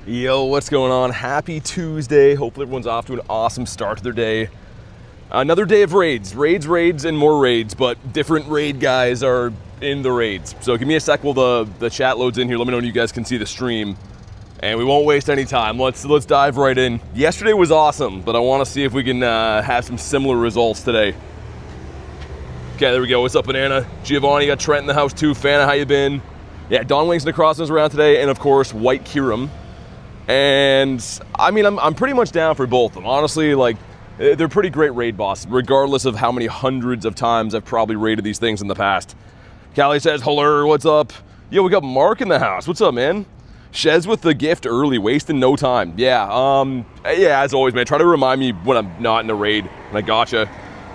Yo, what's going on? Happy Tuesday. Hopefully everyone's off to an awesome start to their day. Another day of raids, and more raids, but different raid guys are in the raids. So give me a sec while the chat loads in here. Let me know when you guys can see the stream. And we won't waste any time. Let's dive right in. Yesterday was awesome, but I want to see if we can have some similar results today. Okay, there we go. What's up, Banana? Giovanni, got Trent in the house too. Fana, how you been? Yeah, Dawn Wings Necrozma is around today, and of course, White Kyurem. And I mean, I'm pretty much down for both of them. Honestly, like, they're pretty great raid bosses, regardless of how many hundreds of times I've probably raided these things in the past. Callie says, hello, what's up? Yo, we got Mark in the house. What's up, man? Shez with the gift early, wasting no time. Yeah, as always, man, try to remind me when I'm not in a raid, and I gotcha.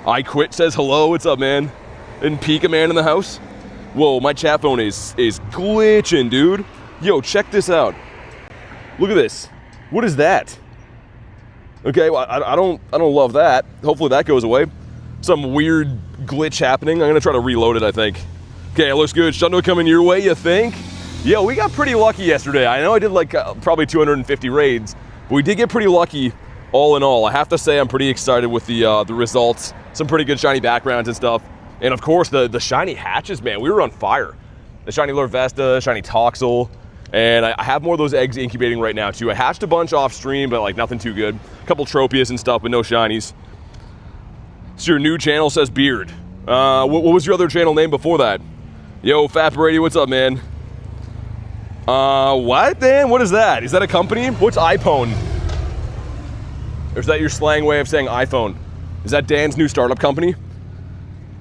I Quit says, hello, what's up, man? And Pika Man in the house. Whoa, my chat phone is glitching, dude. Yo, check this out. Look at this. What is that? Okay, well, I don't love that. Hopefully that goes away. Some weird glitch happening. I'm gonna try to reload it, I think. Okay, it looks good. Shundo coming your way, you think? Yo, we got pretty lucky yesterday. I know I did like probably 250 raids, but we did get pretty lucky all in all. I have to say I'm pretty excited with the results. Some pretty good shiny backgrounds and stuff. And of course, the shiny hatches, man, we were on fire. The shiny Lorvesta, shiny Toxel. And I have more of those eggs incubating right now too. I hatched a bunch off stream, but like nothing too good. A couple Tropius and stuff, but no shinies. So your new channel says Beard. What was your other channel name before that? Yo, Fat Brady, what's up, man? What, Dan? What is that? Is that a company? What's iPhone? Or is that your slang way of saying iPhone? Is that Dan's new startup company?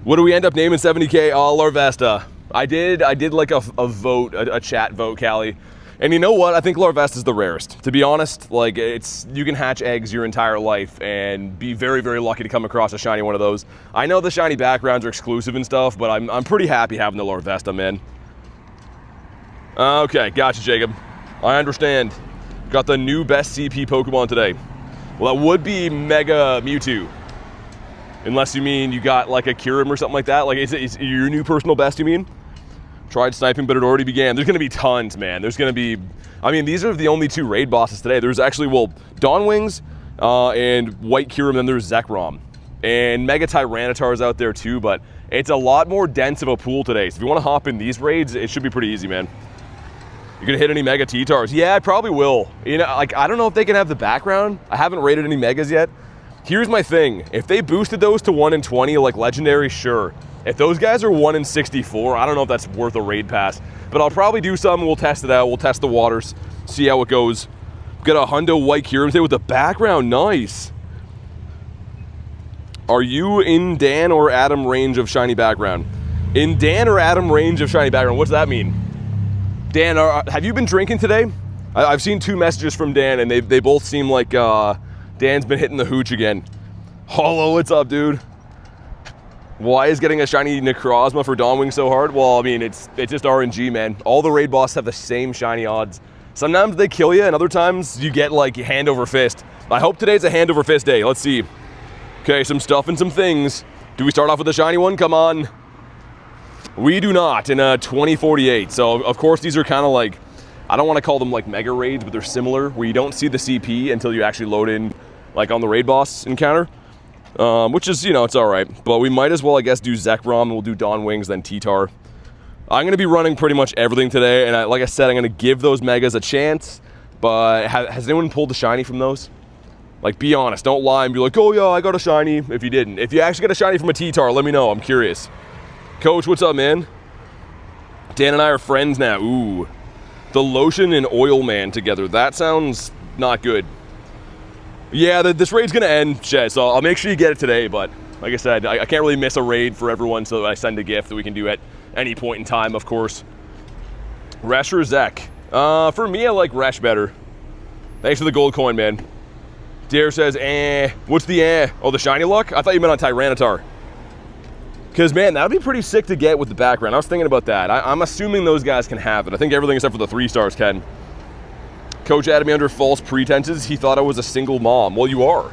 What do we end up naming 70K? Oh, Lorvesta. I did like a vote, a chat vote, Callie. And you know what? I think Lorvesta is the rarest. To be honest, like you can hatch eggs your entire life and be very, very lucky to come across a shiny one of those. I know the shiny backgrounds are exclusive and stuff, but I'm pretty happy having the Lorvesta, man. Okay, gotcha, Jacob. I understand. Got the new best CP Pokemon today. Well, that would be Mega Mewtwo. Unless you mean you got like a Kyurem or something like that. Like, is your new personal best, you mean? Tried sniping, but it already began. There's going to be tons, man. There's going to be... I mean, these are the only two raid bosses today. There's actually, well, Dawn Wings and White Kyurem, then there's Zekrom. And Mega Tyranitar is out there too, but it's a lot more dense of a pool today. So if you want to hop in these raids, it should be pretty easy, man. You're going to hit any Mega Titars? Yeah, I probably will. You know, like, I don't know if they can have the background. I haven't raided any Megas yet. Here's my thing. If they boosted those to 1 in 20, like legendary, sure. If those guys are 1 in 64, I don't know if that's worth a raid pass. But I'll probably do some. We'll test it out. We'll test the waters. See how it goes. Got a Hundo White Kyurem today with the background. Nice. Are you in Dan or Adam range of shiny background? In Dan or Adam range of shiny background? What's that mean? Dan, have you been drinking today? I've seen 2 messages from Dan, and they both seem like Dan's been hitting the hooch again. Hello, what's up, dude? Why is getting a shiny Necrozma for Dawn Wings so hard? Well, I mean, it's just RNG, man. All the raid bosses have the same shiny odds. Sometimes they kill you, and other times you get like hand over fist. I hope today's a hand over fist day. Let's see. Okay, some stuff and some things. Do we start off with a shiny one? Come on. We do not in 2048. So, of course, these are kind of like, I don't want to call them like mega raids, but they're similar, where you don't see the CP until you actually load in, like on the raid boss encounter, which is, you know, it's all right. But we might as well, I guess, do Zekrom, and we'll do Dawn Wings, then Titar. I'm going to be running pretty much everything today, and like I said, I'm going to give those megas a chance, but has anyone pulled a shiny from those? Like, be honest, don't lie and be like, oh yeah, I got a shiny, if you didn't. If you actually got a shiny from a Titar, let me know, I'm curious. Coach, what's up, man? Dan and I are friends now, ooh. The lotion and oil man together. That sounds not good. Yeah, this raid's gonna end, Shez, so I'll make sure you get it today, but like I said, I can't really miss a raid for everyone, so I send a gift that we can do at any point in time, of course. Resh or Zek? For me, I like Resh better. Thanks for the gold coin, man. Dare says, what's the Oh, the shiny luck? I thought you meant on Tyranitar. Because, man, that would be pretty sick to get with the background. I was thinking about that. I'm assuming those guys can have it. I think everything except for the 3 stars can. Coach added me under false pretenses. He thought I was a single mom. Well, you are.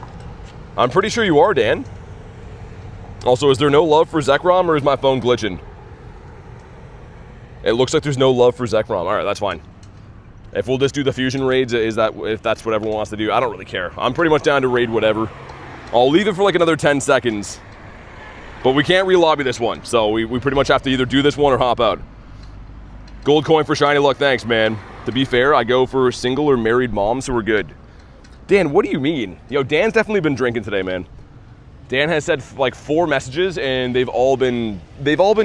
I'm pretty sure you are, Dan. Also, is there no love for Zekrom, or is my phone glitching? It looks like there's no love for Zekrom. All right, that's fine. If we'll just do the fusion raids, if that's what everyone wants to do, I don't really care. I'm pretty much down to raid whatever. I'll leave it for like another 10 seconds. But we can't re-lobby this one, so we pretty much have to either do this one or hop out. Gold coin for shiny luck, thanks, man. To be fair, I go for single or married moms, so we're good. Dan, what do you mean? Yo, Dan's definitely been drinking today, man. Dan has said like 4 messages, and they've all been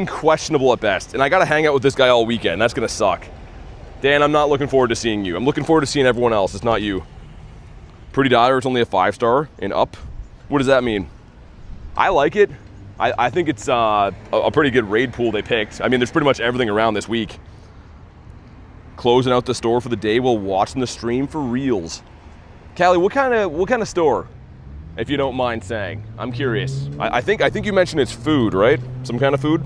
questionable at best. And I gotta hang out with this guy all weekend. That's gonna suck. Dan, I'm not looking forward to seeing you. I'm looking forward to seeing everyone else. It's not you. Pretty Dire, it's only a 5-star and up. What does that mean? I like it. I think it's a pretty good raid pool they picked. I mean, there's pretty much everything around this week. Closing out the store for the day while watching the stream for reels. Callie, what kind of store, if you don't mind saying? I'm curious. I think you mentioned it's food, right? Some kind of food?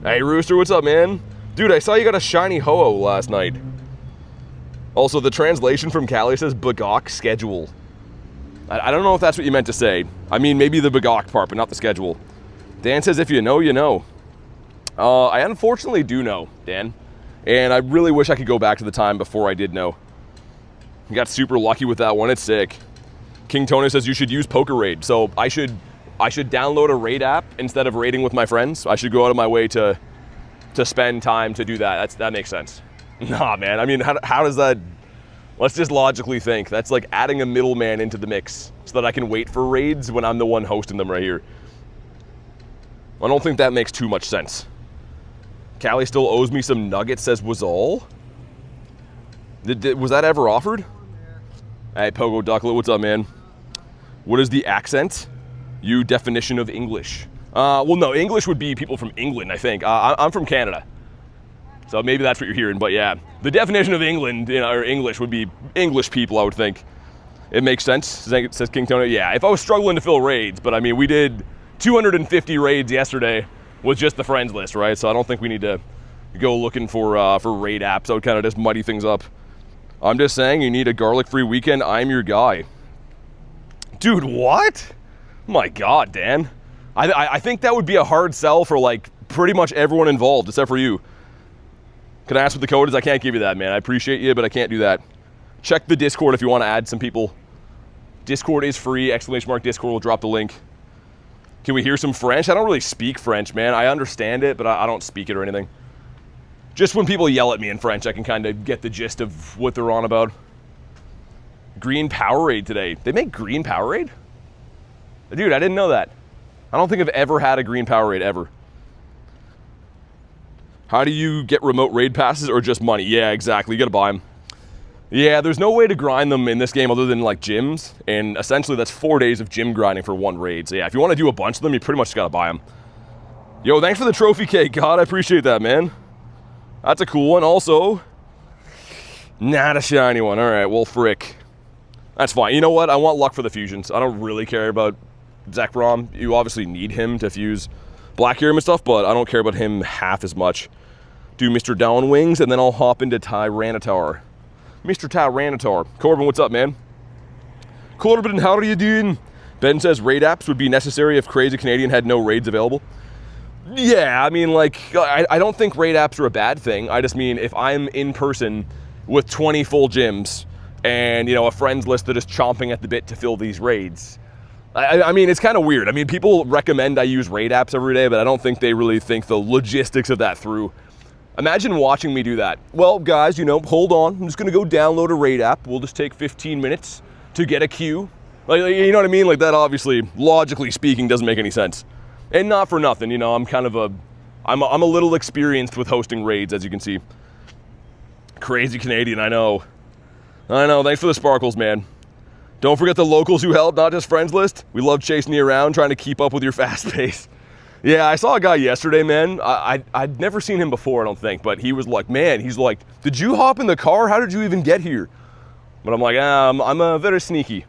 Hey, Rooster, what's up, man? Dude, I saw you got a shiny Ho-Oh last night. Also, the translation from Callie says Bagok schedule. I don't know if that's what you meant to say. I mean, maybe the Bagok part, but not the schedule. Dan says, if you know, you know. I unfortunately do know, Dan. And I really wish I could go back to the time before I did know. I got super lucky with that one. It's sick. King Tony says you should use Poker Raid. So I should download a raid app instead of raiding with my friends. I should go out of my way to spend time to do that. That makes sense. Nah, man. I mean, how does that... Let's just logically think. That's like adding a middleman into the mix so that I can wait for raids when I'm the one hosting them right here. I don't think that makes too much sense. Callie still owes me some nuggets, says Wazal. Was that ever offered? Hey, Pogo Ducklet, what's up, man? What is the accent? You definition of English. Well, no, English would be people from England, I think. I'm from Canada. So maybe that's what you're hearing, but yeah. The definition of England, or English, would be English people, I would think. It makes sense, says King Tony. Yeah, if I was struggling to fill raids, but I mean, we did 250 raids yesterday with just the friends list, right? So I don't think we need to go looking for raid apps. That would kind of just muddy things up. I'm just saying, you need a garlic-free weekend, I'm your guy. Dude, what? My God, Dan. I think that would be a hard sell for like pretty much everyone involved, except for you. Can I ask what the code is? I can't give you that, man. I appreciate you, but I can't do that. Check the Discord if you want to add some people. Discord is free, ! Discord will drop the link. Can we hear some French? I don't really speak French, man. I understand it, but I don't speak it or anything. Just when people yell at me in French, I can kind of get the gist of what they're on about. Green Powerade today. They make green Powerade? Dude, I didn't know that. I don't think I've ever had a green Powerade, ever. How do you get remote raid passes or just money? Yeah, exactly. You gotta buy them. Yeah, there's no way to grind them in this game other than like gyms, and essentially that's 4 days of gym grinding for one raid. So yeah, if you want to do a bunch of them, you pretty much just gotta buy them. Yo, thanks for the trophy cake, God. I appreciate that, man. That's a cool one. Also, not a shiny one. All right, well, frick. That's fine. You know what? I want luck for the fusions. I don't really care about Zekrom. You obviously need him to fuse Black Kyurem and stuff, but I don't care about him half as much. Do Mr. Dawn Wings, and then I'll hop into Tyranitar. Mr. Tyranitar. Corbin, what's up, man? Corbin, how are you doing? Ben says raid apps would be necessary if Crazy Canadian had no raids available. Yeah, I mean, like, I don't think raid apps are a bad thing. I just mean if I'm in person with 20 full gyms and, you know, a friends list that is chomping at the bit to fill these raids. I mean, it's kind of weird. I mean, people recommend I use raid apps every day, but I don't think they really think the logistics of that through. Imagine watching me do that. Well, guys, you know, hold on. I'm just going to go download a raid app. We'll just take 15 minutes to get a queue. Like, you know what I mean? Like, that obviously, logically speaking, doesn't make any sense. And not for nothing, you know, I'm a little experienced with hosting raids, as you can see. Crazy Canadian, I know. Thanks for the sparkles, man. Don't forget the locals who help, not just friends list. We love chasing you around, trying to keep up with your fast pace. Yeah, I saw a guy yesterday, man. I'd never seen him before, I don't think, but he was like, man, he's like, did you hop in the car? How did you even get here? But I'm like, I'm very sneaky.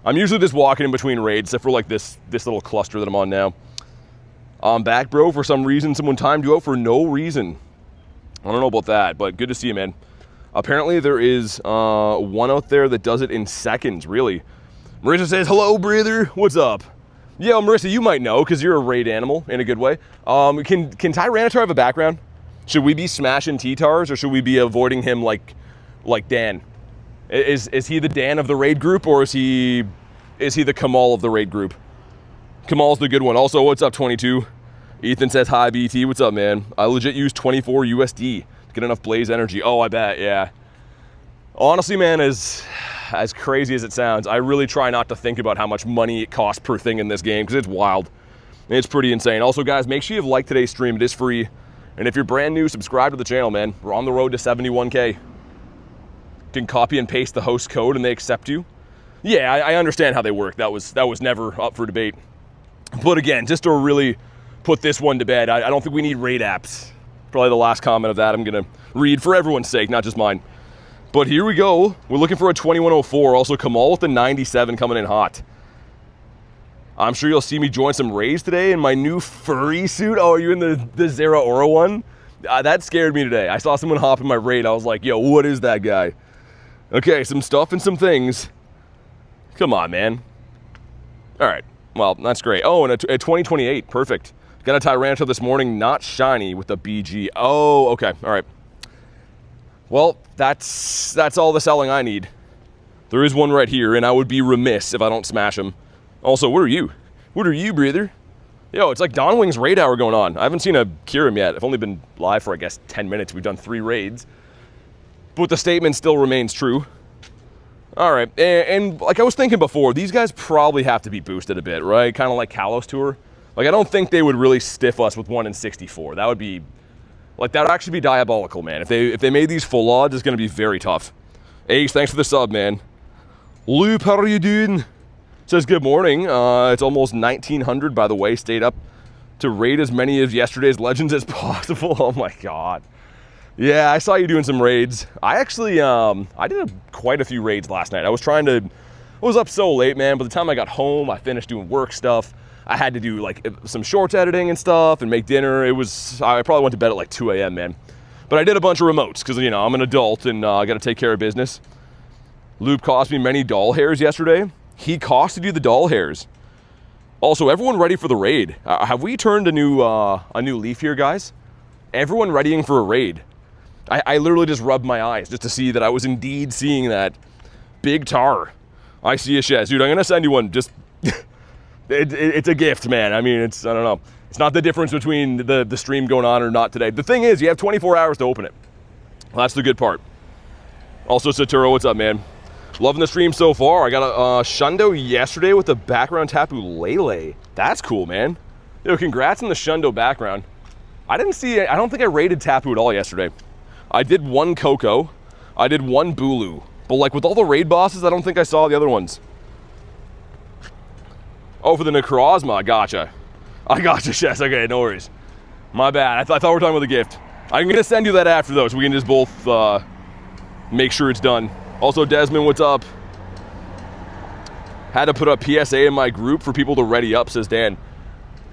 I'm usually just walking in between raids, except for like this little cluster that I'm on now. I'm back, bro. For some reason, someone timed you out for no reason. I don't know about that, but good to see you, man. Apparently, there is one out there that does it in seconds, really. Marissa says, hello, brother. What's up? Yo, Marissa, you might know, because you're a raid animal in a good way. Can Tyranitar have a background? Should we be smashing T-Tars, or should we be avoiding him, like, like Dan? Is he the Dan of the raid group, or is he the Kamal of the raid group? Kamal's the good one. Also, what's up, 22? Ethan says, hi, BT. What's up, man? I legit use 24 USD to get enough Blaze energy. Oh, I bet, yeah. Honestly, man, as crazy as it sounds, I really try not to think about how much money it costs per thing in this game, because it's wild. It's pretty insane. Also, guys, make sure you've liked today's stream. It is free. And if you're brand new, subscribe to the channel, man. We're on the road to 71K. You can copy and paste the host code and they accept you. Yeah, I understand how they work. That was never up for debate. But again, just to really put this one to bed, I don't think we need raid apps. Probably the last comment of that I'm going to read for everyone's sake, not just mine. But here we go. We're looking for a 2104. Also, Kamal with the 97 coming in hot. I'm sure you'll see me join some raids today in my new furry suit. Oh, are you in the Zeraora one? That scared me today. I saw someone hop in my raid. I was like, yo, what is that guy? Okay, some stuff and some things. Come on, man. All right. Well, that's great. Oh, and a 2028. Perfect. Got a Tyranitar this morning, not shiny, with the BG. Oh, okay. All right. Well, that's all the selling I need. There is one right here, and I would be remiss if I don't smash him. Also, what are you? What are you, brother? Yo, it's like Dawn Wings raid hour going on. I haven't seen a Kyurem yet. I've only been live for, I guess, 10 minutes. We've done 3 raids. But the statement still remains true. All right, and like I was thinking before, these guys probably have to be boosted a bit, right? Kind of like Kalos Tour. Like, I don't think they would really stiff us with 1 in 64. That would be, like, that would actually be diabolical, man. If they made these full odds, it's going to be very tough. Ace, thanks for the sub, man. Loop, how are you doing? Says good morning. It's almost 1900, by the way. Stayed up to raid as many of yesterday's legends as possible. Oh my god. Yeah, I saw you doing some raids. I actually, I did quite a few raids last night. I was up so late, man. By the time I got home, I finished doing work stuff. I had to do like some shorts editing and stuff and make dinner. I probably went to bed at like 2 a.m., man. But I did a bunch of remotes because, you know, I'm an adult and I got to take care of business. Loop cost me many doll hairs yesterday. He costed you the doll hairs. Also, everyone ready for the raid? Have we turned a new leaf here, guys? Everyone readying for a raid. I literally just rubbed my eyes just to see that I was indeed seeing that. Big tar. I see a Shez. Dude, I'm going to send you one. Just, it's a gift, man. I mean, I don't know. It's not the difference between the stream going on or not today. The thing is, you have 24 hours to open it. Well, that's the good part. Also, Saturo, what's up, man? Loving the stream so far. I got a Shundo yesterday with the background Tapu Lele. That's cool, man. Yo, congrats on the Shundo background. I don't think I rated Tapu at all yesterday. I did 1 Coco. I did 1 Bulu. But like with all the raid bosses, I don't think I saw the other ones. Oh, for the Necrozma, I gotcha, Chess. Okay, no worries. My bad. I thought we were talking about the gift. I'm gonna send you that after though, so we can just both make sure it's done. Also, Desmond, what's up? Had to put up PSA in my group for people to ready up, says Dan.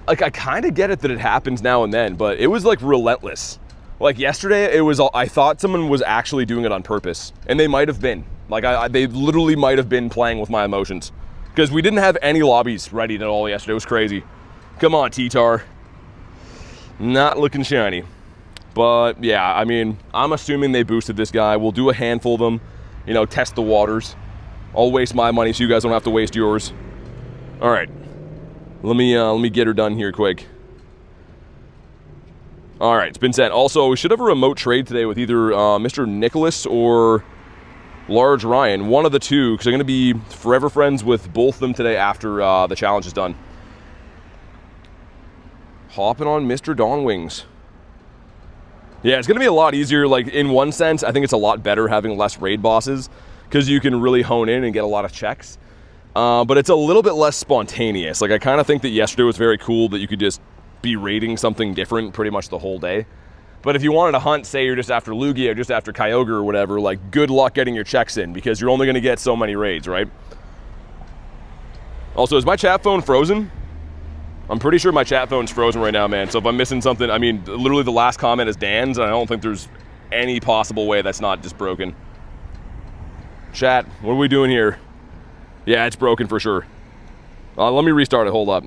Like, I kind of get it that it happens now and then, but it was like relentless. Like yesterday, I thought someone was actually doing it on purpose, and they might have been. Like, they literally might have been playing with my emotions. Because we didn't have any lobbies ready at all yesterday. It was crazy. Come on, T-Tar. Not looking shiny. But, yeah, I mean, I'm assuming they boosted this guy. We'll do a handful of them. You know, test the waters. I'll waste my money so you guys don't have to waste yours. All right. Let me get her done here quick. All right, it's been sent. Also, we should have a remote trade today with either Mr. Nicholas or Large Ryan. One of the two, because I'm going to be forever friends with both of them today after the challenge is done. Hopping on Mr. Dawn Wings. Yeah, it's going to be a lot easier. Like, in one sense, I think it's a lot better having less raid bosses because you can really hone in and get a lot of checks. But it's a little bit less spontaneous. Like, I kind of think that yesterday was very cool that you could just be raiding something different pretty much the whole day. But if you wanted to hunt, say you're just after Lugia or just after Kyogre or whatever, like, good luck getting your checks in because you're only going to get so many raids, right? Also, is my chat phone frozen? I'm pretty sure my chat phone's frozen right now, man. So if I'm missing something, I mean, literally the last comment is Dan's, and I don't think there's any possible way that's not just broken. Chat, what are we doing here? Yeah, it's broken for sure. Let me restart it, hold up.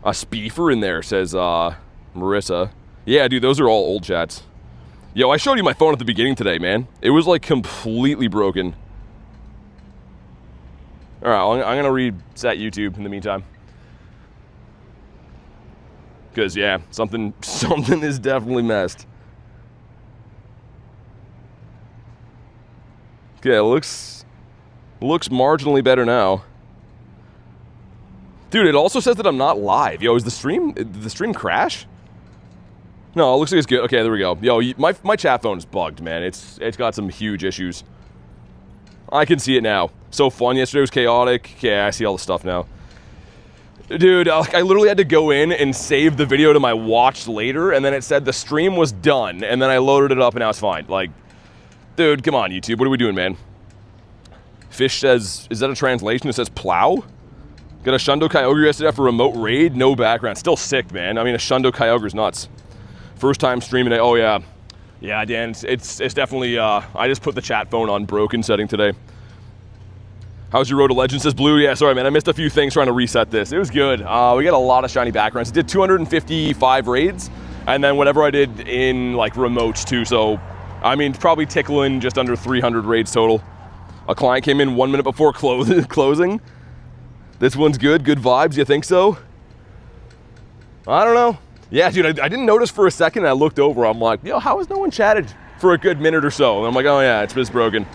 A Speefer in there, says Marissa. Yeah, dude, those are all old chats. Yo, I showed you my phone at the beginning today, man. It was like completely broken. All right, I'm gonna reset YouTube in the meantime. Because, yeah, something is definitely messed. Okay, it looks marginally better now. Dude, it also says that I'm not live. Yo, did the stream crash? No, it looks like it's good. Okay, there we go. Yo, my chat phone's bugged, man. It's got some huge issues. I can see it now. So fun. Yesterday was chaotic. Yeah, I see all the stuff now. Dude, I literally had to go in and save the video to my watch later, and then it said the stream was done, and then I loaded it up, and now it's fine. Like, dude, come on, YouTube. What are we doing, man? Fish says, is that a translation? It says plow? Got a Shundo Kyogre yesterday after a remote raid. No background. Still sick, man. I mean, a Shundo Kyogre's nuts. First time streaming it. Oh, yeah. Yeah, Dan, it's definitely, I just put the chat phone on broken setting today. How's your Road to Legends, says Blue? Yeah, sorry, man. I missed a few things trying to reset this. It was good. We got a lot of shiny backgrounds. I did 255 raids, and then whatever I did in, like, remotes, too. So, I mean, probably tickling just under 300 raids total. A client came in 1 minute before closing. This one's good. Good vibes. You think so? I don't know. Yeah, dude, I didn't notice for a second, and I looked over. I'm like, yo, how has no one chatted for a good minute or so? And I'm like, oh, yeah, it's just broken.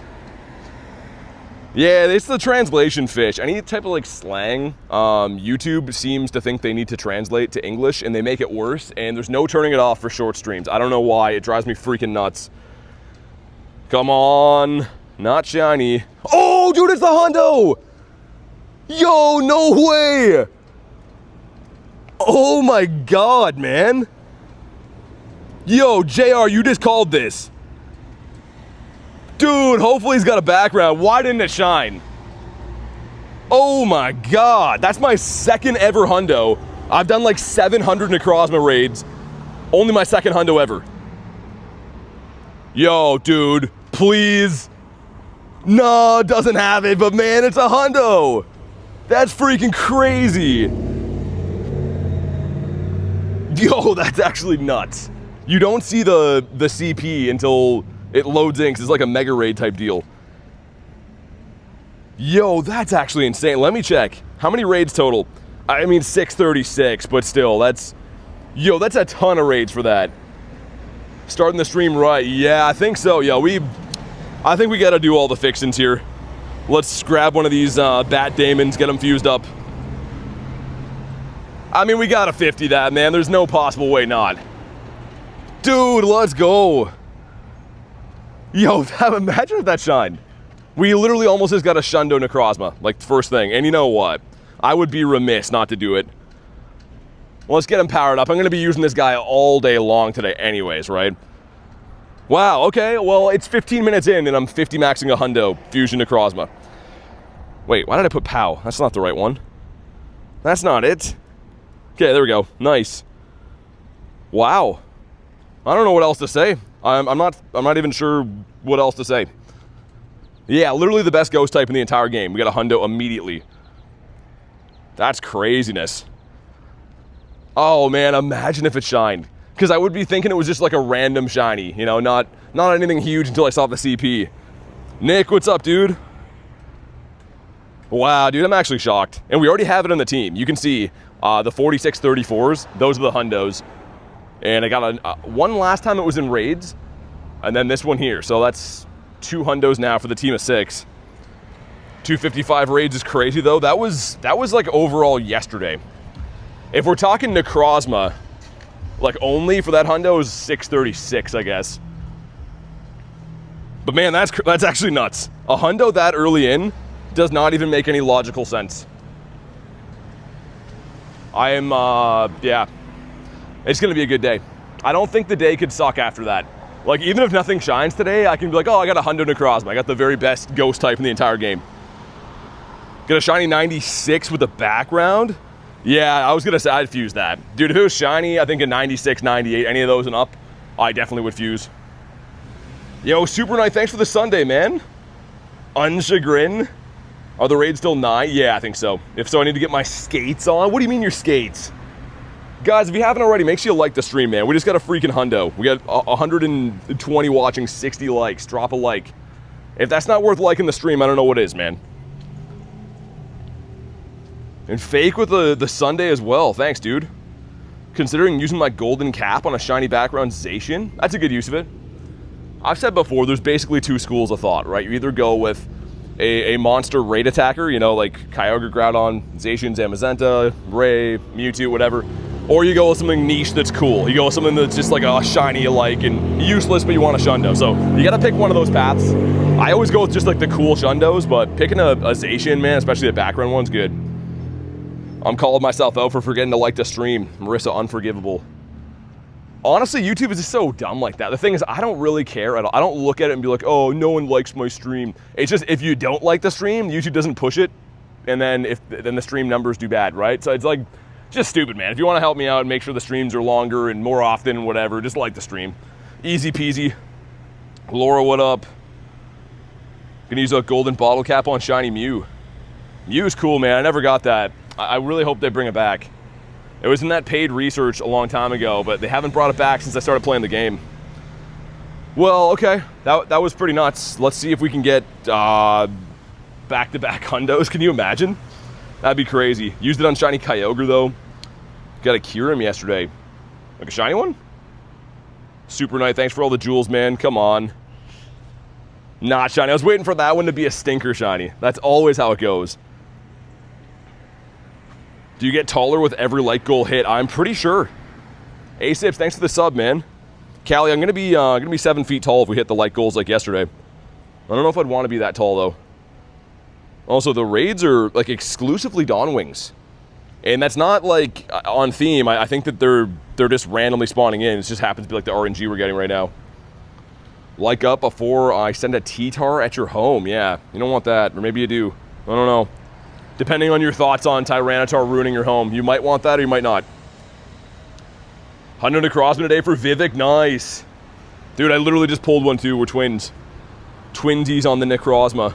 Yeah, it's the translation, Fish. Any type of, like, slang, YouTube seems to think they need to translate to English, and they make it worse, and there's no turning it off for short streams. I don't know why. It drives me freaking nuts. Come on. Not shiny. Oh, dude, it's the Hundo! Yo, no way! Oh, my God, man. Yo, JR, you just called this. Dude, hopefully he's got a background. Why didn't it shine? Oh my God, that's my second ever Hundo. I've done like 700 Necrozma raids. Only my second Hundo ever. Yo, dude, please. No, it doesn't have it, but man, it's a Hundo. That's freaking crazy. Yo, that's actually nuts. You don't see the CP until it loads in, 'cause it's like a mega raid type deal. Yo, that's actually insane. Let me check. How many raids total? I mean, 636, but still, that's a ton of raids for that. Starting the stream right. Yeah, I think so. Yeah, I think we gotta do all the fixins here. Let's grab one of these bat daemons, get them fused up. I mean, we gotta 50 that, man. There's no possible way not. Dude, let's go. Yo, imagine if that shined. We literally almost just got a Shundo Necrozma, like, first thing. And you know what? I would be remiss not to do it. Well, let's get him powered up. I'm going to be using this guy all day long today anyways, right? Wow, okay. Well, it's 15 minutes in, and I'm 50 maxing a Hundo Fusion Necrozma. Wait, why did I put POW? That's not the right one. That's not it. Okay, there we go. Nice. Wow. I don't know what else to say. I'm not even sure what else to say. Yeah, literally the best ghost type in the entire game. We got a Hundo immediately. That's craziness. Oh man, imagine if it shined. Because I would be thinking it was just like a random shiny, you know, not anything huge until I saw the CP. Nick, what's up, dude? Wow, dude, I'm actually shocked. And we already have it on the team. You can see the 4634s, those are the Hundos. And I got one last time it was in raids, and then this one here. So that's 2 Hundos now for the team of 6. 255 raids is crazy though. That was like overall yesterday. If we're talking Necrozma, like only for that Hundo is 636, I guess. But man, that's actually nuts. A Hundo that early in does not even make any logical sense. I am, yeah. It's gonna be a good day. I don't think the day could suck after that. Like, even if nothing shines today, I can be like, oh, I got a Hundo Necrozma. I got the very best ghost type in the entire game. Got a shiny 96 with a background. Yeah, I was gonna say I'd fuse that. Dude, if it was shiny, I think a 96, 98, any of those and up, I definitely would fuse. Yo, Super Knight, thanks for the Sunday, man. Unchagrin. Are the raids still 9? Yeah, I think so. If so, I need to get my skates on. What do you mean your skates? Guys, if you haven't already, make sure you like the stream, man. We just got a freaking hundo. We got 120 watching, 60 likes. Drop a like. If that's not worth liking the stream, I don't know what is, man. And fake with the Sunday as well. Thanks, dude. Considering using my golden cap on a shiny background Zacian, that's a good use of it. I've said before, there's basically two schools of thought, right? You either go with a monster raid attacker, you know, like Kyogre, Groudon, Zacian, Zamazenta, Ray, Mewtwo, whatever. Or you go with something niche that's cool. You go with something that's just like a shiny you like and useless, but you want a Shundo. So you gotta pick one of those paths. I always go with just like the cool Shundos, but picking a Zacian, man, especially the background one's good. I'm calling myself out for forgetting to like the stream. Marissa, unforgivable. Honestly, YouTube is just so dumb like that. The thing is, I don't really care at all. I don't look at it and be like, oh, no one likes my stream. It's just, if you don't like the stream, YouTube doesn't push it, and then the stream numbers do bad, right? So it's like, just stupid, man. If you want to help me out and make sure the streams are longer and more often, whatever, just like the stream. Easy peasy. Laura, what up? Gonna use a golden bottle cap on shiny Mew. Mew's cool, man. I never got that. I really hope they bring it back. It was in that paid research a long time ago, but they haven't brought it back since I started playing the game. Well, okay. That was pretty nuts. Let's see if we can get back-to-back hundos. Can you imagine? That'd be crazy. Used it on shiny Kyogre, though. Got a Kyurem yesterday. Like a shiny one? Super Knight, thanks for all the jewels, man. Come on. Not shiny. I was waiting for that one to be a stinker shiny. That's always how it goes. Do you get taller with every light goal hit? I'm pretty sure. Asips, thanks for the sub, man. Callie, I'm gonna be 7 feet tall if we hit the light goals like yesterday. I don't know if I'd want to be that tall though. Also, the raids are like exclusively Dawn Wings. And that's not like on theme. I think that they're just randomly spawning in. It just happens to be like the RNG we're getting right now. Like up before I send a T-Tar at your home. Yeah, you don't want that. Or maybe you do. I don't know. Depending on your thoughts on Tyranitar ruining your home. You might want that or you might not. Hundo Necrozma today for Vivek. Nice. Dude, I literally just pulled one too. We're twins. Twinsies on the Necrozma.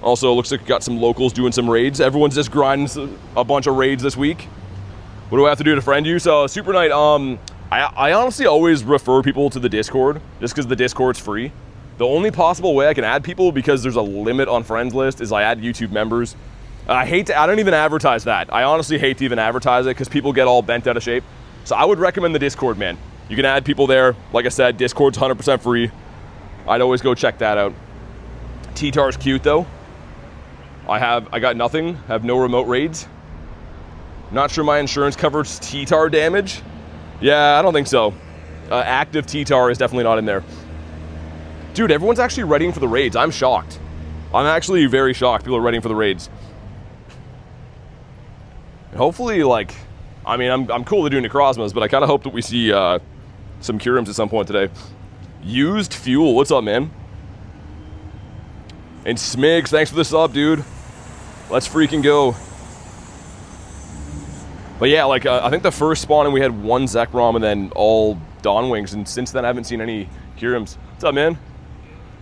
Also, looks like we got some locals doing some raids. Everyone's just grinding a bunch of raids this week. What do I have to do to friend you? So, Super Knight, I honestly always refer people to the Discord, just because the Discord's free. The only possible way I can add people, because there's a limit on friends list, is I add YouTube members. I don't even advertise that. I honestly hate to even advertise it, because people get all bent out of shape. So I would recommend the Discord, man. You can add people there. Like I said, Discord's 100% free. I'd always go check that out. T-Tar's cute, though. I got nothing. Have no remote raids. Not sure my insurance covers T-Tar damage. Yeah, I don't think so. Active T-Tar is definitely not in there. Dude, everyone's actually readying for the raids. I'm shocked. I'm actually very shocked people are readying for the raids. And hopefully, like, I mean, I'm cool to do Necrozmas, but I kind of hope that we see some Kyurems at some point today. Used Fuel, what's up, man? And Smigs, thanks for the sub, dude. Let's freaking go. But yeah, like, I think the first spawning we had one Zekrom and then all Dawn Wings, and since then I haven't seen any Kyurems. What's up, man?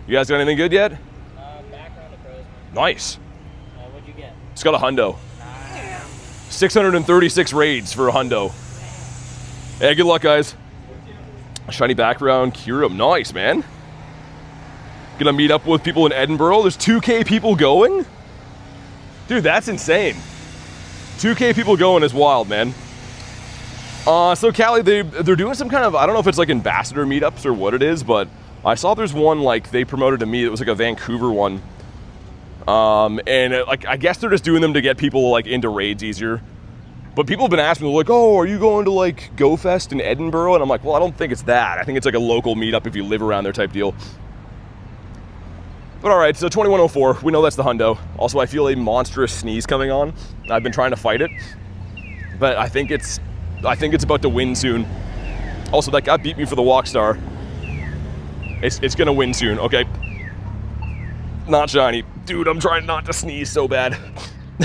You guys got anything good yet? Background Necrozma. Nice. What'd you get? It's got a hundo. 636 raids for a hundo. Hey, good luck, guys. Shiny background, Kyurem. Nice, man. Gonna meet up with people in Edinburgh. There's 2K people going? Dude, that's insane. 2K people going is wild, man. So Callie, they're doing some kind of, I don't know if it's like ambassador meetups or what it is, but I saw there's one like they promoted to me. It was like a Vancouver one. Like I guess they're just doing them to get people like into raids easier. But people have been asking me like, oh, are you going to like GoFest in Edinburgh? And I'm like, well, I don't think it's that. I think it's like a local meetup if you live around there type deal. But all right, so 2104, we know that's the hundo. Also, I feel a monstrous sneeze coming on. I've been trying to fight it, but I think it's about to win soon. Also, that guy beat me for the walk star. It's gonna win soon, okay? Not shiny. Dude, I'm trying not to sneeze so bad.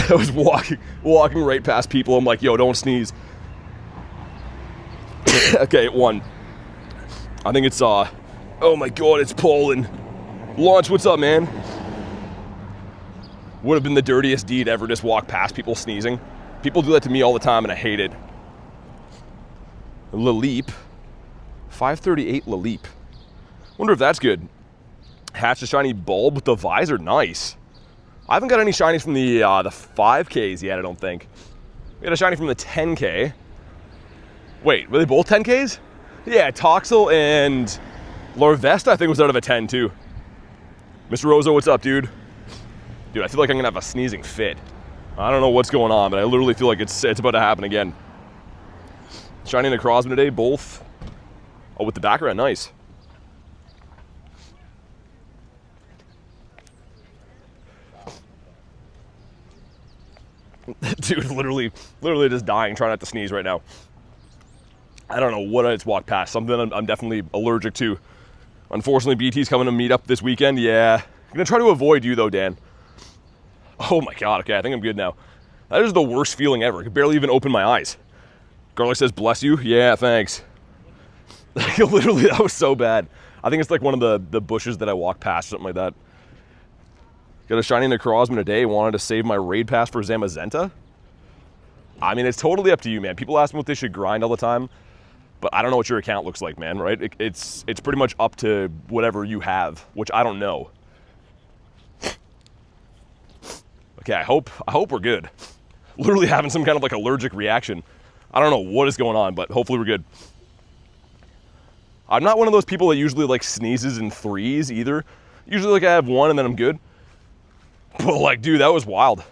I was walking right past people. I'm like, yo, don't sneeze. Okay, it won. I think it's, oh my God, it's pollen. Launch, what's up, man? Would have been the dirtiest deed ever, just walk past people sneezing. People do that to me all the time and I hate it. Laleep. 538 Laleep. Wonder if that's good. Hatched a shiny bulb with the visor. Nice. I haven't got any shinies from the 5Ks yet, I don't think. We got a shiny from the 10K. Wait, were they both 10Ks? Yeah, Toxel and Larvesta, I think, was out of a 10 too. Mr. Rozo, what's up, dude? Dude, I feel like I'm gonna have a sneezing fit. I don't know what's going on, but I literally feel like it's about to happen again. Shiny Necrozma today, both. Oh, with the background, nice. Dude, literally just dying, trying not to sneeze right now. I don't know what it's walked past. Something I'm definitely allergic to. Unfortunately, BT's coming to meet up this weekend. Yeah. I'm gonna try to avoid you though, Dan. Oh my God, okay, I think I'm good now. That is the worst feeling ever. I could barely even open my eyes. Garlic says, bless you. Yeah, thanks. Literally, that was so bad. I think it's like one of the bushes that I walked past, something like that. Got a shiny Necrozma today. Wanted to save my raid pass for Zamazenta. I mean, it's totally up to you, man. People ask me what they should grind all the time, but I don't know what your account looks like, man, right? It's pretty much up to whatever you have, which I don't know. Okay, I hope we're good. Literally having some kind of like allergic reaction. I don't know what is going on, but hopefully we're good. I'm not one of those people that usually like sneezes in threes either. Usually like I have one and then I'm good. But like, dude, that was wild.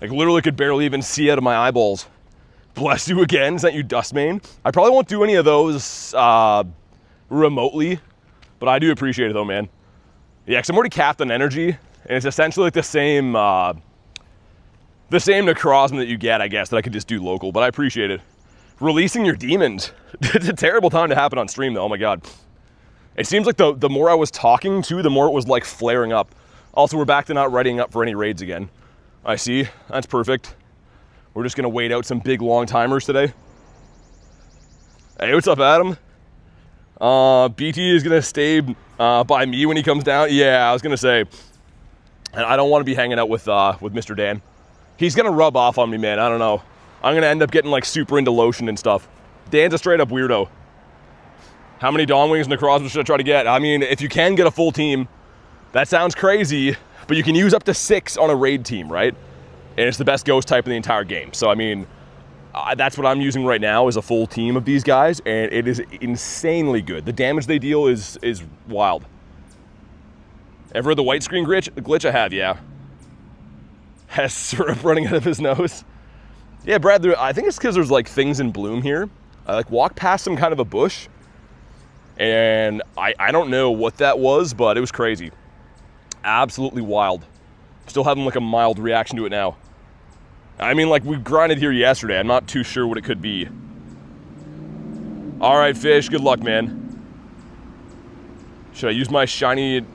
Like literally could barely even see out of my eyeballs. Bless you again, is that you, Dustmane? I probably won't do any of those remotely, but I do appreciate it though, man. Yeah, because I'm already capped on energy, and it's essentially like the same Necrozma that you get, I guess, that I could just do local, but I appreciate it. Releasing your demons. It's a terrible time to happen on stream though, oh my God. It seems like the more I was talking to, the more it was like flaring up. Also, we're back to not readying up for any raids again. I see, that's perfect. We're just gonna wait out some big long timers today. Hey, what's up, Adam? BT is gonna stay by me when he comes down. Yeah, I was gonna say, and I don't want to be hanging out with Mr. Dan. He's gonna rub off on me, man. I don't know. I'm gonna end up getting like super into lotion and stuff. Dan's a straight up weirdo. How many Dawn Wings Necrozma should I try to get? I mean, if you can get a full team, that sounds crazy, but you can use up to 6 on a raid team, right? And it's the best ghost type in the entire game. So I mean, that's what I'm using right now is a full team of these guys, and it is insanely good. The damage they deal is wild. Ever had the white screen glitch? I have, yeah. Has syrup running out of his nose. Yeah, Brad, I think it's because there's like things in bloom here. I like walked past some kind of a bush, and I don't know what that was, but it was crazy. Absolutely wild. Still having like a mild reaction to it now. I mean, like we grinded here yesterday. I'm not too sure what it could be. All right, Fish, good luck, man. Should I use my shiny?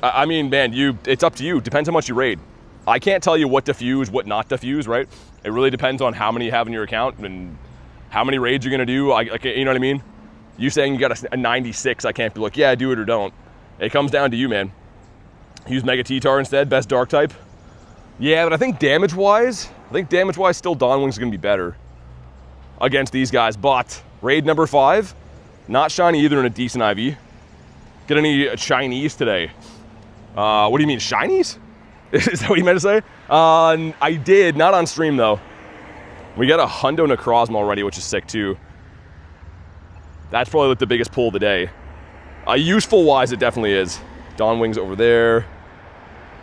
I mean, man, it's up to you. Depends how much you raid. I can't tell you what to fuse, what not to fuse, right? It really depends on how many you have in your account and how many raids you're gonna do. You know what I mean? You saying you got a 96, I can't be like, yeah, do it or don't. It comes down to you, man. Use Mega Tyranitar instead, best dark type. Yeah, but I think damage-wise, still Dawn Wings is gonna be better against these guys. But raid number 5, not shiny either in a decent IV. Get any shinies today? What do you mean, shinies? Is that what you meant to say? I did, not on stream though. We got a Hundo Necrozma already, which is sick too. That's probably like the biggest pull of the day. Useful-wise, it definitely is. Dawn Wings over there.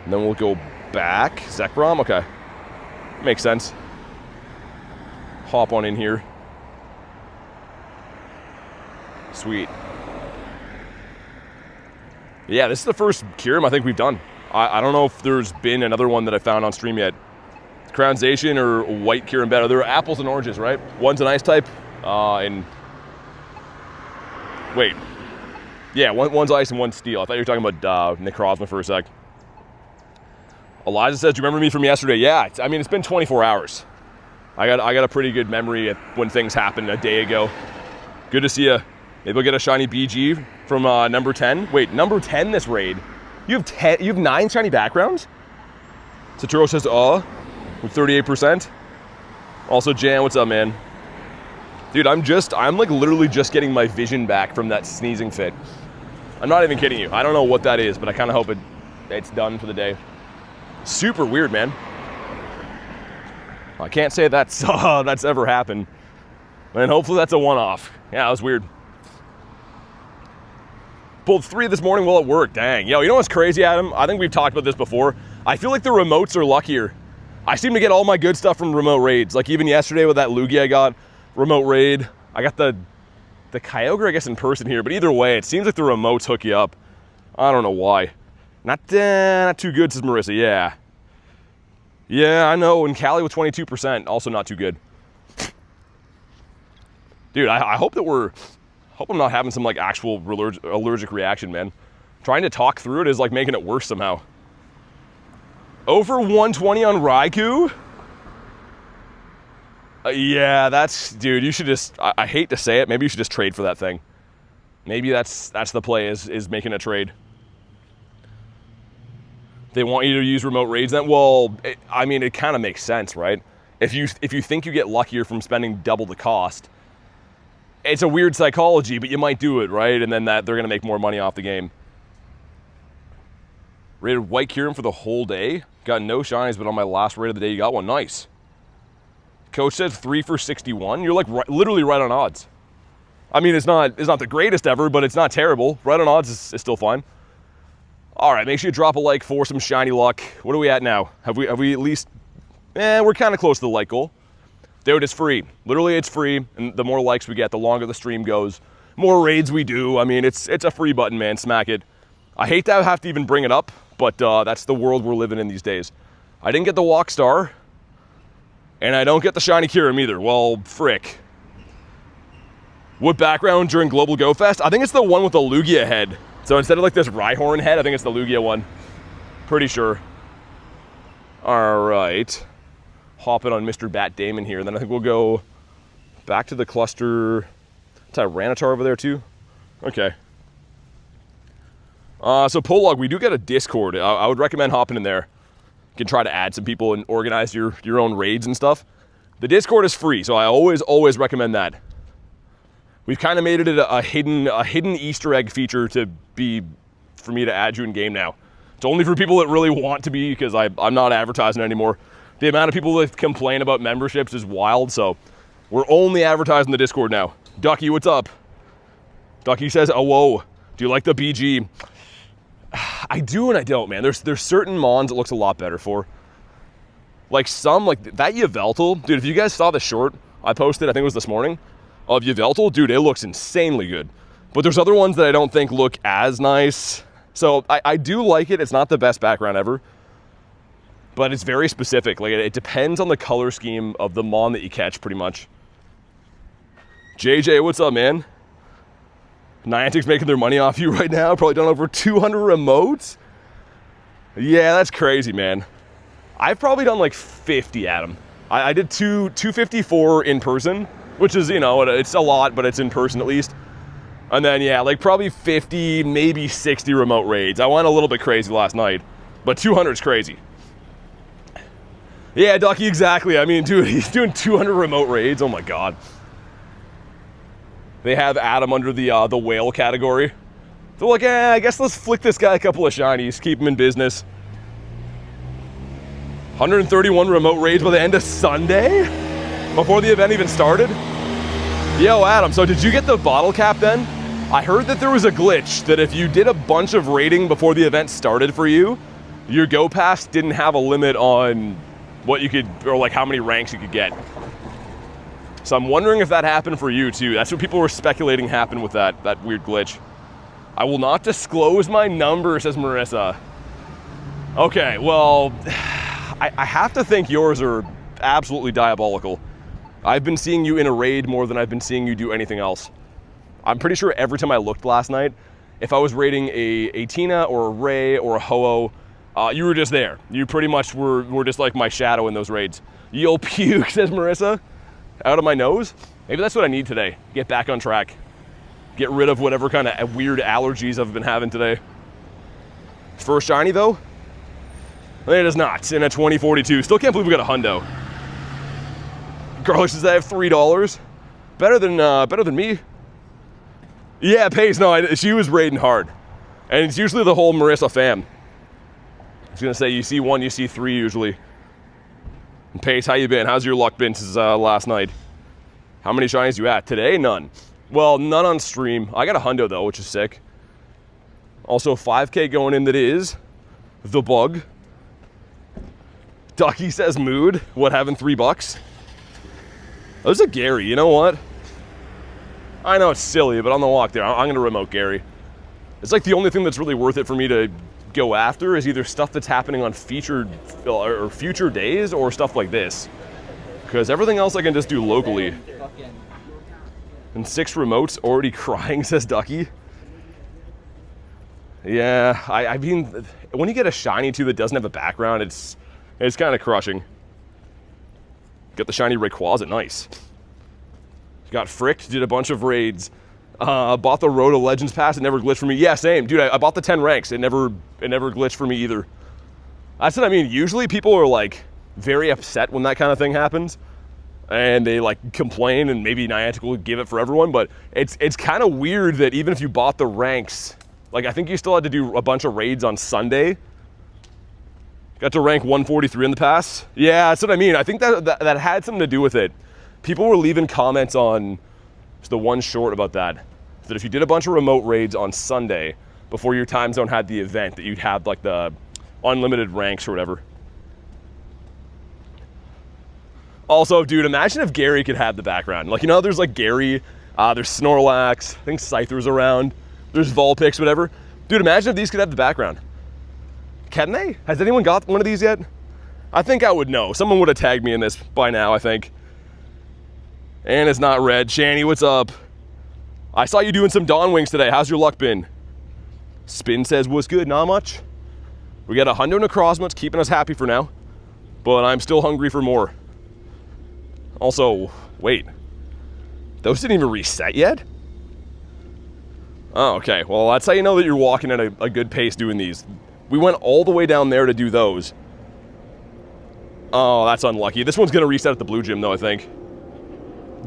And then we'll go back. Zekrom, okay. Makes sense. Hop on in here. Sweet. Yeah, this is the first Kyurem I think we've done. I don't know if there's been another one that I found on stream yet. Crownzation or white Kyurem better. There are apples and oranges, right? One's an ice type, and wait. Yeah, one's ice and one's steel. I thought you were talking about Necrozma for a sec. Eliza says, do you remember me from yesterday? Yeah, I mean, it's been 24 hours. I got a pretty good memory of when things happened a day ago. Good to see you. Maybe we'll get a shiny BG from number 10. Wait, number 10 this raid? You have 9 shiny backgrounds? Saturo says, with 38%. Also, Jan, what's up, man? Dude, I'm like literally just getting my vision back from that sneezing fit. I'm not even kidding you. I don't know what that is, but I kind of hope it's done for the day. Super weird, man. I can't say that's ever happened. And hopefully that's a one-off. Yeah, it was weird. Pulled 3 this morning while at work. Dang. Yo, you know what's crazy, Adam? I think we've talked about this before. I feel like the remotes are luckier. I seem to get all my good stuff from remote raids. Like even yesterday with that Lugia I got, remote raid. I got the Kyogre, I guess, in person here. But either way, it seems like the remotes hook you up. I don't know why. Not too good, says Marissa. Yeah. Yeah, I know. And Cali with 22%, also not too good. Dude, I hope I'm not having some like actual allergic reaction, man. Trying to talk through it is like making it worse somehow. Over 120 on Raikou? Yeah, dude, you should just, I hate to say it, maybe you should just trade for that thing. Maybe that's the play, is making a trade. They want you to use remote raids then? Well, I mean, it kind of makes sense, right? If you think you get luckier from spending double the cost, it's a weird psychology, but you might do it, right? And then they're going to make more money off the game. Rated white Kyurem for the whole day. Got no shinies, but on my last raid of the day, you got one. Nice. Coach says 3 for 61. You're like literally right on odds. I mean, it's not the greatest ever, but it's not terrible. Right on odds is still fine. All right, make sure you drop a like for some shiny luck. What are we at now? Have we at least? We're kind of close to the like goal. Dude, it's free. Literally, it's free, and the more likes we get, the longer the stream goes. More raids we do. I mean, it's a free button, man. Smack it. I hate to have to even bring it up, but that's the world we're living in these days. I didn't get the Walk Star, and I don't get the shiny Kyurem either. Well, frick. What background during Global Go Fest? I think it's the one with the Lugia head. So instead of like this Rhyhorn head, I think it's the Lugia one. Pretty sure. All right. Hopping on Mr. Bat Damon here. Then I think we'll go back to the cluster. Tyranitar over there too. Okay. So Polog, we do get a Discord. I would recommend hopping in there. You can try to add some people and organize your own raids and stuff. The Discord is free, so I always recommend that. We've kind of made it a hidden Easter egg feature for me to add you in game now. It's only for people that really want to be, because I'm not advertising anymore. The amount of people that complain about memberships is wild, so we're only advertising the Discord now. Ducky, what's up? Ducky says, oh, whoa. Do you like the BG? I do and I don't, man. There's certain mons it looks a lot better for. Like some, like that Yveltal. Dude, if you guys saw the short I posted, I think it was this morning, of Yveltal, dude, it looks insanely good. But there's other ones that I don't think look as nice. So I do like it. It's not the best background ever, but it's very specific. Like it depends on the color scheme of the mon that you catch, pretty much. JJ, what's up, man? Niantic's making their money off you right now. Probably done over 200 remotes. Yeah, that's crazy, man. I've probably done like 50, Adam. I did 254 in person, which is, you know, it's a lot, but it's in person at least. And then, yeah, like probably 50, maybe 60 remote raids. I went a little bit crazy last night, but 200 is crazy. Yeah, Ducky, exactly. I mean, dude, he's doing 200 remote raids. Oh my God. They have Adam under the whale category. So like, I guess let's flick this guy a couple of shinies, keep him in business. 131 remote raids by the end of Sunday? Before the event even started? Yo, Adam, so did you get the bottle cap then? I heard that there was a glitch that if you did a bunch of raiding before the event started for you, your Go Pass didn't have a limit on what you could, or like how many ranks you could get. So I'm wondering if that happened for you too. That's what people were speculating happened with that weird glitch. I will not disclose my number, says Marissa. Okay, well, I have to think yours are absolutely diabolical. I've been seeing you in a raid more than I've been seeing you do anything else. I'm pretty sure every time I looked last night, if I was raiding a Tina or a Ray or a Ho-Oh, you were just there. You pretty much were just like my shadow in those raids. You'll puke, says Marissa. Out of my nose? Maybe that's what I need today. Get back on track. Get rid of whatever kind of weird allergies I've been having today. First shiny though? It is not. In a 2042. Still can't believe we got a Hundo. Garlic says I have $3. Better than me. Yeah, Pace, no, she was raiding hard. And it's usually the whole Marissa fam. I was gonna say, you see one, you see three usually. And Pace, how you been? How's your luck been since last night? How many shinies you at? Today, none. Well, none on stream. I got a hundo though, which is sick. Also 5K going in that is the bug. Ducky says mood. What, having $3? There's a Gary, you know what? I know it's silly, but on the walk there, I'm gonna remote Gary. It's like the only thing that's really worth it for me to go after is either stuff that's happening on featured or future days or stuff like this. Because everything else I can just do locally. And 6 remotes already crying, says Ducky. Yeah, I mean, when you get a shiny too that doesn't have a background, it's kind of crushing. Got the shiny Rayquaza, nice. Got fricked, did a bunch of raids. Bought the Road to Legends pass, it never glitched for me. Yeah, same, dude, I bought the 10 ranks, it never glitched for me either. That's what I mean, usually people are like very upset when that kind of thing happens. And they like complain, and maybe Niantic will give it for everyone, but it's kind of weird that even if you bought the ranks, like I think you still had to do a bunch of raids on Sunday. Got to rank 143 in the pass. Yeah, that's what I mean. I think that had something to do with it. People were leaving comments on the one short about that if you did a bunch of remote raids on Sunday before your time zone had the event, that you'd have like the unlimited ranks or whatever. Also, dude, imagine if Gary could have the background. Like, you know, there's like Gary, there's Snorlax, I think Scyther's around, there's Vulpix, whatever. Dude, imagine if these could have the background. Can they? Has anyone got one of these yet? I think I would know. Someone would have tagged me in this by now, I think. And it's not red. Shani, what's up? I saw you doing some Dawn Wings today. How's your luck been? Spin says, what's good? Not much. We got a Hundo Necrozma. It's keeping us happy for now. But I'm still hungry for more. Also, wait. Those didn't even reset yet? Oh, okay. Well, that's how you know that you're walking at a good pace doing these. We went all the way down there to do those. Oh, that's unlucky. This one's going to reset at the blue gym, though, I think.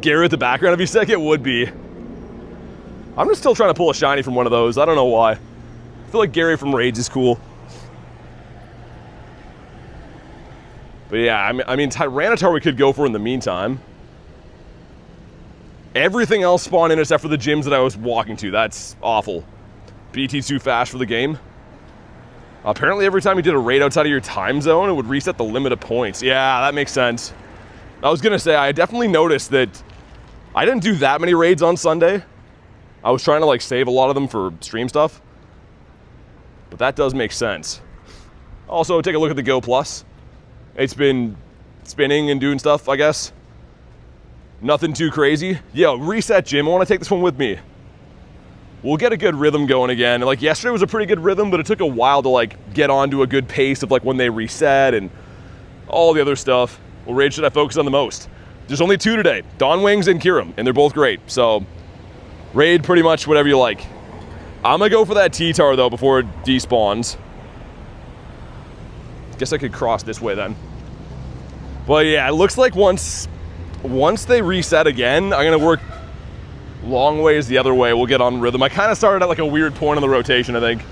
Gary at the background, if you said it would be. I'm just still trying to pull a shiny from one of those. I don't know why. I feel like Gary from Raids is cool. But yeah, I mean, Tyranitar we could go for in the meantime. Everything else spawned in except for the gyms that I was walking to. That's awful. BT's too fast for the game. Apparently every time you did a raid outside of your time zone, it would reset the limit of points. Yeah, that makes sense. I was gonna say, I definitely noticed that I didn't do that many raids on Sunday. I was trying to like save a lot of them for stream stuff. But that does make sense. Also, take a look at the Go Plus. It's been spinning and doing stuff, I guess. Nothing too crazy. Yo, reset gym, I wanna take this one with me. We'll get a good rhythm going again. Like yesterday was a pretty good rhythm, but it took a while to like get onto a good pace of like when they reset and all the other stuff. What raid should I focus on the most? There's only 2 today, Dawn Wings and Kyurem, and they're both great. So raid pretty much whatever you like. I'm gonna go for that T-Tar though before it despawns. Guess I could cross this way then. But yeah, it looks like once they reset again, I'm gonna work long ways the other way. We'll get on rhythm. I kind of started at like a weird point in the rotation, I think.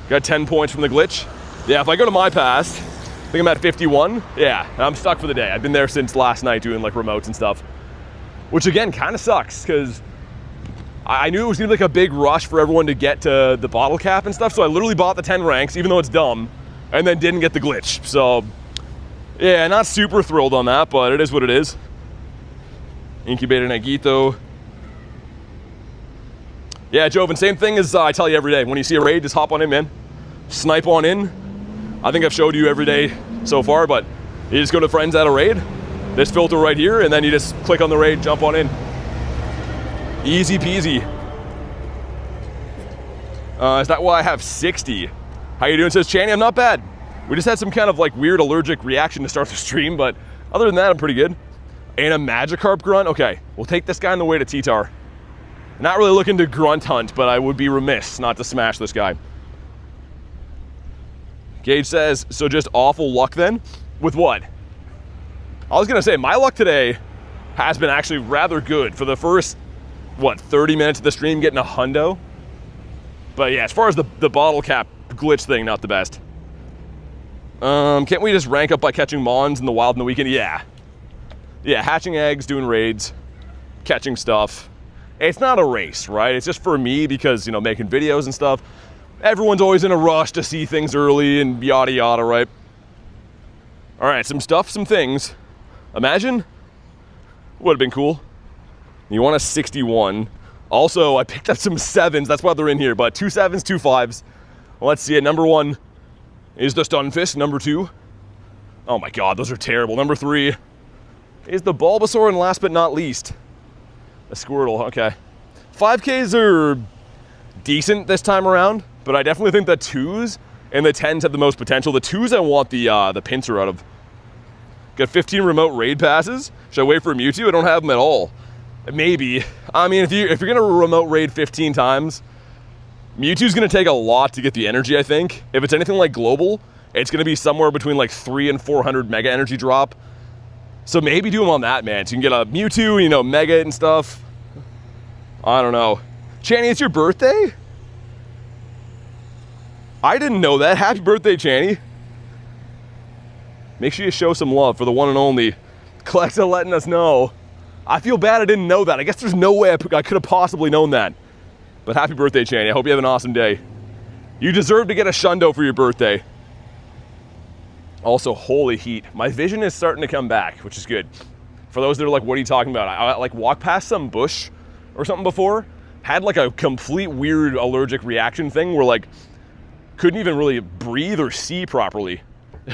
Got 10 points from the glitch. Yeah, if I go to my past, I think I'm at 51. Yeah, I'm stuck for the day. I've been there since last night doing like remotes and stuff. Which again, kind of sucks, because I knew it was gonna be like a big rush for everyone to get to the bottle cap and stuff, so I literally bought the 10 ranks, even though it's dumb, and then didn't get the glitch. So, yeah, not super thrilled on that, but it is what it is. Incubator Nagito. Yeah, Joven, same thing as I tell you every day. When you see a raid, just hop on in, man. Snipe on in. I think I've showed you every day so far, but you just go to friends at a raid, this filter right here, and then you just click on the raid, jump on in. Easy peasy. Is that why I have 60? How you doing? Says Channy, I'm not bad. We just had some kind of like weird allergic reaction to start the stream, but other than that, I'm pretty good. And a Magikarp grunt? Okay, we'll take this guy on the way to T-Tar. Not really looking to grunt hunt, but I would be remiss not to smash this guy. Gage says, so just awful luck then? With what? I was gonna say, my luck today has been actually rather good for the first, what, 30 minutes of the stream getting a hundo. But yeah, as far as the bottle cap glitch thing, not the best. Can't we just rank up by catching mons in the wild in the weekend? Yeah. Yeah, hatching eggs, doing raids, catching stuff. It's not a race, right? It's just for me because, you know, making videos and stuff. Everyone's always in a rush to see things early and yada yada, right? All right, some stuff, some things. Imagine, would have been cool. You want a 61. Also, I picked up some 7s, that's why they're in here, but 2 7s, 2 5s. Well, let's see it. Number 1 is the Stunfisk. Number 2, oh my god, those are terrible. Number 3 is the Bulbasaur, and last but not least, a Squirtle. Okay. 5Ks are decent this time around, but I definitely think the 2s and the 10s have the most potential. The 2s I want the pincer out of. Got 15 remote raid passes. Should I wait for Mewtwo? I don't have them at all. Maybe. I mean, if you're gonna remote raid 15 times, Mewtwo's gonna take a lot to get the energy, I think. If it's anything like global, it's gonna be somewhere between like 300 and 400 mega energy drop. So maybe do them on that, man. So you can get a Mewtwo, you know, mega it and stuff. I don't know. Channy, it's your birthday? I didn't know that. Happy birthday, Channy. Make sure you show some love for the one and only Klexa letting us know. I feel bad I didn't know that. I guess there's no way I could have possibly known that. But happy birthday, Channy. I hope you have an awesome day. You deserve to get a Shundo for your birthday. Also, holy heat. My vision is starting to come back, which is good. For those that are like, what are you talking about? I like walked past some bush or something before, had like a complete weird allergic reaction thing where like, couldn't even really breathe or see properly,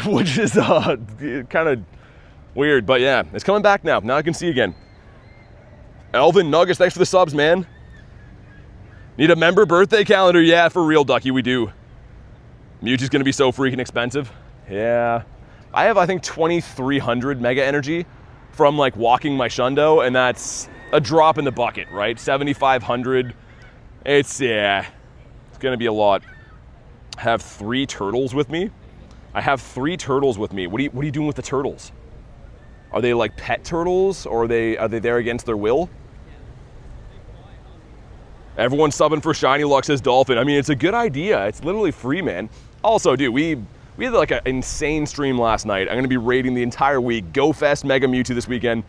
which is kind of weird, but yeah, it's coming back now. Now I can see again. Elvin Nuggets, thanks for the subs, man. Need a member birthday calendar? Yeah, for real, Ducky, we do. Mewtwo's gonna be so freaking expensive. Yeah. I have, I think, 2,300 mega energy from like walking my Shundo, and that's a drop in the bucket, right? 7,500. Yeah, it's gonna be a lot. I have 3 turtles with me. I have 3 turtles with me. What are you doing with the turtles? Are they like pet turtles, or are they there against their will? Everyone's subbing for Shiny Luck, says Dolphin. I mean, it's a good idea. It's literally free, man. Also, dude, we had like an insane stream last night. I'm gonna be raiding the entire week. Go Fest Mega Mewtwo this weekend.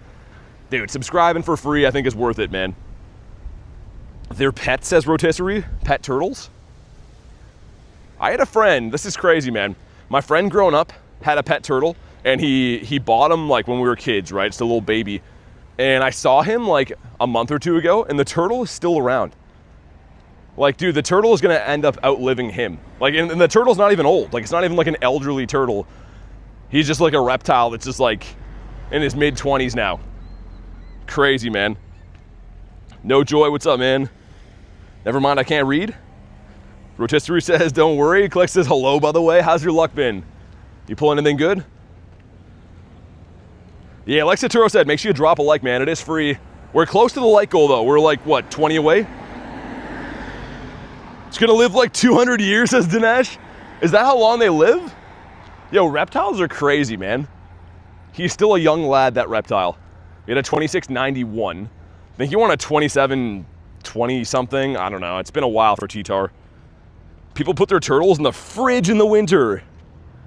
Dude, subscribing for free I think is worth it, man. They're pets, says Rotisserie. Pet turtles? I had a friend, this is crazy, man. My friend growing up had a pet turtle, and he bought him like when we were kids, right? Just a little baby. And I saw him like a month or 2 ago, and the turtle is still around. Like, dude, the turtle is gonna end up outliving him. Like, and the turtle's not even old. Like, it's not even like an elderly turtle. He's just like a reptile that's just like in his mid-20s now. Crazy, man. No Joy, what's up, man? Never mind, I can't read. Rotisserie says, don't worry. Click says, hello, by the way. How's your luck been? You pull anything good? Yeah, like Saturo said, make sure you drop a like, man. It is free. We're close to the like goal, though. We're like, what, 20 away? It's gonna live like 200 years, says Dinesh. Is that how long they live? Yo, reptiles are crazy, man. He's still a young lad, that reptile. He had a 2691. I think you want a 2720 something. I don't know. It's been a while for T-Tar. People put their turtles in the fridge in the winter.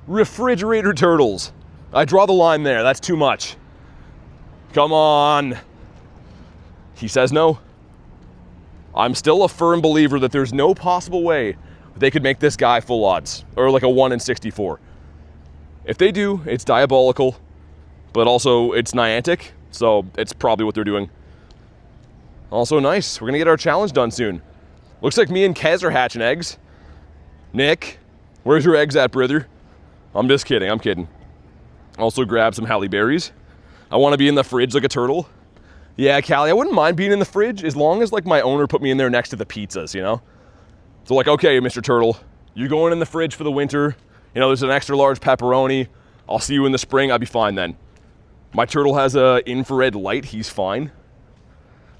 Refrigerator turtles. I draw the line there. That's too much. Come on. He says no. I'm still a firm believer that there's no possible way they could make this guy full odds, or like a 1 in 64. If they do, it's diabolical, but also it's Niantic, so it's probably what they're doing. Also nice, we're gonna get our challenge done soon. Looks like me and Kez are hatching eggs. Nick, where's your eggs at, brother? I'm just kidding, I'm kidding. Also grab some Halle Berries. I wanna be in the fridge like a turtle. Yeah, Callie, I wouldn't mind being in the fridge as long as like my owner put me in there next to the pizzas, you know? So like, okay, Mr. Turtle, you're going in the fridge for the winter. You know, there's an extra large pepperoni. I'll see you in the spring, I'll be fine then. My turtle has a infrared light, he's fine.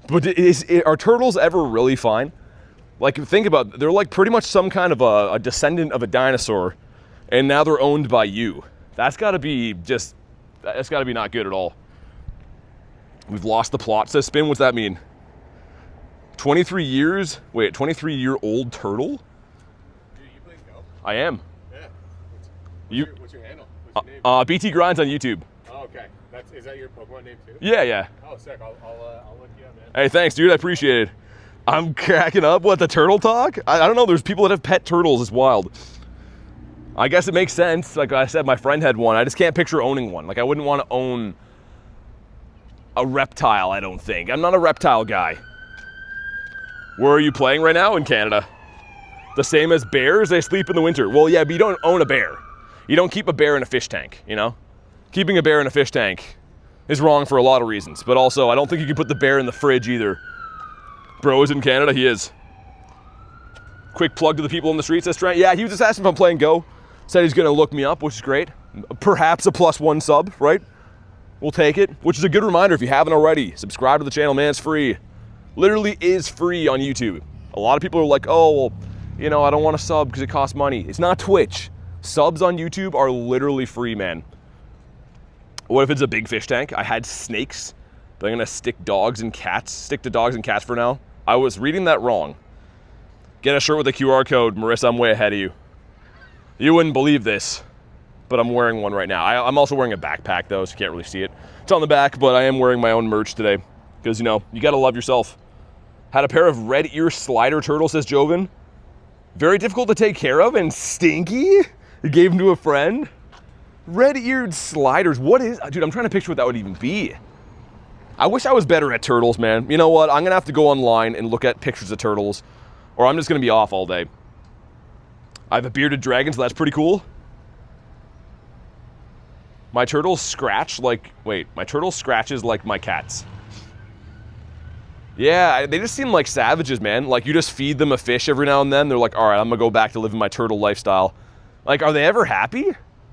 But are turtles ever really fine? Like, think about it, they're like pretty much some kind of a descendant of a dinosaur, and now they're owned by you. That's gotta be not good at all. We've lost the plot, says Spin. What's that mean? 23 years? Wait, 23-year-old turtle? Dude, you play Go? I am. Yeah. What's your handle? What's your name? BT Grindz on YouTube. Oh, okay. Is that your Pokemon name too? Yeah. Oh, sick. I'll look you up, man. Hey, thanks, dude. I appreciate it. I'm cracking up. What, the turtle talk? I don't know. There's people that have pet turtles. It's wild. I guess it makes sense. Like I said, my friend had one. I just can't picture owning one. Like, I wouldn't want to own a reptile, I don't think. I'm not a reptile guy. Where are you playing right now? In Canada. The same as bears? They sleep in the winter. Well, yeah, but you don't own a bear. You don't keep a bear in a fish tank, you know? Keeping a bear in a fish tank is wrong for a lot of reasons. But also, I don't think you can put the bear in the fridge either. Bro is in Canada? He is. Quick plug to the people in the streets. That's right. Yeah, he was just asking if I'm playing Go. Said he's going to look me up, which is great. Perhaps a +1 sub, right? We'll take it. Which is a good reminder, if you haven't already, subscribe to the channel, man. It's free. Literally is free on YouTube. A lot of people are like, oh, well, you know, I don't want to sub because it costs money. It's not Twitch. Subs on YouTube are literally free, man. What if it's a big fish tank? I had snakes, but I'm going to stick to dogs and cats for now. I was reading that wrong. Get a shirt with a QR code. Marissa, I'm way ahead of you. You wouldn't believe this, but I'm wearing one right now. I'm also wearing a backpack, though, so you can't really see it. It's on the back, but I am wearing my own merch today because, you know, you got to love yourself. Had a pair of red ear slider turtles, says Joven. Very difficult to take care of and stinky. You gave them to a friend. Red-eared sliders. What is... Dude, I'm trying to picture what that would even be. I wish I was better at turtles, man. You know what? I'm going to have to go online and look at pictures of turtles, or I'm just going to be off all day. I have a bearded dragon, so that's pretty cool. My turtles scratch like... Wait, my turtle scratches like my cats. Yeah, they just seem like savages, man. Like, you just feed them a fish every now and then. They're like, all right, I'm going to go back to living my turtle lifestyle. Like, are they ever happy?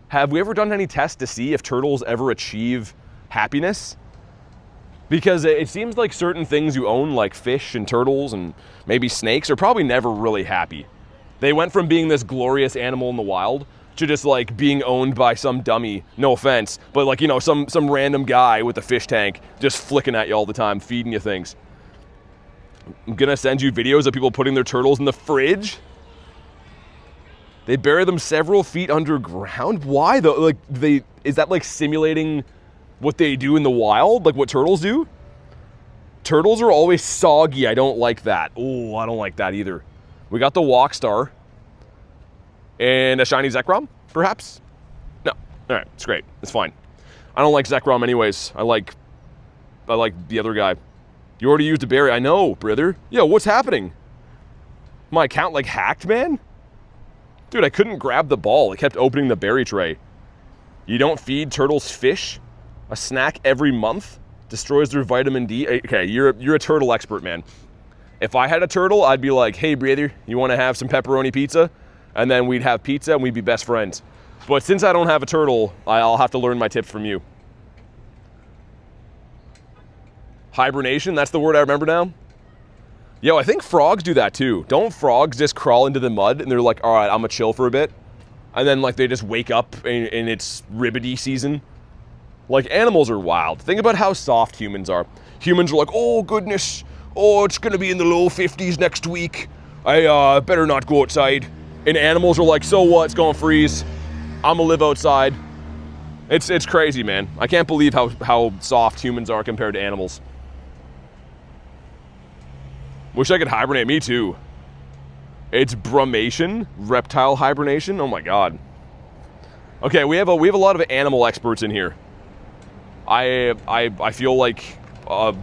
Have we ever done any tests to see if turtles ever achieve happiness? Because it seems like certain things you own, like fish and turtles and maybe snakes, are probably never really happy. They went from being this glorious animal in the wild to just like being owned by some dummy, no offense, but like, you know, some random guy with a fish tank just flicking at you all the time, feeding you things. I'm gonna send you videos of people putting their turtles in the fridge. They bury them several feet underground. Why though? Like, is that like simulating what they do in the wild? Like what turtles do? Turtles are always soggy. I don't like that. Oh, I don't like that either. We got the Walk Star. And a shiny Zekrom, perhaps? No. All right, it's great. It's fine. I don't like Zekrom anyways. I like the other guy. You already used a berry. I know, brother. Yo, what's happening? My account like hacked, man? Dude, I couldn't grab the ball. It kept opening the berry tray. You don't feed turtles fish? A snack every month? Destroys their vitamin D? Okay, you're a turtle expert, man. If I had a turtle, I'd be like, hey, brother, you want to have some pepperoni pizza? And then we'd have pizza and we'd be best friends. But since I don't have a turtle, I'll have to learn my tips from you. Hibernation, that's the word I remember now. Yo, I think frogs do that too. Don't frogs just crawl into the mud and they're like, all right, I'm gonna chill for a bit? And then like they just wake up and it's ribbity season. Like, animals are wild. Think about how soft humans are. Humans are like, oh goodness, oh, it's gonna be in the low 50s next week. I better not go outside. And animals are like, so what, it's gonna freeze. I'm gonna live outside. It's crazy, man. I can't believe how soft humans are compared to animals. Wish I could hibernate, me too. It's brumation, reptile hibernation. Oh my god. Okay, we have a lot of animal experts in here. I feel like a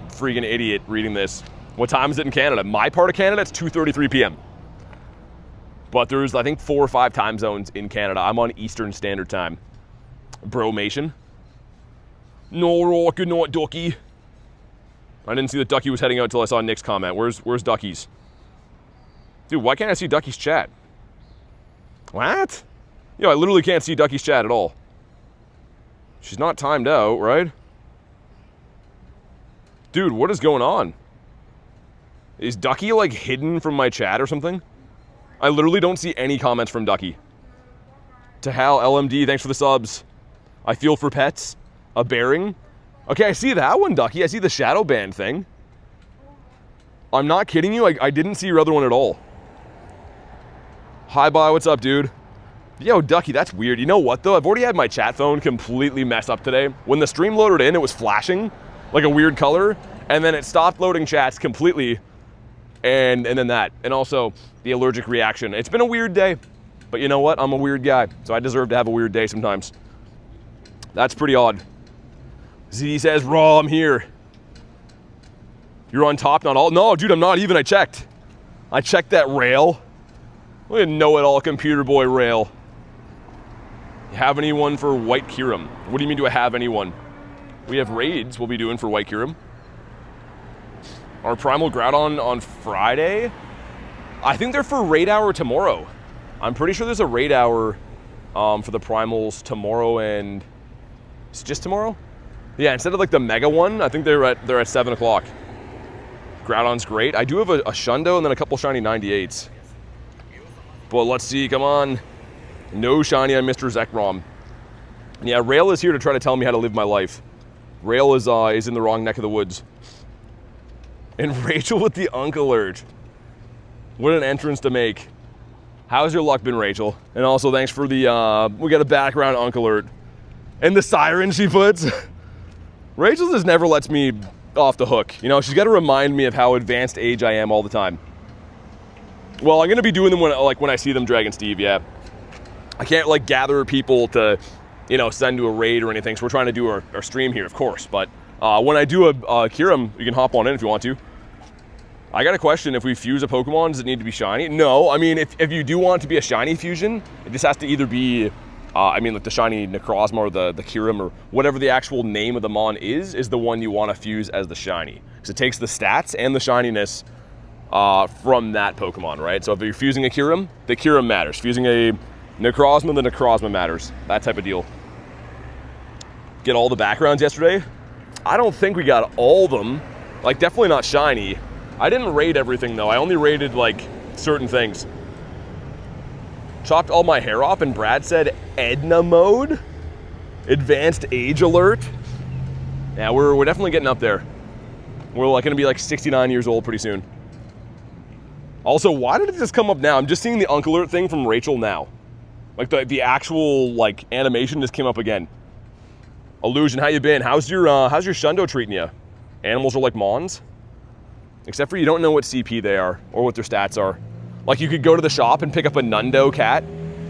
freaking idiot reading this. What time is it in Canada? My part of Canada, it's 2:33 p.m. But there's, I think, 4 or 5 time zones in Canada. I'm on Eastern Standard Time. Bromation. No, Rocky, not Ducky. I didn't see that Ducky was heading out until I saw Nick's comment. Where's Ducky's? Dude, why can't I see Ducky's chat? What? Yo, I literally can't see Ducky's chat at all. She's not timed out, right? Dude, what is going on? Is Ducky, like, hidden from my chat or something? I literally don't see any comments from Ducky. To Hal LMD, thanks for the subs. I feel for pets. A bearing. Okay, I see that one, Ducky. I see the shadow band thing. I'm not kidding you. I didn't see your other one at all. Hi, bye. What's up, dude? Yo, Ducky, that's weird. You know what, though? I've already had my chat phone completely mess up today. When the stream loaded in, it was flashing like a weird color, and then it stopped loading chats completely, and then that. And also, the allergic reaction. It's been a weird day, but you know what? I'm a weird guy, so I deserve to have a weird day sometimes. That's pretty odd. Z says, Raw, I'm here. You're on top, not all? No, dude, I'm not even. I checked. I checked that rail. Look at know-it-all computer boy rail. You have anyone for White Kyurem? What do you mean, do I have anyone? We have raids we'll be doing for White Kyurem. Our Primal Groudon on Friday? I think they're for raid hour tomorrow. I'm pretty sure there's a raid hour for the Primals tomorrow, and it's just tomorrow? Yeah, instead of like the mega one, I think they're at 7 o'clock. Groudon's great. I do have a Shundo and then a couple shiny 98s. But let's see, come on. No shiny on Mr. Zekrom. Yeah, Rail is here to try to tell me how to live my life. Rail is in the wrong neck of the woods. And Rachel with the Unk Alert. What an entrance to make. How's your luck been, Rachel? And also thanks for the, we got a background Unk Alert. And the siren she puts. Rachel just never lets me off the hook. You know, she's got to remind me of how advanced age I am all the time. Well, I'm going to be doing them when I see them, Dragon Steve, yeah. I can't, like, gather people to, you know, send to a raid or anything, so we're trying to do our stream here, of course. But when I do a Kyurem, you can hop on in if you want to. I got a question. If we fuse a Pokemon, does it need to be shiny? No, I mean, if you do want it to be a shiny fusion, it just has to either be, like the shiny Necrozma or the Kyurem or whatever the actual name of the Mon is the one you want to fuse as the shiny. Because it takes the stats and the shininess from that Pokemon, right? So if you're fusing a Kyurem, the Kyurem matters. Fusing a Necrozma, the Necrozma matters. That type of deal. Get all the backgrounds yesterday? I don't think we got all of them. Like, definitely not shiny. I didn't raid everything, though. I only raided, like, certain things. Chopped all my hair off, and Brad said Edna mode? Advanced age alert? Yeah, we're definitely getting up there. We're like gonna be like 69 years old pretty soon. Also, why did it just come up now? I'm just seeing the Unk Alert thing from Rachel now. Like the actual like animation just came up again. Illusion, how you been? How's your Shundo treating you? Animals are like Mons? Except for you don't know what CP they are or what their stats are. Like you could go to the shop and pick up a Hundo cat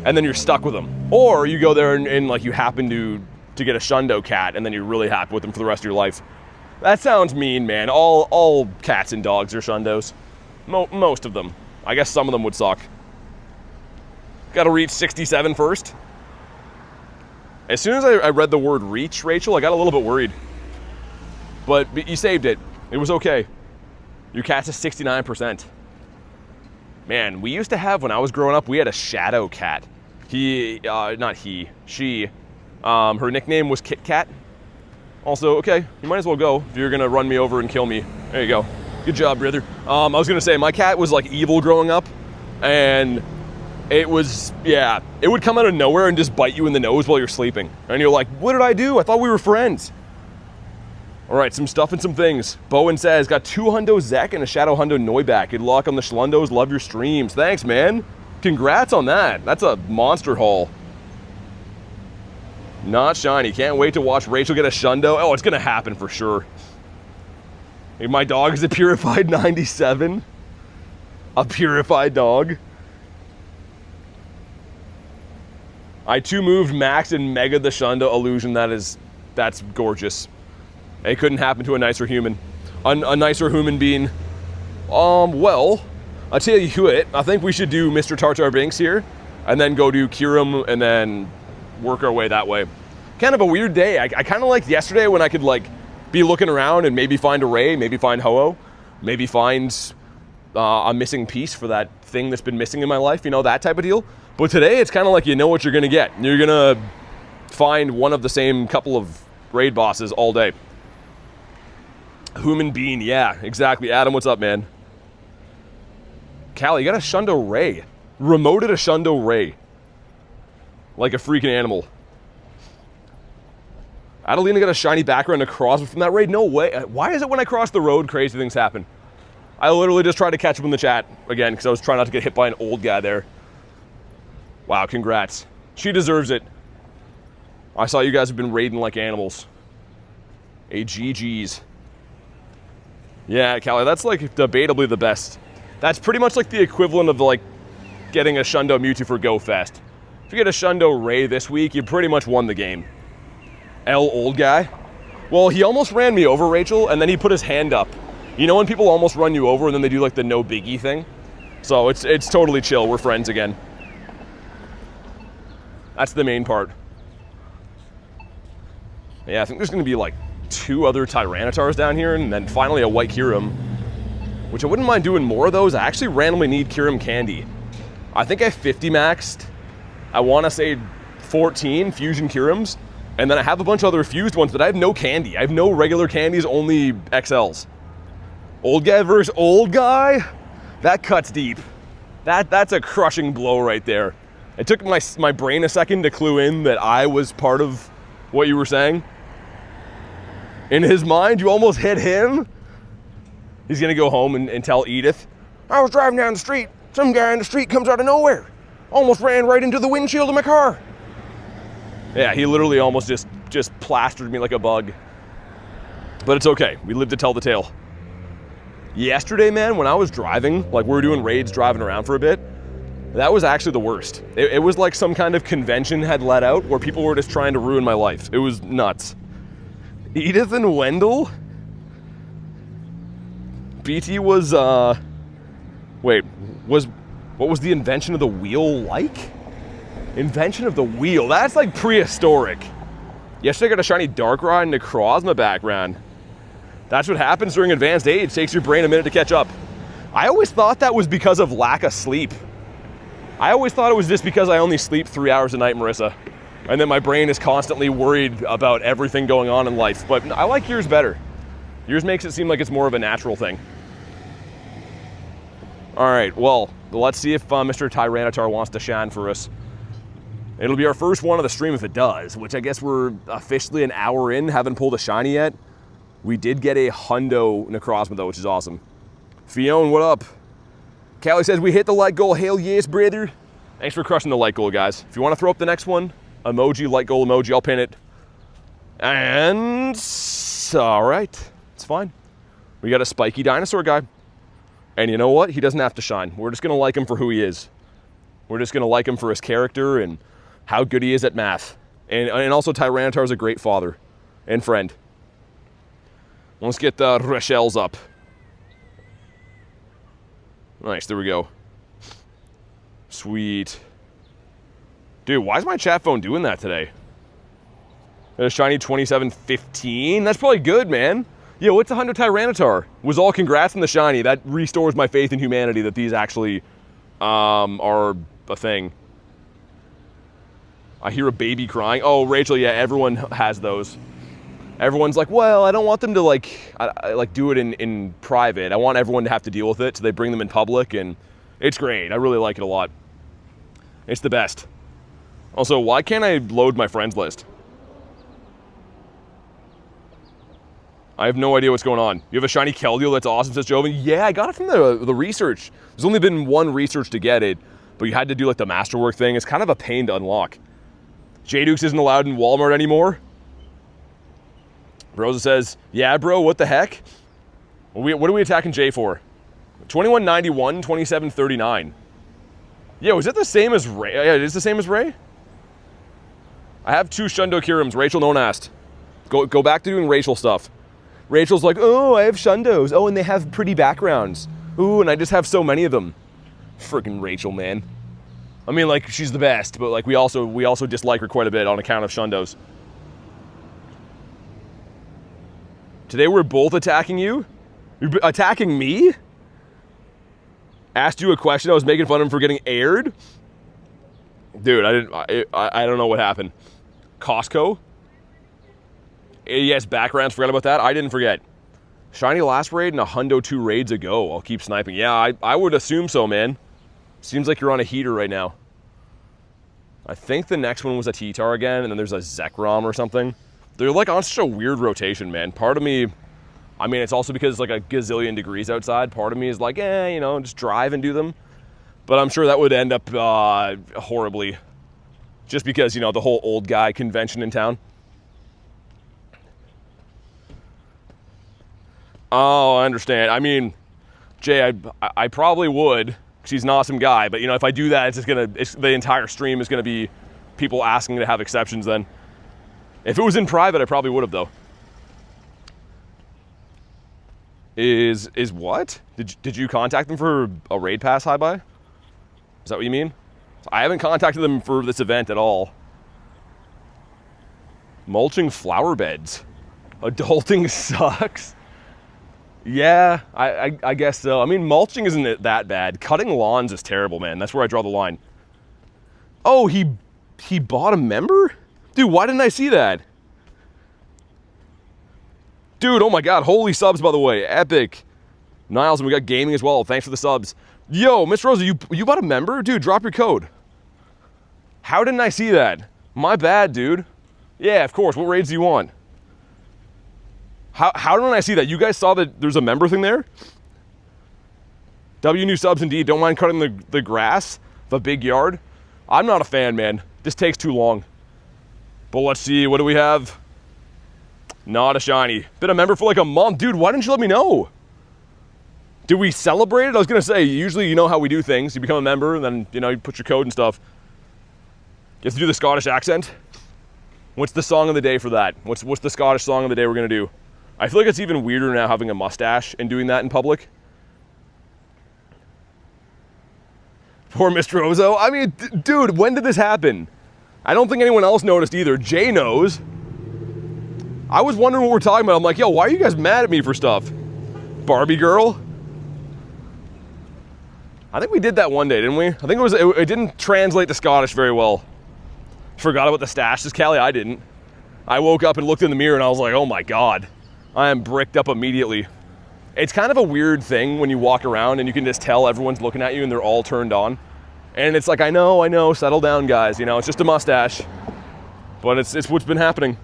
and then you're stuck with them. Or you go there and like you happen to get a Shundo cat and then you're really happy with them for the rest of your life. That sounds mean, man. All cats and dogs are Shundos. Most of them. I guess some of them would suck. Gotta reach 67 first. As soon as I read the word reach, Rachel, I got a little bit worried. But you saved it. It was okay. Your cat's a 69%. Man, we used to have, when I was growing up, we had a shadow cat. She. Her nickname was Kit Kat. Also, okay, you might as well go if you're gonna run me over and kill me. There you go. Good job, brother. I was gonna say, my cat was like evil growing up, and it was, yeah, it would come out of nowhere and just bite you in the nose while you're sleeping. And you're like, what did I do? I thought we were friends. All right, some stuff and some things. Bowen says, got 2 Hundo Zek and a Shadow Hundo Noiback. Good luck on the Shundos. Love your streams. Thanks, man. Congrats on that. That's a monster haul. Not shiny. Can't wait to watch Rachel get a Shundo. Oh, it's going to happen for sure. Hey, my dog is a purified 97. A purified dog. I too moved Max and Mega the Shundo illusion. That's gorgeous. It couldn't happen to a nicer human. A nicer human being. Well, I'll tell you what, I think we should do Mr. Tartar Binks here, and then go do Kyurem, and then work our way that way. Kind of a weird day. I kind of liked yesterday when I could like be looking around and maybe find a Ray, maybe find Ho-Oh, maybe find a missing piece for that thing that's been missing in my life, you know, that type of deal. But today it's kind of like you know what you're gonna get. You're gonna find one of the same couple of raid bosses all day. Human being, yeah, exactly. Adam, what's up, man? Callie, you got a Shundo Ray. Remoted a Shundo Ray. Like a freaking animal. Adelina got a shiny background Necrozma from that raid? No way. Why is it when I cross the road, crazy things happen? I literally just tried to catch up in the chat again because I was trying not to get hit by an old guy there. Wow, congrats. She deserves it. I saw you guys have been raiding like animals. A GG's. Yeah, Callie, that's like debatably the best. That's pretty much like the equivalent of like getting a Shundo Mewtwo for Go Fest. If you get a Shundo Ray this week, you pretty much won the game. L old guy. Well, he almost ran me over, Rachel, and then he put his hand up. You know when people almost run you over and then they do like the no biggie thing? So it's totally chill. We're friends again. That's the main part. Yeah, I think there's going to be like 2 other Tyranitars down here, and then finally a white Kyurem, which I wouldn't mind doing more of those. I actually randomly need Kyurem candy. I think I 50 maxed. I want to say 14 fusion Kyurems, and then I have a bunch of other fused ones, but I have no candy. I have no regular candies, only XLs. Old guy versus old guy? That cuts deep. That's a crushing blow right there. It took my brain a second to clue in that I was part of what you were saying. In his mind, you almost hit him. He's gonna go home and tell Edith, I was driving down the street. Some guy in the street comes out of nowhere. Almost ran right into the windshield of my car. Yeah, he literally almost just plastered me like a bug. But it's okay, we live to tell the tale. Yesterday, man, when I was driving, like we were doing raids driving around for a bit, that was actually the worst. It was like some kind of convention had let out where people were just trying to ruin my life. It was nuts. Edith and Wendell? BT was, wait, what was the invention of the wheel like? Invention of the wheel, that's like prehistoric. Yesterday I got a shiny Darkrai Necrozma background. That's what happens during advanced age. It takes your brain a minute to catch up. I always thought that was because of lack of sleep. I always thought it was just because I only sleep 3 hours a night, Marissa. And then my brain is constantly worried about everything going on in life. But I like yours better. Yours makes it seem like it's more of a natural thing. All right, well, let's see if Mr. Tyranitar wants to shine for us. It'll be our first one of the stream if it does, which I guess we're officially an hour in, haven't pulled a shiny yet. We did get a Hundo Necrozma though, which is awesome. Fiona, what up? Callie says, we hit the like goal. Hell yes, brother. Thanks for crushing the like goal, guys. If you want to throw up the next one, emoji, like goal emoji, I'll pin it. And, all right, it's fine. We got a spiky dinosaur guy. And you know what? He doesn't have to shine. We're just going to like him for who he is. We're just going to like him for his character and how good he is at math. And also Tyranitar is a great father and friend. Let's get the Rochelle's up. Nice, there we go. Sweet. Dude, why is my chat phone doing that today? Got a shiny 2715. That's probably good, man. Yo, it's a Hundo Tyranitar. Was all congrats on the shiny. That restores my faith in humanity that these actually are a thing. I hear a baby crying. Oh, Rachel, yeah, everyone has those. Everyone's like, well, I don't want them to I do it in private. I want everyone to have to deal with it, so they bring them in public, and it's great. I really like it a lot. It's the best. Also, why can't I load my friends list? I have no idea what's going on. You have a shiny Keldeo that's awesome, says Joven. Yeah, I got it from the research. There's only been one research to get it, but you had to do like the masterwork thing. It's kind of a pain to unlock. J-Dukes isn't allowed in Walmart anymore. Rosa says, yeah, bro, what the heck? What are we attacking Jay for? 2191, 2739. Yo, is it the same as Ray? Yeah, it is the same as Ray? I have 2 Shundo Kyurems. Rachel, no one asked. Go back to doing Rachel stuff. Rachel's like, oh, I have Shundos. Oh, and they have pretty backgrounds. Ooh, and I just have so many of them. Freaking Rachel, man. I mean, like, she's the best, but like we also dislike her quite a bit on account of Shundos. Today we're both attacking you? You're attacking me? Asked you a question, I was making fun of him for getting aired? Dude, I don't know what happened. Costco? Yes, backgrounds, forgot about that. I didn't forget. Shiny last raid and a Hundo 2 raids ago. I'll keep sniping. Yeah, I would assume so, man. Seems like you're on a heater right now. I think the next one was a T-Tar again, and then there's a Zekrom or something. They're like on such a weird rotation, man. Part of me, I mean, it's also because it's like a gazillion degrees outside. Part of me is like, you know, just drive and do them. But I'm sure that would end up horribly. Just because, you know, the whole old guy convention in town. Oh, I understand. I mean, Jay, I probably would, because he's an awesome guy. But, you know, if I do that, it's just the entire stream is going to be people asking to have exceptions then. If it was in private, I probably would have, though. Is what? Did you contact them for a raid pass high buy? Is that what you mean? I haven't contacted them for this event at all. Mulching flower beds. Adulting sucks. Yeah, I guess so. I mean, mulching isn't that bad. Cutting lawns is terrible, man. That's where I draw the line. Oh, he bought a member? Dude, why didn't I see that? Dude, oh my god, holy subs, by the way. Epic. Niles, and we got gaming as well. Thanks for the subs. Yo, Miss Rosa, you bought a member? Dude, drop your code. How didn't I see that? My bad, dude. Yeah, of course. What raids do you want? How didn't I see that? You guys saw that there's a member thing there? W new subs indeed. Don't mind cutting the grass, the big yard. I'm not a fan, man. This takes too long. But let's see, what do we have? Not a shiny. Been a member for like a month. Dude, why didn't you let me know? Did we celebrate it? I was gonna say, usually you know how we do things. You become a member and then, you know, you put your code and stuff. You have to do the Scottish accent. What's the song of the day for that? What's the Scottish song of the day we're gonna do? I feel like it's even weirder now having a mustache and doing that in public. Poor Mr. Ozo. I mean, dude, when did this happen? I don't think anyone else noticed either. Jay knows. I was wondering what we're talking about. I'm like, yo, why are you guys mad at me for stuff? Barbie girl? I think we did that one day, didn't we? I think it didn't translate to Scottish very well. Forgot about the stashes, Callie. I didn't. I woke up and looked in the mirror and I was like, oh my god. I am bricked up immediately. It's kind of a weird thing when you walk around and you can just tell everyone's looking at you and they're all turned on. And it's like, I know, settle down, guys. You know, it's just a mustache. But it's what's been happening.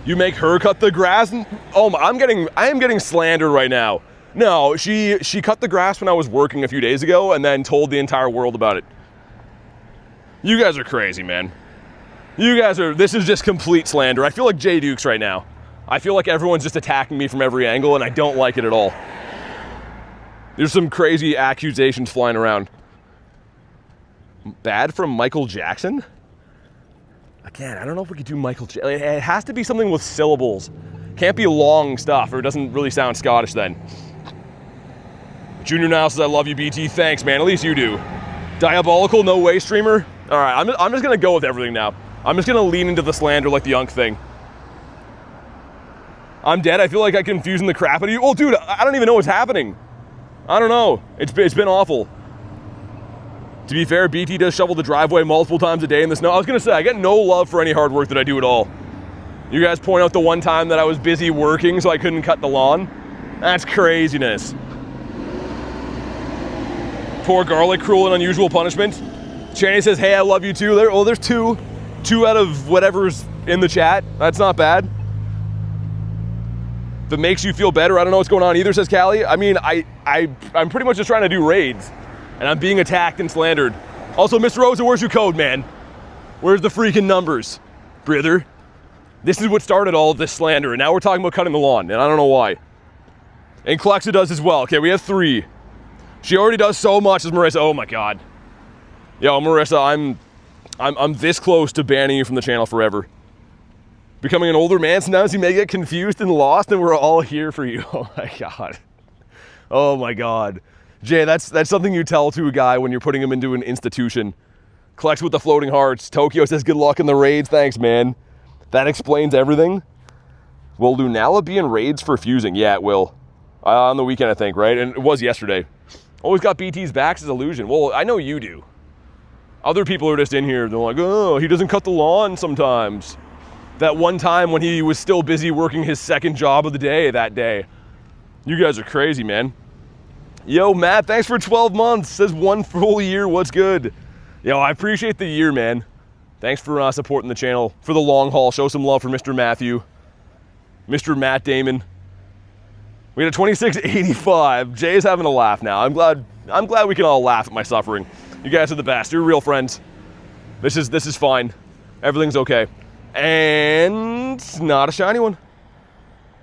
You make her cut the grass? And, oh, I am getting slandered right now. No, she cut the grass when I was working a few days ago and then told the entire world about it. You guys are crazy, man. This is just complete slander. I feel like Jay Dukes right now. I feel like everyone's just attacking me from every angle and I don't like it at all. There's some crazy accusations flying around. Bad from Michael Jackson? Again, I don't know if we could do Michael Jackson. It has to be something with syllables. Can't be long stuff or it doesn't really sound Scottish then. Junior now says, I love you, BT. Thanks, man. At least you do. Diabolical, no way, streamer. All right, I'm just going to go with everything now. I'm just going to lean into the slander like the Unk thing. I'm dead. I feel like I'm confusing the crap out of you. Oh, dude, I don't even know what's happening. I don't know. It's been awful. To be fair, BT does shovel the driveway multiple times a day in the snow. I was going to say, I get no love for any hard work that I do at all. You guys point out the one time that I was busy working so I couldn't cut the lawn. That's craziness. Poor garlic, cruel and unusual punishment. Channy says, hey, I love you too. There's two. Two out of whatever's in the chat. That's not bad. If it makes you feel better, I don't know what's going on either, says Callie. I mean, I'm pretty much just trying to do raids. And I'm being attacked and slandered. Also, Mr. Rosa, where's your code, man? Where's the freaking numbers? Brother. This is what started all of this slander, and now we're talking about cutting the lawn, and I don't know why. And Clexa does as well. Okay, we have 3. She already does so much as Marissa. Oh my god. Yo, Marissa, I'm this close to banning you from the channel forever. Becoming an older man, sometimes you may get confused and lost, and we're all here for you. Oh my god. Oh my god. Jay, that's something you tell to a guy when you're putting him into an institution. Collects with the floating hearts. Tokyo says good luck in the raids. Thanks, man. That explains everything. Will Lunala be in raids for fusing? Yeah, it will. On the weekend, I think, right? And it was yesterday. Always got BT's backs as illusion. Well, I know you do. Other people are just in here. They're like, oh, he doesn't cut the lawn sometimes. That one time when he was still busy working his second job of the day that day. You guys are crazy, man. Yo, Matt, thanks for 12 months. Says 1 full year. What's good? Yo, I appreciate the year, man. Thanks for supporting the channel for the long haul. Show some love for Mr. Matthew, Mr. Matt Damon. We got a 2685. Jay's having a laugh now. I'm glad we can all laugh at my suffering. You guys are the best. You're real friends. This is fine. Everything's okay. And not a shiny one.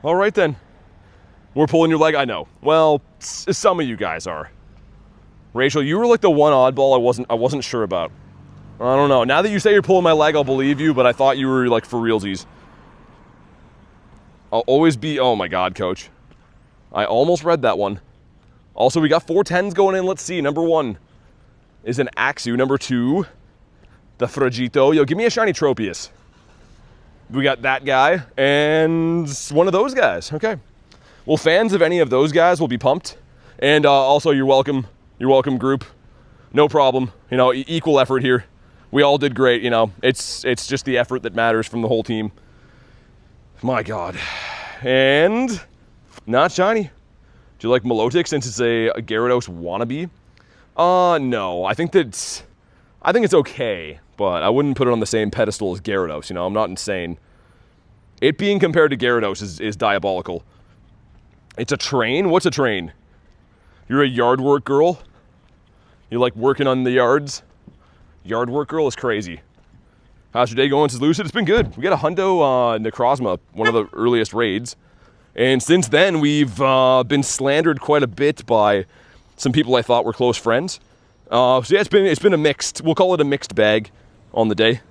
All right then. We're pulling your leg, I know. Well, some of you guys are. Rachel, you were like the one oddball I wasn't sure about. I don't know. Now that you say you're pulling my leg, I'll believe you, but I thought you were like for realsies. I'll always be, oh my God, coach. I almost read that one. Also, we got 4 10s going in. Let's see. Number 1 is an Axew. Number 2, the Fragito. Yo, give me a shiny Tropius. We got that guy and one of those guys. Okay. Well, fans of any of those guys will be pumped. And also, you're welcome. You're welcome, group. No problem. You know, equal effort here. We all did great. You know, it's just the effort that matters from the whole team. My God. And not shiny. Do you like Milotic since it's a Gyarados wannabe? No. I think it's okay, but I wouldn't put it on the same pedestal as Gyarados. You know, I'm not insane. It being compared to Gyarados is diabolical. It's a train? What's a train? You're a yard work girl? You like working on the yards? Yard work girl is crazy. How's your day going? Says Lucid. It's been good. We got a Hundo Necrozma, one of the earliest raids. And since then, we've been slandered quite a bit by some people I thought were close friends. So yeah, it's been a mixed, we'll call it a mixed bag on the day.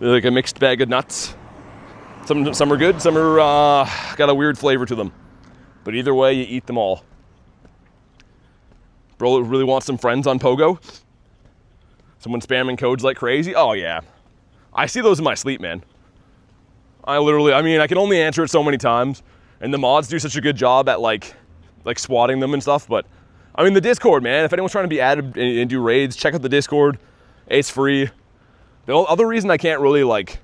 Like a mixed bag of nuts. Some are good, some are got a weird flavor to them. But either way, you eat them all. Bro really wants some friends on Pogo? Someone spamming codes like crazy? Oh yeah. I see those in my sleep, man. I can only answer it so many times. And the mods do such a good job at like swatting them and stuff. But I mean, the Discord, man, if anyone's trying to be added and do raids, check out the Discord. It's free. The other reason I can't really like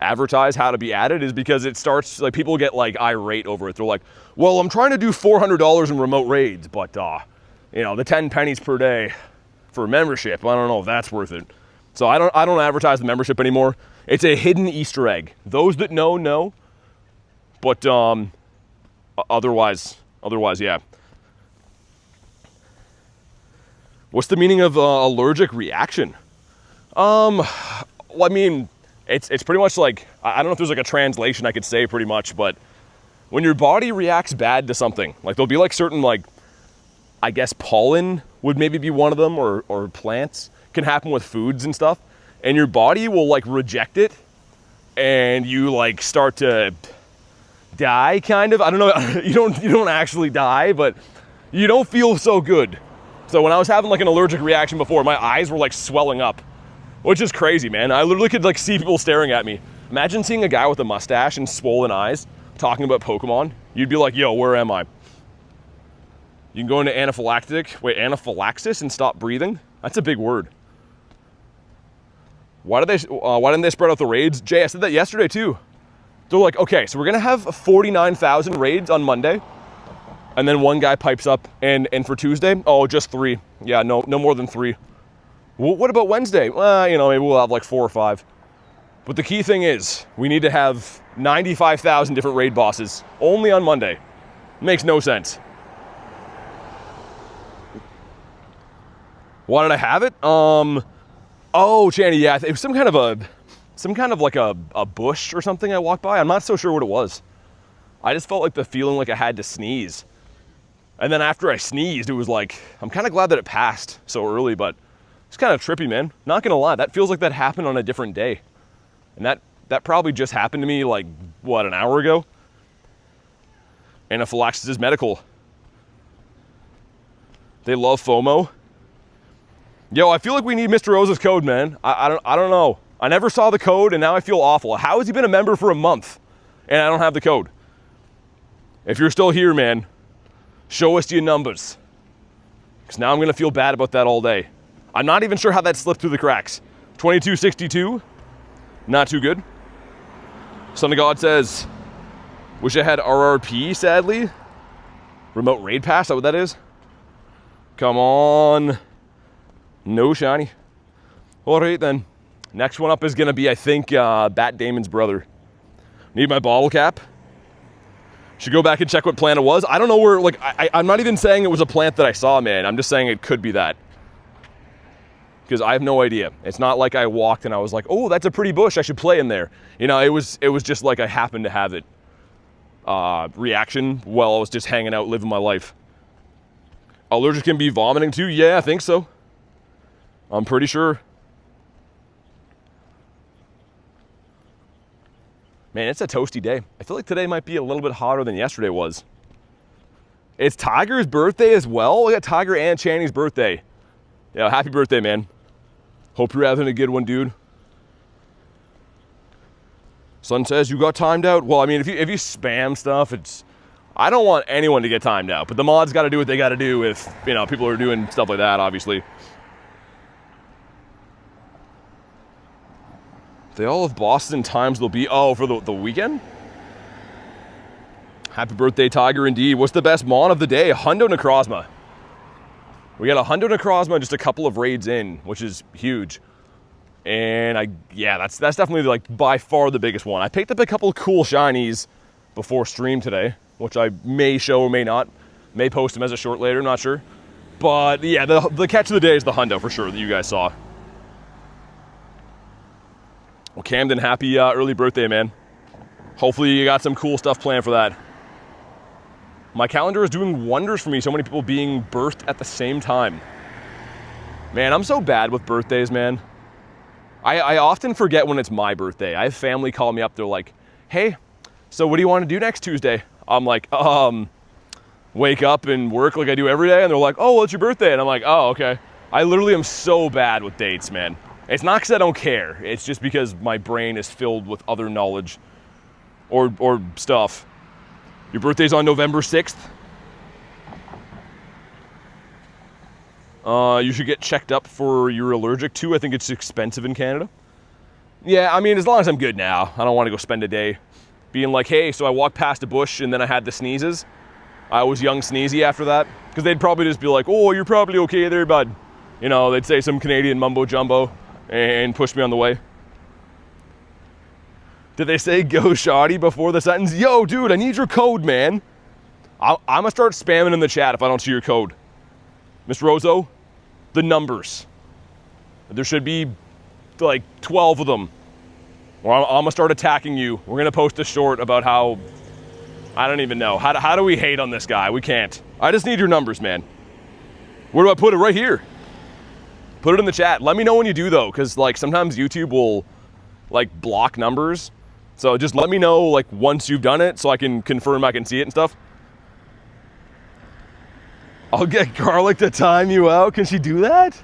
advertise how to be added is because it starts, like, people get like irate over it. They're like, well, I'm trying to do $400 in remote raids, but you know, the 10 pennies per day for membership, I don't know if that's worth it. So I don't advertise the membership anymore. It's a hidden Easter egg. Those that know. But otherwise, yeah. What's the meaning of allergic reaction? Well, I mean, it's pretty much like, I don't know if there's like a translation I could say pretty much, but when your body reacts bad to something, like there'll be like certain, like, I guess pollen would maybe be one of them, or plants. Can happen with foods and stuff, and your body will like reject it, and you like start to die, kind of. I don't know, you don't actually die, but you don't feel so good. So when I was having like an allergic reaction before, my eyes were like swelling up, which is crazy, man. I literally could like see people staring at me. Imagine seeing a guy with a mustache and swollen eyes talking about Pokemon. You'd be like, yo, where am I? You can go into anaphylaxis and stop breathing? That's a big word. Why didn't they spread out the raids? Jay, I said that yesterday too. They're like, okay, so we're gonna have 49,000 raids on Monday. And then one guy pipes up, and for Tuesday, oh, just 3. Yeah, no more than 3. Well, what about Wednesday? Well, you know, maybe we'll have like 4 or 5. But the key thing is, we need to have 95,000 different raid bosses only on Monday. Makes no sense. Why did I have it? Oh, Channy, yeah, it was some kind of like a bush or something I walked by. I'm not so sure what it was. I just felt like the feeling like I had to sneeze. And then after I sneezed, it was like, I'm kind of glad that it passed so early, but it's kind of trippy, man. Not gonna lie, that feels like that happened on a different day. And that probably just happened to me like, what, an hour ago? Anaphylaxis is medical. They love FOMO. Yo, I feel like we need Mr. Rose's code, man. I don't know. I never saw the code, and now I feel awful. How has he been a member for a month, and I don't have the code? If you're still here, man, show us your numbers. Because now I'm going to feel bad about that all day. I'm not even sure how that slipped through the cracks. 2262, not too good. Son of God says, wish I had RRP, sadly. Remote raid pass, is that what that is? Come on. No shiny. All right then. Next one up is gonna be, I think, Bat Damon's brother. Need my bottle cap. Should go back and check what plant it was. I don't know where, like, I'm not even saying it was a plant that I saw, man. I'm just saying it could be that. Because I have no idea. It's not like I walked and I was like, oh, that's a pretty bush, I should play in there. You know, it was just like I happened to have it. Reaction while I was just hanging out, living my life. Allergic can be vomiting too? Yeah, I think so. I'm pretty sure. Man, it's a toasty day. I feel like today might be a little bit hotter than yesterday was. It's Tiger's birthday as well. We got Tiger and Channy's birthday. Yeah, happy birthday, man. Hope you're having a good one, dude. Sun says you got timed out. Well, I mean, if you spam stuff, I don't want anyone to get timed out, but the mods got to do what they got to do if, you know, people are doing stuff like that, obviously. They all have Boston times they'll be, oh, for the weekend? Happy birthday, Tiger, indeed. What's the best mon of the day? Hundo Necrozma. We got a Hundo Necrozma just a couple of raids in, which is huge. And yeah, that's definitely like by far the biggest one. I picked up a couple of cool shinies before stream today, which I may show or may not. May post them as a short later, not sure. But yeah, the catch of the day is the Hundo for sure that you guys saw. Well, Camden, happy early birthday, man. Hopefully you got some cool stuff planned for that. My calendar is doing wonders for me, so many people being birthed at the same time. Man, I'm so bad with birthdays, man. I often forget when it's my birthday. I have family call me up, they're like, hey, so what do you want to do next Tuesday? I'm like, wake up and work like I do every day, and they're like, oh, well, it's your birthday, and I'm like, oh, okay. I literally am so bad with dates, man. It's not because I don't care, it's just because my brain is filled with other knowledge or stuff. Your birthday's on November 6th. You should get checked up for you're allergic to. I think it's expensive in Canada. Yeah, I mean, as long as I'm good now. I don't want to go spend a day being like, hey, so I walked past a bush and then I had the sneezes. I was young sneezy after that. Because they'd probably just be like, oh, you're probably okay there, bud. You know, they'd say some Canadian mumbo jumbo and push me on the way. Did they say go shoddy before the sentence? Yo, dude, I need your code, man. I'm going to start spamming in the chat if I don't see your code. Mr. Rozo, the numbers. There should be like 12 of them. Or I'm going to start attacking you. We're going to post a short about how, I don't even know. How do we hate on this guy? We can't. I just need your numbers, man. Where do I put it? Right here. Put it in the chat. Let me know when you do, though, because like sometimes YouTube will like block numbers. So just let me know like once you've done it so I can confirm I can see it and stuff. I'll get Garlic to time you out. Can she do that?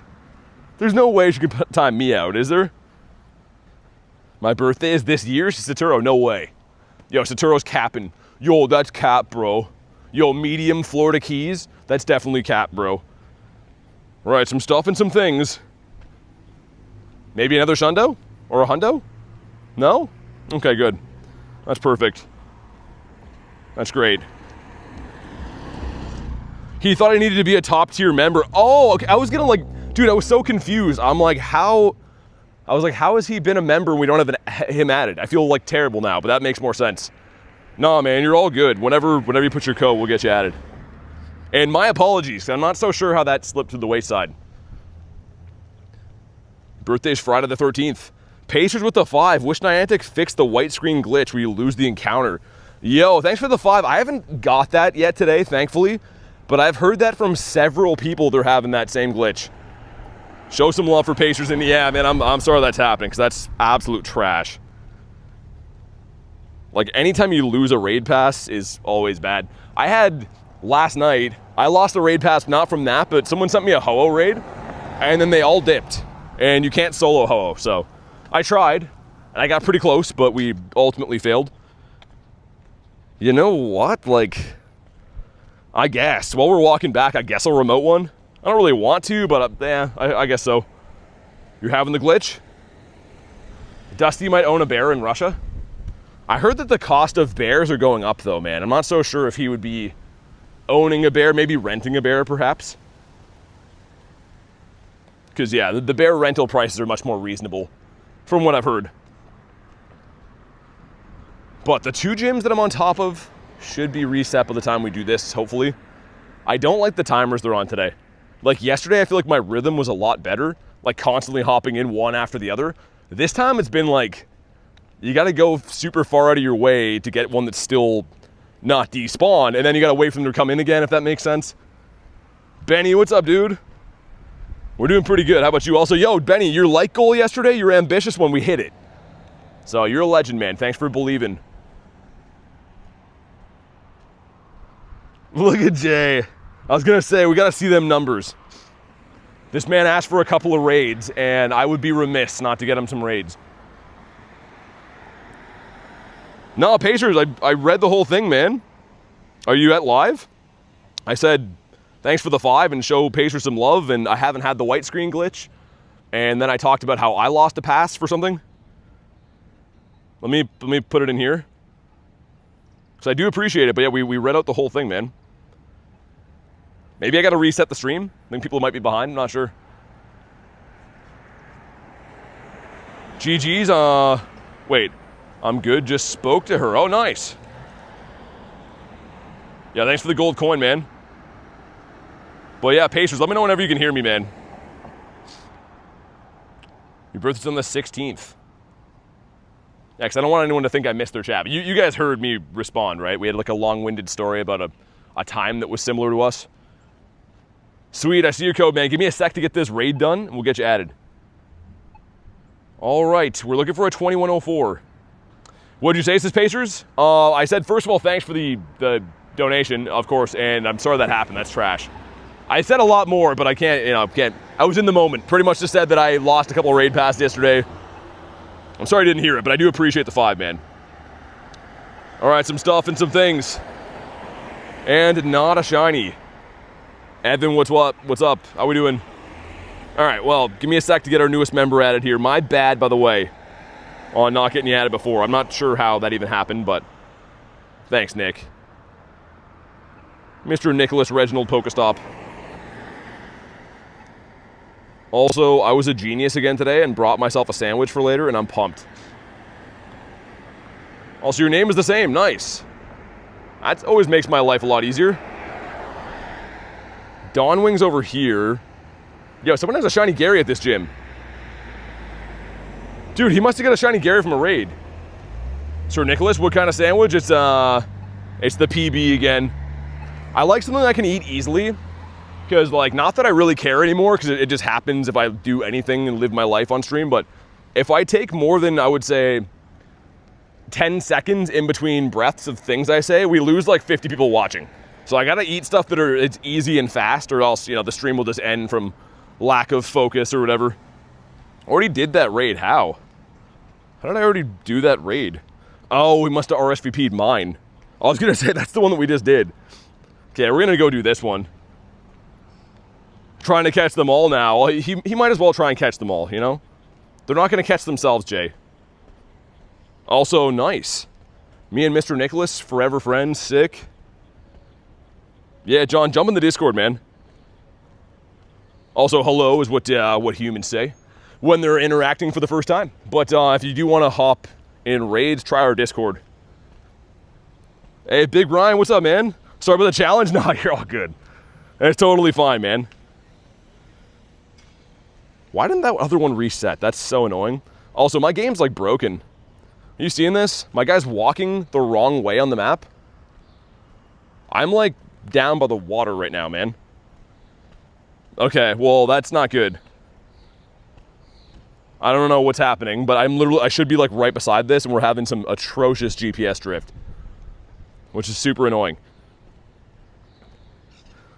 There's no way she can time me out, is there? My birthday is this year? Saturo, no way. Yo, Saturo's capping. Yo, that's cap, bro. Yo, medium Florida Keys, that's definitely cap, bro. Right, some stuff and some things. Maybe another Shundo? Or a Hundo? No? Okay, good. That's perfect. That's great. He thought I needed to be a top tier member. Oh, okay. I was gonna like, dude, I was so confused. I'm like, how has he been a member and we don't have him added? I feel like terrible now, but that makes more sense. Nah, man, you're all good. Whenever you put your code, we'll get you added. And my apologies, I'm not so sure how that slipped to the wayside. Birthday's Friday the 13th. Pacers with the 5. Wish Niantic fixed the white screen glitch where you lose the encounter. Yo, thanks for the 5. I haven't got that yet today, thankfully. But I've heard that from several people they're having that same glitch. Show some love for Pacers, and yeah, man, I'm sorry that's happening, because that's absolute trash. Like, anytime you lose a raid pass is always bad. I had, last night, I lost a raid pass not from that, but someone sent me a Ho-Oh raid, and then they all dipped. And you can't solo Ho-Oh, so I tried, and I got pretty close, but we ultimately failed. You know what, like, I guess, while we're walking back, I guess I'll remote one. I don't really want to, but yeah, I guess so. You're having the glitch? Dusty might own a bear in Russia. I heard that the cost of bears are going up though, man. I'm not so sure if he would be owning a bear, maybe renting a bear perhaps. Because yeah, the bear rental prices are much more reasonable from what I've heard. But the 2 gyms that I'm on top of should be reset by the time we do this, hopefully. I don't like the timers they're on today. Like yesterday, I feel like my rhythm was a lot better, like constantly hopping in one after the other. This time it's been like, you gotta go super far out of your way to get one that's still not despawned, and then you gotta wait for them to come in again, if that makes sense. Benny, what's up, dude? We're doing pretty good. How about you? Also, yo, Benny, your like goal yesterday, you were ambitious when we hit it. So you're a legend, man. Thanks for believing. Look at Jay. I was gonna say, we gotta see them numbers. This man asked for a couple of raids, and I would be remiss not to get him some raids. No, Pacers, I read the whole thing, man. Are you at live? I said, thanks for the 5 and show Pacers some love, and I haven't had the white screen glitch. And then I talked about how I lost a pass for something. Let me put it in here. Because I do appreciate it, but yeah, we read out the whole thing, man. Maybe I gotta reset the stream. I think people might be behind, I'm not sure. GG's, wait. I'm good, just spoke to her. Oh, nice. Yeah, thanks for the gold coin, man. But yeah, Pacers, let me know whenever you can hear me, man. Your birthday's on the 16th. Yeah, because I don't want anyone to think I missed their chat. But you guys heard me respond, right? We had like a long-winded story about a time that was similar to us. Sweet, I see your code, man. Give me a sec to get this raid done, and we'll get you added. All right, we're looking for a 2104. What'd you say, says Pacers? I said, first of all, thanks for the donation, of course, and I'm sorry that happened. That's trash. I said a lot more, but I can't. I was in the moment. Pretty much just said that I lost a couple of raid passes yesterday. I'm sorry I didn't hear it, but I do appreciate the 5, man. All right, some stuff and some things. And not a shiny. Evan, what's up? What's up? How we doing? All right, well, give me a sec to get our newest member added here. My bad, by the way, on not getting you added before. I'm not sure how that even happened, but thanks, Nick. Mr. Nicholas Reginald Pokestop. Also, I was a genius again today and brought myself a sandwich for later, and I'm pumped. Also, your name is the same. Nice. That always makes my life a lot easier. Dawn Wings over here. Yo, someone has a shiny Gary at this gym. Dude, he must have got a shiny Gary from a raid. Sir Nicholas, what kind of sandwich? It's the PB again. I like something I can eat easily. Because, like, not that I really care anymore, because it just happens if I do anything and live my life on stream, but if I take more than, I would say, 10 seconds in between breaths of things I say, we lose like 50 people watching. So I gotta eat stuff that it's easy and fast, or else, the stream will just end from lack of focus or whatever. Already did that raid, how? How did I already do that raid? Oh, we must have RSVP'd mine. I was gonna say, that's the one that we just did. Okay, we're gonna go do this one. Trying to catch them all now. He might as well try and catch them all, They're not gonna catch themselves, Jay. Also, nice. Me and Mr. Nicholas, forever friends, sick. Yeah, John, jump in the Discord, man. Also, hello is what humans say when they're interacting for the first time. But if you do want to hop in raids, try our Discord. Hey, Big Ryan, what's up, man? Sorry about the challenge? No, you're all good. It's totally fine, man. Why didn't that other one reset? That's so annoying. Also, my game's like broken. Are you seeing this? My guy's walking the wrong way on the map. I'm like down by the water right now, man. Okay, well, that's not good. I don't know what's happening, but I should be like right beside this, and we're having some atrocious GPS drift, which is super annoying.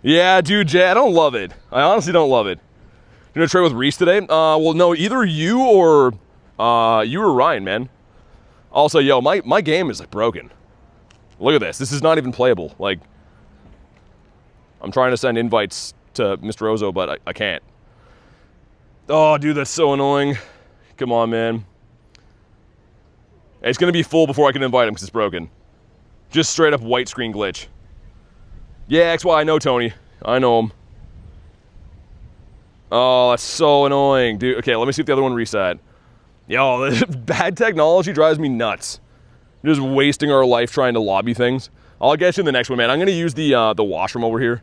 Yeah, dude, Jay, I don't love it. I honestly don't love it. You gonna trade with Reese today? Well, no, either you or Ryan, man. Also, yo, my game is like broken. Look at this. This is not even playable. Like, I'm trying to send invites to Mr. Ozo, but I can't. Oh, dude, that's so annoying. Come on, man. It's gonna be full before I can invite him because it's broken. Just straight up white screen glitch. Yeah, XY, I know Tony. I know him. Oh, that's so annoying, dude. Okay, let me see if the other one reset. Yo, bad technology drives me nuts. Just wasting our life trying to lobby things. I'll get you in the next one, man. I'm gonna use the washroom over here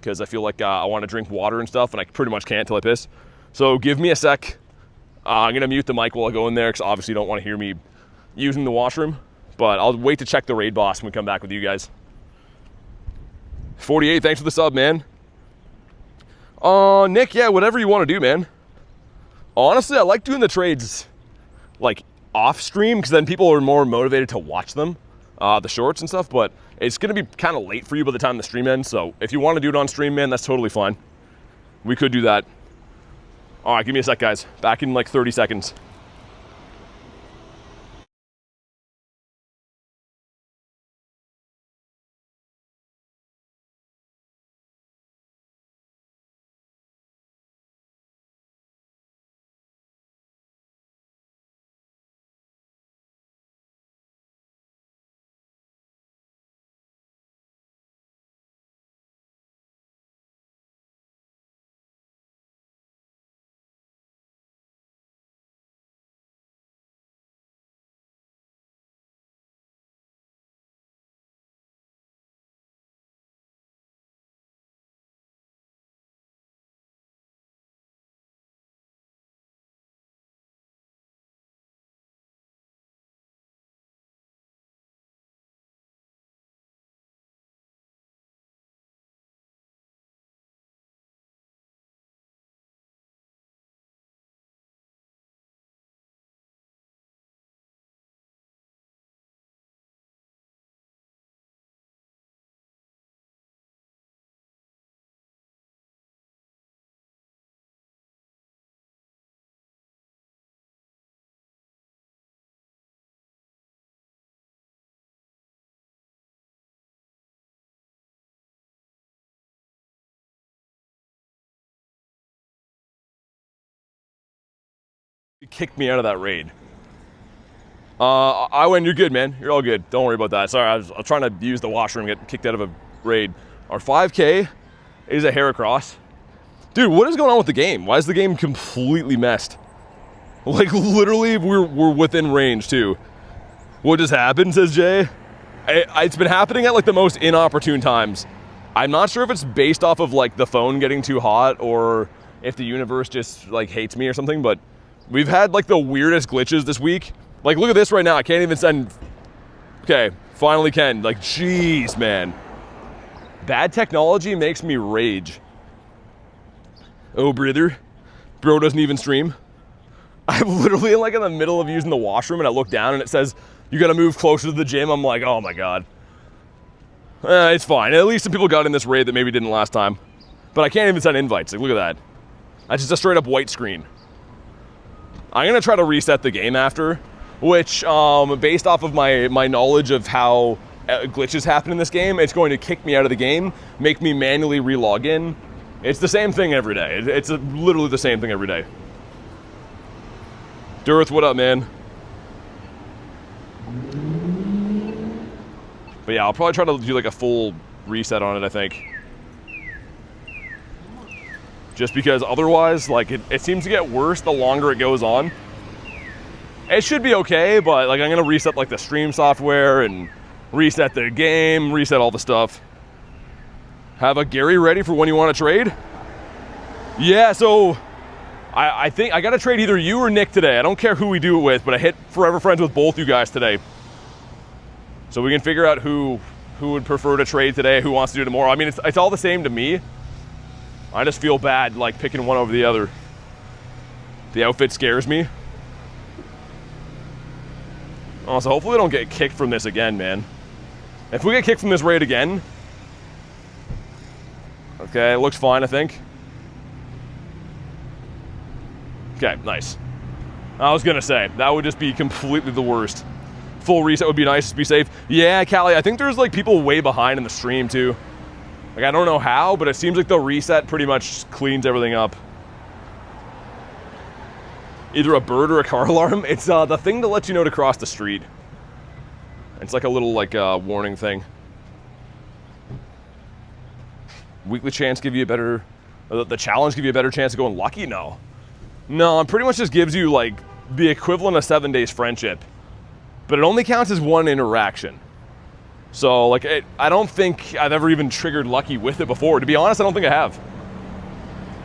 because I feel like I want to drink water and stuff, and I pretty much can't till I piss. So give me a sec. I'm gonna mute the mic while I go in there because obviously you don't want to hear me using the washroom. But I'll wait to check the raid boss when we come back with you guys. 48, thanks for the sub, man. Nick, yeah, whatever you want to do, man. Honestly, I like doing the trades like off stream because then people are more motivated to watch them, the shorts and stuff, but it's gonna be kind of late for you by the time the stream ends, so if you want to do it on stream, man, that's totally fine. We could do that. All right, give me a sec, guys. Back in like 30 seconds. You kicked me out of that raid. I win, you're good, man. You're all good. Don't worry about that. Sorry, I was trying to use the washroom and get kicked out of a raid. Our 5K is a hair across. Dude, what is going on with the game? Why is the game completely messed? Like, literally, we're within range, too. What just happened, says Jay? It's been happening at, like, the most inopportune times. I'm not sure if it's based off of, like, the phone getting too hot or if the universe just, like, hates me or something, but we've had, like, the weirdest glitches this week. Like, look at this right now. I can't even send... Okay, finally can. Like, jeez, man. Bad technology makes me rage. Oh, brother. Bro doesn't even stream. I'm literally, like, in the middle of using the washroom, and I look down, and it says, you gotta move closer to the gym. I'm like, oh, my God. It's fine. At least some people got in this raid that maybe didn't last time. But I can't even send invites. Like, look at that. That's just a straight-up white screen. I'm gonna try to reset the game after, which, based off of my knowledge of how glitches happen in this game, it's going to kick me out of the game, make me manually re-log in. It's the same thing every day. It's literally the same thing every day. Durth, what up, man? But yeah, I'll probably try to do like a full reset on it, I think. Just because otherwise, like, it seems to get worse the longer it goes on. It should be okay, but like I'm gonna reset like the stream software and reset the game, reset all the stuff. Have a Gary ready for when you want to trade? Yeah, so I think I gotta trade either you or Nick today. I don't care who we do it with, but I hit forever friends with both you guys today. So we can figure out who would prefer to trade today, who wants to do it tomorrow. I mean, it's all the same to me. I just feel bad like picking one over the other. The outfit scares me. Oh, so hopefully we don't get kicked from this again, man. If we get kicked from this raid again... Okay, it looks fine, I think. Okay, nice. I was gonna say, that would just be completely the worst. Full reset would be nice, to be safe. Yeah, Callie, I think there's like people way behind in the stream too. Like, I don't know how, but it seems like the reset pretty much cleans everything up. Either a bird or a car alarm. It's the thing to let you know to cross the street. It's like a little like warning thing. Weekly chance give you a better... the challenge give you a better chance of going lucky? No. No, it pretty much just gives you like the equivalent of 7 days friendship, but it only counts as one interaction. So, like, I don't think I've ever even triggered Lucky with it before. To be honest, I don't think I have.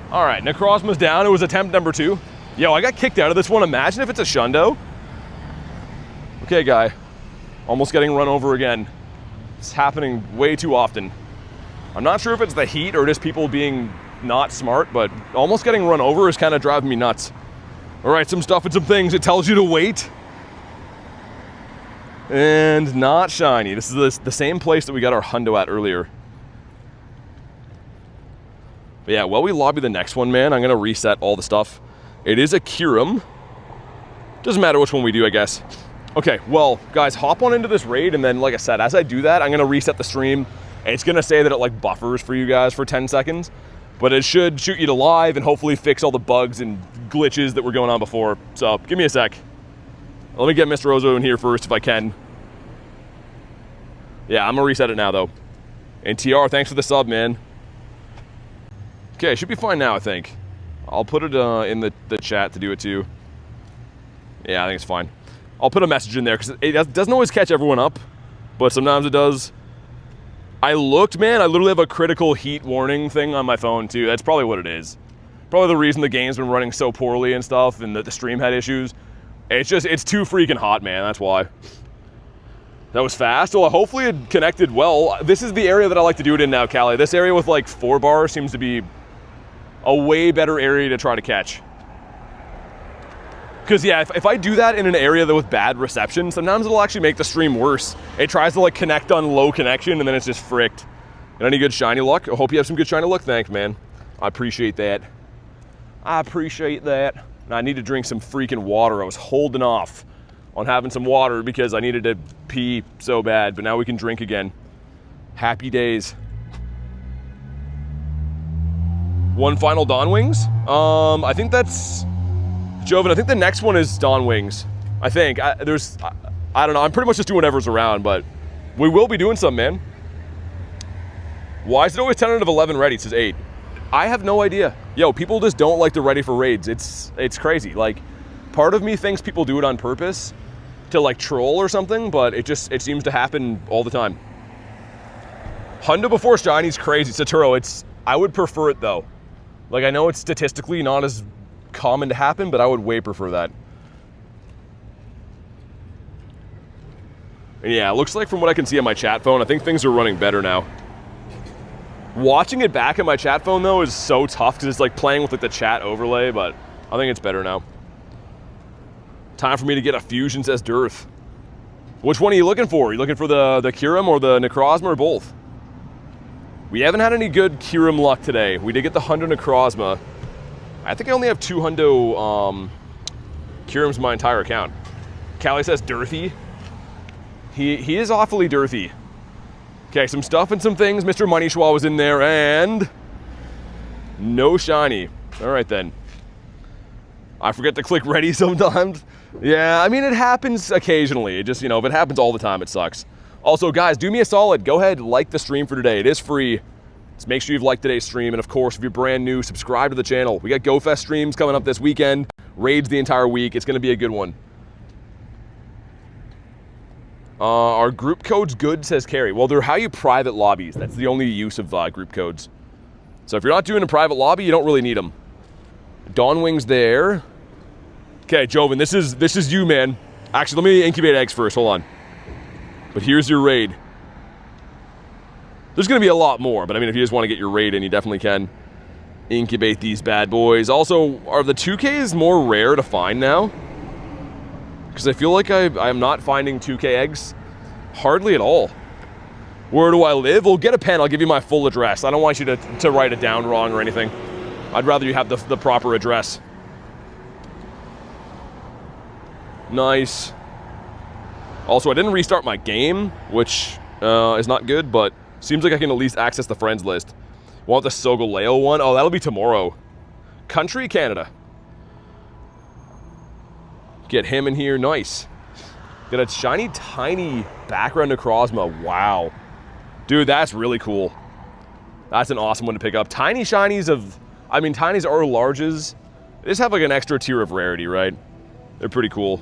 All right, Necrozma's down. It was attempt number 2. Yo, I got kicked out of this one. Imagine if it's a Shundo. Okay, guy. Almost getting run over again. It's happening way too often. I'm not sure if it's the heat or just people being not smart, but almost getting run over is kind of driving me nuts. All right, some stuff and some things. It tells you to wait. And not shiny. This is the same place that we got our Hundo at earlier. But yeah, while we lobby the next one, man, I'm going to reset all the stuff. It is a Kyurem. Doesn't matter which one we do, I guess. Okay, well, guys, hop on into this raid, and then, like I said, as I do that, I'm going to reset the stream. It's going to say that it, like, buffers for you guys for 10 seconds. But it should shoot you to live and hopefully fix all the bugs and glitches that were going on before. So, give me a sec. Let me get Mr. Ozo in here first if I can. Yeah, I'm gonna reset it now though. And TR, thanks for the sub, man. Okay, should be fine now, I think. I'll put it in the chat to do it too. Yeah, I think it's fine. I'll put a message in there because it doesn't always catch everyone up, but sometimes it does. I looked, man, I literally have a critical heat warning thing on my phone too. That's probably what it is. Probably the reason the game's been running so poorly and stuff and that the stream had issues. It's too freaking hot, man, that's why. That was fast. Well, hopefully it connected well. This is the area that I like to do it in now, Callie. This area with like 4 bars seems to be a way better area to try to catch. Because yeah, if I do that in an area that with bad reception, sometimes it'll actually make the stream worse. It tries to like connect on low connection and then it's just fricked. And any good shiny luck? I hope you have some good shiny luck. Thanks, man. I appreciate that. I appreciate that. And I need to drink some freaking water. I was holding off on having some water because I needed to pee so bad, but now we can drink again. Happy days. One final Dawn Wings. I think that's Joven. I think the next one is Dawn Wings. I think I don't know. I'm pretty much just doing whatever's around, but we will be doing some, man. Why is it always 10 out of 11 ready? It says 8. I have no idea. Yo, people just don't like to ready for raids. It's crazy. Like, part of me thinks people do it on purpose to like troll or something, but it seems to happen all the time. Hundo before shini's crazy. Saturo, I would prefer it though. Like, I know it's statistically not as common to happen, but I would way prefer that. And yeah, it looks like from what I can see on my chat phone, I think things are running better now. Watching it back on my chat phone though is so tough because it's like playing with like the chat overlay, but I think it's better now. Time for me to get a fusion, says Dearth. Which one are you looking for? Are you looking for the Kyurem or the Necrozma or both? We haven't had any good Kyurem luck today. We did get the Hundo Necrozma. I think I only have 2 Hundo Kyurems in my entire account. Callie says Dearthy. He is awfully Dearthy. Okay, some stuff and some things. Mr. Money Schwa was in there and no shiny. All right then. I forget to click ready sometimes. Yeah, I mean, it happens occasionally. It just, you know, if it happens all the time, it sucks. Also, guys, do me a solid. Go ahead, like the stream for today. It is free. Just make sure you've liked today's stream. And of course, if you're brand new, subscribe to the channel. We got GoFest streams coming up this weekend. Raids the entire week. It's going to be a good one. Are group codes good, says Carrie. Well, they're how you private lobbies. That's the only use of group codes. So if you're not doing a private lobby, you don't really need them. Dawn Wings there. Okay, Joven, this is you, man. Actually, let me incubate eggs first. Hold on. But here's your raid. There's going to be a lot more, but I mean, if you just want to get your raid in, you definitely can incubate these bad boys. Also, are the 2Ks more rare to find now? Because I feel like I'm not finding 2K eggs hardly at all. Where do I live? Well, get a pen. I'll give you my full address. I don't want you to write it down wrong or anything. I'd rather you have the proper address. Nice. Also, I didn't restart my game, which is not good, but seems like I can at least access the friends list. Want the Sogaleo one? Oh, that'll be tomorrow. Country, Canada. Get him in here. Nice. Get a shiny, tiny background Necrozma. Wow. Dude, that's really cool. That's an awesome one to pick up. Tiny shinies I mean, tinies are larges. They just have like an extra tier of rarity, right? They're pretty cool.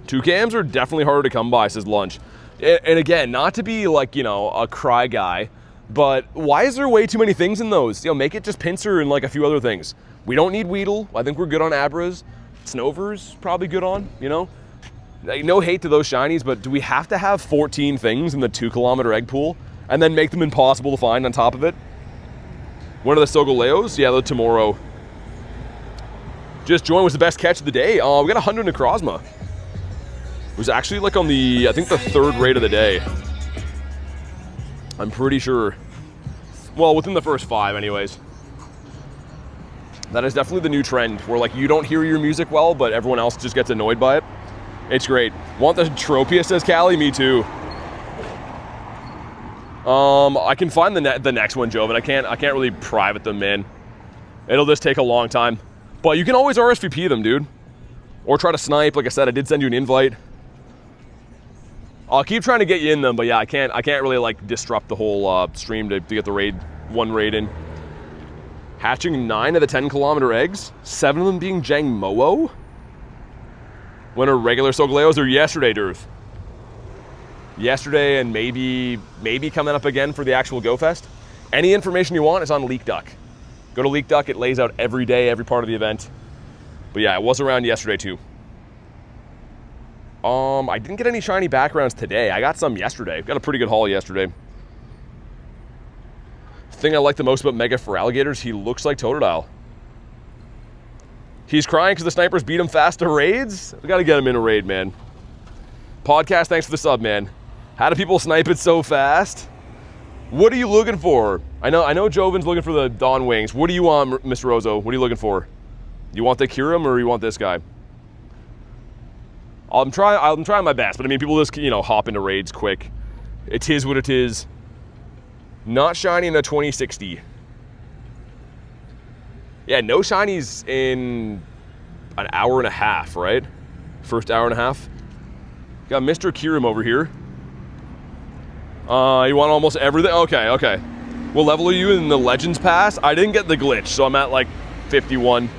Toucans are definitely harder to come by, says Lunch. And again, not to be like, you know, a cry guy, but why is there way too many things in those? You know, make it just Pinsir and like a few other things. We don't need Weedle. I think we're good on Abras. Snover's probably good on, you know. No hate to those shinies, but do we have to have 14 things in the 2-kilometer egg pool and then make them impossible to find on top of it? One of the Sogoleos? Yeah, the Tomorrow. Just joined, was the best catch of the day. We got a Hundo Necrozma. It was actually like on the, I think the 3rd raid of the day. I'm pretty sure. Well, within the first 5 anyways. That is definitely the new trend, where like you don't hear your music well, but everyone else just gets annoyed by it. It's great. Want the Tropia, says Callie? Me too. I can find the next one, Joven. I can't really private them, man. It'll just take a long time. But you can always RSVP them, dude. Or try to snipe. Like I said, I did send you an invite. I'll keep trying to get you in them, but yeah, I can't really like disrupt the whole stream to get the one raid in. Hatching 9 of the 10-kilometer eggs, 7 of them being Jang Moo. When are regular Sogoleos? Or yesterday, Durth. Yesterday, and maybe coming up again for the actual Go Fest. Any information you want is on Leak Duck. Go to Leak Duck, it lays out every day, every part of the event. But yeah, it was around yesterday too. I didn't get any shiny backgrounds today. I got some yesterday. Got a pretty good haul yesterday. Thing I like the most about Mega for alligators, he looks like Totodile. He's crying because the snipers beat him fast to raids? We gotta get him in a raid, man. Podcast, thanks for the sub, man. How do people snipe it so fast? What are you looking for? I know Joven's looking for the Dawn Wings. What do you want, Mr. Rozo? What are you looking for? You want the Kyurem or you want this guy? I'm trying my best, but I mean, people just, you know, hop into raids quick. It is what it is. Not shiny in a 2060. Yeah, no shinies in an hour and a half, right? First hour and a half. Got Mr. Kyurem over here. You want almost everything? Okay. What level are you in the Legends Pass? I didn't get the glitch, so I'm at like 51.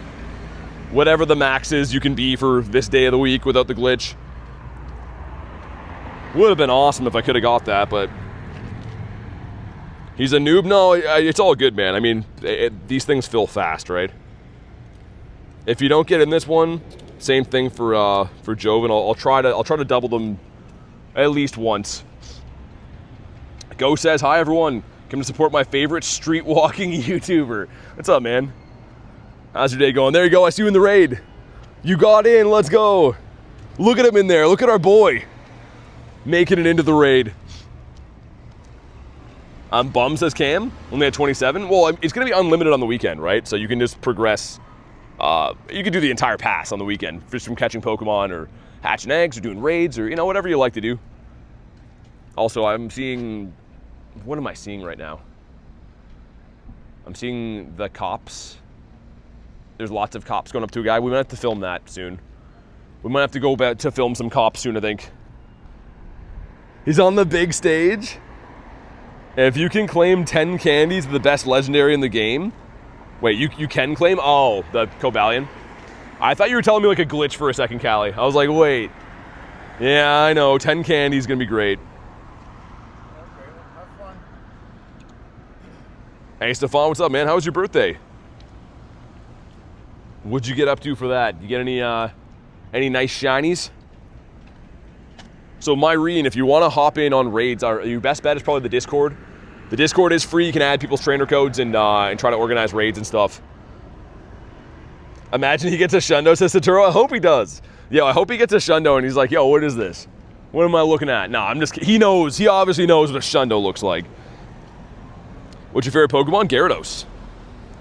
Whatever the max is you can be for this day of the week without the glitch. Would have been awesome if I could have got that, but he's a noob? No, it's all good, man. I mean, these things fill fast, right? If you don't get in this one, same thing for Joven. I'll try to double them at least once. Go says, hi everyone. Come to support my favorite street walking YouTuber. What's up, man? How's your day going? There you go, I see you in the raid. You got in, let's go. Look at him in there, look at our boy. Making it into the raid. I'm bummed, says Cam. Only at 27. Well, it's gonna be unlimited on the weekend, right? So you can just progress. You can do the entire pass on the weekend, just from catching Pokemon or hatching eggs or doing raids or, you know, whatever you like to do. Also, I'm seeing, what am I seeing right now? I'm seeing the cops. There's lots of cops going up to a guy. We might have to film that soon. We might have to go back to film some cops soon, I think. He's on the big stage. If you can claim 10 candies, the best legendary in the game. Wait, you can claim? Oh, the Cobalion. I thought you were telling me like a glitch for a second, Callie. I was like, wait. Yeah, I know. 10 candy is going to be great. Okay, have fun. Hey, Stefan, what's up, man? How was your birthday? What'd you get up to for that? You get any nice shinies? So Myrene, if you want to hop in on raids, your best bet is probably the Discord. The Discord is free. You can add people's trainer codes and try to organize raids and stuff. Imagine he gets a Shundo, says Saturo. I hope he does. Yo, I hope he gets a Shundo and he's like, yo, what is this? What am I looking at? No, I'm just kidding. He knows. He obviously knows what a Shundo looks like. What's your favorite Pokemon? Gyarados.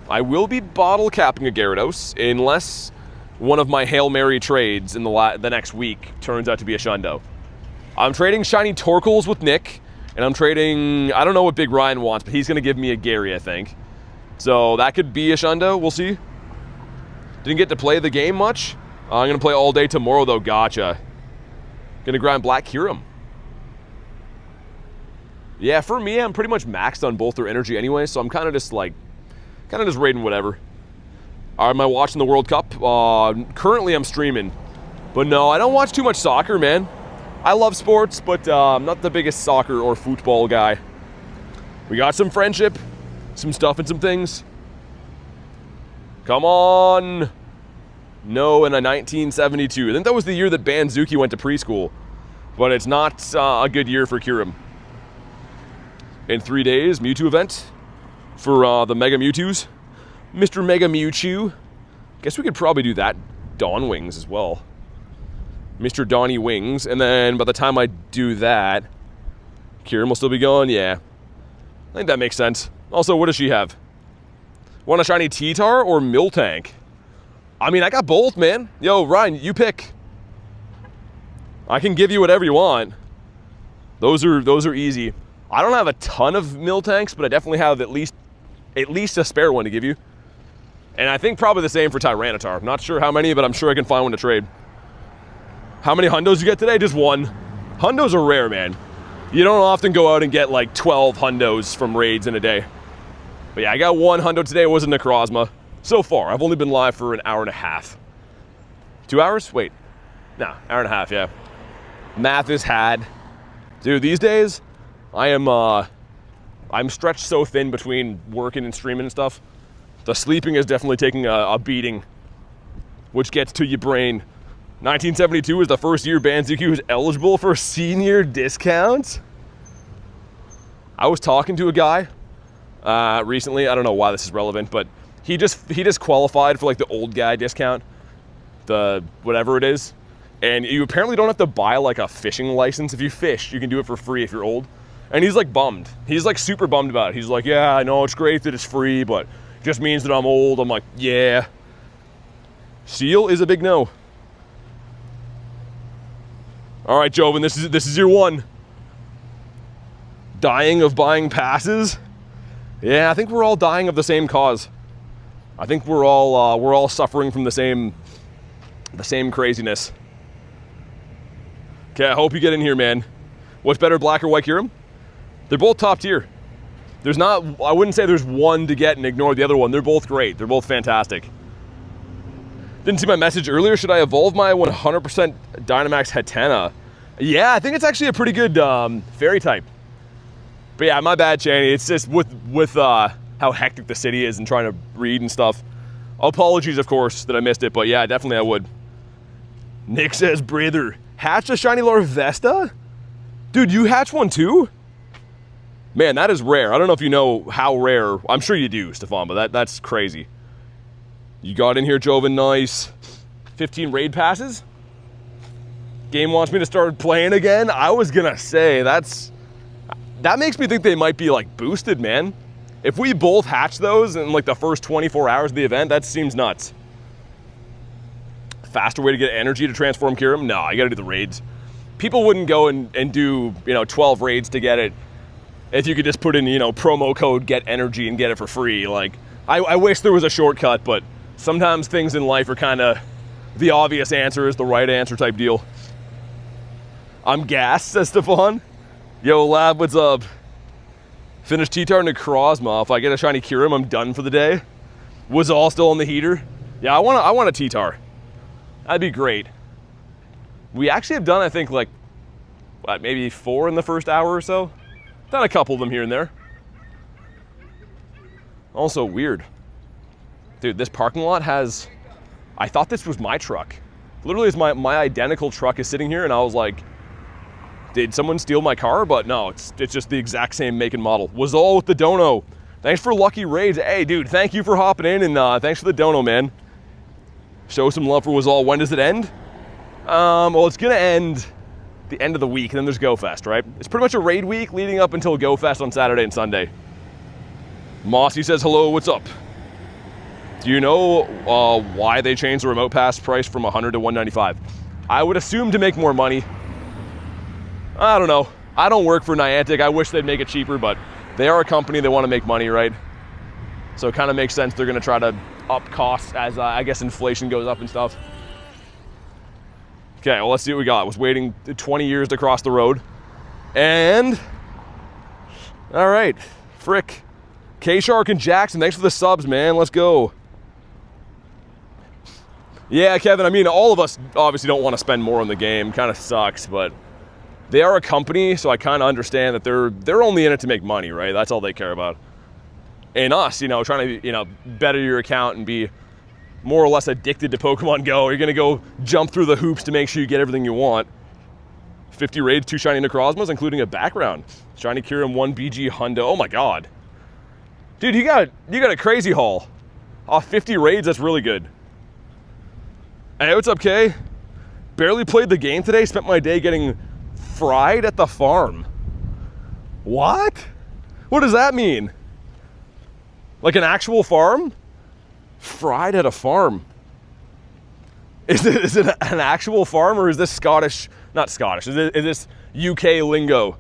I will be bottle capping a Gyarados unless one of my Hail Mary trades in the next week turns out to be a Shundo. I'm trading shiny Torkoals with Nick, and I'm trading, I don't know what Big Ryan wants, but he's going to give me a Gary, I think. So that could be a Shundo, we'll see. Didn't get to play the game much. I'm going to play all day tomorrow, though. Gotcha. Going to grind Black Kyurem. Yeah, for me, I'm pretty much maxed on both their energy anyway, so I'm kind of just raiding whatever. Am I watching the World Cup? Currently I'm streaming. But no, I don't watch too much soccer, man. I love sports, but I'm not the biggest soccer or football guy. We got some friendship, some stuff and some things. Come on. No, in a 1972. I think that was the year that Banzuki went to preschool. But it's not a good year for Kyurem. In 3 days, Mewtwo event for the Mega Mewtwo's. Mr. Mega Mewtwo. Guess we could probably do that Dawn Wings as well. Mr. Donny Wings. And then by the time I do that, Kyurem will still be going. Yeah. I think that makes sense. Also, what does she have? Want a shiny T-Tar or Miltank? I mean, I got both, man. Yo, Ryan, you pick. I can give you whatever you want. Those are easy. I don't have a ton of Miltanks, but I definitely have at least a spare one to give you. And I think probably the same for Tyranitar. Not sure how many, but I'm sure I can find one to trade. How many hundos you get today? Just one. Hundos are rare, man. You don't often go out and get like 12 hundos from raids in a day. But yeah, I got one hundo today. It was a Necrozma. So far, I've only been live for an hour and a half. 2 hours? Wait. No, hour and a half, yeah. Math is had. Dude, these days, I'm stretched so thin between working and streaming and stuff. The sleeping is definitely taking a beating, which gets to your brain. 1972 is the first year Banzuki was eligible for senior discounts. I was talking to a guy recently. I don't know why this is relevant, but he just qualified for like the old guy discount, the whatever it is. And you apparently don't have to buy like a fishing license. If you fish, you can do it for free if you're old. And he's like bummed. He's like super bummed about it. He's like, yeah, I know it's great that it's free, but it just means that I'm old. I'm like, yeah. Seal is a big no. All right, Joven, this is your one. Dying of buying passes? Yeah, I think we're all dying of the same cause. I think we're all suffering from the same craziness. Okay, I hope you get in here, man. What's better, black or white Kyurem? They're both top tier. I wouldn't say there's one to get and ignore the other one. They're both great. They're both fantastic. Didn't see my message earlier. Should I evolve my 100% Dynamax Hatena? Yeah, I think it's actually a pretty good fairy type. But yeah, my bad, Channy. It's just with how hectic the city is and trying to read and stuff. Apologies, of course, that I missed it. But yeah, definitely I would. Nick says, brother, hatch a shiny Larvesta? Dude, you hatch one too? Man, that is rare. I don't know if you know how rare. I'm sure you do, Stefan, but that's crazy. You got in here, Joven, nice. 15 raid passes? Game wants me to start playing again? I was gonna say, that makes me think they might be like boosted, man. If we both hatch those in like the first 24 hours of the event, that seems nuts. Faster way to get energy to transform Kyurem? No, you gotta do the raids. People wouldn't go and do, 12 raids to get it if you could just put in, promo code get energy and get it for free. Like, I wish there was a shortcut, but sometimes things in life are kind of the obvious answer is the right answer type deal. I'm gassed, says Stefan. Yo, lab, what's up? Finish T-Tar Necrozma. If I get a shiny Kyurem, I'm done for the day. Was all still on the heater? Yeah, I want a T-Tar. That'd be great. We actually have done, I think, like, what, maybe 4 in the first hour or so? Done a couple of them here and there. Also weird. Dude, this parking lot has, I thought this was my truck. Literally, it's my identical truck is sitting here, and I was like, did someone steal my car? But no, it's just the exact same make and model. Was all with the dono. Thanks for lucky raids. Hey, dude, thank you for hopping in, and thanks for the dono, man. Show some love for was all. When does it end? Well, it's gonna end the end of the week, and then there's Go Fest, right? It's pretty much a raid week leading up until Go Fest on Saturday and Sunday. Mossy says, hello, what's up? Do you know why they changed the remote pass price from 100 to 195? I would assume to make more money. I don't know. I don't work for Niantic. I wish they'd make it cheaper, but they are a company. They want to make money, right? So it kind of makes sense they're going to try to up costs as, I guess, inflation goes up and stuff. Okay, well, let's see what we got. I was waiting 20 years to cross the road. And, all right, Frick. K-Shark and Jackson, thanks for the subs, man. Let's go. Yeah, Kevin, I mean, all of us obviously don't want to spend more on the game. Kind of sucks, but they are a company, so I kind of understand that they're only in it to make money, right? That's all they care about. And us, you know, trying to, you know, better your account and be more or less addicted to Pokemon Go. You're going to go jump through the hoops to make sure you get everything you want. 50 raids, 2 shiny Necrozmas, including a background. Shiny Kyurem, 1 BG Hundo. Oh my god. Dude, you got a crazy haul. 50 raids, that's really good. Hey, what's up, Kay? Barely played the game today, spent my day getting fried at the farm. What? What does that mean? Like an actual farm? Fried at a farm. Is it an actual farm, or is this Scottish? Not Scottish. Is this UK lingo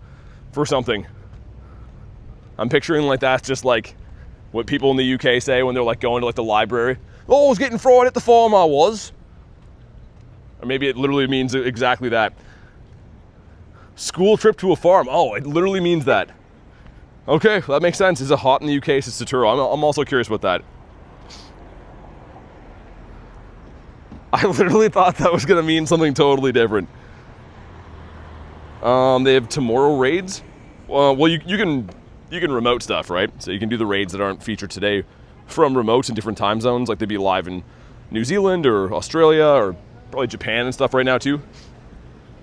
for something? I'm picturing like that's just like what people in the UK say when they're like going to like the library. Oh, I was getting fried at the farm, I was. Or maybe it literally means exactly that. School trip to a farm. Oh, it literally means that. Okay, that makes sense. Is it hot in the UK? It's Saturo. I'm also curious about that. I literally thought that was going to mean something totally different. They have tomorrow raids. Well, you can remote stuff, right? So you can do the raids that aren't featured today from remotes in different time zones. Like they'd be live in New Zealand or Australia or probably Japan and stuff right now too.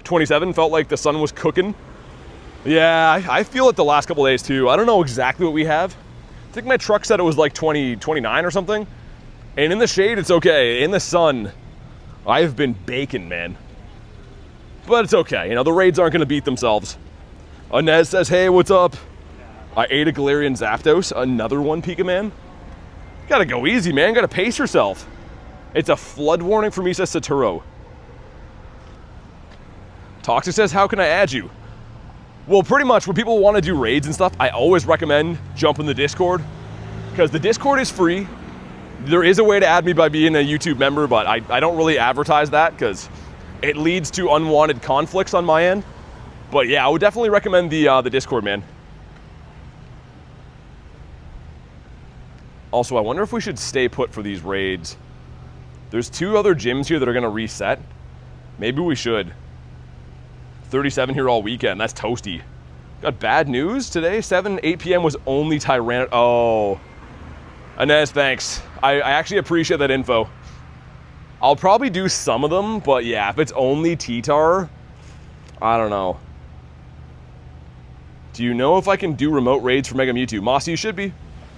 27 felt like the sun was cooking. Yeah, I feel it the last couple days too. I don't know exactly what we have. I think my truck said it was like 29 or something. And in the shade, it's okay. In the sun, I've been baking, man. But it's okay. You know, the raids aren't going to beat themselves. Inez says, hey, what's up? I ate a Galarian Zapdos. Another one, Pika Man. Gotta go easy, man. Gotta pace yourself. It's a flood warning for me, says Saturo. Toxic says, how can I add you? Well, pretty much when people want to do raids and stuff, I always recommend jumping the Discord, because the Discord is free. There is a way to add me by being a YouTube member, but I don't really advertise that because it leads to unwanted conflicts on my end. But yeah, I would definitely recommend the Discord, man. Also, I wonder if we should stay put for these raids. There's 2 other gyms here that are going to reset. Maybe we should. 37 here all weekend. That's toasty. Got bad news today. 8 p.m. was only Tyranitar. Oh. Inez, thanks. I actually appreciate that info. I'll probably do some of them, but yeah, if it's only T-Tar, I don't know. Do you know if I can do remote raids for Mega Mewtwo? Mossy, you should be.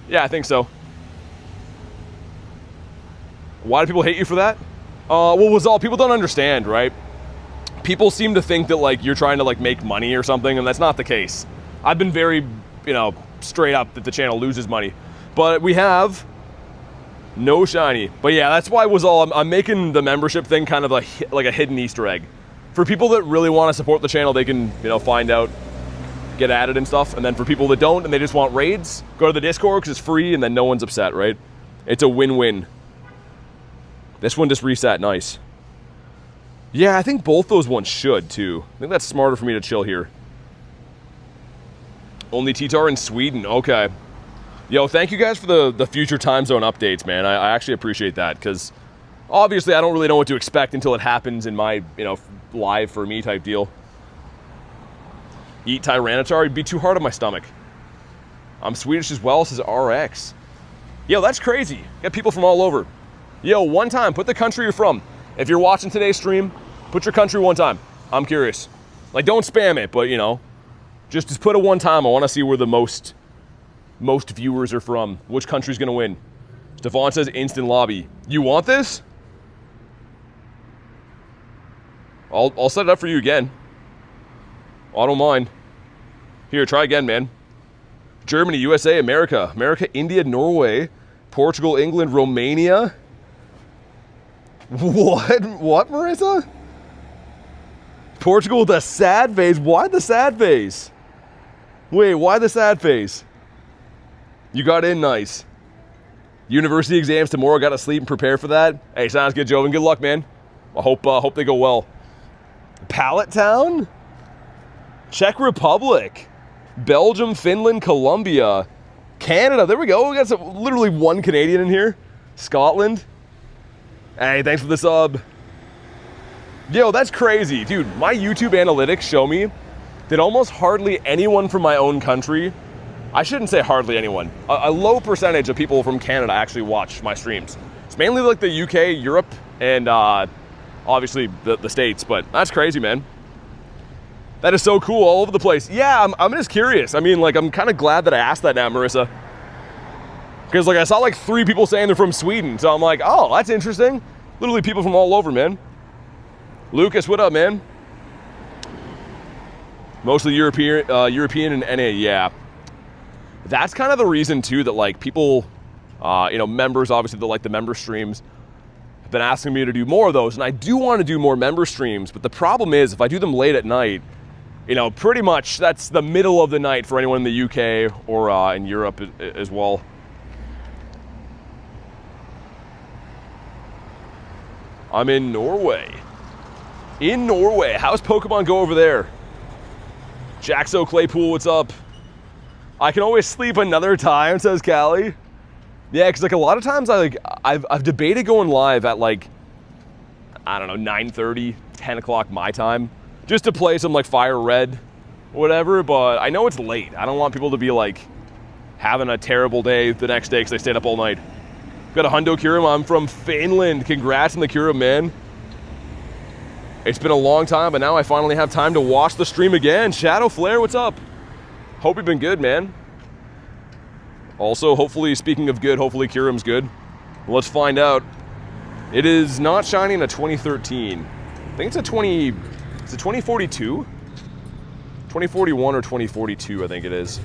Yeah, I think so. Why do people hate you for that? Well, was all people don't understand, right? People seem to think that like you're trying to like make money or something, and that's not the case. I've been very, you know, straight up that the channel loses money, but we have no shiny. But yeah, that's why I'm making the membership thing kind of like a hidden Easter egg for people that really want to support the channel. They can, you know, find out, get added and stuff, and then for people that don't and they just want raids, go to the Discord because it's free, and then no one's upset, right? It's a win-win. This one just reset, nice. Yeah, I think both those ones should, too. I think that's smarter for me to chill here. Only T-Tar in Sweden, okay. Yo, thank you guys for the future time zone updates, man. I actually appreciate that, because obviously I don't really know what to expect until it happens in my, you know, live for me type deal. Eat Tyranitar, it'd be too hard on my stomach. I'm Swedish as well, says RX. Yo, that's crazy. Got people from all over. Yo, one time, put the country you're from. If you're watching today's stream, put your country one time. I'm curious. Like, don't spam it, but, you know, just put it one time. I want to see where the most viewers are from. Which country's going to win? Stefan says instant lobby. You want this? I'll set it up for you again. I don't mind. Here, try again, man. Germany, USA, America, India, Norway, Portugal, England, Romania. What, Marissa? Portugal, the sad face. Why the sad face? Wait, why the sad face? You got in nice. University exams tomorrow. Got to sleep and prepare for that. Hey, sounds good, Joven. Good luck, man. I hope they go well. Pallet Town, Czech Republic, Belgium, Finland, Colombia, Canada. There we go. We got literally one Canadian in here. Scotland. Hey, thanks for the sub. Yo, that's crazy. Dude, my YouTube analytics show me that almost hardly anyone from my own country, I shouldn't say hardly anyone, a low percentage of people from Canada actually watch my streams. It's mainly like the UK, Europe, and obviously the States, but that's crazy, man. That is so cool, all over the place. Yeah, I'm just curious. I mean, like, I'm kind of glad that I asked that now, Marissa. Because, like, I saw, like, 3 people saying they're from Sweden, so I'm like, oh, that's interesting. Literally people from all over, man. Lucas, what up, man? Mostly European and NA, yeah. That's kind of the reason, too, that, like, people, you know, members, obviously, that like the member streams, have been asking me to do more of those, and I do want to do more member streams, but the problem is, if I do them late at night, you know, pretty much that's the middle of the night for anyone in the UK or in Europe as well. I'm in Norway. In Norway. How's Pokemon Go over there? Jaxo Claypool, what's up? I can always sleep another time, says Callie. Yeah, because like a lot of times I've debated going live at like, I don't know, 9:30, 10 o'clock my time, just to play some like Fire Red, whatever, but I know it's late. I don't want people to be like having a terrible day the next day because they stayed up all night. Got a Hundo Kyurem. I'm from Finland. Congrats on the Kyurem, man. It's been a long time, but now I finally have time to watch the stream again. Shadow Flare, what's up? Hope you've been good, man. Also, hopefully, speaking of good, hopefully Kyurem's good. Let's find out. It is not shiny in a 2013. I think it's a 2042? 2041 or 2042, I think it is.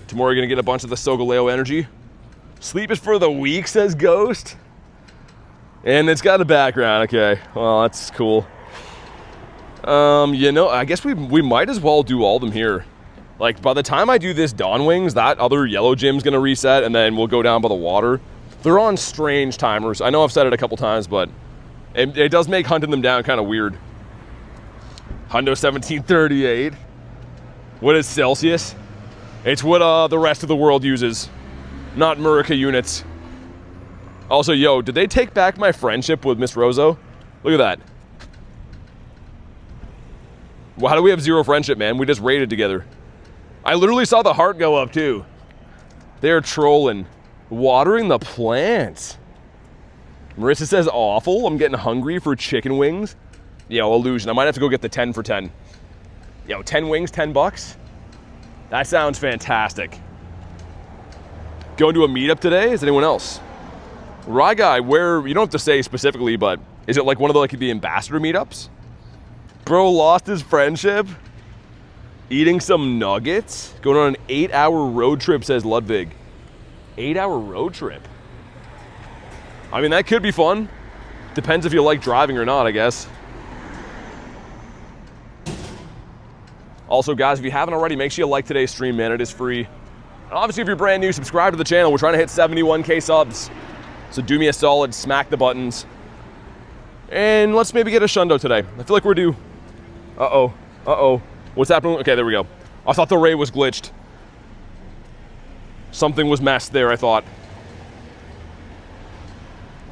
Tomorrow you're gonna get a bunch of the Solgaleo energy. Sleep is for the weak, says Ghost. And it's got a background, okay. Well, that's cool. You know, I guess we might as well do all of them here. Like, by the time I do this Dawn Wings, that other yellow gym's gonna reset, and then we'll go down by the water. They're on strange timers. I know I've said it a couple times, but it does make hunting them down kind of weird. Hundo 1738. What is Celsius? It's what the rest of the world uses, not Murica units. Also, yo, did they take back my friendship with Miss Rozo? Look at that. Well, how do we have 0 friendship, man? We just raided together. I literally saw the heart go up, too. They're trolling. Watering the plants. Marissa says awful. I'm getting hungry for chicken wings. Yo, illusion. I might have to go get the 10 for 10. Yo, 10 wings, 10 bucks? That sounds fantastic. Going to a meetup today? Is anyone else? Rye Guy, where, you don't have to say specifically, but is it like one of the ambassador meetups? Bro lost his friendship? Eating some nuggets? Going on an 8-hour road trip, says Ludwig. 8-hour road trip? I mean, that could be fun. Depends if you like driving or not, I guess. Also, guys, if you haven't already, make sure you like today's stream, man. It is free. And obviously, if you're brand new, subscribe to the channel. We're trying to hit 71K subs. So do me a solid, smack the buttons. And let's maybe get a Shundo today. I feel like we're due. Uh-oh. Uh-oh. What's happening? Okay, there we go. I thought the raid was glitched. Something was messed there, I thought.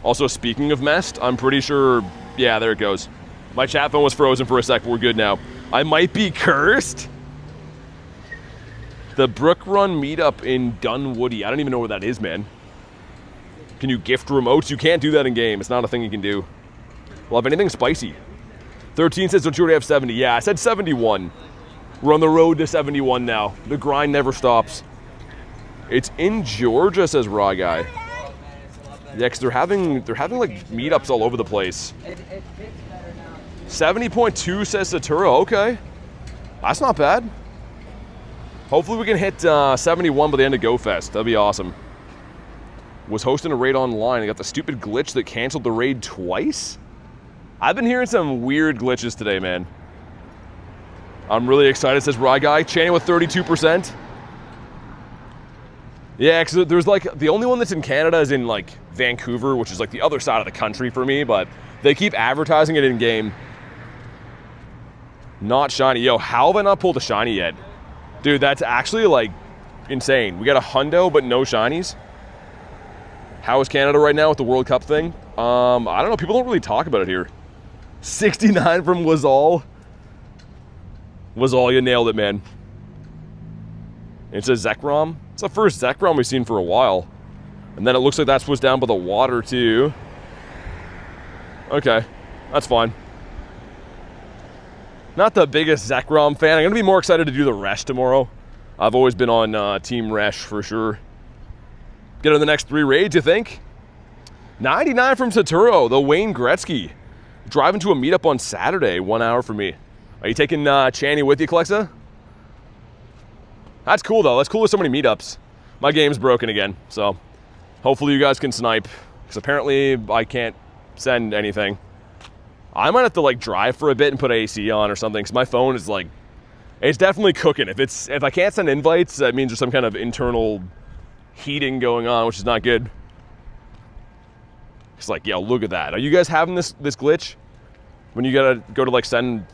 Also, speaking of messed, I'm pretty sure... Yeah, there it goes. My chat phone was frozen for a sec, but we're good now. I might be cursed? The Brook Run meetup in Dunwoody. I don't even know where that is, man. Can you gift remotes? You can't do that in game. It's not a thing you can do. Well, have anything spicy? 13 says, don't you already have 70? Yeah, I said 71. We're on the road to 71 now. The grind never stops. It's in Georgia, says Raw Guy. Yeah, because they're having like meetups all over the place. 70.2 says Satura. Okay, that's not bad. Hopefully we can hit 71 by the end of GoFest. That'd be awesome. Was hosting a raid online. I got the stupid glitch that canceled the raid twice. I've been hearing some weird glitches today, man. I'm really excited, says Rye Guy. Channing with 32%. Yeah, because there's like, the only one that's in Canada is in like Vancouver, which is like the other side of the country for me, but they keep advertising it in game. Not shiny. Yo, how have I not pulled a shiny yet? Dude, that's actually like insane. We got a Hundo, but no shinies. How is Canada right now with the World Cup thing? I don't know. People don't really talk about it here. 69 from Wazal. Wazal, you nailed it, man. It's a Zekrom. It's the first Zekrom we've seen for a while. And then it looks like that's what's down by the water, too. Okay, that's fine. Not the biggest Zekrom fan. I'm going to be more excited to do the Resh tomorrow. I've always been on Team Resh for sure. Get on the next 3 raids, you think? 99 from Saturo, the Wayne Gretzky. Driving to a meetup on Saturday, 1 hour for me. Are you taking Channy with you, Calexa? That's cool, though. That's cool with so many meetups. My game's broken again, so hopefully you guys can snipe, because apparently I can't send anything. I might have to, like, drive for a bit and put AC on or something, because my phone is, like, it's definitely cooking. If I can't send invites, that means there's some kind of internal heating going on, which is not good. It's like, yo, look at that. Are you guys having this glitch when you gotta go to like send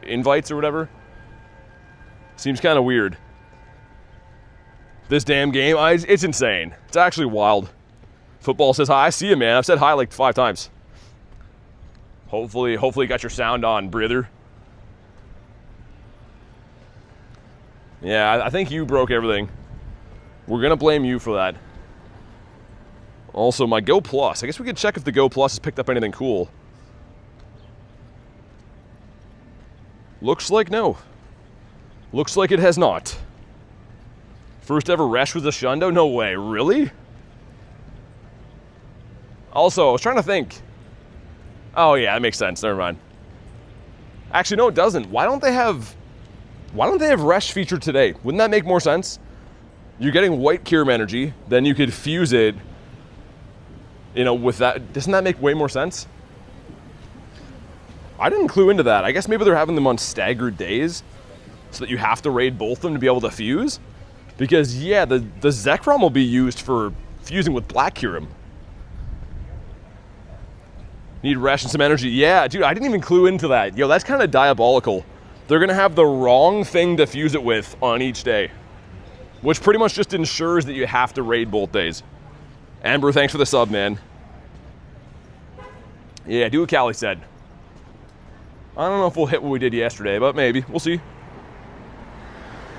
invites or whatever? Seems kind of weird. This damn game, it's insane. It's actually wild. Football says hi. I see you, man. I've said hi like 5 times. Hopefully you got your sound on, brother. Yeah, I think you broke everything. We're gonna blame you for that. Also, my Go Plus. I guess we could check if the Go Plus has picked up anything cool. Looks like no. Looks like it has not. First ever Resh with a Shundo? No way, really? Also, I was trying to think. Oh yeah, that makes sense, never mind. Actually, no, it doesn't. Why don't they have Resh featured today? Wouldn't that make more sense? You're getting white Kyurem energy, then you could fuse it, you know, with that. Doesn't that make way more sense? I didn't clue into that. I guess maybe they're having them on staggered days so that you have to raid both of them to be able to fuse. Because, yeah, the Zekrom will be used for fusing with black Kyurem. Need Resh and some energy. Yeah, dude, I didn't even clue into that. Yo, that's kind of diabolical. They're going to have the wrong thing to fuse it with on each day, which pretty much just ensures that you have to raid both days. Amber, thanks for the sub, man. Yeah, do what Callie said. I don't know if we'll hit what we did yesterday, but maybe. We'll see.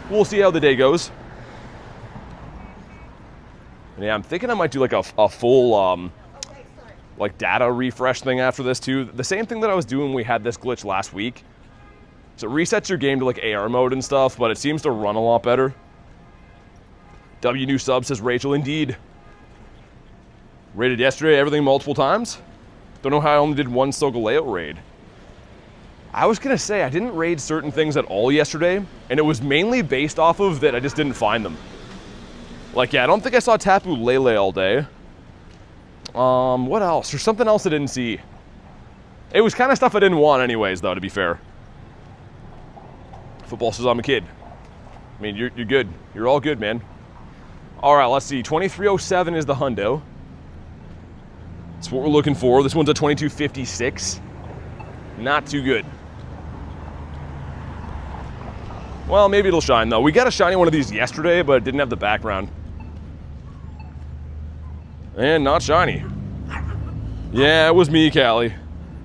We'll see how the day goes. And yeah, I'm thinking I might do like a full like data refresh thing after this too. The same thing that I was doing when we had this glitch last week. So it resets your game to like AR mode and stuff, but it seems to run a lot better. W new sub, says Rachel. Indeed. Raided yesterday, everything multiple times. Don't know how I only did one Solgaleo raid. I was gonna say I didn't raid certain things at all yesterday, and it was mainly based off of that I just didn't find them. Like, yeah, I don't think I saw Tapu Lele all day. What else? There's something else I didn't see. It was kind of stuff I didn't want anyways, though, to be fair. Football says I'm a kid. I mean, you're good. You're all good, man. All right, let's see. 2307 is the Hundo. That's what we're looking for. This one's a 2256. Not too good. Well, maybe it'll shine, though. We got a shiny one of these yesterday, but it didn't have the background. And not shiny. Yeah, it was me, Callie.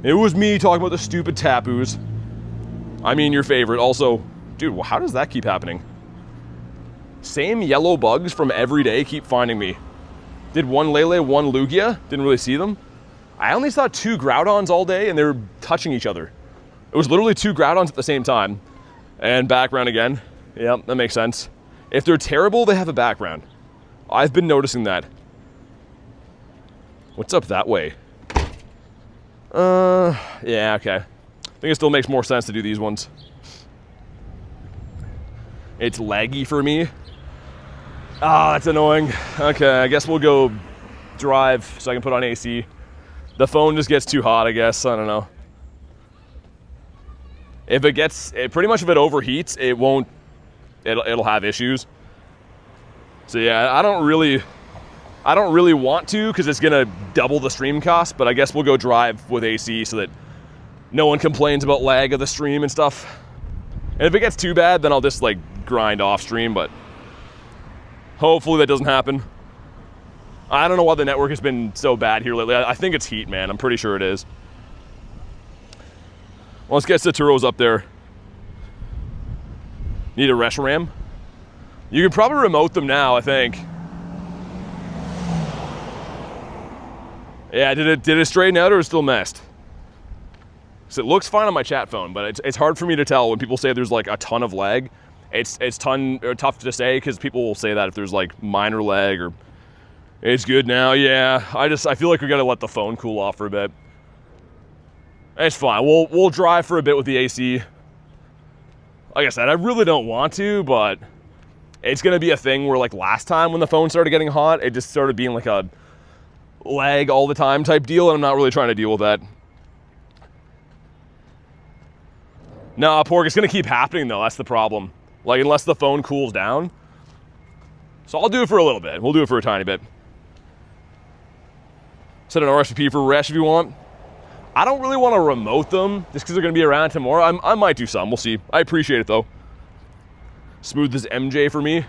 It was me talking about the stupid Tapus. I mean, your favorite. Also, dude, how does that keep happening? Same yellow bugs from every day keep finding me. Did one Lele, one Lugia. Didn't really see them. I only saw 2 Groudons all day, and they were touching each other. It was literally 2 Groudons at the same time. And background again. Yep, that makes sense. If they're terrible, they have a background. I've been noticing that. What's up that way? Yeah, okay. I think it still makes more sense to do these ones. It's laggy for me. Ah, that's annoying. Okay, I guess we'll go drive so I can put on AC. The phone just gets too hot, I guess. I don't know. If it gets, pretty much if it overheats, it won't, it'll have issues. So yeah, I don't really want to because it's gonna double the stream cost, but I guess we'll go drive with AC so that no one complains about lag of the stream and stuff. And if it gets too bad, then I'll just like grind off stream, but hopefully that doesn't happen. I don't know why the network has been so bad here lately. I think it's heat, man. I'm pretty sure it is. Well, let's get Saturos up there. Need a Reshiram? You could probably remote them now, I think. Yeah, did it straighten out or is it still messed? So it looks fine on my chat phone, but it's hard for me to tell when people say there's like a ton of lag. It's tough to say because people will say that if there's like minor lag or it's good now. Yeah, I feel like we gotta let the phone cool off for a bit. It's fine. We'll drive for a bit with the AC. Like I said, I really don't want to, but it's gonna be a thing where like last time when the phone started getting hot, it just started being like a lag all the time type deal, and I'm not really trying to deal with that. Nah, Pork, it's gonna keep happening though, that's the problem. Like, unless the phone cools down. So I'll do it for a little bit. We'll do it for a tiny bit. Set an RSVP for Resh if you want. I don't really want to remote them just because they're gonna be around tomorrow. I might do some, we'll see. I appreciate it though. Smooth as MJ for me.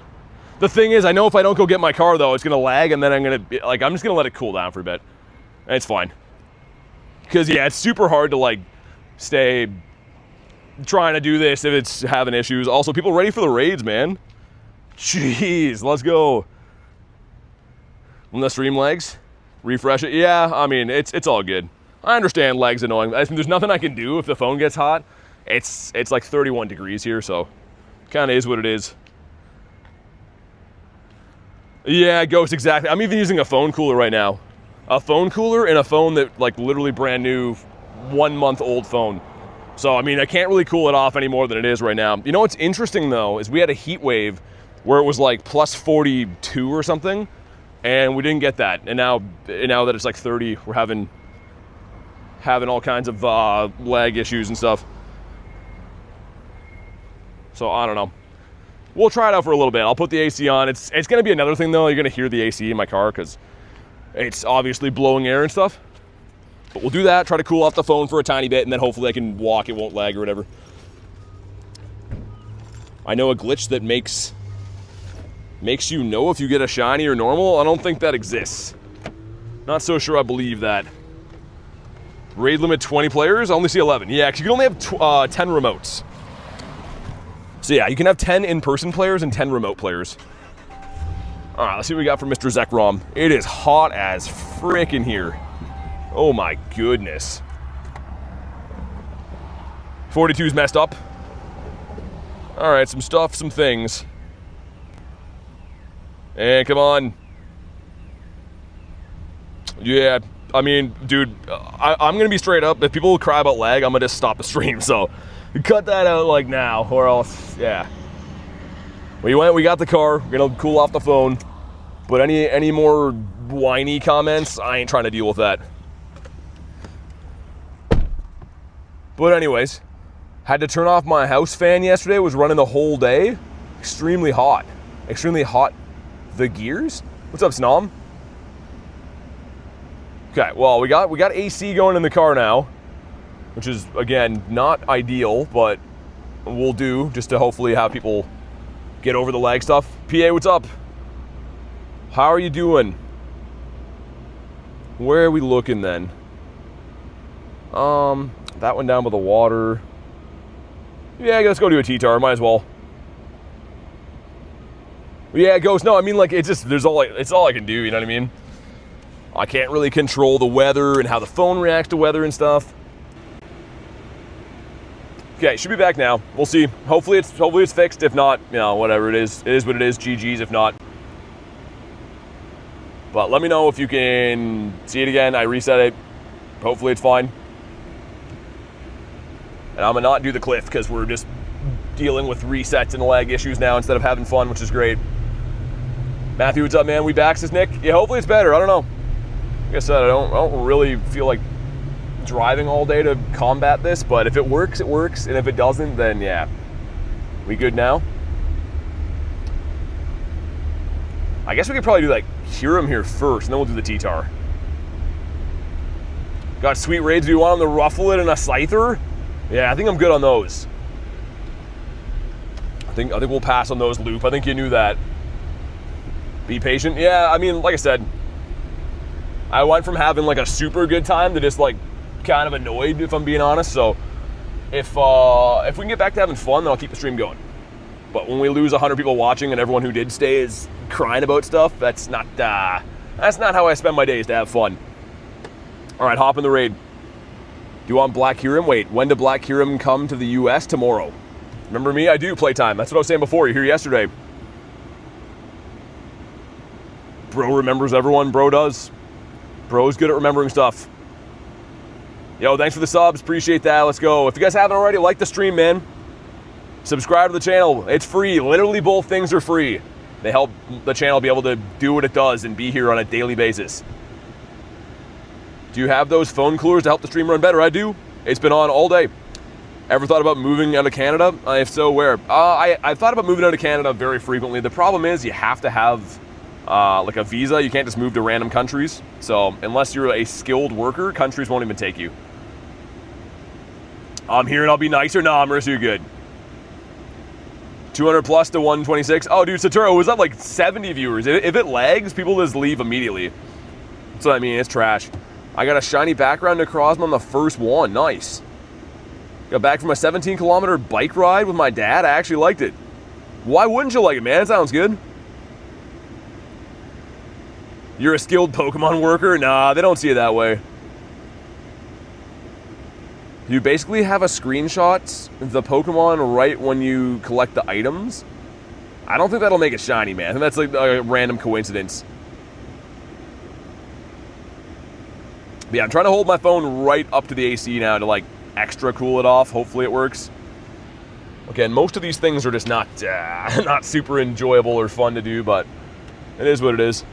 The thing is, I know if I don't go get my car though, it's gonna lag and then I'm just gonna let it cool down for a bit. And it's fine. Because yeah, it's super hard to like stay trying to do this if it's having issues. Also, people ready for the raids, man. Jeez, let's go. When the stream lags, refresh it. Yeah, I mean, it's all good. I understand lag's annoying. I think there's nothing I can do if the phone gets hot. It's like 31 degrees here, so kind of is what it is. Yeah, Ghost, exactly. I'm even using a phone cooler right now. A phone cooler and a phone that like literally brand new 1 month old phone. So, I mean, I can't really cool it off any more than it is right now. You know what's interesting, though, is we had a heat wave where it was like plus 42 or something, and we didn't get that. And now that it's like 30, we're having all kinds of lag issues and stuff. So, I don't know. We'll try it out for a little bit. I'll put the AC on. It's going to be another thing, though. You're going to hear the AC in my car because it's obviously blowing air and stuff. But we'll do that, try to cool off the phone for a tiny bit, and then hopefully I can walk, it won't lag or whatever. I know a glitch that makes you know if you get a shiny or normal. I don't think that exists. Not so sure I believe that. Raid limit 20 players, I only see 11. Yeah, because you can only have 10 remotes. So yeah, you can have 10 in-person players and 10 remote players. All right, let's see what we got from Mr. Zekrom. It is hot as frickin' here. Oh my goodness. 42's messed up. All right, some stuff, some things. And come on. Yeah, I mean, dude, I'm gonna be straight up. If people cry about lag, I'm gonna just stop the stream. So cut that out like now, or else, yeah. We got the car. We're gonna cool off the phone. But any more whiny comments, I ain't trying to deal with that. But anyways, had to turn off my house fan yesterday. It was running the whole day. Extremely hot. Extremely hot. The gears? What's up, Snom? Okay, well, we got AC going in the car now, which is, again, not ideal, but we'll do just to hopefully have people get over the lag stuff. PA, what's up? How are you doing? Where are we looking then? That one down by the water. Yeah, let's go do a T-Tar, might as well. Yeah, Ghost, no, I mean, like, it's just, it's all I can do, you know what I mean? I can't really control the weather and how the phone reacts to weather and stuff. Okay, should be back now. We'll see. Hopefully it's fixed. If not, you know, whatever it is what it is. GG's if not. But let me know if you can see it again. I reset it. Hopefully it's fine. And I'm gonna not do the cliff because we're just dealing with resets and lag issues now instead of having fun, which is great. Matthew, what's up, man? We back, says Nick. Yeah, hopefully it's better. I don't know. Like I said, I don't really feel like driving all day to combat this, but if it works, it works. And if it doesn't, then yeah. We good now? I guess we could probably do like Kyurem here first, and then we'll do the T-Tar. Got sweet raids. Do you want them to ruffle it in a Scyther? Yeah, I think I'm good on those. I think we'll pass on those, Loop. I think you knew that. Be patient. Yeah, I mean, like I said, I went from having like a super good time to just like kind of annoyed, if I'm being honest. So if we can get back to having fun, then I'll keep the stream going. But when we lose 100 people watching and everyone who did stay is crying about stuff, that's not how I spend my days to have fun. All right, hop in the raid. Do you want Black Kyurem? Wait, when did Black Kyurem come to the US? Tomorrow. Remember me? I do playtime. That's what I was saying before. You're here yesterday. Bro remembers everyone. Bro does. Bro's good at remembering stuff. Yo, thanks for the subs. Appreciate that. Let's go. If you guys haven't already, like the stream, man. Subscribe to the channel. It's free. Literally both things are free. They help the channel be able to do what it does and be here on a daily basis. Do you have those phone coolers to help the stream run better? I do. It's been on all day. Ever thought about moving out of Canada? If so, where? I've thought about moving out of Canada very frequently. The problem is you have to have like a visa. You can't just move to random countries. So unless you're a skilled worker, countries won't even take you. I'm here and I'll be nicer. Nah, Marissa, you're good. 200 plus to 126. Oh, dude, Saturo, was that like 70 viewers? If it lags, people just leave immediately. That's what I mean. It's trash. I got a shiny background Necrozma on the first one. Nice. Got back from a 17-kilometer bike ride with my dad. I actually liked it. Why wouldn't you like it, man? It sounds good. You're a skilled Pokemon worker? Nah, they don't see it that way. You basically have a screenshot of the Pokemon right when you collect the items. I don't think that'll make it shiny, man. I think that's like a random coincidence. But yeah, I'm trying to hold my phone right up to the AC now to like extra cool it off. Hopefully it works. Again, most of these things are just not not super enjoyable or fun to do, but it is what it is.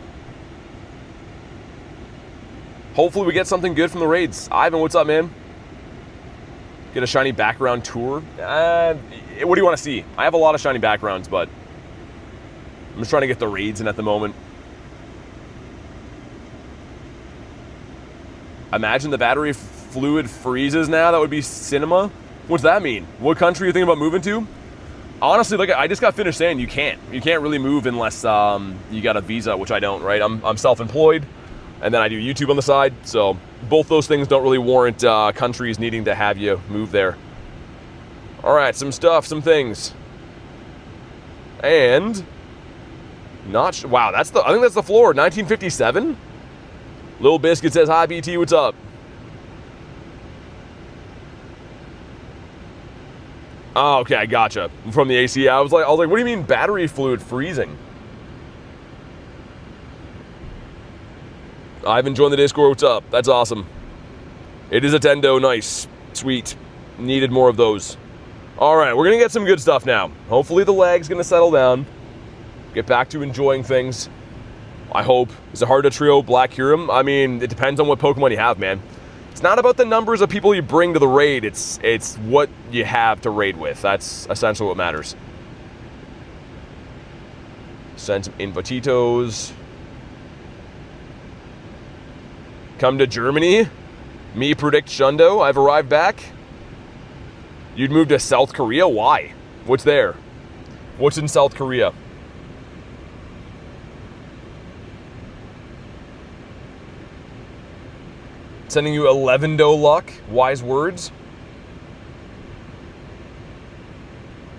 Hopefully we get something good from the raids. Ivan, what's up, man? Get a shiny background tour. What do you want to see? I have a lot of shiny backgrounds, but I'm just trying to get the raids in at the moment. Imagine the battery fluid freezes now. That would be cinema. What's that mean? What country are you thinking about moving to? Honestly, like I just got finished saying, you can't really move unless you got a visa, which I don't, right? I'm self-employed, and then I do YouTube on the side, so both those things don't really warrant countries needing to have you move there. All right, some stuff, some things, and wow, I think that's the floor. 1957. Lil Biscuit says, hi, BT, what's up? Oh, okay, I gotcha. From the AC, I was like, what do you mean battery fluid freezing? Ivan joined the Discord, what's up? That's awesome. It is a Tendo, nice, sweet. Needed more of those. All right, we're gonna get some good stuff now. Hopefully the lag's gonna settle down. Get back to enjoying things. I hope. Is it hard to trio Black Kyurem? I mean, it depends on what Pokemon you have, man. It's not about the numbers of people you bring to the raid. It's what you have to raid with. That's essentially what matters. Send some invititos. Come to Germany. Me predict Shundo. I've arrived back. You'd move to South Korea? Why? What's there? What's in South Korea? Sending you 11-do luck. Wise words.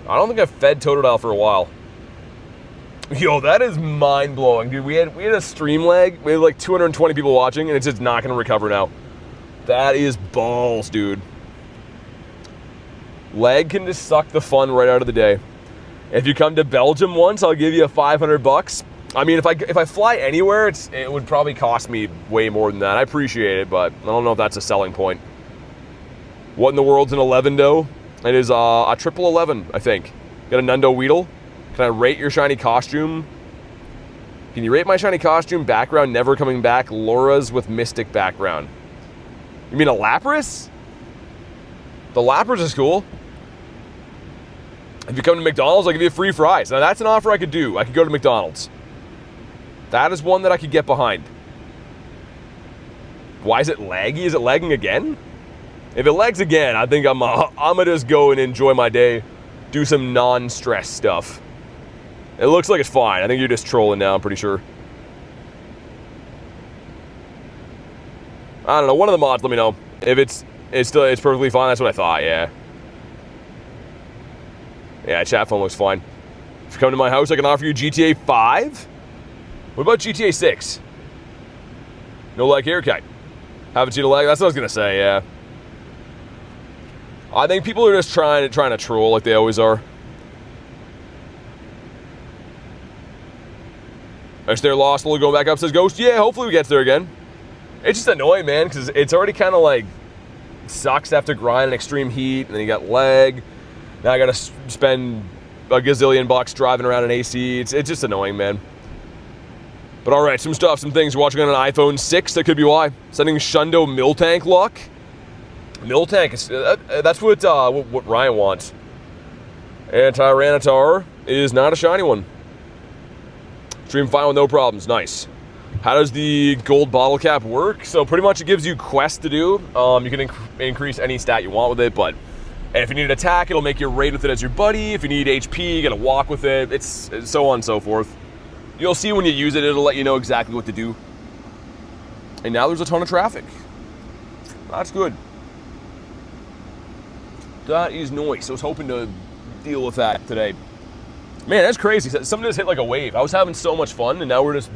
I don't think I've fed Totodile for a while. Yo, that is mind-blowing, dude. We had a stream lag. We had like 220 people watching, and it's just not going to recover now. That is balls, dude. Lag can just suck the fun right out of the day. If you come to Belgium once, I'll give you $500. I mean, if I fly anywhere, it would probably cost me way more than that. I appreciate it, but I don't know if that's a selling point. What in the world's an 11-do? It is a triple 11, I think. Got a Nundo Weedle. Can I rate your shiny costume? Can you rate my shiny costume? Background never coming back. Laura's with Mystic background. You mean a Lapras? The Lapras is cool. If you come to McDonald's, I'll give you free fries. Now that's an offer I could do. I could go to McDonald's. That is one that I could get behind. Why is it laggy? Is it lagging again? If it lags again, I think I'm gonna just go and enjoy my day. Do some non-stress stuff. It looks like it's fine. I think you're just trolling now, I'm pretty sure. I don't know. One of the mods, let me know. If it's perfectly fine. That's what I thought, yeah. Yeah, chat phone looks fine. If you come to my house, I can offer you GTA 5. What about GTA 6? No leg here? Okay. Haven't seen a leg? That's what I was going to say, yeah. I think people are just trying to troll like they always are. Is there lost? Going back up, says Ghost. Yeah, hopefully we get there again. It's just annoying, man, because it's already kind of like sucks to have to grind in extreme heat, and then you got lag. Now I got to spend a gazillion bucks driving around in AC. It's just annoying, man. But all right, some things watching on an iPhone 6. That could be why. Sending Shundo Miltank luck. Miltank is that's what Ryan wants. And Tyranitar is not a shiny one. Stream fine with no problems. Nice. How does the gold bottle cap work? So pretty much it gives you quests to do. You can increase any stat you want with it, but if you need an attack, it'll make you raid with it as your buddy. If you need HP, you gotta walk with it. It's so on and so forth. You'll see when you use it, it'll let you know exactly what to do. And now there's a ton of traffic. That's good. That is nice. I was hoping to deal with that today. Man, that's crazy. Something just hit like a wave. I was having so much fun, and now we're just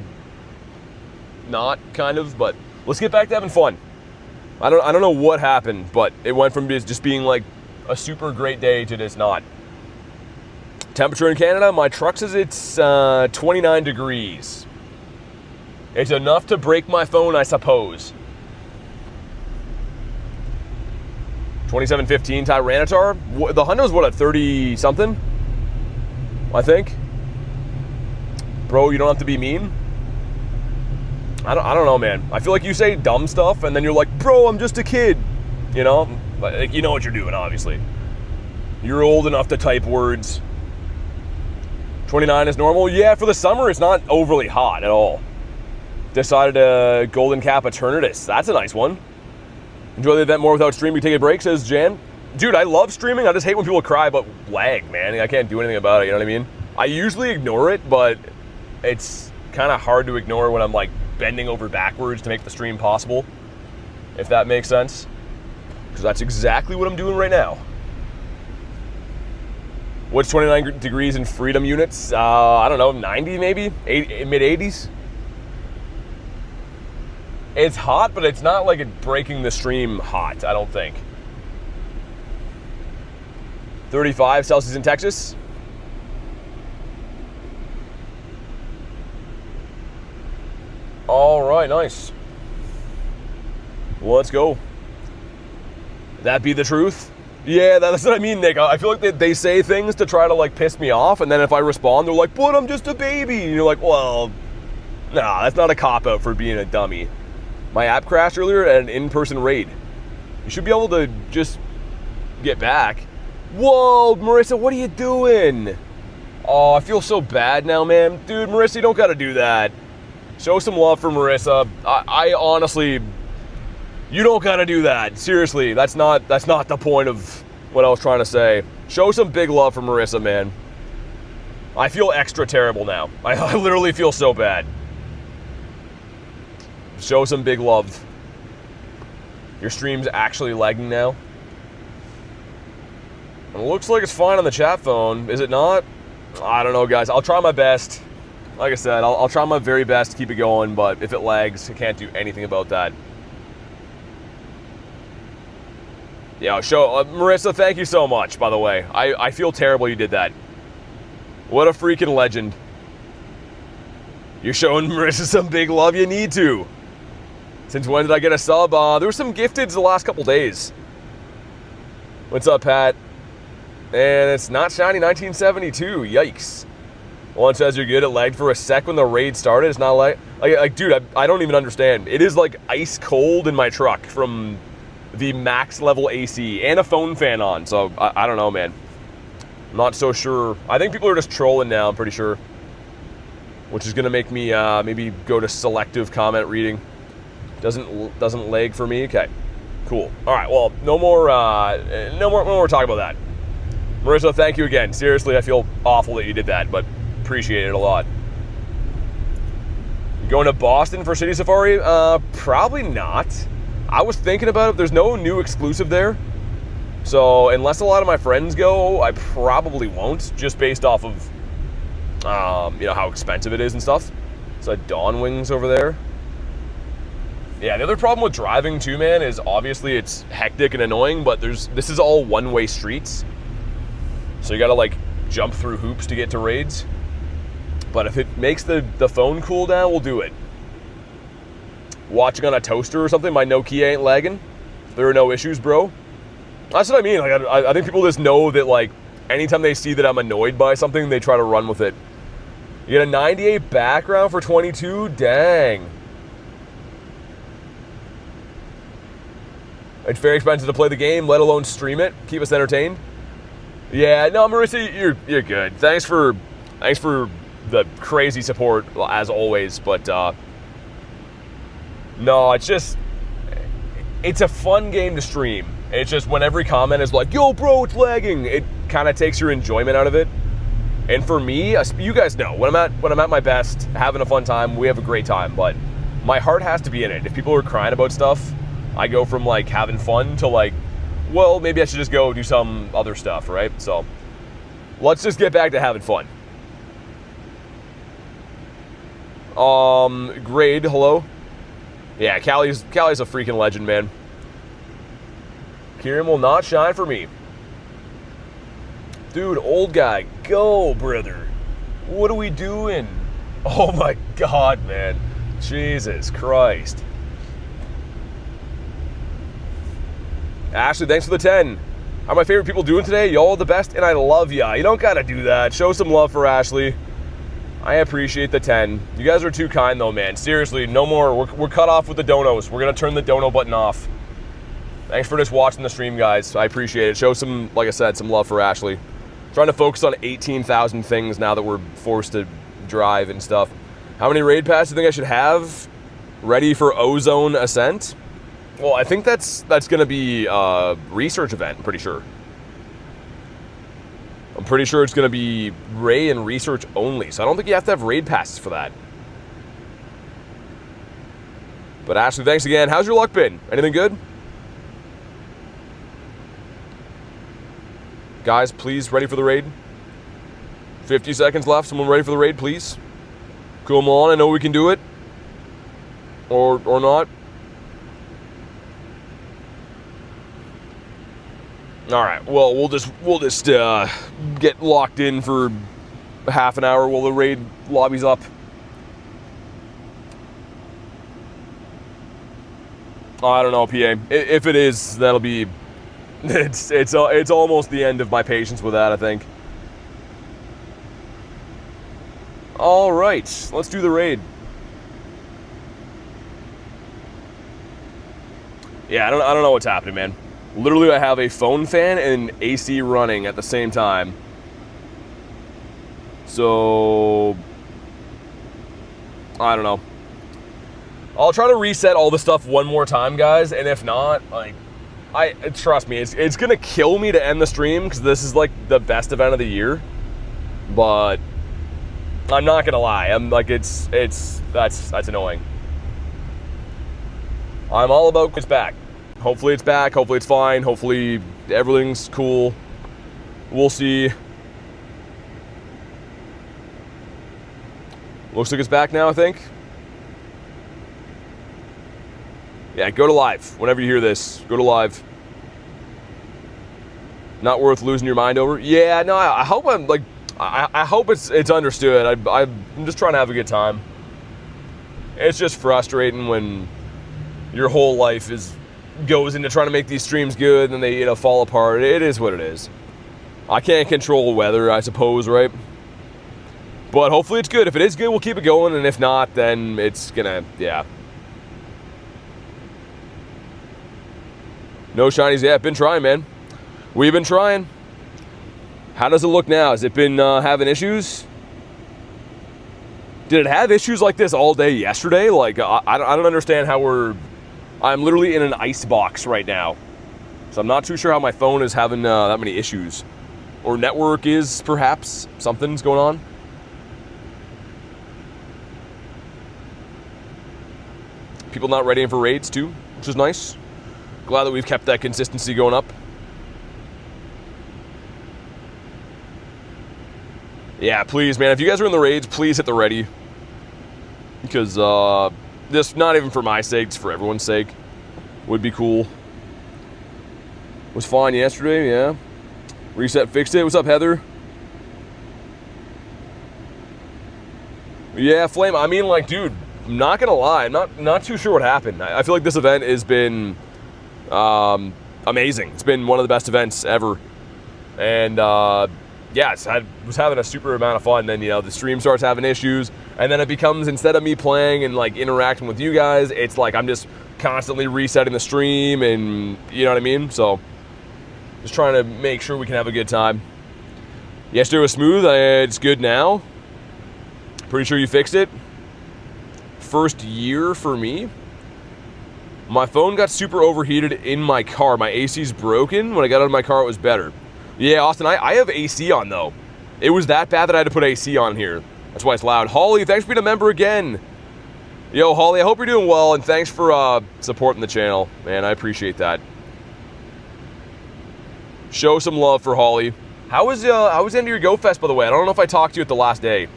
not, kind of. But let's get back to having fun. I don't know what happened, but it went from just being like a super great day to just not. Temperature in Canada, my truck says it's 29 degrees. It's enough to break my phone, I suppose. 2715 Tyranitar. The Hundo's what, a 30 something? I think. Bro, you don't have to be mean. I don't know, man. I feel like you say dumb stuff and then you're like, bro, I'm just a kid. You know? Like, you know what you're doing, obviously. You're old enough to type words. 29 is normal. Yeah, for the summer, it's not overly hot at all. Decided to Golden Cap Eternatus. That's a nice one. Enjoy the event more without streaming. You take a break, says Jan. Dude, I love streaming. I just hate when people cry about lag, man. I can't do anything about it, you know what I mean? I usually ignore it, but it's kind of hard to ignore when I'm like bending over backwards to make the stream possible, if that makes sense. Because that's exactly what I'm doing right now. What's 29 degrees in freedom units? I don't know, 90 maybe? Mid-80s? It's hot, but it's not like it's breaking the stream hot, I don't think. 35 Celsius in Texas. All right, nice. Well, let's go. That be the truth? Yeah, that's what I mean, Nick. I feel like they say things to try to like piss me off, and then if I respond, they're like, but I'm just a baby. And you're like, well, nah, that's not a cop-out for being a dummy. My app crashed earlier at an in-person raid. You should be able to just get back. Whoa, Marissa, what are you doing? Oh, I feel so bad now, man. Dude, Marissa, you don't gotta do that. Show some love for Marissa. I honestly, you don't gotta do that. Seriously, that's not the point of what I was trying to say. Show some big love for Marissa, man. I feel extra terrible now. I literally feel so bad. Show some big love. Your stream's actually lagging now. It looks like it's fine on the chat phone. Is it not? I don't know, guys. I'll try my best. Like I said, I'll try my very best to keep it going, but if it lags, I can't do anything about that. Yeah, Marissa, thank you so much, by the way. I feel terrible you did that. What a freaking legend. You're showing Marissa some big love. You need to. Since when did I get a sub? There were some gifteds the last couple days. What's up, Pat? And it's not shiny 1972. Yikes. One says you're good. It lagged for a sec when the raid started. It's not like dude, I don't even understand. It is like ice cold in my truck from the max level AC and a phone fan on. So I don't know, man. I'm not so sure. I think people are just trolling now, I'm pretty sure. Which is gonna make me maybe go to selective comment reading. Doesn't lag for me. Okay, cool. All right. Well, no more talk about that. Marissa, thank you again. Seriously, I feel awful that you did that, but appreciate it a lot. You going to Boston for City Safari? Probably not. I was thinking about it. There's no new exclusive there. So unless a lot of my friends go, I probably won't, just based off of, you know, how expensive it is and stuff. So Dawn Wings over there. Yeah, the other problem with driving too, man, is obviously it's hectic and annoying, but this is all one-way streets. So you gotta like jump through hoops to get to raids. But if it makes the phone cool down, we'll do it. Watching on a toaster or something, my Nokia ain't lagging. There are no issues, bro. That's what I mean. Like, I think people just know that, like, anytime they see that I'm annoyed by something, they try to run with it. You get a 98 background for 22? Dang. It's very expensive to play the game, let alone stream it. Keep us entertained. Yeah, no, Marissa, you're good. Thanks for the crazy support, as always. But, no, it's a fun game to stream. It's just when every comment is like, yo, bro, it's lagging, it kind of takes your enjoyment out of it. And for me, you guys know, when I'm at my best, having a fun time, we have a great time, but my heart has to be in it. If people are crying about stuff, I go from like having fun to like, well, maybe I should just go do some other stuff, right? So let's just get back to having fun. Grade, hello. Yeah, Callie's a freaking legend, man. Kyurem will not shine for me. Dude, old guy, go, brother. What are we doing? Oh my God, man. Jesus Christ. Ashley, thanks for the 10. How are my favorite people doing today? Y'all are the best, and I love ya. You don't gotta do that. Show some love for Ashley. I appreciate the 10. You guys are too kind, though, man. Seriously, no more. We're cut off with the donos. We're gonna turn the dono button off. Thanks for just watching the stream, guys. I appreciate it. Show some, like I said, some love for Ashley. Trying to focus on 18,000 things now that we're forced to drive and stuff. How many raid passes do you think I should have ready for Ozone Ascent? Well, I think that's going to be a research event, I'm pretty sure. I'm pretty sure it's going to be raid and research only, so I don't think you have to have raid passes for that. But Ashley, thanks again. How's your luck been? Anything good? Guys, please, ready for the raid? 50 seconds left. Someone ready for the raid, please? Come on, I know we can do it. Or not. All right. Well, we'll just get locked in for half an hour while the raid lobby's up. I don't know, PA. If it is, that'll be. It's almost the end of my patience with that, I think. All right, let's do the raid. Yeah, I don't know what's happening, man. Literally, I have a phone fan and AC running at the same time. So I don't know. I'll try to reset all the stuff one more time, guys, and if not, like, trust me, it's gonna kill me to end the stream because this is like the best event of the year. But I'm not gonna lie, I'm like that's annoying. I'm all about it's back. Hopefully it's back. Hopefully it's fine. Hopefully everything's cool. We'll see. Looks like it's back now, I think. Yeah, go to live. Whenever you hear this, go to live. Not worth losing your mind over. Yeah, no, I hope I'm like, I hope it's understood. I'm just trying to have a good time. It's just frustrating when your whole life goes into trying to make these streams good and they fall apart. It is what it is. I can't control weather, I suppose, right? But hopefully it's good. If it is good, we'll keep it going, and if not, then it's gonna, yeah. No shinies, yeah, been trying, man. We've been trying. How does it look now? Has it been having issues? Did it have issues like this all day yesterday? Like, I don't understand how I'm literally in an ice box right now. So I'm not too sure how my phone is having that many issues. Or network is, perhaps, something's going on. People not ready for raids too, which is nice. Glad that we've kept that consistency going up. Yeah, please, man. If you guys are in the raids, please hit the ready. Because, just not even for my sake, it's for everyone's sake. Would be cool. Was fine yesterday, yeah. Reset fixed it. What's up, Heather? Yeah, Flame. I mean, like, dude, I'm not gonna lie. I'm not too sure what happened. I feel like this event has been amazing. It's been one of the best events ever. And, yeah, was having a super amount of fun. Then, you know, the stream starts having issues. And then it becomes, instead of me playing and, like, interacting with you guys, it's like I'm just constantly resetting the stream and, you know what I mean? So, just trying to make sure we can have a good time. Yesterday was smooth. It's good now. Pretty sure you fixed it. First year for me. My phone got super overheated in my car. My AC's broken. When I got out of my car, it was better. Yeah, Austin, I have AC on, though. It was that bad that I had to put AC on here. That's why it's loud. Holly, thanks for being a member again. Yo, Holly, I hope you're doing well, and thanks for supporting the channel. Man, I appreciate that. Show some love for Holly. How was the end of your Go Fest, by the way? I don't know if I talked to you at the last day.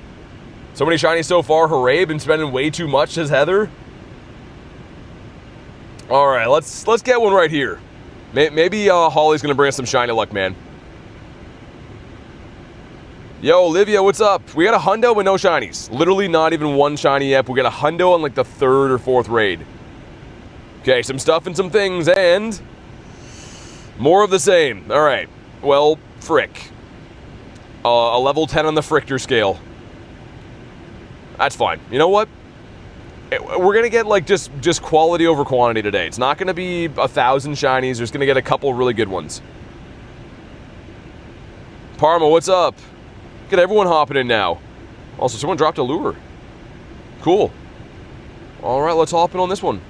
So many shinies so far. Hooray, been spending way too much, says Heather. All right, let's get one right here. Maybe Holly's going to bring us some shiny luck, man. Yo, Olivia, what's up? We got a hundo with no shinies. Literally not even one shiny yet. We got a hundo on like the 3rd or 4th raid. Okay, some stuff and some things, and more of the same. All right, well, frick. A level 10 on the Frichter scale. That's fine. You know what? We're gonna get like just quality over quantity today. It's not gonna be 1,000 shinies. We're just gonna get a couple really good ones. Parma, what's up? Get everyone hopping in now. Also, someone dropped a lure. Cool. All right, let's hop in on this one.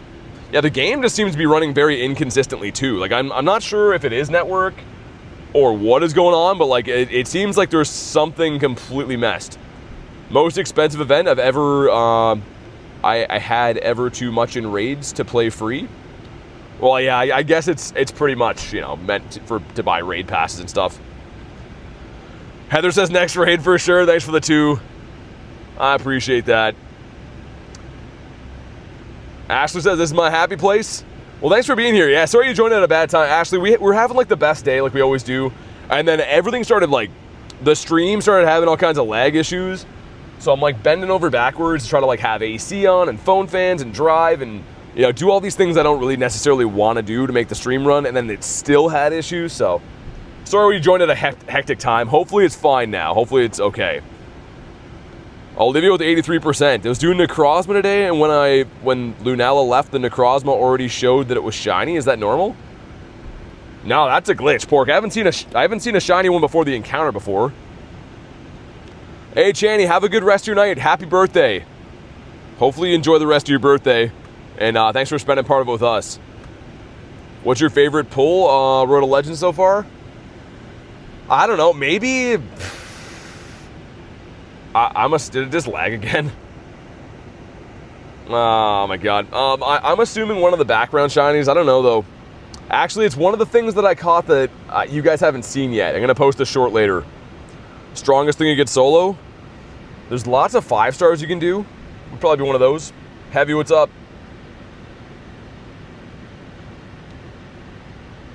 Yeah, the game just seems to be running very inconsistently too. Like I'm not sure if it is network or what is going on, but like it seems like there's something completely messed. Most expensive event I've ever I had ever too much in raids to play free. Well, yeah, I guess it's pretty much, you know, meant to buy raid passes and stuff. Heather says next raid for sure. Thanks for the 2. I appreciate that. Ashley says this is my happy place. Well, thanks for being here. Yeah, sorry you joined at a bad time. Ashley, we're having like the best day like we always do. And then everything started like, the stream started having all kinds of lag issues. So I'm like bending over backwards to try to like have AC on and phone fans and drive and, you know, do all these things I don't really necessarily want to do to make the stream run. And then it still had issues, so. Sorry we joined at a hectic time. Hopefully it's fine now. Hopefully it's okay. Olivia with 83%. I was doing Necrozma today, and when Lunala left, the Necrozma already showed that it was shiny. Is that normal? No, that's a glitch, Pork. I haven't seen a shiny one before the encounter before. Hey, Channy, have a good rest of your night. Happy birthday. Hopefully you enjoy the rest of your birthday, and thanks for spending part of it with us. What's your favorite pull, Road to Legends so far? I don't know, maybe... did it just lag again? Oh my god. I'm assuming one of the background shinies. I don't know though. Actually, it's one of the things that I caught that you guys haven't seen yet. I'm gonna post a short later. Strongest thing you get solo? There's lots of 5-stars you can do. Would probably be one of those. Heavy, what's up?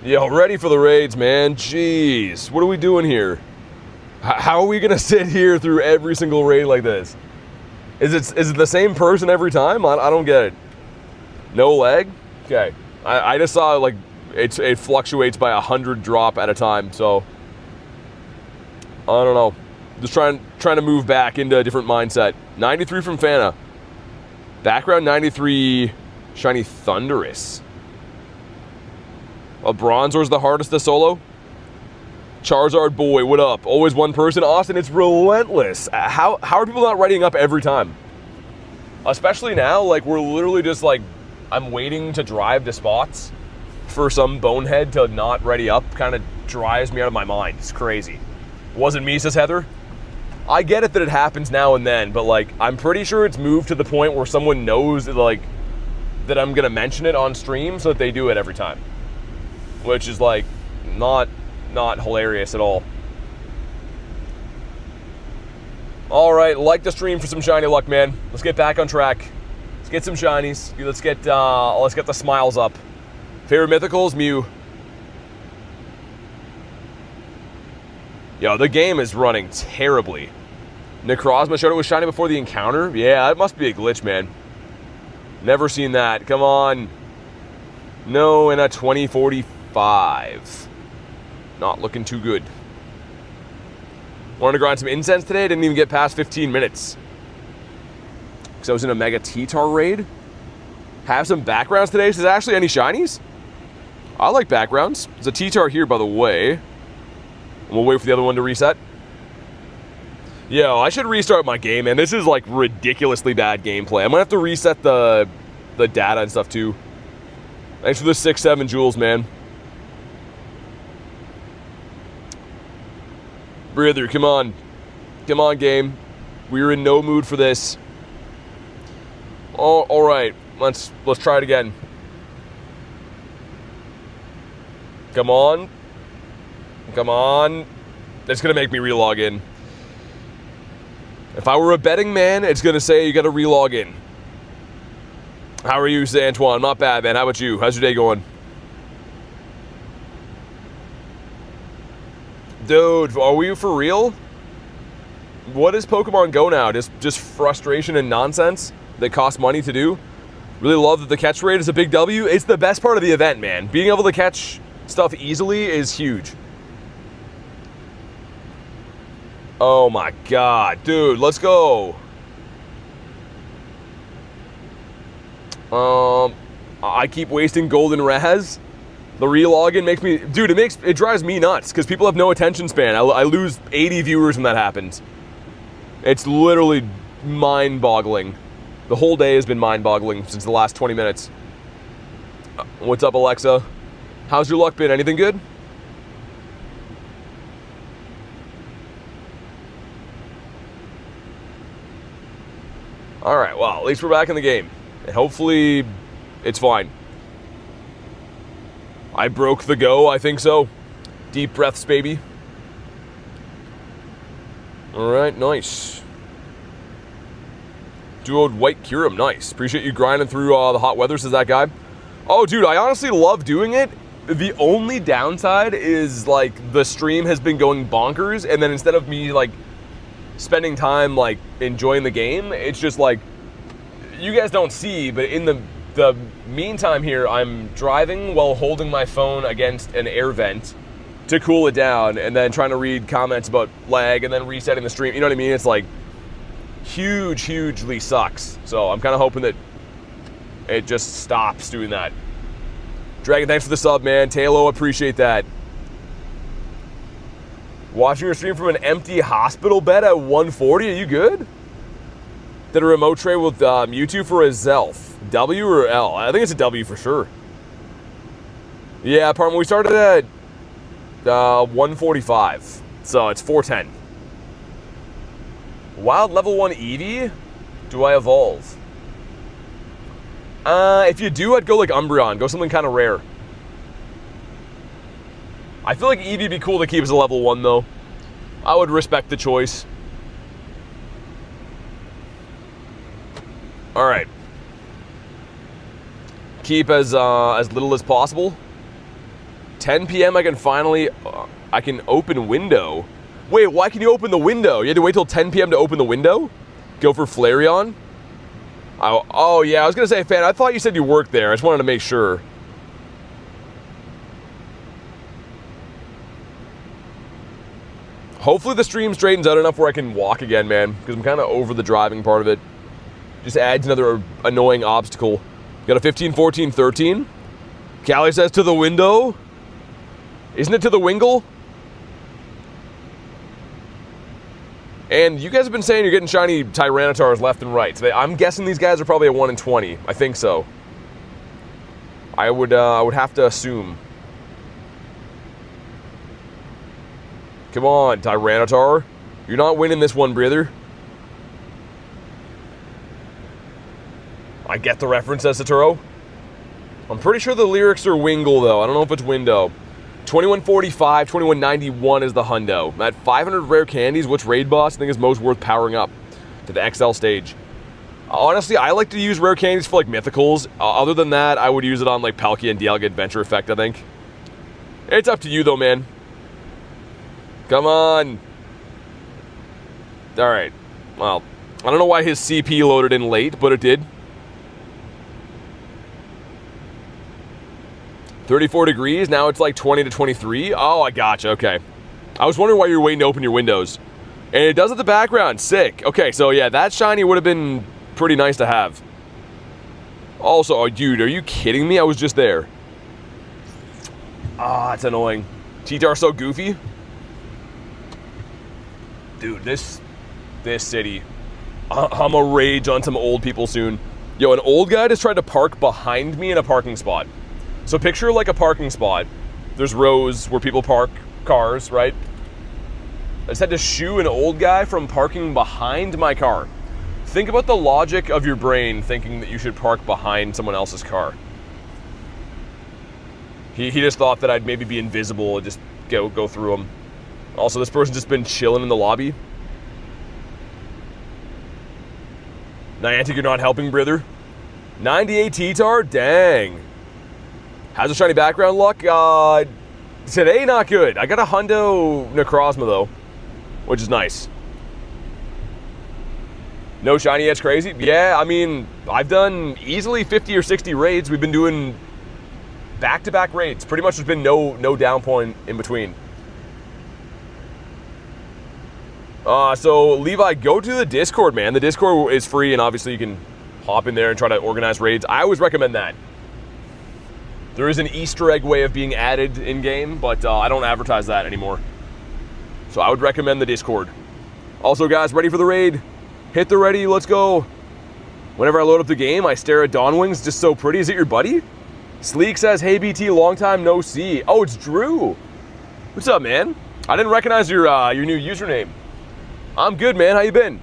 Yo, ready for the raids, man. Jeez, what are we doing here? How are we gonna sit here through every single raid like this? Is it the same person every time? I don't get it. No lag? Okay. I just saw like it fluctuates by 100 drop at a time, so I don't know. Just trying to move back into a different mindset. 93 from Fana. Background 93 shiny Thunderous. A Bronzor's the hardest to solo. Charizard boy, what up? Always one person. Austin, it's relentless. How are people not writing up every time? Especially now, like we're literally just like, I'm waiting to drive to spots for some bonehead to not ready up. Kind of drives me out of my mind. It's crazy. Wasn't me, says Heather. I get it that it happens now and then, but like I'm pretty sure it's moved to the point where someone knows that, like, that I'm gonna mention it on stream so that they do it every time. which is like not hilarious at all. All right, like the stream for some shiny luck, man. Let's get back on track. Let's get some shinies. Let's get the smiles up. Favorite mythicals, Mew. Yo, the game is running terribly. Necrozma showed it was shiny before the encounter. Yeah, it must be a glitch, man. Never seen that. Come on. No, in a 2045. Not looking too good. Wanted to grind some incense today. Didn't even get past 15 minutes. Because I was in a Mega Tyranitar raid. Have some backgrounds today. So is there actually any shinies? I like backgrounds. There's a Tyranitar here, by the way. And we'll wait for the other one to reset. Yo, I should restart my game, man. This is like ridiculously bad gameplay. I'm gonna have to reset the data and stuff too. Thanks for the 6-7 jewels, man. Breather, come on. Come on, game. We're in no mood for this. Oh, all right. Let's try it again. Come on. Come on. It's gonna make me relog in. If I were a betting man, it's gonna say you gotta relog in. How are you, Antoine? Not bad, man. How about you? How's your day going? Dude, are we for real? What is Pokemon Go now? Just frustration and nonsense that costs money to do? Really love that the catch rate is a big W. It's the best part of the event, man. Being able to catch stuff easily is huge. Oh my god, dude, let's go. I keep wasting golden res. The relogin makes me, dude, it drives me nuts because people have no attention span. I lose 80 viewers when that happens. It's literally mind-boggling. The whole day has been mind-boggling since the last 20 minutes. What's up, Alexa? How's your luck been? Anything good? Alright, well, at least we're back in the game. And hopefully, it's fine. I broke the go, I think so. Deep breaths, baby. Alright, nice. Duoed white Kyurem, nice. Appreciate you grinding through the hot weather, says that guy. Oh, dude, I honestly love doing it. The only downside is, like, the stream has been going bonkers, and then instead of me, like, spending time, like, enjoying the game, it's just, like, you guys don't see, but in the meantime here, I'm driving while holding my phone against an air vent to cool it down, and then trying to read comments about lag, and then resetting the stream. You know what I mean? It's, like, hugely sucks. So I'm kind of hoping that it just stops doing that. Dragon, thanks for the sub, man. Talo, appreciate that. Watching your stream from an empty hospital bed at 140, are you good? Did a remote trade with Mewtwo for a Zelf. W or L? I think it's a W for sure. Yeah, pardon, we started at 145, so it's 410. Wild level 1 Eevee? Do I evolve? If you do, I'd go like Umbreon. Go something kind of rare. I feel like Eevee would be cool to keep as a level 1, though. I would respect the choice. Alright. Keep as little as possible. 10 p.m. I can finally... I can open window. Wait, why can you open the window? You had to wait till 10 p.m. to open the window? Go for Flareon? Oh, yeah, I was going to say, fan, I thought you said you worked there. I just wanted to make sure. Hopefully the stream straightens out enough where I can walk again, man. Because I'm kind of over the driving part of it. Just adds another annoying obstacle. Got a 15, 14, 13. Callie says to the window. Isn't it to the wingle? And you guys have been saying you're getting shiny Tyranitars left and right. So I'm guessing these guys are probably a 1 in 20. I think so. I would have to assume. Come on, Tyranitar. You're not winning this one, brother. I get the reference, says Saturo. I'm pretty sure the lyrics are Wingle, though. I don't know if it's Window. 2145, 2191 is the Hundo. At 500 rare candies, which raid boss I think is most worth powering up to the XL stage? Honestly, I like to use rare candies for, like, mythicals. Other than that, I would use it on, like, Palkia and Dialga Adventure Effect, I think. It's up to you, though, man. Come on. All right. Well, I don't know why his CP loaded in late, but it did. 34 degrees, now it's like 20 to 23. Oh, I gotcha, okay. I was wondering why you were waiting to open your windows. And it does at the background, sick. Okay, so yeah, that shiny would have been pretty nice to have. Also, oh, dude, are you kidding me? I was just there. Ah, it's annoying. T-Tar's so goofy. Dude, this city. I'm a rage on some old people soon. Yo, an old guy just tried to park behind me in a parking spot. So picture like a parking spot. There's rows where people park cars, right? I just had to shoo an old guy from parking behind my car. Think about the logic of your brain thinking that you should park behind someone else's car. He just thought that I'd maybe be invisible and just go through him. Also, this person's just been chilling in the lobby. Niantic, you're not helping, brother. 98 T-Tar? Dang. How's the shiny background luck? Today, not good. I got a Hundo Necrozma, though, which is nice. No shiny yet's crazy? Yeah, I mean, I've done easily 50 or 60 raids. We've been doing back-to-back raids. Pretty much there's been no down point in between. So, Levi, go to the Discord, man. The Discord is free, and obviously you can hop in there and try to organize raids. I always recommend that. There is an Easter egg way of being added in-game, but I don't advertise that anymore. So I would recommend the Discord. Also, guys, ready for the raid? Hit the ready, let's go. Whenever I load up the game, I stare at Dawn Wings, just so pretty. Is it your buddy? Sleek says, hey, BT, long time no see. Oh, it's Drew. What's up, man? I didn't recognize your new username. I'm good, man. How you been?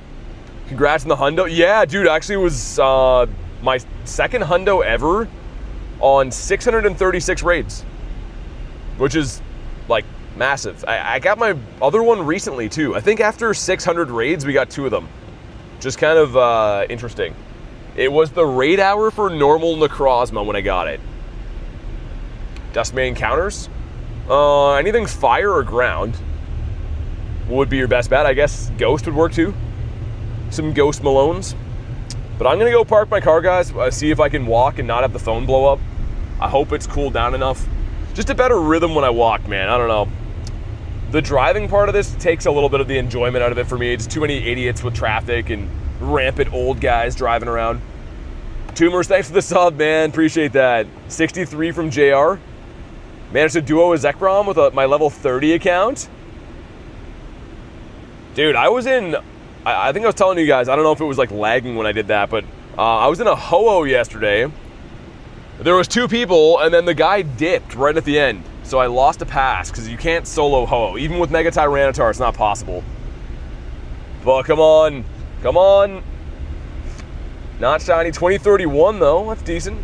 Congrats on the Hundo. Yeah, dude, actually it was my second Hundo ever on 636 raids, which is, like, massive. I got my other one recently, too. I think after 600 raids, we got 2 of them. Just kind of interesting. It was the raid hour for normal Necrozma when I got it. Dustman encounters? Anything fire or ground would be your best bet. I guess Ghost would work, too. Some Ghost Malones. But I'm going to go park my car, guys, see if I can walk and not have the phone blow up. I hope it's cooled down enough. Just a better rhythm when I walk, man. I don't know. The driving part of this takes a little bit of the enjoyment out of it for me. It's too many idiots with traffic and rampant old guys driving around. Tumors, thanks for the sub, man. Appreciate that. 63 from JR. Managed to duo a Zekrom with my level 30 account. Dude, I was in... I think I was telling you guys, I don't know if it was like lagging when I did that, but I was in a Ho-Oh yesterday. There was 2 people, and then the guy dipped right at the end. So I lost a pass, because you can't solo Ho-Oh. Even with Mega Tyranitar, it's not possible. But come on. Come on. Not shiny. 2031, though. That's decent.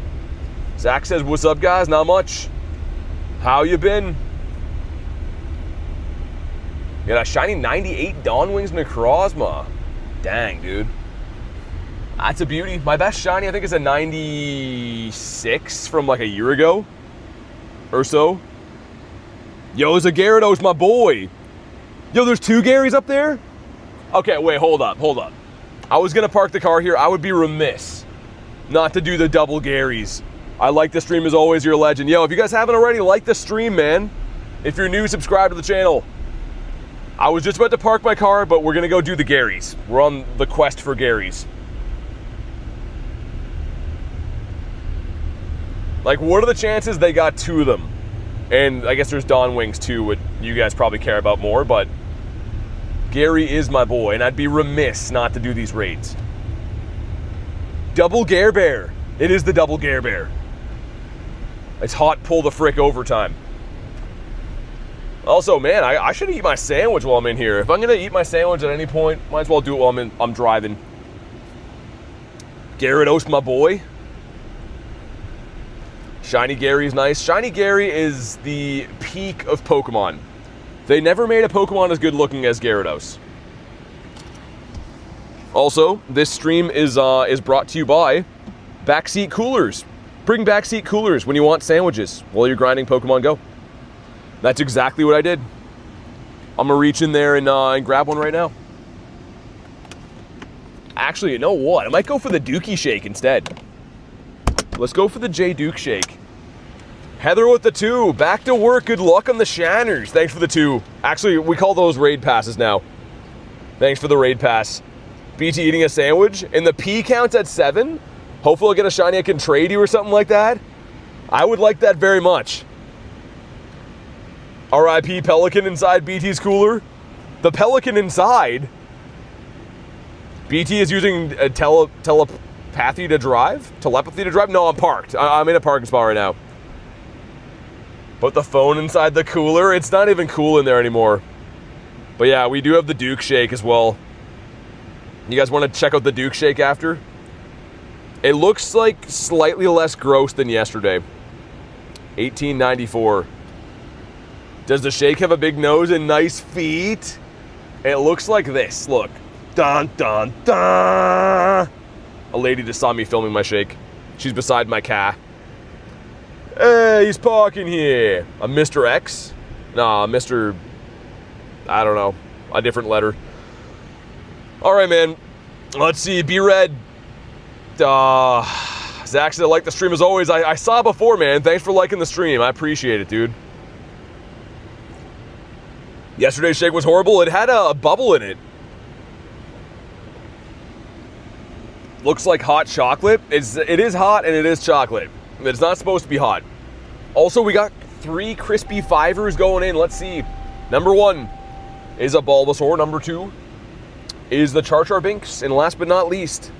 Zach says, what's up, guys? Not much. How you been? Got a shiny 98 Dawn Wings Necrozma. Dang, dude. That's a beauty. My best shiny, I think, is a 96 from like a year ago or so. Yo, there's a Gyarados, my boy. Yo, there's 2 Garys up there? Okay, wait, hold up. I was going to park the car here. I would be remiss not to do the double Garys. I like the stream as always. You're a legend. Yo, if you guys haven't already, like the stream, man. If you're new, subscribe to the channel. I was just about to park my car, but we're going to go do the Garys. We're on the quest for Garys. Like, what are the chances they got 2 of them? And I guess there's Dawn Wings, too, what you guys probably care about more, but Gary is my boy, and I'd be remiss not to do these raids. Double Gare Bear. It is the double Gare Bear. It's hot pull the frick overtime. Also, man, I should eat my sandwich while I'm in here. If I'm gonna eat my sandwich at any point, might as well do it while I'm driving. Gyarados, my boy. Shiny Gary's nice. Shiny Gary is the peak of Pokemon. They never made a Pokemon as good looking as Gyarados. Also, this stream is brought to you by Backseat Coolers. Bring backseat coolers when you want sandwiches while you're grinding Pokemon Go. That's exactly what I did. I'm gonna reach in there and grab one right now. Actually, you know what? I might go for the Dookie Shake instead. Let's go for the J Duke Shake. Heather with the 2. Back to work. Good luck on the Shanners. Thanks for the 2. Actually, we call those raid passes now. Thanks for the raid pass. BT eating a sandwich. And the P counts at 7. Hopefully I'll get a shiny I can trade you or something like that. I would like that very much. RIP Pelican inside BT's cooler. The Pelican inside. BT is using a telepathy to drive? Telepathy to drive? No, I'm parked. I'm in a parking spot right now. Put the phone inside the cooler. It's not even cool in there anymore. But yeah, we do have the Duke Shake as well. You guys want to check out the Duke Shake after? It looks like slightly less gross than yesterday. 1894. Does the shake have a big nose and nice feet? It looks like this. Look. Dun, dun, dun. A lady just saw me filming my shake. She's beside my car. Hey, he's parking here. A Mr. X? Nah, Mr. I don't know. A different letter. Alright, man. Let's see. Be red. Zach said, I like the stream as always. I saw before, man. Thanks for liking the stream. I appreciate it, dude. Yesterday's shake was horrible. It had a bubble in it. Looks like hot chocolate. It is hot and it is chocolate. It's not supposed to be hot. Also, we got 3 crispy 5ers going in. Let's see. Number 1 is a Bulbasaur. Number 2 is the Char Binks. And last but not least,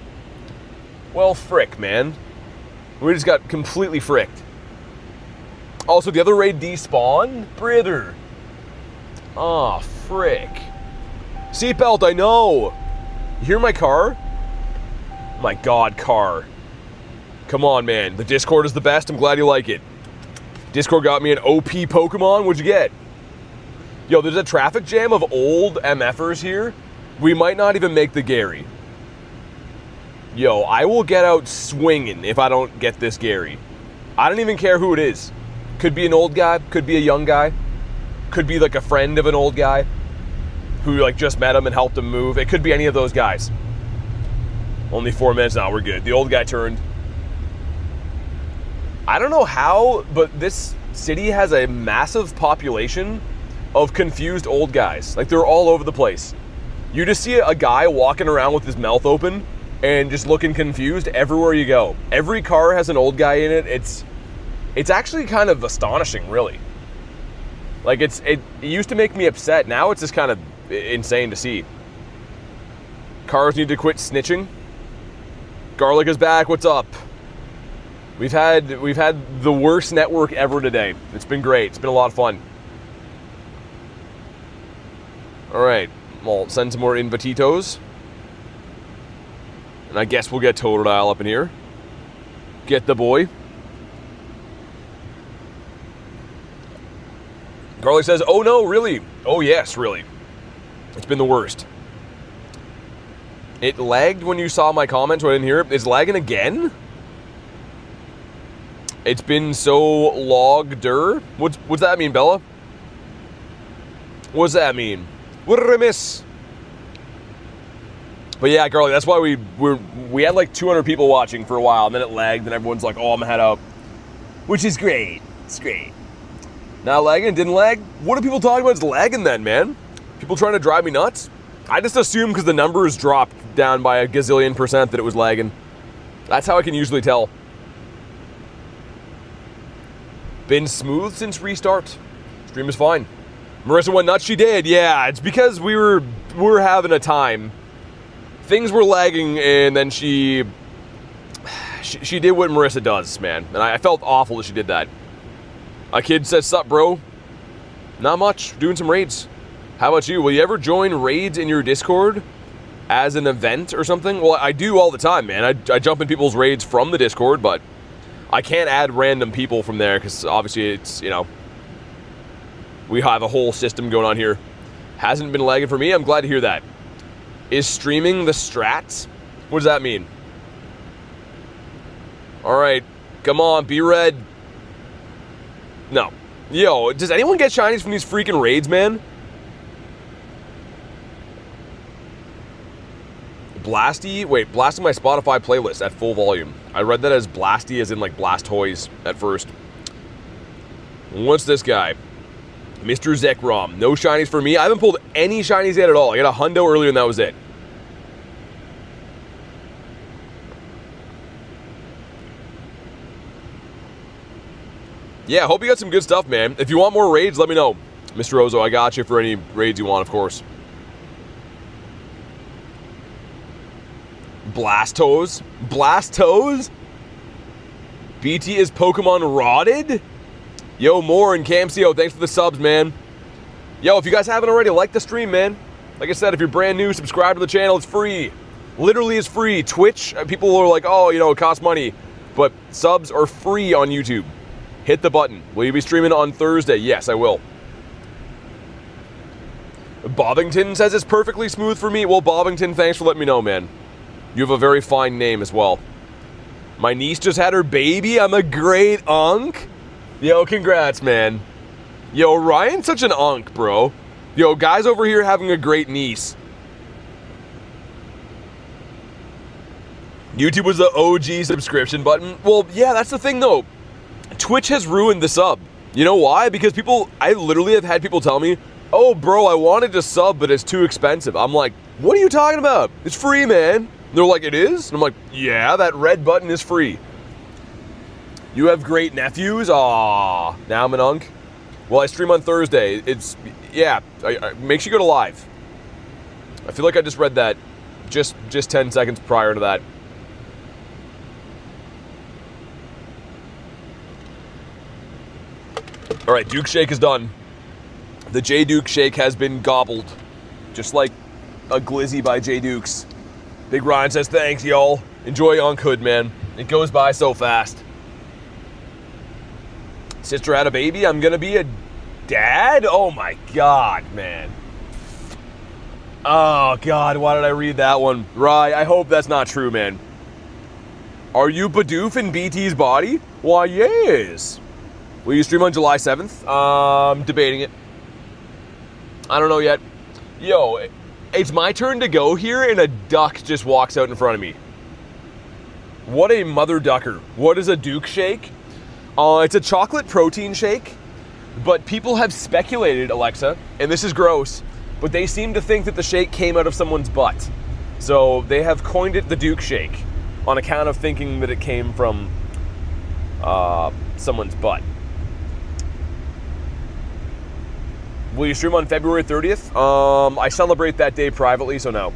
well, frick, man. We just got completely fricked. Also, the other raid despawned? Brother. Aw, frick. Seatbelt, I know. You hear my car? My God, car. Come on, man. The Discord is the best. I'm glad you like it. Discord got me an OP Pokemon. What'd you get? Yo, there's a traffic jam of old MFers here. We might not even make the Gary. Yo, I will get out swinging if I don't get this Gary. I don't even care who it is. Could be an old guy. Could be a young guy. Could be like a friend of an old guy who like just met him and helped him move. It could be any of those guys. Only 4 minutes now, we're good. The old guy turned. I don't know how, but this city has a massive population of confused old guys. Like, they're all over the place. You just see a guy walking around with his mouth open and just looking confused everywhere you go. Every car has an old guy in it. It's actually kind of astonishing, really. Like, it used to make me upset. Now it's just kind of insane to see. Cars need to quit snitching. Garlic is back. What's up? We've had the worst network ever today. It's been great. It's been a lot of fun. All right. Well, send some more invititos. And I guess we'll get Totodile up in here. Get the boy. Garlic says, oh no, really? Oh yes, really. It's been the worst. It lagged when you saw my comment, so I didn't hear it. It's lagging again? It's been so logged-er. What's that mean, Bella? What's that mean? What did I miss? But yeah, Garlic, that's why we had like 200 people watching for a while, and then it lagged, and everyone's like, oh, I'm gonna head out. Which is great. It's great. Not lagging, didn't lag? What are people talking about? It's lagging then, man. People trying to drive me nuts? I just assume because the numbers dropped down by a gazillion % that it was lagging. That's how I can usually tell. Been smooth since restart. Stream is fine. Marissa went nuts, she did. Yeah, it's because we were having a time. Things were lagging, and then she did what Marissa does, man. And I felt awful that she did that. A kid says, sup, bro? Not much. Doing some raids. How about you? Will you ever join raids in your Discord as an event or something? Well, I do all the time, man. I jump in people's raids from the Discord, but I can't add random people from there because obviously it's, you know, we have a whole system going on here. Hasn't been lagging for me. I'm glad to hear that. Is streaming the strats? What does that mean? All right, come on, be red. No. Yo, does anyone get shinies from these freaking raids, man? Blasty? Wait, blasting my Spotify playlist at full volume. I read that as Blasty as in like Blast Toys at first. What's this guy? Mr. Zekrom. No shinies for me. I haven't pulled any shinies yet at all. I got a Hundo earlier and that was it. Yeah, hope you got some good stuff, man. If you want more raids, let me know. Mr. Ozo, I got you for any raids you want, of course. Blastos? Blastos? BT is Pokemon rotted? Yo, Moore and Camcio, thanks for the subs, man. Yo, if you guys haven't already, like the stream, man. Like I said, if you're brand new, subscribe to the channel. It's free. Literally, it's free. Twitch, people are like, oh, you know, it costs money. But subs are free on YouTube. Hit the button. Will you be streaming on Thursday? Yes, I will. Bobbington says it's perfectly smooth for me. Well, Bobbington, thanks for letting me know, man. You have a very fine name as well. My niece just had her baby. I'm a great unk. Yo, congrats, man. Yo, Ryan's such an unk, bro. Yo, guys over here having a great niece. YouTube was the OG subscription button. Well, yeah, that's the thing, though. Twitch has ruined the sub. You know why? Because I literally have had people tell me, oh, bro, I wanted to sub, but it's too expensive. I'm like, what are you talking about? It's free, man. They're like, it is? And I'm like, yeah, that red button is free. You have great nephews? Aww. Now I'm an unk. Well, I stream on Thursday. It's, yeah, make sure you go to live. I feel like I just read that just 10 seconds prior to that. All right, Duke Shake is done. The J Duke Shake has been gobbled. Just like a glizzy by J Dukes. Big Ryan says, thanks, y'all. Enjoy Unkhood, man. It goes by so fast. Sister had a baby. I'm going to be a dad? Oh, my God, man. Oh, God, why did I read that one? Rye, I hope that's not true, man. Are you Bidoof in BT's body? Why, yes. Will you stream on July 7th? Debating it. I don't know yet. Yo, it's my turn to go here, and a duck just walks out in front of me. What a mother ducker. What is a Duke Shake? It's a chocolate protein shake, but people have speculated, Alexa, and this is gross, but they seem to think that the shake came out of someone's butt. So they have coined it the Duke Shake on account of thinking that it came from someone's butt. Will you stream on February 30th? I celebrate that day privately, so no.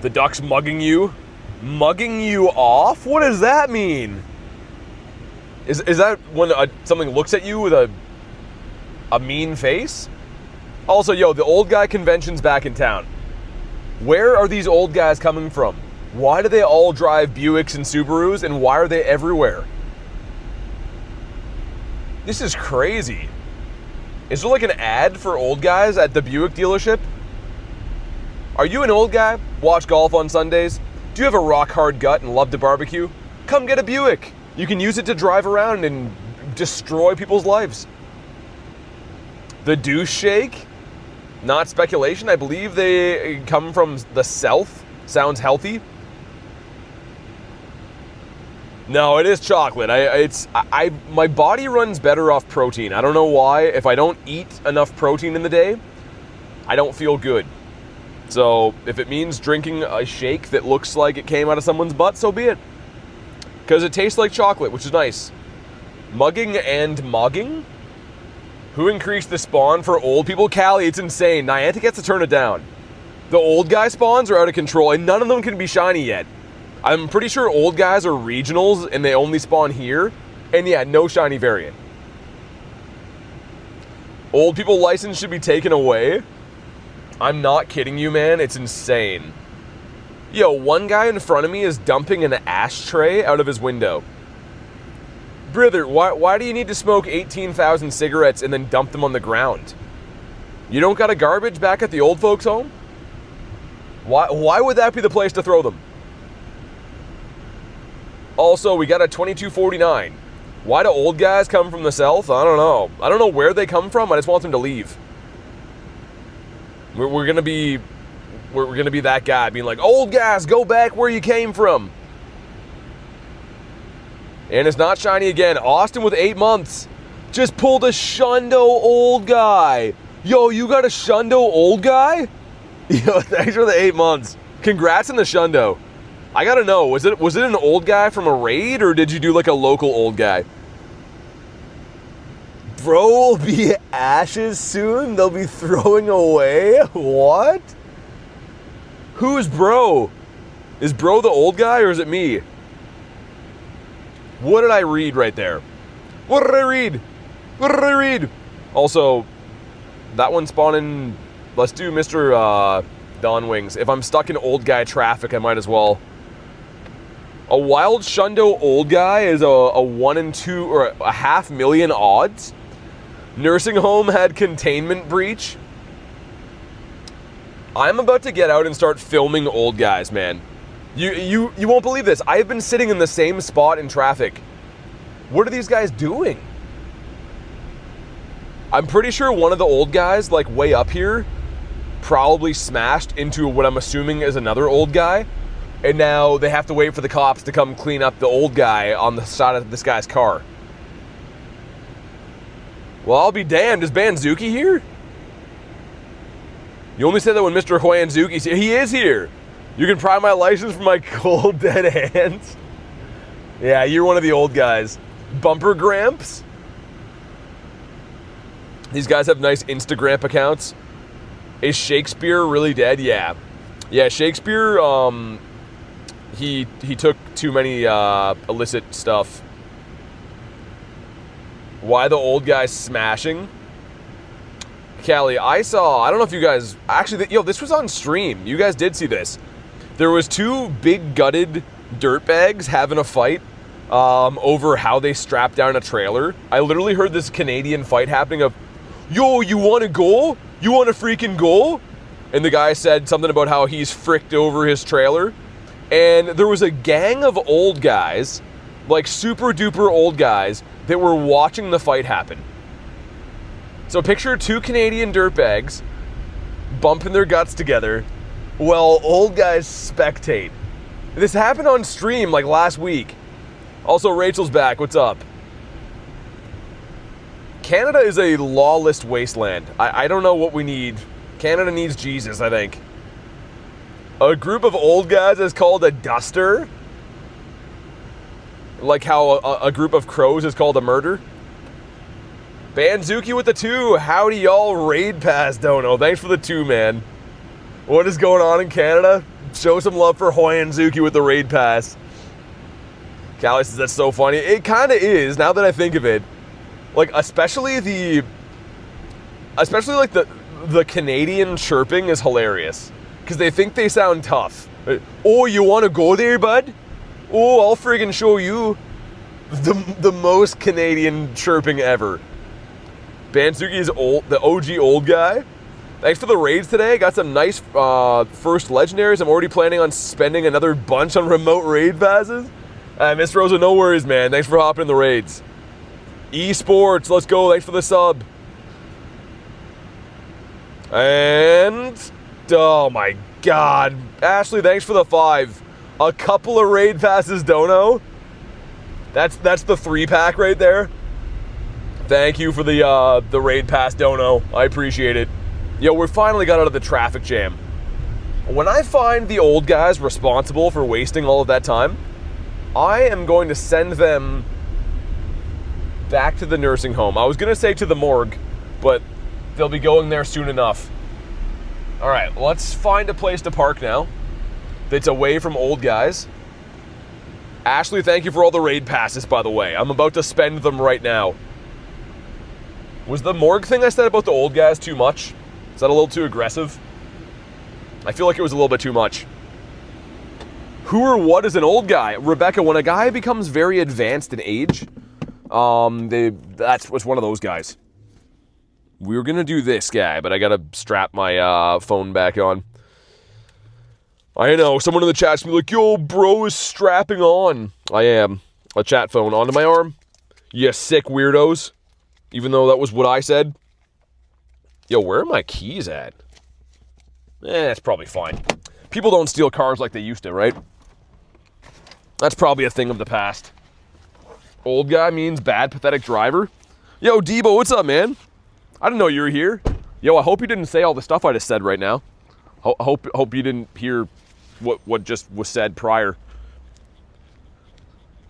The duck's mugging you? Mugging you off? What does that mean? Is that when something looks at you with a mean face? Also, yo, the old guy convention's back in town. Where are these old guys coming from? Why do they all drive Buicks and Subarus, and why are they everywhere? This is crazy. Is there like an ad for old guys at the Buick dealership? Are you an old guy? Watch golf on Sundays? Do you have a rock hard gut and love to barbecue? Come get a Buick. You can use it to drive around and destroy people's lives. The douche shake? Not speculation. I believe they come from the south. Sounds healthy. No, it is chocolate. My body runs better off protein. I don't know why. If I don't eat enough protein in the day, I don't feel good. So if it means drinking a shake that looks like it came out of someone's butt, so be it. Because it tastes like chocolate, which is nice. Mugging and mogging? Who increased the spawn for old people? Callie, it's insane. Niantic gets to turn it down. The old guy spawns are out of control, and none of them can be shiny yet. I'm pretty sure old guys are regionals and they only spawn here. And yeah, no shiny variant. Old people license should be taken away. I'm not kidding you, man. It's insane. Yo, one guy in front of me is dumping an ashtray out of his window. Brother, why do you need to smoke 18,000 cigarettes and then dump them on the ground? You don't got a garbage back at the old folks' home? Why would that be the place to throw them? Also, we got a 2249. Why do old guys come from the south? I don't know. I don't know where they come from. I just want them to leave. We're gonna be that guy being like, old guys, go back where you came from. And it's not shiny again. Austin with 8 months. Just pulled a Shundo old guy. Yo, you got a Shundo old guy? Yo, thanks for the 8 months. Congrats on the Shundo. I gotta know, was it an old guy from a raid, or did you do like a local old guy? Bro will be ashes soon? They'll be throwing away? What? Who's bro? Is bro the old guy, or is it me? What did I read right there? What did I read? What did I read? Also, that one spawning. Let's do Mr. Dawn Wings. If I'm stuck in old guy traffic, I might as well. A wild Shundo old guy is a 1 in 2 or a 500,000 odds. Nursing home had containment breach. I'm about to get out and start filming old guys, man. You won't believe this. I've been sitting in the same spot in traffic. What are these guys doing? I'm pretty sure one of the old guys, like way up here, probably smashed into what I'm assuming is another old guy. And now they have to wait for the cops to come clean up the old guy on the side of this guy's car. Well, I'll be damned. Is Banzuki here? You only said that when Mr. Huanzuki's here. He is here. You can pry my license from my cold, dead hands. Yeah, you're one of the old guys. Bumper Gramps? These guys have nice Instagram accounts. Is Shakespeare really dead? Yeah. Yeah, Shakespeare, he took too many illicit stuff. Why the old guys smashing? Callie, I don't know if you guys, actually, yo, this was on stream. You guys did see this. There was 2 big gutted dirtbags having a fight over how they strapped down a trailer. I literally heard this Canadian fight happening of, yo, you want to go? You want to freaking go? And the guy said something about how he's fricked over his trailer. And there was a gang of old guys, like super duper old guys, that were watching the fight happen. So picture 2 Canadian dirtbags bumping their guts together while old guys spectate. This happened on stream like last week. Also, Rachel's back. What's up? Canada is a lawless wasteland. I don't know what we need. Canada needs Jesus, I think. A group of old guys is called a duster. Like how a group of crows is called a murder. Banzuki with the 2. Howdy y'all, raid pass Dono. Thanks for the 2, man. What is going on in Canada? Show some love for Huanzuki with the raid pass. Callie says that's so funny. It kind of is, now that I think of it. Like, especially like the Canadian chirping is hilarious. Because they think they sound tough. Oh, you want to go there, bud? Oh, I'll friggin' show you. The most Canadian chirping ever. Banzuki is old, the OG old guy. Thanks for the raids today. Got some nice first legendaries. I'm already planning on spending another bunch on remote raid passes. Miss Rosa, no worries, man. Thanks for hopping in the raids. Esports, let's go. Thanks for the sub. And oh my god, Ashley, thanks for the 5. A couple of raid passes, Dono. That's the 3-pack right there. Thank you for the raid pass, Dono. I appreciate it. Yo, we finally got out of the traffic jam. When I find the old guys responsible for wasting all of that time, I am going to send them back to the nursing home. I was going to say to the morgue, but they'll be going there soon enough. All right, let's find a place to park now that's away from old guys. Ashley, thank you for all the raid passes, by the way. I'm about to spend them right now. Was the morgue thing I said about the old guys too much? Is that a little too aggressive? I feel like it was a little bit too much. Who or what is an old guy? Rebecca, when a guy becomes very advanced in age, that's one of those guys. We were gonna do this guy, but I gotta strap my phone back on. I know, someone in the chat's gonna be like, yo, bro is strapping on. I am. A chat phone onto my arm. You sick weirdos. Even though that was what I said. Yo, where are my keys at? That's probably fine. People don't steal cars like they used to, right? That's probably a thing of the past. Old guy means bad, pathetic driver. Yo, Debo, what's up, man? I didn't know you were here. Yo, I hope you didn't say all the stuff I just said right now. Hope you didn't hear what just was said prior.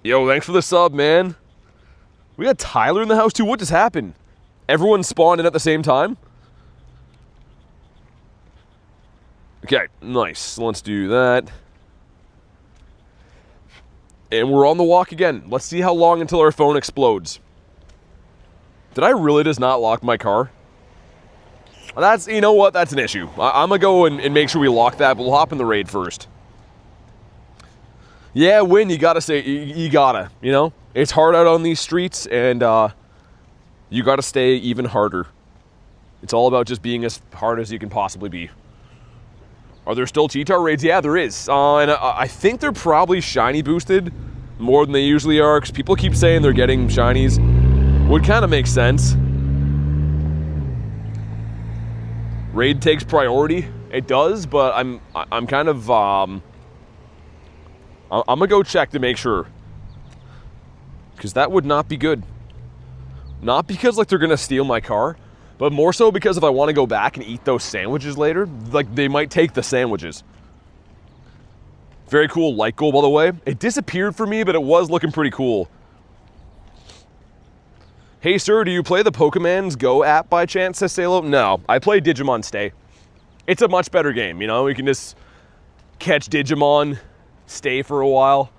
Yo, thanks for the sub, man. We got Tyler in the house, too. What just happened? Everyone spawned in at the same time? Okay, nice. Let's do that. And we're on the walk again. Let's see how long until our phone explodes. Did I really just not lock my car? That's, you know what, that's an issue. I'm gonna go and make sure we lock that, but we'll hop in the raid first. Yeah, Win, you gotta say, you gotta, you know? It's hard out on these streets, and you gotta stay even harder. It's all about just being as hard as you can possibly be. Are there still Cheetar raids? Yeah, there is. And I think they're probably shiny boosted more than they usually are, because people keep saying they're getting shinies. Would kind of make sense. Raid takes priority. It does, but I'm kind of I'm gonna go check to make sure, because that would not be good. Not because like they're gonna steal my car, but more so because if I want to go back and eat those sandwiches later, like they might take the sandwiches. Very cool light goal, by the way. It disappeared for me, but it was looking pretty cool. Hey sir, do you play the Pokemon's Go app by chance, says Salo? No, I play Digimon Stay. It's a much better game, you know? You can just catch Digimon, stay for a while.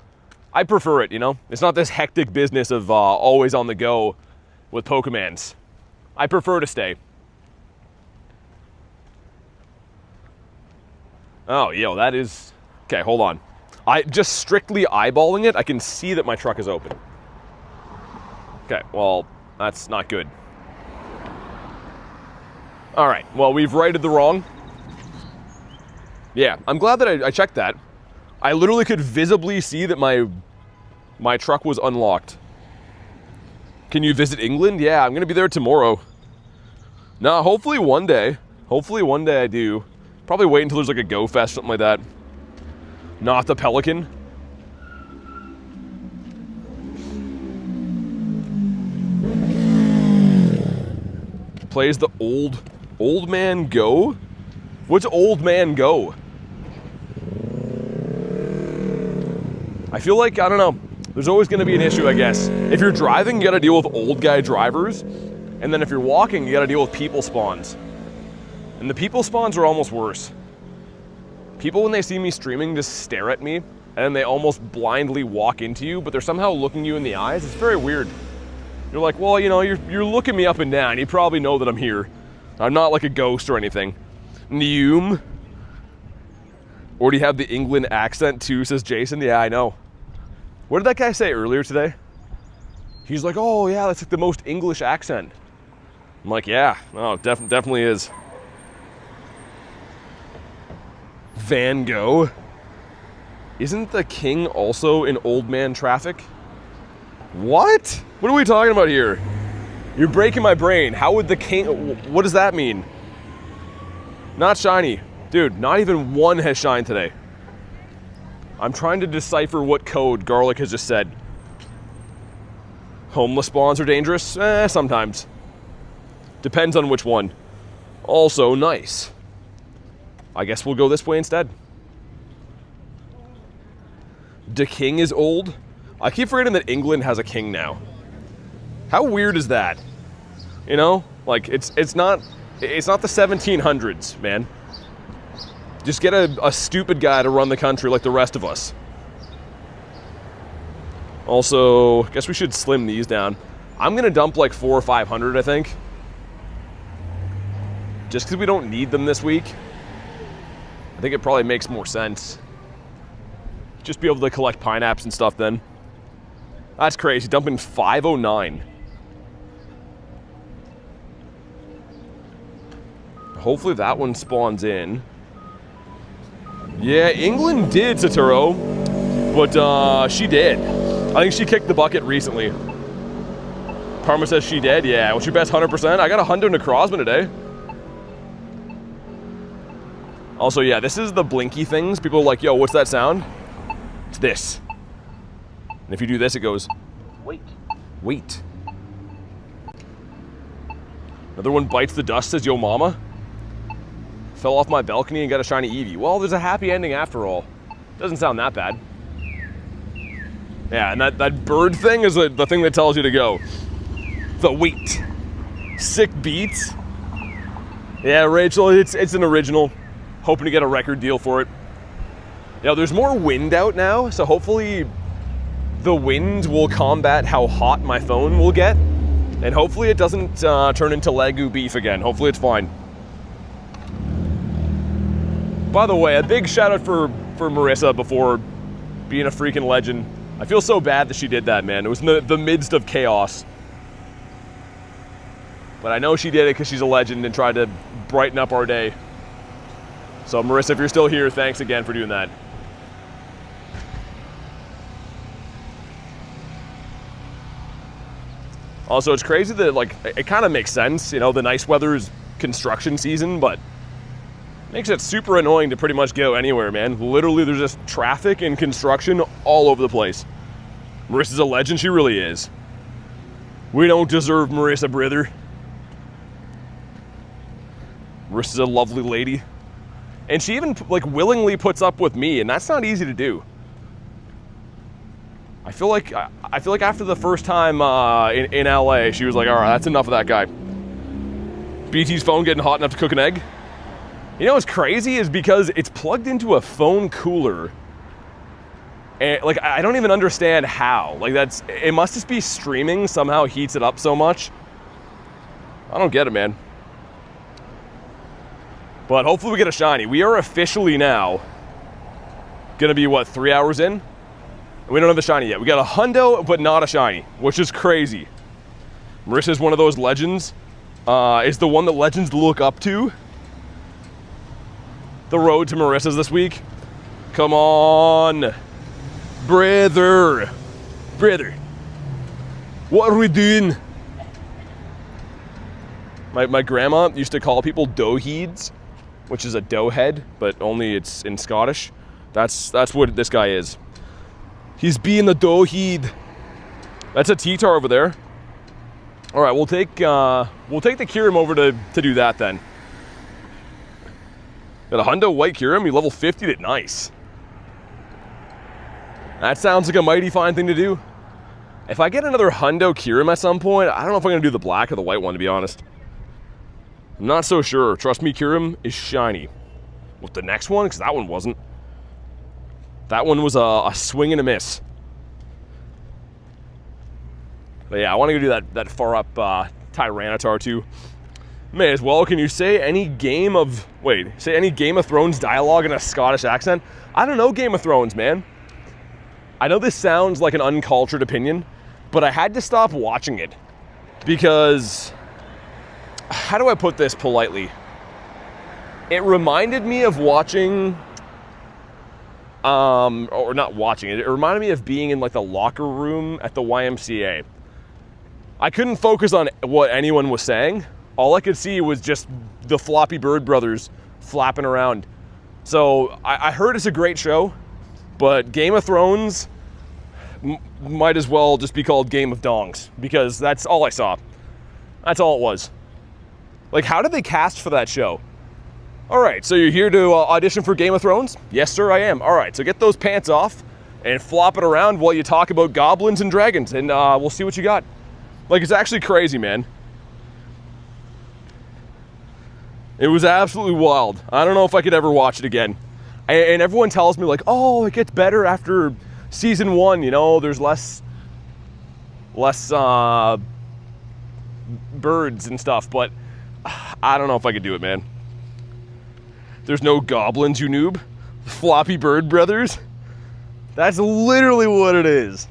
I prefer it, you know? It's not this hectic business of always on the go with Pokemons. I prefer to stay. Oh, yo, that is... Okay, hold on. I just strictly eyeballing it, I can see that my truck is open. Okay, well, that's not good. All right, well, we've righted the wrong. Yeah, I'm glad that I checked that. I literally could visibly see that my truck was unlocked. Can you visit England? Yeah, I'm gonna be there tomorrow. No, hopefully one day. Hopefully one day I do. Probably wait until there's like a Go Fest, something like that. Not the Pelican. Plays the old man Go? What's old man Go? I feel like, I don't know, there's always gonna be an issue, I guess. If you're driving, you gotta deal with old guy drivers. And then if you're walking, you gotta deal with people spawns. And the people spawns are almost worse. People, when they see me streaming, just stare at me, and then they almost blindly walk into you, but they're somehow looking you in the eyes. It's very weird. You're like, well, you know, you're looking me up and down. You probably know that I'm here. I'm not like a ghost or anything. Neum. Or do you have the England accent too, says Jason? Yeah, I know. What did that guy say earlier today? He's like, oh yeah, that's like the most English accent. I'm like, yeah, no, definitely is. Van Gogh. Isn't the king also in old man traffic? What? What are we talking about here? You're breaking my brain. How would the king, what does that mean? Not shiny. Dude, not even one has shined today. I'm trying to decipher what code Garlic has just said. Homeless spawns are dangerous? Sometimes. Depends on which one. Also nice. I guess we'll go this way instead. The king is old? I keep forgetting that England has a king now. How weird is that? You know? Like, it's not the 1700s, man. Just get a stupid guy to run the country like the rest of us. Also, I guess we should slim these down. I'm gonna dump like 400 or 500, I think. Just because we don't need them this week. I think it probably makes more sense. Just be able to collect pineapples and stuff then. That's crazy. Dumping 509. Hopefully that one spawns in. Yeah, England did, Satoru. But she did. I think she kicked the bucket recently. Parma says she did. Yeah, what's your best 100%? I got a Hundo Necrozma today. Also, yeah, this is the blinky things. People are like, yo, what's that sound? It's this. And if you do this, it goes, wait. Wait. Another one bites the dust, says, yo, mama. Fell off my balcony and got a shiny Eevee. Well, there's a happy ending after all. Doesn't sound that bad. Yeah, and that bird thing is the thing that tells you to go. The wait. Sick beats. Yeah, Rachel, it's an original. Hoping to get a record deal for it. You know, there's more wind out now, so hopefully the wind will combat how hot my phone will get. And hopefully it doesn't turn into Legu beef again. Hopefully it's fine. By the way, a big shout out for Marissa before being a freaking legend. I feel so bad that she did that, man. It was in the midst of chaos. But I know she did it because she's a legend and tried to brighten up our day. So Marissa, if you're still here, thanks again for doing that. Also, it's crazy that, like, it kind of makes sense, you know, the nice weather is construction season, but makes it super annoying to pretty much go anywhere, man. Literally, there's just traffic and construction all over the place. Marissa's a legend, she really is. We don't deserve Marissa, brother. Marissa's a lovely lady. And she even, like, willingly puts up with me, and that's not easy to do. I feel like after the first time in LA, she was like, all right, that's enough of that guy. BT's phone getting hot enough to cook an egg. You know what's crazy is because it's plugged into a phone cooler. And, like, I don't even understand how. Like, it must just be streaming somehow heats it up so much. I don't get it, man. But hopefully we get a shiny. We are officially now gonna be, what, 3 hours in? We don't have a shiny yet. We got a Hundo, but not a shiny, which is crazy. Marissa's one of those legends. Is the one that legends look up to. The road to Marissa's this week. Come on. Brother. Brother. What are we doing? My grandma used to call people doughheads, which is a doughhead, but only it's in Scottish. That's what this guy is. He's being a doughhead. That's a T-Tar over there. All right, we'll take the Kyurem over to do that then. Got a Hundo white Kyurem. You level 50'd it. Nice. That sounds like a mighty fine thing to do. If I get another Hundo Kyurem at some point, I don't know if I'm gonna do the black or the white one, to be honest. I'm not so sure. Trust me, Kyurem is shiny. With the next one, because that one wasn't. That one was a swing and a miss. But yeah, I want to go do that far up Tyranitar too. May as well. Can you say any Game of Thrones dialogue in a Scottish accent? I don't know Game of Thrones, man. I know this sounds like an uncultured opinion, but I had to stop watching it because, how do I put this politely? It reminded me of watching, or not watching it. It reminded me of being in, like, the locker room at the YMCA. I couldn't focus on what anyone was saying. All I could see was just the Floppy Bird brothers flapping around. So I heard it's a great show, but Game of Thrones might as well just be called Game of Dongs, because that's all I saw. That's all it was. Like, how did they cast for that show? All right, so you're here to audition for Game of Thrones? Yes, sir, I am. All right, so get those pants off and flop it around while you talk about goblins and dragons, and we'll see what you got. Like, it's actually crazy, man. It was absolutely wild. I don't know if I could ever watch it again. And everyone tells me, like, oh, it gets better after season 1, you know, there's less birds and stuff, but I don't know if I could do it, man. There's no goblins, you noob. Floppy Bird brothers. That's literally what it is.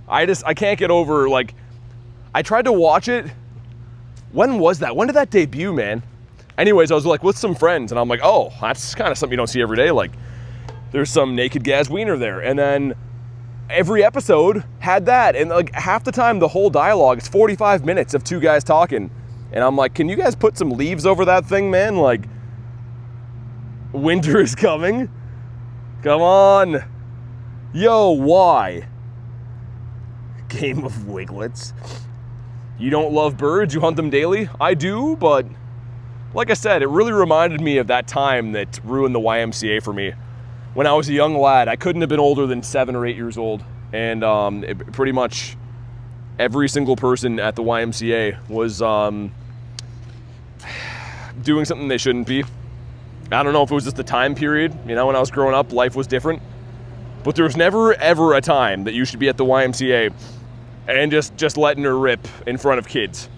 I can't get over, like, I tried to watch it. When was that? When did that debut, man? Anyways, I was like with some friends and I'm like, oh, that's kind of something you don't see every day. Like, there's some naked Gaz Wiener there. And then every episode had that. And like half the time, the whole dialogue is 45 minutes of two guys talking. And I'm like, can you guys put some leaves over that thing, man? Like, winter is coming. Come on. Yo, why? Game of Wiglets. You don't love birds, you hunt them daily? I do, but like I said, it really reminded me of that time that ruined the YMCA for me. When I was a young lad, I couldn't have been older than 7 or 8 years old. And pretty much every single person at the YMCA was doing something they shouldn't be. I don't know if it was just the time period. You know, when I was growing up, life was different. But there was never, ever a time that you should be at the YMCA and just letting her rip in front of kids.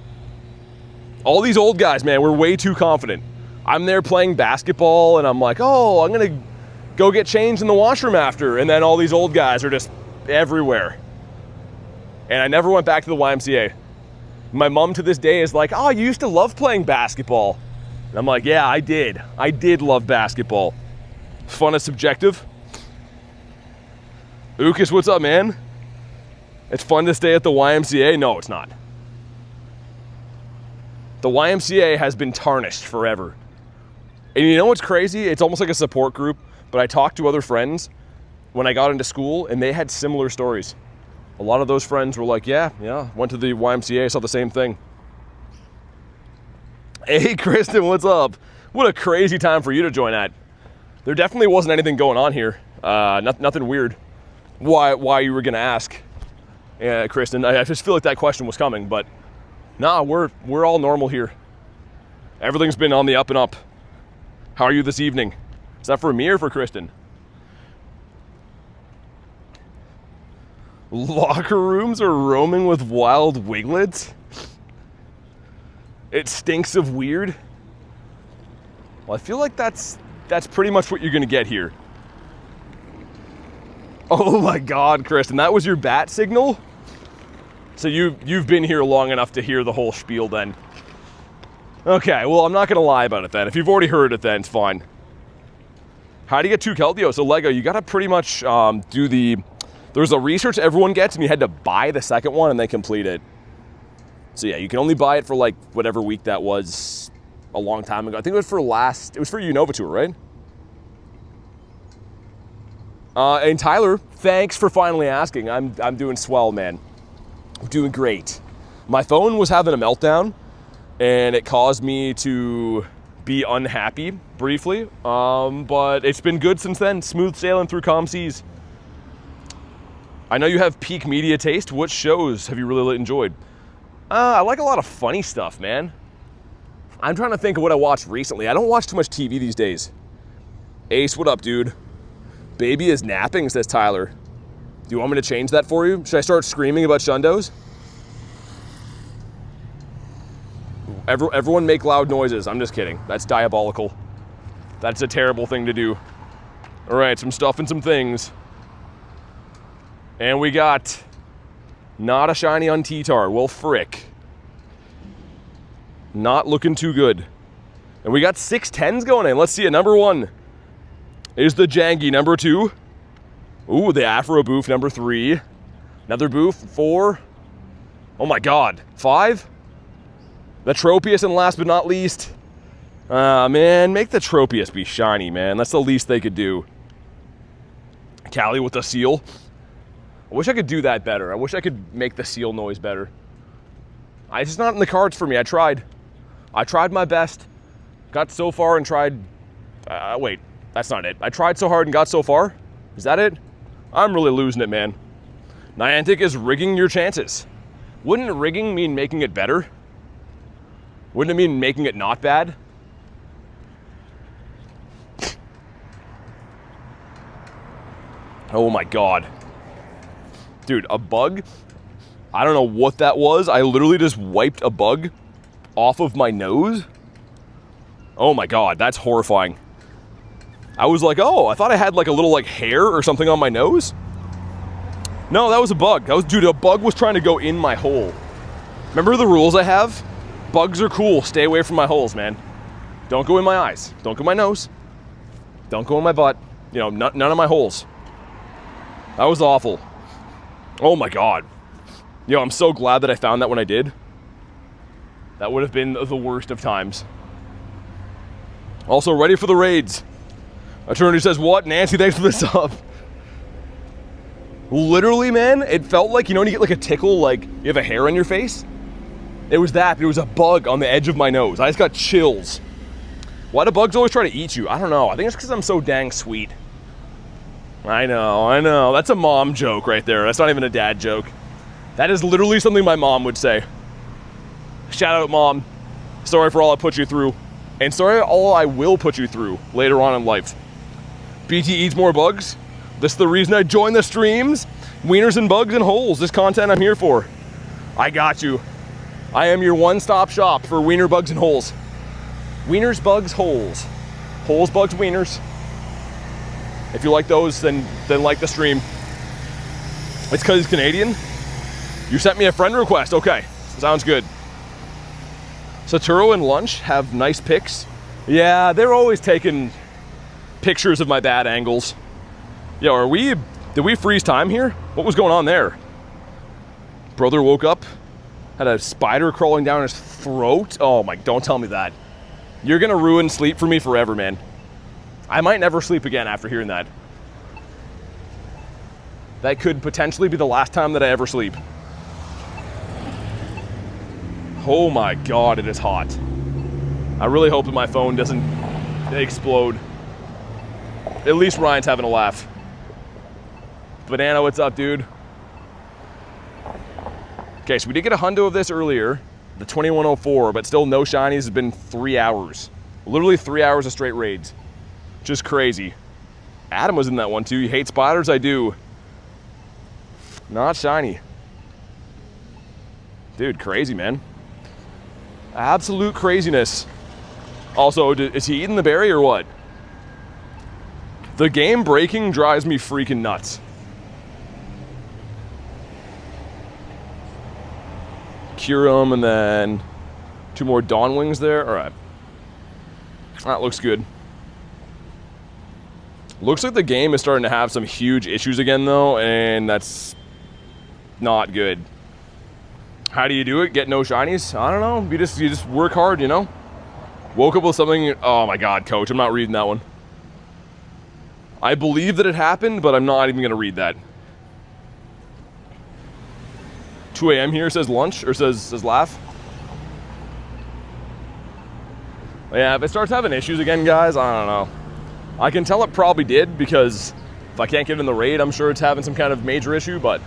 All these old guys, man, were way too confident. I'm there playing basketball, and I'm like, oh, I'm going to go get changed in the washroom after. And then all these old guys are just everywhere. And I never went back to the YMCA. My mom to this day is like, oh, you used to love playing basketball. And I'm like, yeah, I did. I did love basketball. Fun is subjective. Ukas, what's up, man? It's fun to stay at the YMCA? No, it's not. The YMCA has been tarnished forever. And you know what's crazy? It's almost like a support group, but I talked to other friends when I got into school, and they had similar stories. A lot of those friends were like, yeah, went to the YMCA, saw the same thing. Hey, Kristen, what's up? What a crazy time for you to join at. There definitely wasn't anything going on here. Nothing weird. Why you were gonna ask, Kristen? I just feel like that question was coming, but nah, we're all normal here. Everything's been on the up and up. How are you this evening? Is that for me or for Kristen? Locker rooms are roaming with wild wiglets? It stinks of weird? Well, I feel like that's pretty much what you're gonna get here. Oh my God, Kristen, that was your bat signal? So you've been here long enough to hear the whole spiel then. Okay, well, I'm not gonna lie about it then. If you've already heard it, then it's fine. How do you get 2 Keldeo? So Lego, you gotta pretty much there's a research everyone gets, and you had to buy the second one and then complete it. So yeah, you can only buy it for like whatever week that was a long time ago. I think it was for Unova Tour, right? And Tyler, thanks for finally asking. I'm doing swell, man. I'm doing great. My phone was having a meltdown, and it caused me to be unhappy briefly. But it's been good since then. Smooth sailing through calm seas. I know you have peak media taste. What shows have you really enjoyed? I like a lot of funny stuff, man. I'm trying to think of what I watched recently. I don't watch too much TV these days. Ace, what up, dude? Baby is napping, says Tyler. Do you want me to change that for you? Should I start screaming about shundos? Everyone make loud noises. I'm just kidding. That's diabolical. That's a terrible thing to do. All right, some stuff and some things. And we got not a shiny on T-Tar. Well, frick. Not looking too good. And we got 610s going in. Let's see it. Number 1 is the Jangy. Number 2. Ooh, the Afro Boof. Number 3. Another Boof. 4. Oh my God. 5. The Tropius, and last but not least. Man, make the Tropius be shiny, man. That's the least they could do. Callie with the seal. I wish I could do that better. I wish I could make the seal noise better. It's just not in the cards for me. I tried my best. Got so far and tried. Wait, that's not it. I tried so hard and got so far. Is that it? I'm really losing it, man. Niantic is rigging your chances. Wouldn't rigging mean making it better? Wouldn't it mean making it not bad? Oh my God. Dude, a bug? I don't know what that was. I literally just wiped a bug off of my nose. Oh my God, that's horrifying. I was like, oh, I thought I had like a little like hair or something on my nose. No, that was a bug. Dude, a bug was trying to go in my hole. Remember the rules I have? Bugs are cool. Stay away from my holes, man. Don't go in my eyes. Don't go in my nose. Don't go in my butt. You know, none of my holes. That was awful. Oh my God. Yo, I'm so glad that I found that when I did. That would have been the worst of times. Also, ready for the raids. Attorney says, what? Nancy, thanks for the sub. Literally, man, it felt like, you know when you get like a tickle, like you have a hair on your face? It was that, but it was a bug on the edge of my nose. I just got chills. Why do bugs always try to eat you? I don't know. I think it's because I'm so dang sweet. I know. That's a mom joke right there. That's not even a dad joke. That is literally something my mom would say. Shout out, Mom. Sorry for all I put you through. And sorry all I will put you through later on in life. BT eats more bugs. This is the reason I joined the streams. Wieners and bugs and holes. This content I'm here for. I got you. I am your one-stop shop for wiener, bugs, and holes. Wieners, bugs, holes. Holes, bugs, wieners. If you like those, then like the stream. It's because he's Canadian? You sent me a friend request. Okay, sounds good. Saturo and Lunch have nice pics. Yeah, they're always taking pictures of my bad angles. Yo, did we freeze time here? What was going on there? Brother woke up, had a spider crawling down his throat. Oh my, don't tell me that. You're gonna ruin sleep for me forever, man. I might never sleep again after hearing that. That could potentially be the last time that I ever sleep. Oh my God, it is hot. I really hope that my phone doesn't explode. At least Ryan's having a laugh. Banana, what's up, dude? Okay, so we did get a hundo of this earlier, the 2104, but still no shinies. It's been 3 hours. Literally 3 hours of straight raids. Just crazy. Adam was in that one too. You hate spiders? I do. Not shiny. Dude, crazy, man. Absolute craziness. Also, is he eating the berry or what? The game breaking drives me freaking nuts. Kyurem and then 2 more Dawn Wings there. All right. That looks good. Looks like the game is starting to have some huge issues again though, and that's not good. How do you do it? Get no shinies? I don't know. You just work hard, you know? Woke up with something. Oh my God, coach, I'm not reading that one. I believe that it happened, but I'm not even gonna read that. 2 a.m. here says lunch, or says laugh. Yeah, if it starts having issues again, guys, I don't know. I can tell it probably did, because if I can't get in the raid, I'm sure it's having some kind of major issue, but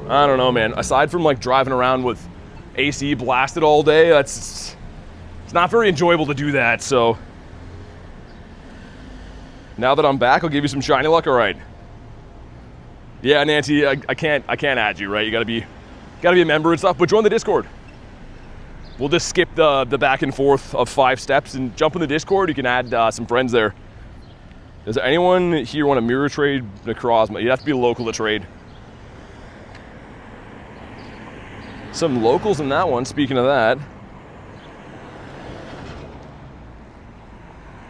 I don't know, man. Aside from like driving around with AC blasted all day, it's not very enjoyable to do that, so. Now that I'm back, I'll give you some shiny luck, all right. Yeah, Nancy, I can't add you, right? You gotta be a member and stuff, but join the Discord. We'll just skip the back and forth of 5 steps and jump in the Discord. You can add some friends there. Does anyone here want to mirror trade Necrozma? You have to be local to trade. Some locals in that one, speaking of that.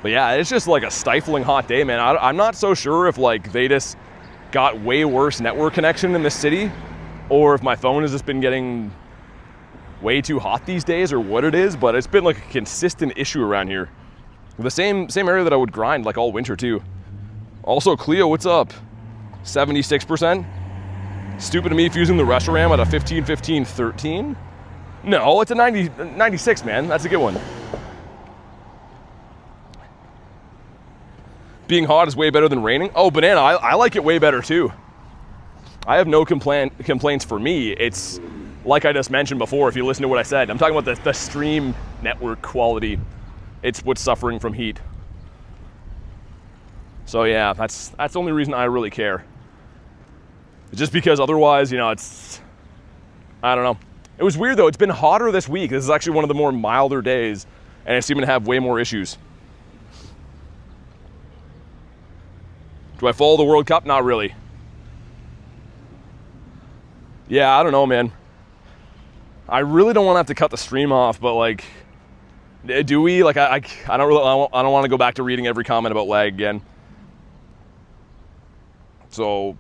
But yeah, it's just like a stifling hot day, man. I'm not so sure if like they just got way worse network connection in this city, or if my phone has just been getting way too hot these days, or what it is, but it's been like a consistent issue around here. The same area that I would grind like all winter too. Also, Cleo, what's up? 76%? Stupid of me fusing the Reshiram at a 15-15-13? No, it's a 96, man. That's a good one. Being hot is way better than raining. Oh, Banana, I like it way better too. I have no complaints for me. It's like I just mentioned before, if you listen to what I said. I'm talking about the stream network quality. It's what's suffering from heat. So yeah, that's the only reason I really care. Just because otherwise, you know, I don't know. It was weird though, it's been hotter this week. This is actually one of the more milder days, and it's seeming to have way more issues. Do I follow the World Cup? Not really. Yeah, I don't know, man. I really don't want to have to cut the stream off, but like, do we? Like, I don't really, I don't want to go back to reading every comment about lag again. So,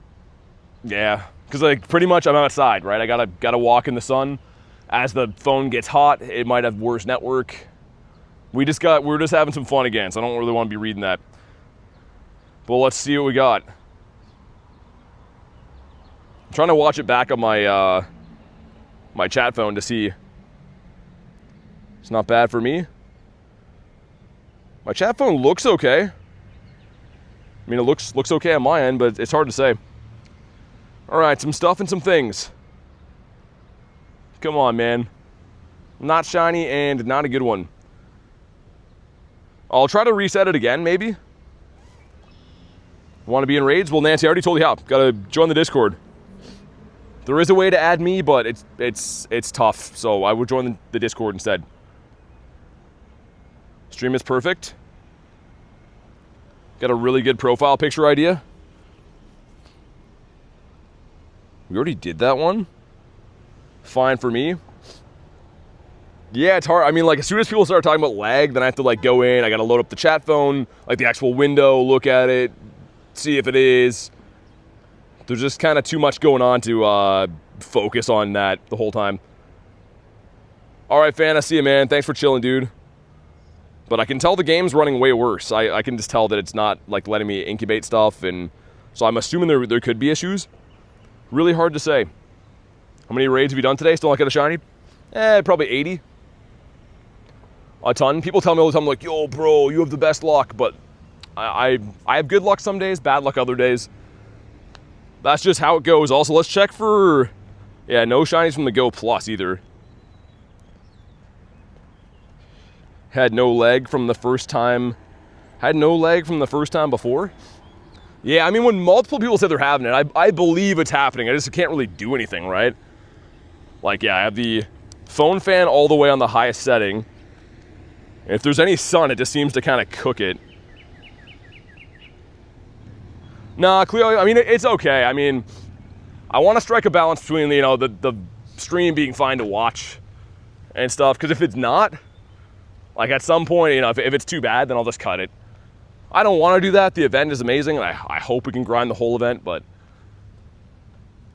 yeah, because like pretty much I'm outside, right? I gotta walk in the sun. As the phone gets hot, it might have worse network. We're just having some fun again, so I don't really want to be reading that. But let's see what we got. I'm trying to watch it back on my my chat phone to see. It's not bad for me. My chat phone looks okay. I mean, it looks okay on my end, but it's hard to say. All right, some stuff and some things. Come on, man. Not shiny and not a good one. I'll try to reset it again, maybe. Want to be in raids? Well, Nancy, I already told you how. Got to join the Discord. There is a way to add me, but it's tough, so I would join the Discord instead. Stream is perfect. Got a really good profile picture idea. We already did that one. Fine for me. Yeah, it's hard. I mean, like, as soon as people start talking about lag, then I have to, like, go in. I got to load up the chat phone, like, the actual window, look at it, see if it is. There's just kind of too much going on to focus on that the whole time. All right, fan, I see you, man. Thanks for chilling, dude. But I can tell the game's running way worse. I can just tell that it's not, like, letting me incubate stuff, and so I'm assuming there could be issues. Really hard to say. How many raids have you done today? Still not got a shiny? Probably 80. A ton. People tell me all the time, like, yo, bro, you have the best luck. But I have good luck some days, bad luck other days. That's just how it goes. Also, let's check for... Yeah, no shinies from the Go Plus either. Had no lag from the first time. Had no lag from the first time before. Yeah, I mean, when multiple people said they're having it, I believe it's happening. I just can't really do anything, right? Like, yeah, I have the phone fan all the way on the highest setting. If there's any sun, it just seems to kind of cook it. Nah, clearly, I mean, it's okay. I mean, I want to strike a balance between, you know, the stream being fine to watch and stuff. Because if it's not, like, at some point, you know, if it's too bad, then I'll just cut it. I don't want to do that. The event is amazing, and I hope we can grind the whole event, but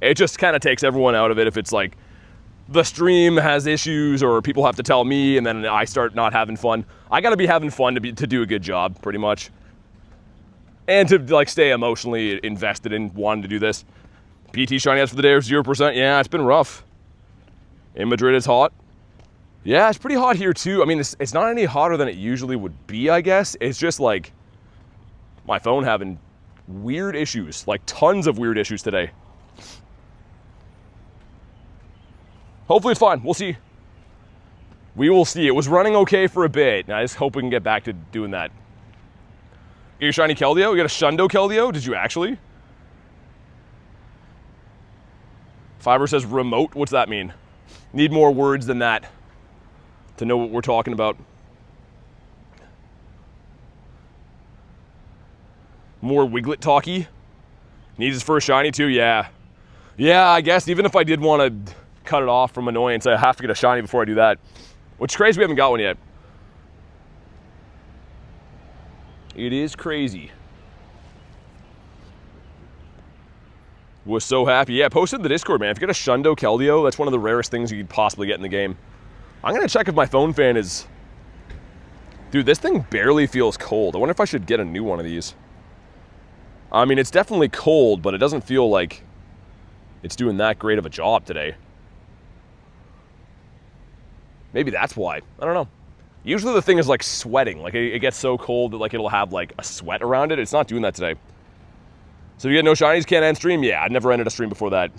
it just kind of takes everyone out of it if it's like the stream has issues or people have to tell me and then I start not having fun. I got to be having fun to do a good job, pretty much. And to, like, stay emotionally invested in wanting to do this. PT shiny ads for the day are 0%. Yeah, it's been rough. In Madrid, it's hot. Yeah, it's pretty hot here, too. I mean, it's not any hotter than it usually would be, I guess. It's just, like, my phone having weird issues. Like, tons of weird issues today. Hopefully it's fine. We'll see. We will see. It was running okay for a bit. And I just hope we can get back to doing that. Get your shiny Keldeo? You got a Shundo Keldeo? Did you actually? Fiber says remote. What's that mean? Need more words than that to know what we're talking about. More Wiglet talky. Needs his first shiny too? Yeah. Yeah, I guess even if I did want to cut it off from annoyance, I have to get a shiny before I do that. Which is crazy we haven't got one yet. It is crazy. Was so happy. Yeah, posted in the Discord, man. If you get a Shundo Keldeo, that's one of the rarest things you could possibly get in the game. I'm going to check if my phone fan is... Dude, this thing barely feels cold. I wonder if I should get a new one of these. I mean, it's definitely cold, but it doesn't feel like it's doing that great of a job today. Maybe that's why. I don't know. Usually the thing is like sweating. Like it gets so cold that like it'll have like a sweat around it. It's not doing that today. So if you get no shinies, can't end stream? Yeah, I'd never ended a stream before that.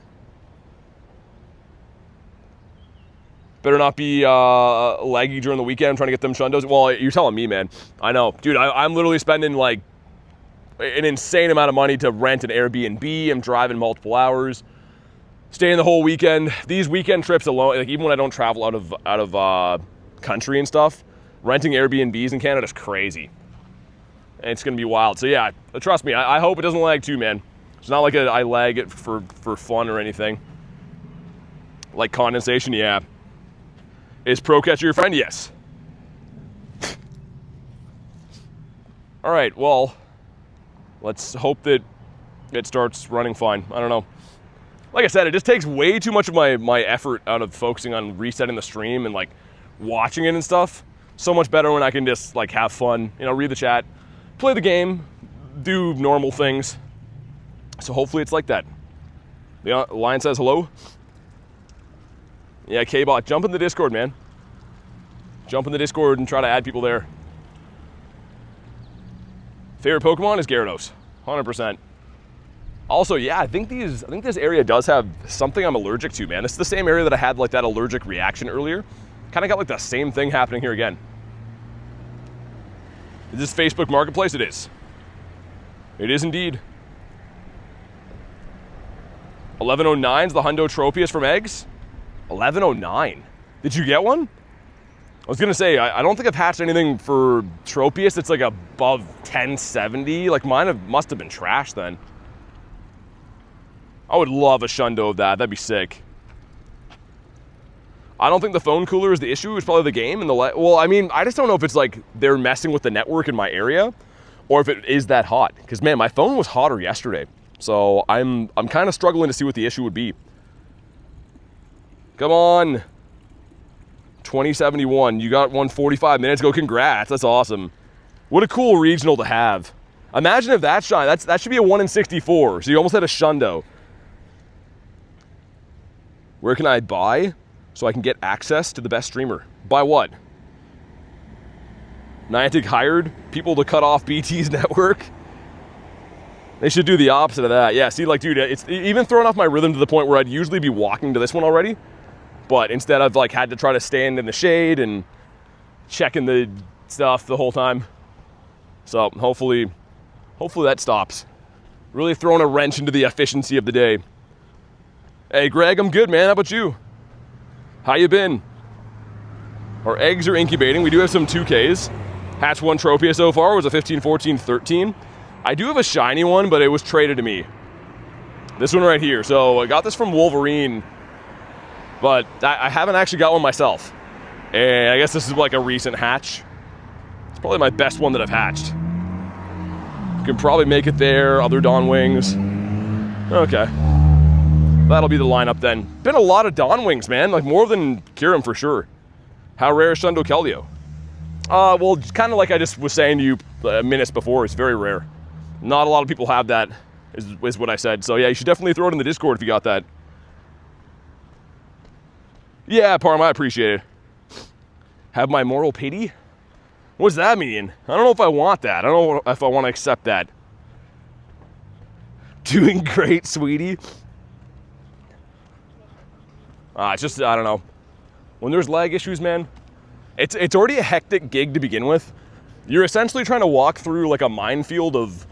Better not be laggy during the weekend trying to get them shundos. Well, you're telling me, man. I know. Dude, I'm literally spending like an insane amount of money to rent an Airbnb. I'm driving multiple hours, staying the whole weekend. These weekend trips alone, like even when I don't travel out of country and stuff, renting Airbnbs in Canada is crazy. and it's gonna be wild. So yeah, trust me, I hope it doesn't lag too, man. It's not like I lag it for fun or anything. Like condensation, yeah. Is Procatcher your friend? Yes. All right, well, let's hope that it starts running fine. I don't know. Like I said, it just takes way too much of my effort out of focusing on resetting the stream and like watching it and stuff. So much better when I can just like have fun, you know, read the chat, play the game, do normal things. So hopefully it's like that. The Lion says hello. Yeah, K-Bot, jump in the Discord, man. Jump in the Discord and try to add people there. Favorite Pokemon is Gyarados, 100%. Also, yeah, I think this area does have something I'm allergic to, man. This is the same area that I had like that allergic reaction earlier. Kind of got like the same thing happening here again. Is this Facebook Marketplace? It is. It is indeed. 1109 is the Hundo Tropius from eggs. 1109. Did you get one? I was gonna say, I don't think I've hatched anything for Tropius that's like above 1070. Like mine must have been trash then. I would love a Shundo of that. That'd be sick. I don't think the phone cooler is the issue. It's probably the game and the well, I mean, I just don't know if it's like they're messing with the network in my area or if it is that hot. Because man, my phone was hotter yesterday. So I'm kind of struggling to see what the issue would be. Come on. 2071. You got one 45 minutes ago. Congrats. That's awesome. What a cool regional to have. Imagine if that shine. That should be a 1 in 64. So you almost had a Shundo. Where can I buy so I can get access to the best streamer? Buy what? Niantic hired people to cut off BT's network? They should do the opposite of that. Yeah, see, like, dude, it's even throwing off my rhythm to the point where I'd usually be walking to this one already. But instead I've like had to try to stand in the shade and checking the stuff the whole time. So hopefully that stops. Really throwing a wrench into the efficiency of the day. Hey Greg, I'm good, man. How about you? How you been? Our eggs are incubating. We do have some 2Ks. Hatch 1 Tropius so far was a 15, 14, 13. I do have a shiny one, but it was traded to me. This one right here. So I got this from Wolverine, but I haven't actually got one myself. And I guess this is like a recent hatch. It's probably my best one that I've hatched. You can probably make it there. Other Dawn Wings. Okay. That'll be the lineup then. Been a lot of Dawn Wings, man. Like more than Kyurem for sure. How rare is Shundo Keldeo? Well, kind of like I just was saying to you minutes before, it's very rare. Not a lot of people have that, is what I said. So yeah, you should definitely throw it in the Discord if you got that. Yeah, Parma, I appreciate it. Have my moral pity? What does that mean? I don't know if I want that. I don't know if I want to accept that. Doing great, sweetie. It's just, I don't know. When there's lag issues, man, it's already a hectic gig to begin with. You're essentially trying to walk through like a minefield of,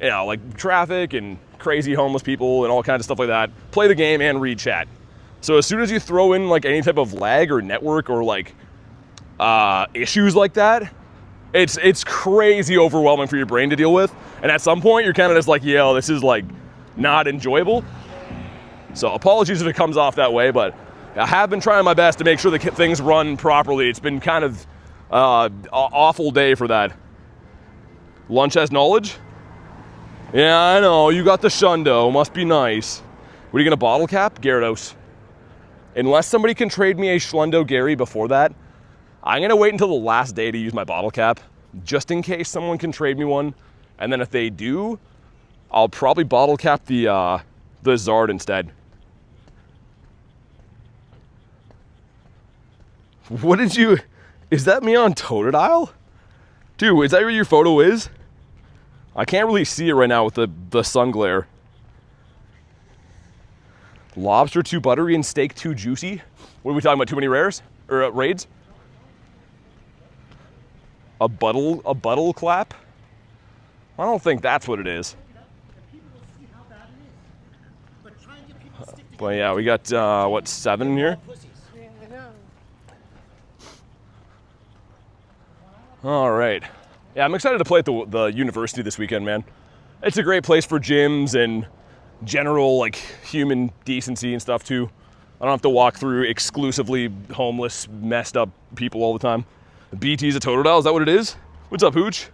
you know, like traffic and crazy homeless people and all kinds of stuff like that. Play the game and read chat. So as soon as you throw in like any type of lag or network or like issues like that, it's crazy overwhelming for your brain to deal with. And at some point you're kind of just like, yo, this is like not enjoyable. So apologies if it comes off that way, but I have been trying my best to make sure that things run properly. It's been kind of awful day for that. Lunch has knowledge? Yeah, I know. You got the Shundo. Must be nice. What are you going to bottle cap? Gyarados. Unless somebody can trade me a Shundo Gary before that, I'm going to wait until the last day to use my bottle cap, just in case someone can trade me one. And then if they do, I'll probably bottle cap the Zard instead. What did you... Is that me on Totodile? Dude, is that where your photo is? I can't really see it right now with the sun glare. Lobster too buttery and steak too juicy? What are we talking about? Too many rares? Or raids? A buttle clap? I don't think that's what it is. But yeah, we got, what, 7 in here? All right. Yeah, I'm excited to play at the university this weekend, man. It's a great place for gyms and general, like, human decency and stuff, too. I don't have to walk through exclusively homeless, messed up people all the time. The BT's a Totodile, is that what it is? What's up, Hooch?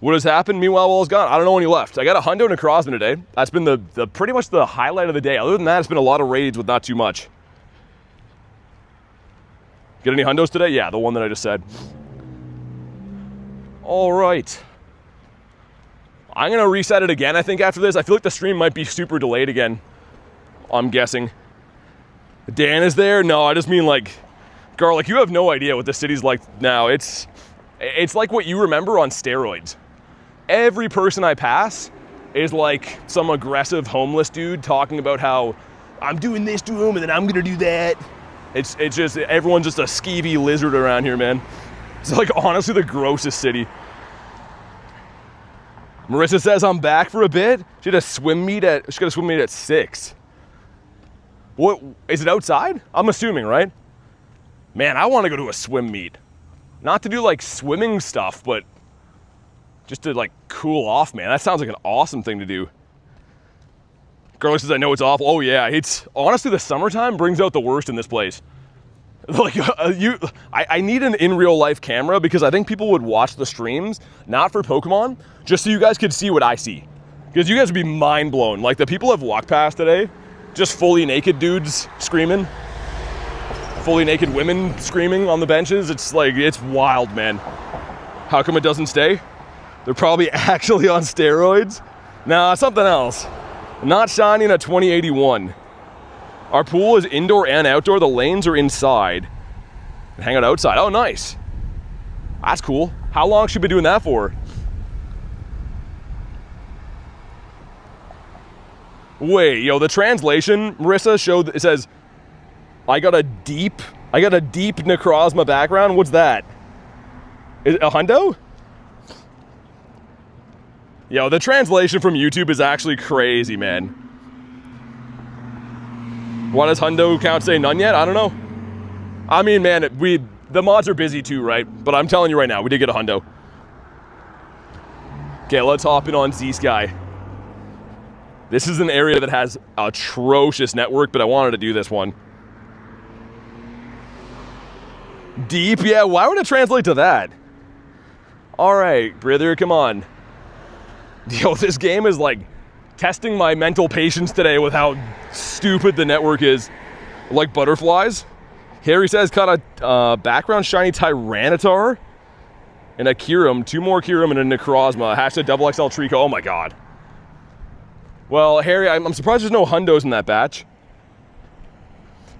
What has happened? Meanwhile, while I was gone, I don't know when he left. I got a Hundo Necrozma today. That's been the pretty much the highlight of the day. Other than that, it's been a lot of raids with not too much. Get any Hundos today? Yeah, the one that I just said. All right. I'm gonna reset it again, I think, after this. I feel like the stream might be super delayed again, I'm guessing. Dan is there? No, I just mean, like, Garlic, you have no idea what the city's like now. It's like what you remember on steroids. Every person I pass is like some aggressive homeless dude talking about how I'm doing this to him and then I'm gonna do that. It's just, everyone's just a skeevy lizard around here, man. It's like honestly the grossest city. Marissa says I'm back for a bit. She got a swim meet at 6. What, is it outside? I'm assuming, right? Man, I want to go to a swim meet. Not to do like swimming stuff, but just to like cool off, man. That sounds like an awesome thing to do. Girl says, I know it's awful. Oh yeah, it's honestly the summertime brings out the worst in this place. Like I need an in real life camera because I think people would watch the streams, not for Pokemon, just so you guys could see what I see. Because you guys would be mind blown. Like the people I've walked past today, just fully naked dudes screaming. Fully naked women screaming on the benches. It's like, it's wild, man. How come it doesn't stay? They're probably actually on steroids. Nah, something else. Not shining at 2081. Our pool is indoor and outdoor. The lanes are inside. Hang out outside. Oh, nice. That's cool. How long should we be doing that for? Wait, yo, the translation, Marissa, showed, it says, I got a deep Necrozma background. What's that? Is it a Hundo? Yo, the translation from YouTube is actually crazy, man. Why does Hundo count say none yet? I don't know. I mean, man, the mods are busy too, right? But I'm telling you right now, we did get a Hundo. Okay, let's hop in on Z-Sky. This is an area that has atrocious network, but I wanted to do this one. Deep? Yeah, why would it translate to that? All right, brother, come on. Yo, this game is like testing my mental patience today with how stupid the network is. Like butterflies. Harry says, caught a background shiny Tyranitar and a Kyurem, 2 more Kyurem and a Necrozma. Hashtag XXL Trico. Oh my god. Well, Harry, I'm surprised there's no Hundos in that batch.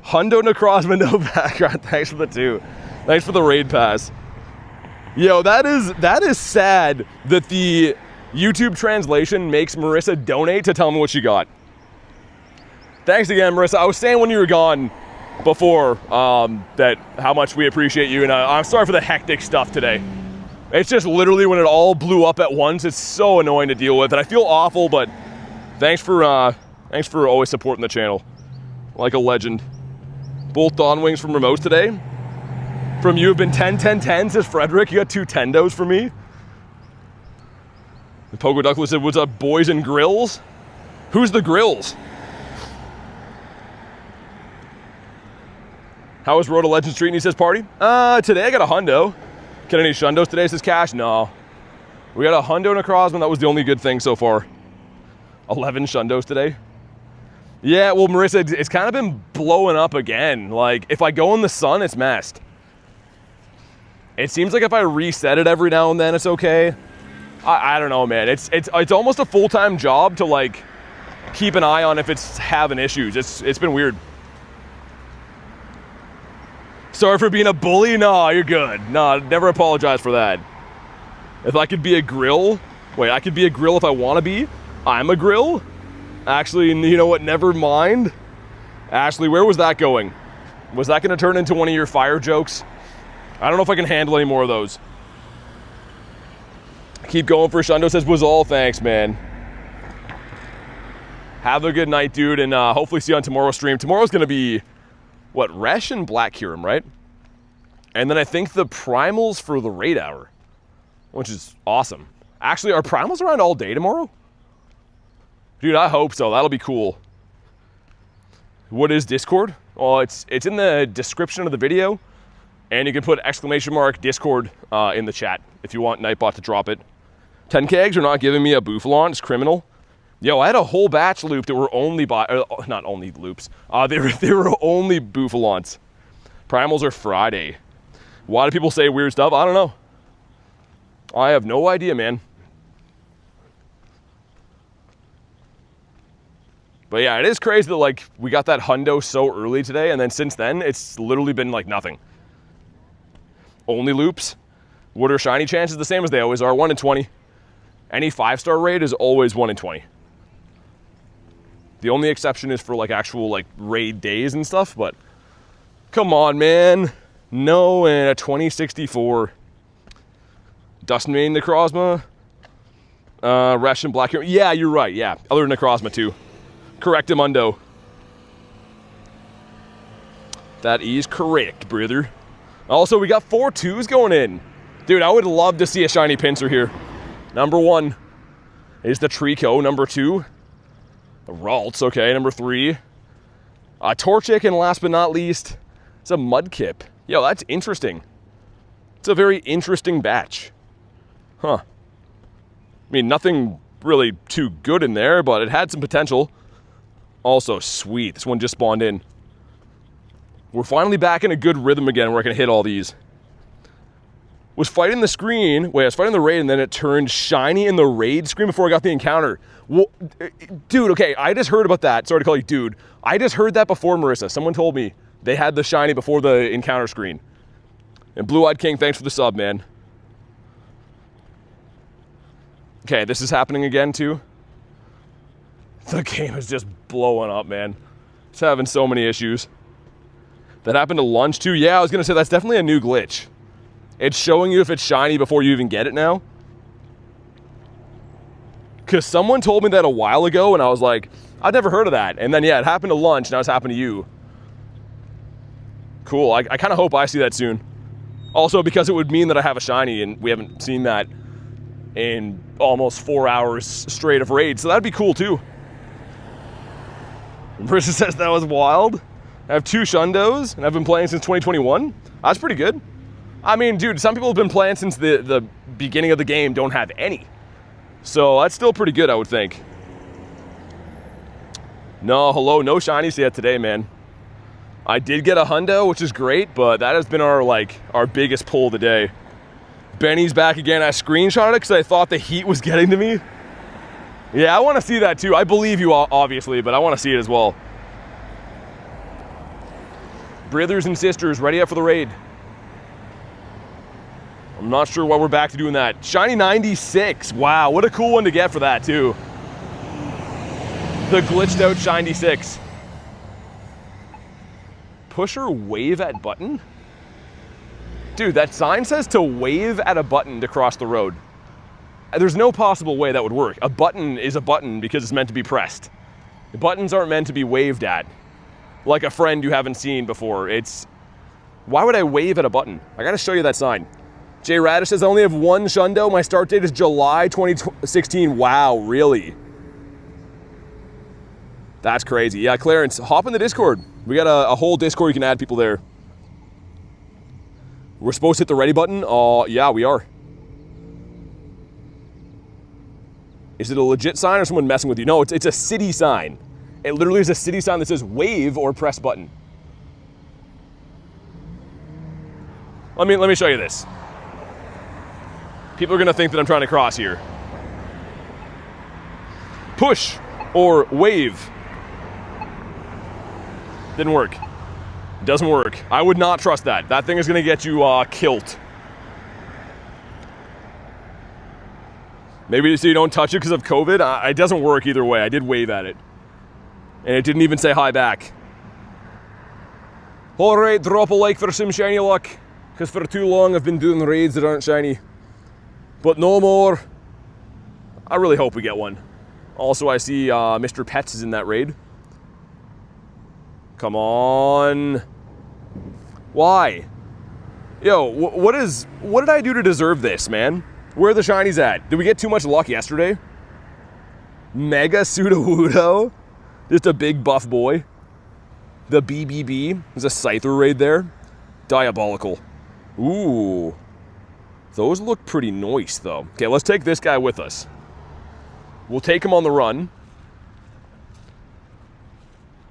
Hundo Necrozma, no background. Thanks for the 2. Thanks for the raid pass. Yo, that is sad that the YouTube translation makes Marissa donate to tell me what she got. Thanks again, Marissa. I was saying when you were gone before that how much we appreciate you, and I'm sorry for the hectic stuff today. It's just literally when it all blew up at once. It's so annoying to deal with, and I feel awful, but thanks for always supporting the channel. Like a legend. Both Dawn Wings from remotes today. From you have been 10-10-10, says Frederick. You got 2 Tendos for me. The Pogo Ducklet said, what's up, boys and grills? Who's the grills? How was Road to Legends treating you, says Party? Today I got a Hundo. Get any Shundos today, says Cash? No. We got a Hundo Necrozma. That was the only good thing so far. 11 Shundos today. Yeah, well, Marissa, it's kind of been blowing up again. Like, if I go in the sun, it's messed. It seems like if I reset it every now and then, it's okay. I don't know, man. It's almost a full-time job to, like, keep an eye on if it's having issues. It's been weird. Sorry for being a bully? No, you're good. No, never apologize for that. If I could be a grill, wait, I could be a grill if I want to be. I'm a grill? Actually, you know what? Never mind. Ashley, where was that going? Was that going to turn into one of your fire jokes? I don't know if I can handle any more of those. Keep going for Shundo, says was all. Thanks, man. Have a good night, dude, and hopefully see you on tomorrow's stream. Tomorrow's going to be, what, Resh and Black Kyurem, right? And then I think the primals for the raid hour. which is awesome. Actually, are primals around all day tomorrow? Dude, I hope so. That'll be cool. What is Discord? Well, it's in the description of the video, and you can put ! Discord in the chat if you want Nightbot to drop it. 10k eggs are not giving me a Bouffalon. It's criminal. Yo, I had a whole batch loop that were only not only loops. They were only Bouffalons. Primals are Friday. Why do people say weird stuff? I don't know. I have no idea, man. But yeah, it is crazy that like we got that hundo so early today, and then since then it's literally been like nothing. Only loops. What are shiny chances? The same as they always are, 1 in 20. Any 5-star raid is always 1 in 20. The only exception is for like actual like raid days and stuff, but come on, man. No, and a 2064. Dawn Wings Necrozma. Russian Black Kyurem. Yeah, you're right. Yeah, other Necrozma too. Correct him, Hundo. That is correct, brother. Also, we got 4 2s going in. Dude, I would love to see a shiny pincer here. Number 1 is the Trico. Number 2, the Ralts. Okay, number 3, Torchic, and last but not least, it's a Mudkip. Yo, that's interesting. It's a very interesting batch. Huh. I mean, nothing really too good in there, but it had some potential. Also, sweet. This one just spawned in. We're finally back in a good rhythm again where I can hit all these. Was fighting the screen. Wait, I was fighting the raid, and then it turned shiny in the raid screen before I got the encounter. Well, dude, okay, I just heard about that. Sorry to call you dude. I just heard that before, Marissa. Someone told me they had the shiny before the encounter screen. And Blue Eyed King, thanks for the sub, man. Okay, this is happening again, too. The game is just blowing up, man. It's having so many issues. That happened to lunch, too. Yeah, I was going to say that's definitely a new glitch. It's showing you if it's shiny before you even get it now. Because someone told me that a while ago, and I was like, I'd never heard of that. And then, yeah, it happened to lunch, now it's happened to you. Cool. I kind of hope I see that soon. Also, because it would mean that I have a shiny, and we haven't seen that in almost 4 hours straight of raids. So that'd be cool, too. Marissa says that was wild. I have 2 shundos, and I've been playing since 2021. That's pretty good. I mean, dude, some people have been playing since the beginning of the game, don't have any. So that's still pretty good, I would think. No, hello, no shinies yet today, man. I did get a hundo, which is great, but that has been our biggest pull of the day. Benny's back again. I screenshotted it because I thought the heat was getting to me. Yeah, I want to see that too. I believe you, obviously, but I want to see it as well. Brothers and sisters, ready up for the raid. I'm not sure why we're back to doing that. Shiny 96. Wow, what a cool one to get for that too. The glitched out Shiny 6. Pusher wave at button? Dude, that sign says to wave at a button to cross the road. There's no possible way that would work. A button is a button because it's meant to be pressed. The buttons aren't meant to be waved at. Like a friend you haven't seen before. Why would I wave at a button? I gotta show you that sign. Jay Radish says, I only have 1 Shundo. My start date is July 2016. Wow, really? That's crazy. Yeah, Clarence, hop in the Discord. We got a whole Discord, you can add people there. We're supposed to hit the ready button? Oh, yeah, we are. Is it a legit sign or someone messing with you? No, it's a city sign. It literally is a city sign that says wave or press button. Let me show you this. People are gonna think that I'm trying to cross here. Push or wave. Didn't work. Doesn't work. I would not trust that. That thing is gonna get you killed. Maybe so you don't touch it because of COVID. It doesn't work either way. I did wave at it. And it didn't even say hi back. Alright, drop a like for some shiny luck. Because for too long I've been doing raids that aren't shiny. But no more. I really hope we get one. Also, I see Mr. Pets is in that raid. Come on. Why? Yo, what did I do to deserve this, man? Where are the shinies at? Did we get too much luck yesterday? Mega Sudowoodo. Just a big buff boy. The BBB. There's a Scyther raid there. Diabolical. Ooh. Those look pretty nice, though. Okay, let's take this guy with us. We'll take him on the run.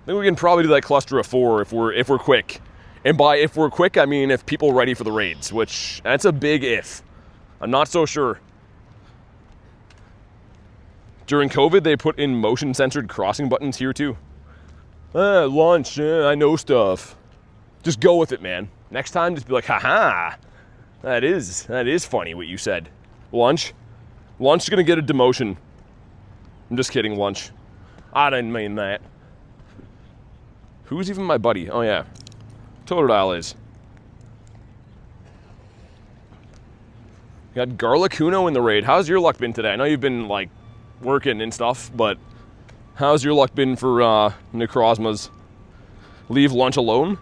I think we can probably do that cluster of 4 if we're quick. And by if we're quick, I mean if people are ready for the raids, which that's a big if. I'm not so sure. During COVID, they put in motion-censored crossing buttons here too. Lunch, I know stuff. Just go with it, man. Next time, just be like, haha. That is funny what you said. Lunch? Lunch is gonna get a demotion. I'm just kidding, Lunch. I didn't mean that. Who's even my buddy? Oh yeah. Totodile is. Got Garlicuno in the raid. How's your luck been today? I know you've been like working and stuff, but how's your luck been for Necrozmas? Leave Lunch alone?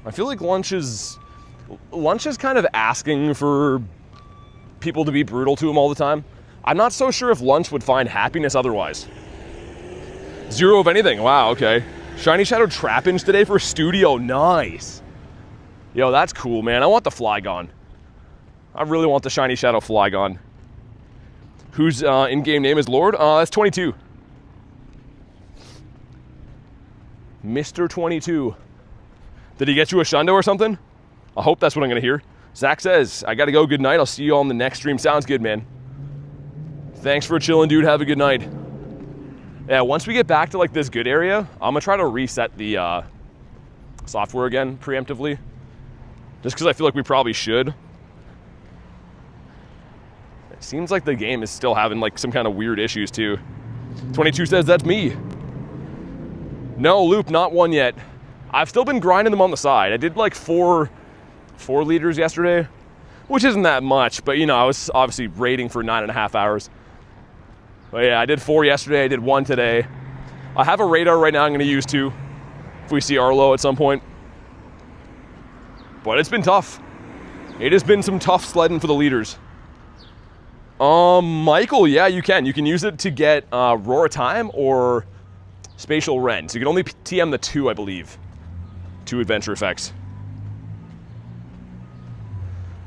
I feel like Lunch is kind of asking for people to be brutal to him all the time. I'm not so sure if Lunch would find happiness otherwise. 0 of anything. Wow, okay. Shiny Shadow Trapinch today for Studio. Nice. Yo, that's cool, man. I want the Flygon. I really want the Shiny Shadow Flygon. Whose in-game name is Lord? That's 22. Mr. 22. Did he get you a Shundo or something? I hope that's what I'm going to hear. Zach says, I got to go. Good night. I'll see you on the next stream. Sounds good, man. Thanks for chilling, dude. Have a good night. Yeah, once we get back to like this good area, I'm gonna try to reset the software again preemptively. Just because I feel like we probably should. It seems like the game is still having like some kind of weird issues too. 22 says that's me. No, Loop, not one yet. I've still been grinding them on the side. I did like 4 liters yesterday, which isn't that much, but you know, I was obviously raiding for 9.5 hours. But yeah, I did 4 yesterday, I did 1 today. I have a radar right now I'm gonna use 2 if we see Arlo at some point. But it's been tough. It has been some tough sledding for the leaders. Michael, yeah, you can. You can use it to get Roar Time or Spatial Ren. So you can only TM the 2, I believe. 2 adventure effects.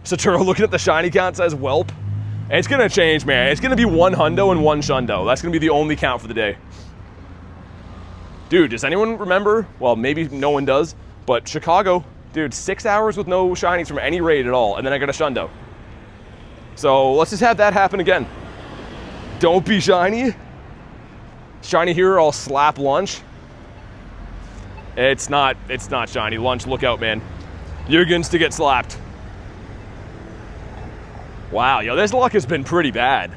Saturo looking at the shiny count says whelp. And it's gonna change, man. It's gonna be 1 Hundo and 1 Shundo. That's gonna be the only count for the day. Dude, does anyone remember? Well, maybe no one does, but Chicago, dude, 6 hours with no shinies from any raid at all, and then I got a Shundo. So let's just have that happen again. Don't be shiny. Shiny here, I'll slap Lunch. It's not shiny. Lunch, look out, man. You're going to get slapped. Wow, yo, this luck has been pretty bad.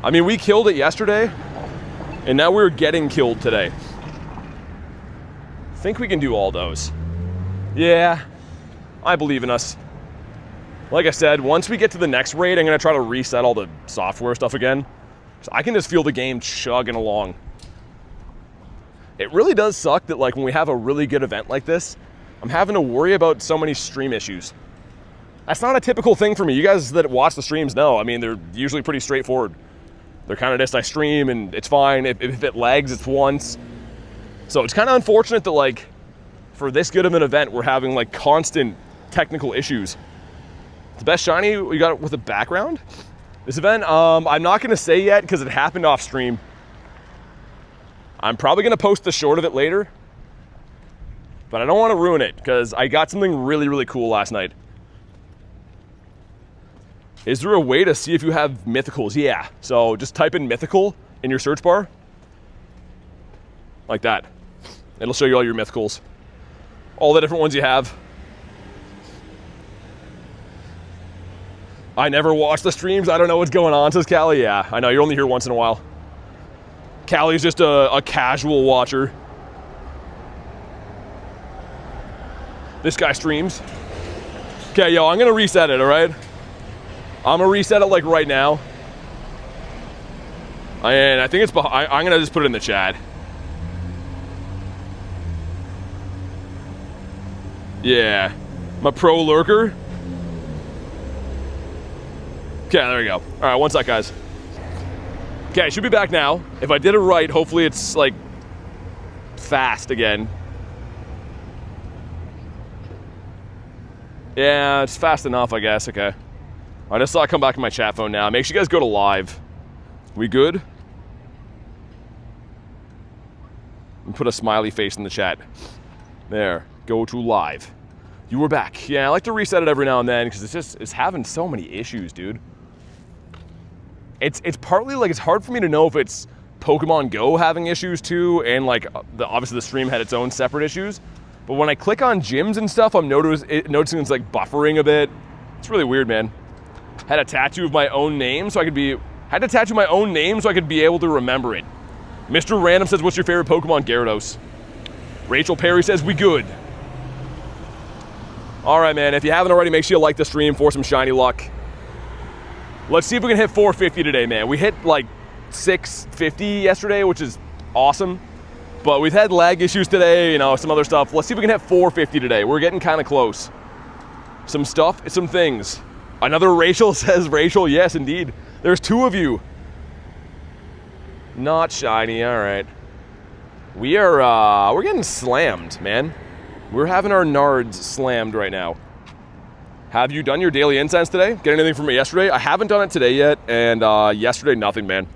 I mean, we killed it yesterday, and now we're getting killed today. Think we can do all those. Yeah, I believe in us. Like I said, once we get to the next raid, I'm gonna try to reset all the software stuff again. So I can just feel the game chugging along. It really does suck that like when we have a really good event like this, I'm having to worry about so many stream issues. That's not a typical thing for me. You guys that watch the streams know. I mean, they're usually pretty straightforward. They're kind of just, I stream and it's fine. If it lags, it's once. So it's kind of unfortunate that like, for this good of an event, we're having like constant technical issues. The best shiny we got with a background? This event, I'm not gonna say yet because it happened off stream. I'm probably gonna post the short of it later, but I don't wanna ruin it because I got something really, really cool last night. Is there a way to see if you have mythicals? Yeah, so just type in mythical in your search bar. Like that. It'll show you all your mythicals. All the different ones you have. I never watch the streams. I don't know what's going on, says Callie. Yeah, I know, you're only here once in a while. Callie's just a casual watcher. This guy streams. Okay, yo, I'm gonna reset it, all right? I'm gonna reset it like right now. And I think it's behind, I'm gonna just put it in the chat. Yeah, my pro lurker. Okay, there we go. All right, one sec, guys. Okay, I should be back now. If I did it right, hopefully it's like fast again. Yeah, it's fast enough, I guess. Okay. I just saw it come back in my chat phone now. Make sure you guys go to live. We good? And put a smiley face in the chat. There. Go to live. You were back. Yeah, I like to reset it every now and then because it's having so many issues, dude. It's partly like it's hard for me to know if it's Pokemon Go having issues too, and like obviously the stream had its own separate issues. But when I click on gyms and stuff, I'm noticing it's like buffering a bit. It's really weird, man. Had a tattoo of my own name so I could be able to remember it. Mr. Random says, what's your favorite Pokemon? Gyarados. Rachel Perry says, we good. All right, man, if you haven't already, make sure you like the stream for some shiny luck. Let's see if we can hit 450 today, man. We hit like 650 yesterday, which is awesome. But we've had lag issues today, you know, some other stuff. Let's see if we can hit 450 today. We're getting kind of close. Some stuff, some things. Another Rachel says, Rachel, yes, indeed. There's two of you. Not shiny, all right. We're getting slammed, man. We're having our nards slammed right now. Have you done your daily incense today? Get anything from it yesterday? I haven't done it today yet, and yesterday, nothing, man.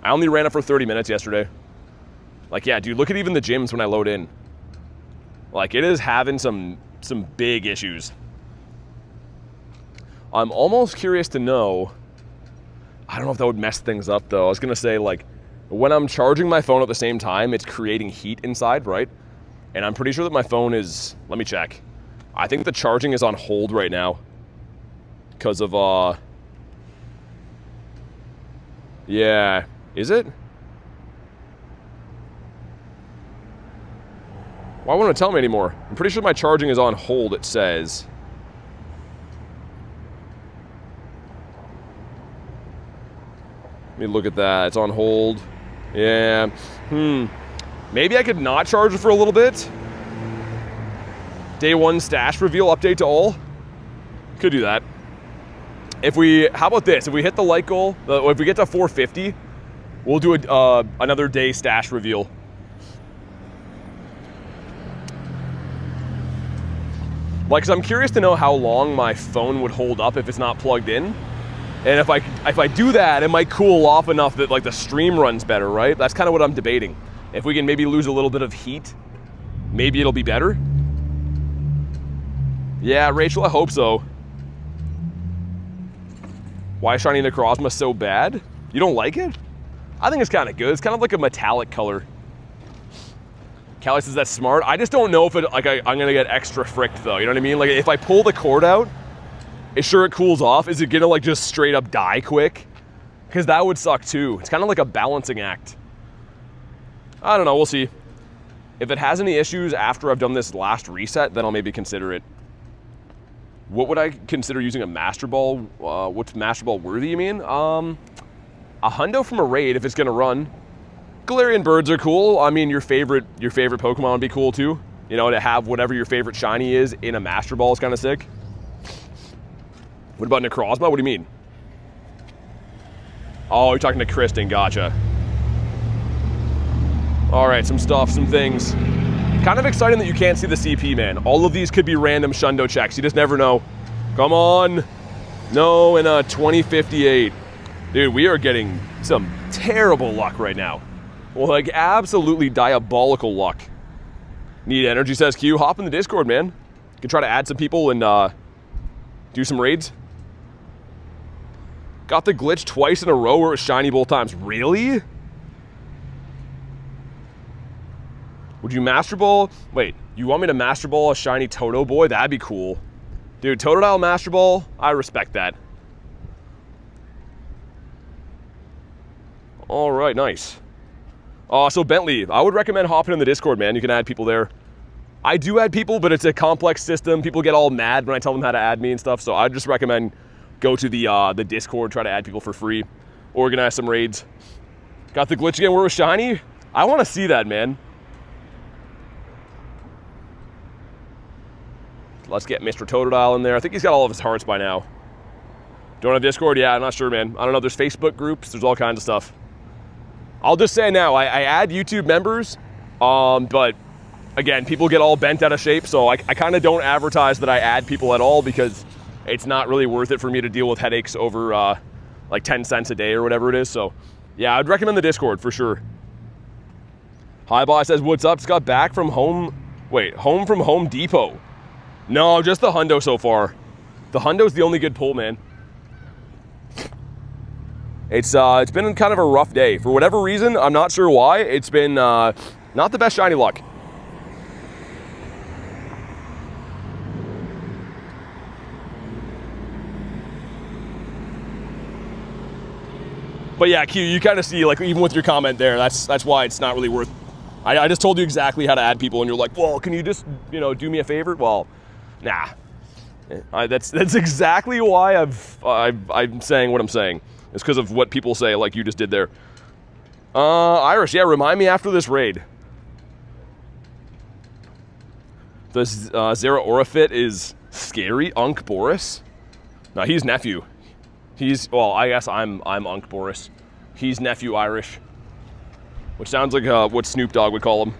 I only ran it for 30 minutes yesterday. Like, yeah, dude, look at even the gyms when I load in. Like, it is having some big issues. I'm almost curious to know, I don't know if that would mess things up, though. I was going to say, like, when I'm charging my phone at the same time, it's creating heat inside, right? And I'm pretty sure that my phone is, let me check. I think the charging is on hold right now. Because of, yeah, is it? Why won't it tell me anymore? I'm pretty sure my charging is on hold, it says. Let me look at that. It's on hold. Yeah. Maybe I could not charge it for a little bit. Day 1 stash reveal update to all. Could do that. How about this? If we hit the like goal, if we get to 450, we'll do another day stash reveal. Like, 'cause I'm curious to know how long my phone would hold up if it's not plugged in. And if I do that, it might cool off enough that like the stream runs better, right? That's kind of what I'm debating. If we can maybe lose a little bit of heat, maybe it'll be better. Yeah, Rachel, I hope so. Why is shiny Necrozma so bad? You don't like it? I think it's kind of good. It's kind of like a metallic color. Callie says that's smart. I just don't know if it, like, I'm gonna get extra fricked though. You know what I mean? Like, if I pull the cord out, is sure it cools off? Is it gonna like just straight up die quick? Because that would suck too. It's kind of like a balancing act. I don't know. We'll see. If it has any issues after I've done this last reset, then I'll maybe consider it. What would I consider using a Master Ball? What's Master Ball worthy, you mean? A Hundo from a raid if it's gonna run. Galarian birds are cool. I mean, your favorite Pokemon would be cool too. You know, to have whatever your favorite shiny is in a Master Ball is kind of sick. What about Necrozma? What do you mean? Oh, you're talking to Kristen. Gotcha. All right, some stuff, some things. Kind of exciting that you can't see the CP, man. All of these could be random Shundo checks. You just never know. Come on. No, in a 2058. Dude, we are getting some terrible luck right now. Well, like, absolutely diabolical luck. Need energy, says Q. Hop in the Discord, man. You can try to add some people and do some raids. Got the glitch twice in a row where it was shiny both times. Really? Would you Master Ball? Wait, you want me to Master Ball a shiny Toto boy? That'd be cool. Dude, Totodile Master Ball, I respect that. All right, nice. So Bentley, I would recommend hopping in the Discord, man. You can add people there. I do add people, but it's a complex system. People get all mad when I tell them how to add me and stuff, so I just recommend go to the Discord, try to add people for free, organize some raids. Got the glitch again where it was shiny? I want to see that, man. Let's get Mr. Totodile in there. I think he's got all of his hearts by now. Don't have Discord? Yeah, I'm not sure, man. I don't know. There's Facebook groups. There's all kinds of stuff. I'll just say now, I add YouTube members, but again, people get all bent out of shape, so I kind of don't advertise that I add people at all because it's not really worth it for me to deal with headaches over like 10 cents a day or whatever it is. So yeah, I'd recommend the Discord for sure. Hi Boss says, what's up? Just got back from home from Home Depot. No, just the Hundo so far. The Hundo's the only good pull, man. It's been kind of a rough day. For whatever reason, I'm not sure why, it's been not the best shiny luck. But yeah, Q, you kind of see, like, even with your comment there, that's why it's not really worth. I just told you exactly how to add people, and you're like, well, can you just, do me a favor? Well, nah. That's exactly why I'm saying what I'm saying. It's because of what people say, like you just did there. Irish, yeah, remind me after this raid. The Zeraorafit is scary. Unk Boris? No, he's nephew. Well, I guess I'm Unk Boris. He's nephew Irish. Which sounds like what Snoop Dogg would call him.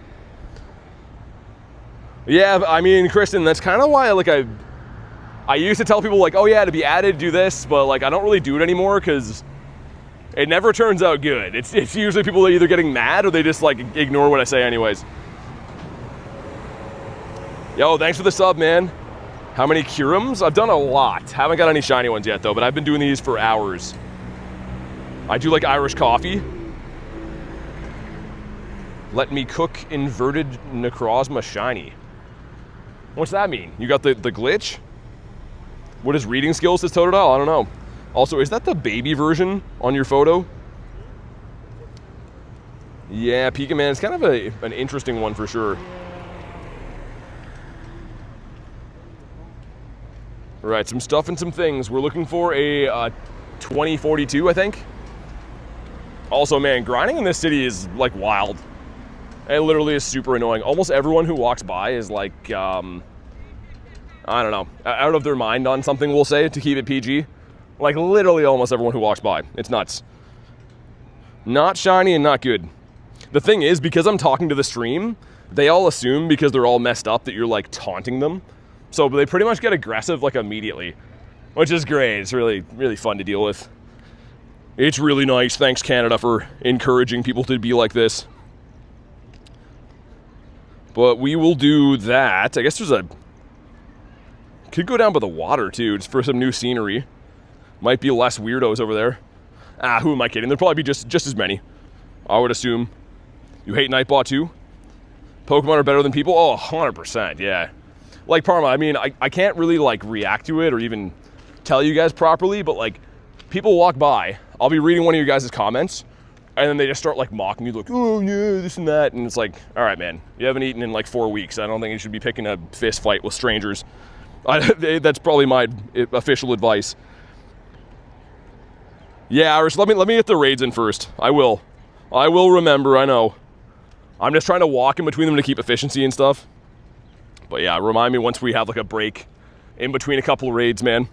Yeah, I mean, Kristen, that's kind of why, like, I used to tell people, like, oh yeah, to be added, do this, but, like, I don't really do it anymore because it never turns out good. It's usually people that are either getting mad or they just, like, ignore what I say anyways. Yo, thanks for the sub, man. How many Kyurems? I've done a lot. Haven't got any shiny ones yet, though, but I've been doing these for hours. I do like Irish coffee. Let me cook inverted Necrozma shiny. What's that mean? You got the glitch? What is reading skills says Totodile? I don't know. Also, is that the baby version on your photo? Yeah, Pika Man, it's kind of an interesting one for sure. Right, some stuff and some things. We're looking for a 2042, I think. Also, man, grinding in this city is, like, wild. It literally is super annoying. Almost everyone who walks by is, like, I don't know, out of their mind on something, we'll say, to keep it PG. Like, literally almost everyone who walks by. It's nuts. Not shiny and not good. The thing is, because I'm talking to the stream, they all assume, because they're all messed up, that you're, like, taunting them. So they pretty much get aggressive, like, immediately. Which is great. It's really, really fun to deal with. It's really nice. Thanks, Canada, for encouraging people to be like this. But we will do that. I guess there's could go down by the water, too, just for some new scenery. Might be less weirdos over there. Who am I kidding? There'll probably be just as many, I would assume. You hate Nightbot, too? Pokemon are better than people? Oh, 100%, yeah. Like, Parma, I mean, I can't really, like, react to it or even tell you guys properly, but, like, people walk by. I'll be reading one of you guys' comments, and then they just start, like, mocking you, like, oh, yeah, this and that. And it's like, all right, man, you haven't eaten in, like, 4 weeks. I don't think you should be picking a fist fight with strangers. That's probably my official advice. Yeah, Irish, let me get the raids in first. I will remember, I know. I'm just trying to walk in between them to keep efficiency and stuff. But yeah, remind me once we have, like, a break in between a couple of raids, man.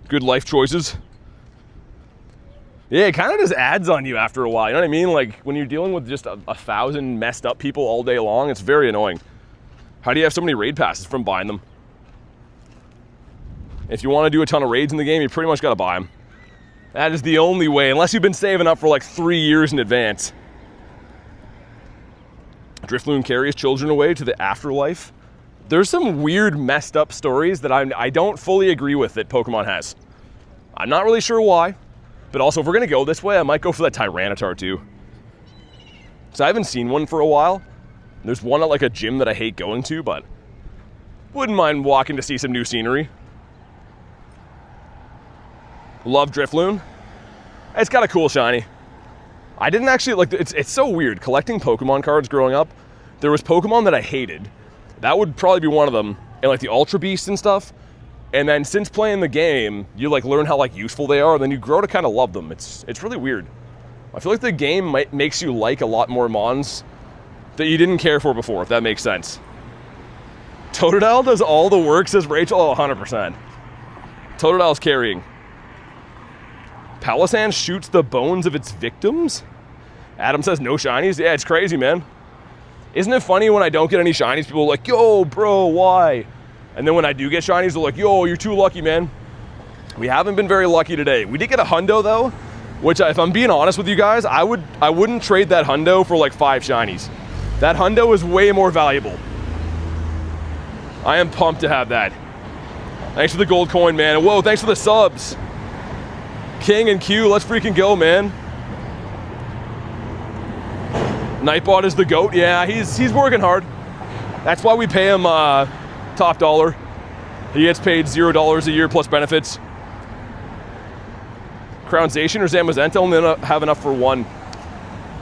Good life choices. Yeah, it kind of just adds on you after a while, you know what I mean? Like, when you're dealing with just 1,000 messed up people all day long, it's very annoying. How do you have so many raid passes from buying them? If you want to do a ton of raids in the game, you pretty much got to buy them. That is the only way, unless you've been saving up for like 3 years in advance. Drifloon carries children away to the afterlife. There's some weird, messed up stories that I don't fully agree with that Pokemon has. I'm not really sure why, but also if we're gonna go this way, I might go for that Tyranitar too. So I haven't seen one for a while. There's one at like a gym that I hate going to, but wouldn't mind walking to see some new scenery. Love Drifloon. It's got a cool shiny. I didn't actually, like, it's so weird. Collecting Pokemon cards growing up, there was Pokemon that I hated. That would probably be one of them. And like the Ultra Beasts and stuff. And then since playing the game, you like learn how like useful they are, and then you grow to kind of love them. It's really weird. I feel like the game makes you like a lot more Mons that you didn't care for before, if that makes sense. Totodile does all the work, says Rachel. Oh, 100%. Totodile's carrying. Palossand shoots the bones of its victims? Adam says no shinies. Yeah, it's crazy, man. Isn't it funny when I don't get any shinies, people are like, yo, bro, why? And then when I do get shinies, they're like, yo, you're too lucky, man. We haven't been very lucky today. We did get a Hundo, though, which, if I'm being honest with you guys, I wouldn't trade that Hundo for like 5 shinies. That Hundo is way more valuable. I am pumped to have that. Thanks for the gold coin, man. Whoa, thanks for the subs. King and Q, let's freaking go, man. Nightbot is the GOAT. Yeah, he's working hard. That's why we pay him top dollar. He gets paid $0 a year plus benefits. Crownzation or Zamazenta only have enough for 1.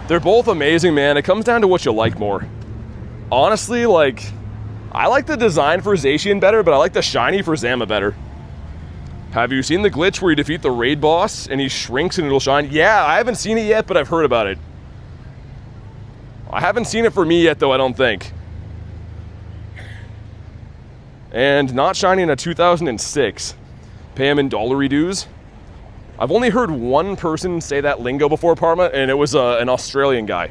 They're both amazing, man. It comes down to what you like more. Honestly, like, I like the design for Zacian better, but I like the shiny for Zama better. Have you seen the glitch where you defeat the raid boss and he shrinks and it'll shine? Yeah, I haven't seen it yet, but I've heard about it. I haven't seen it for me yet, though, I don't think. And not shiny in a 2006. Pay him in dollary dues. I've only heard one person say that lingo before, Parma, and it was an Australian guy.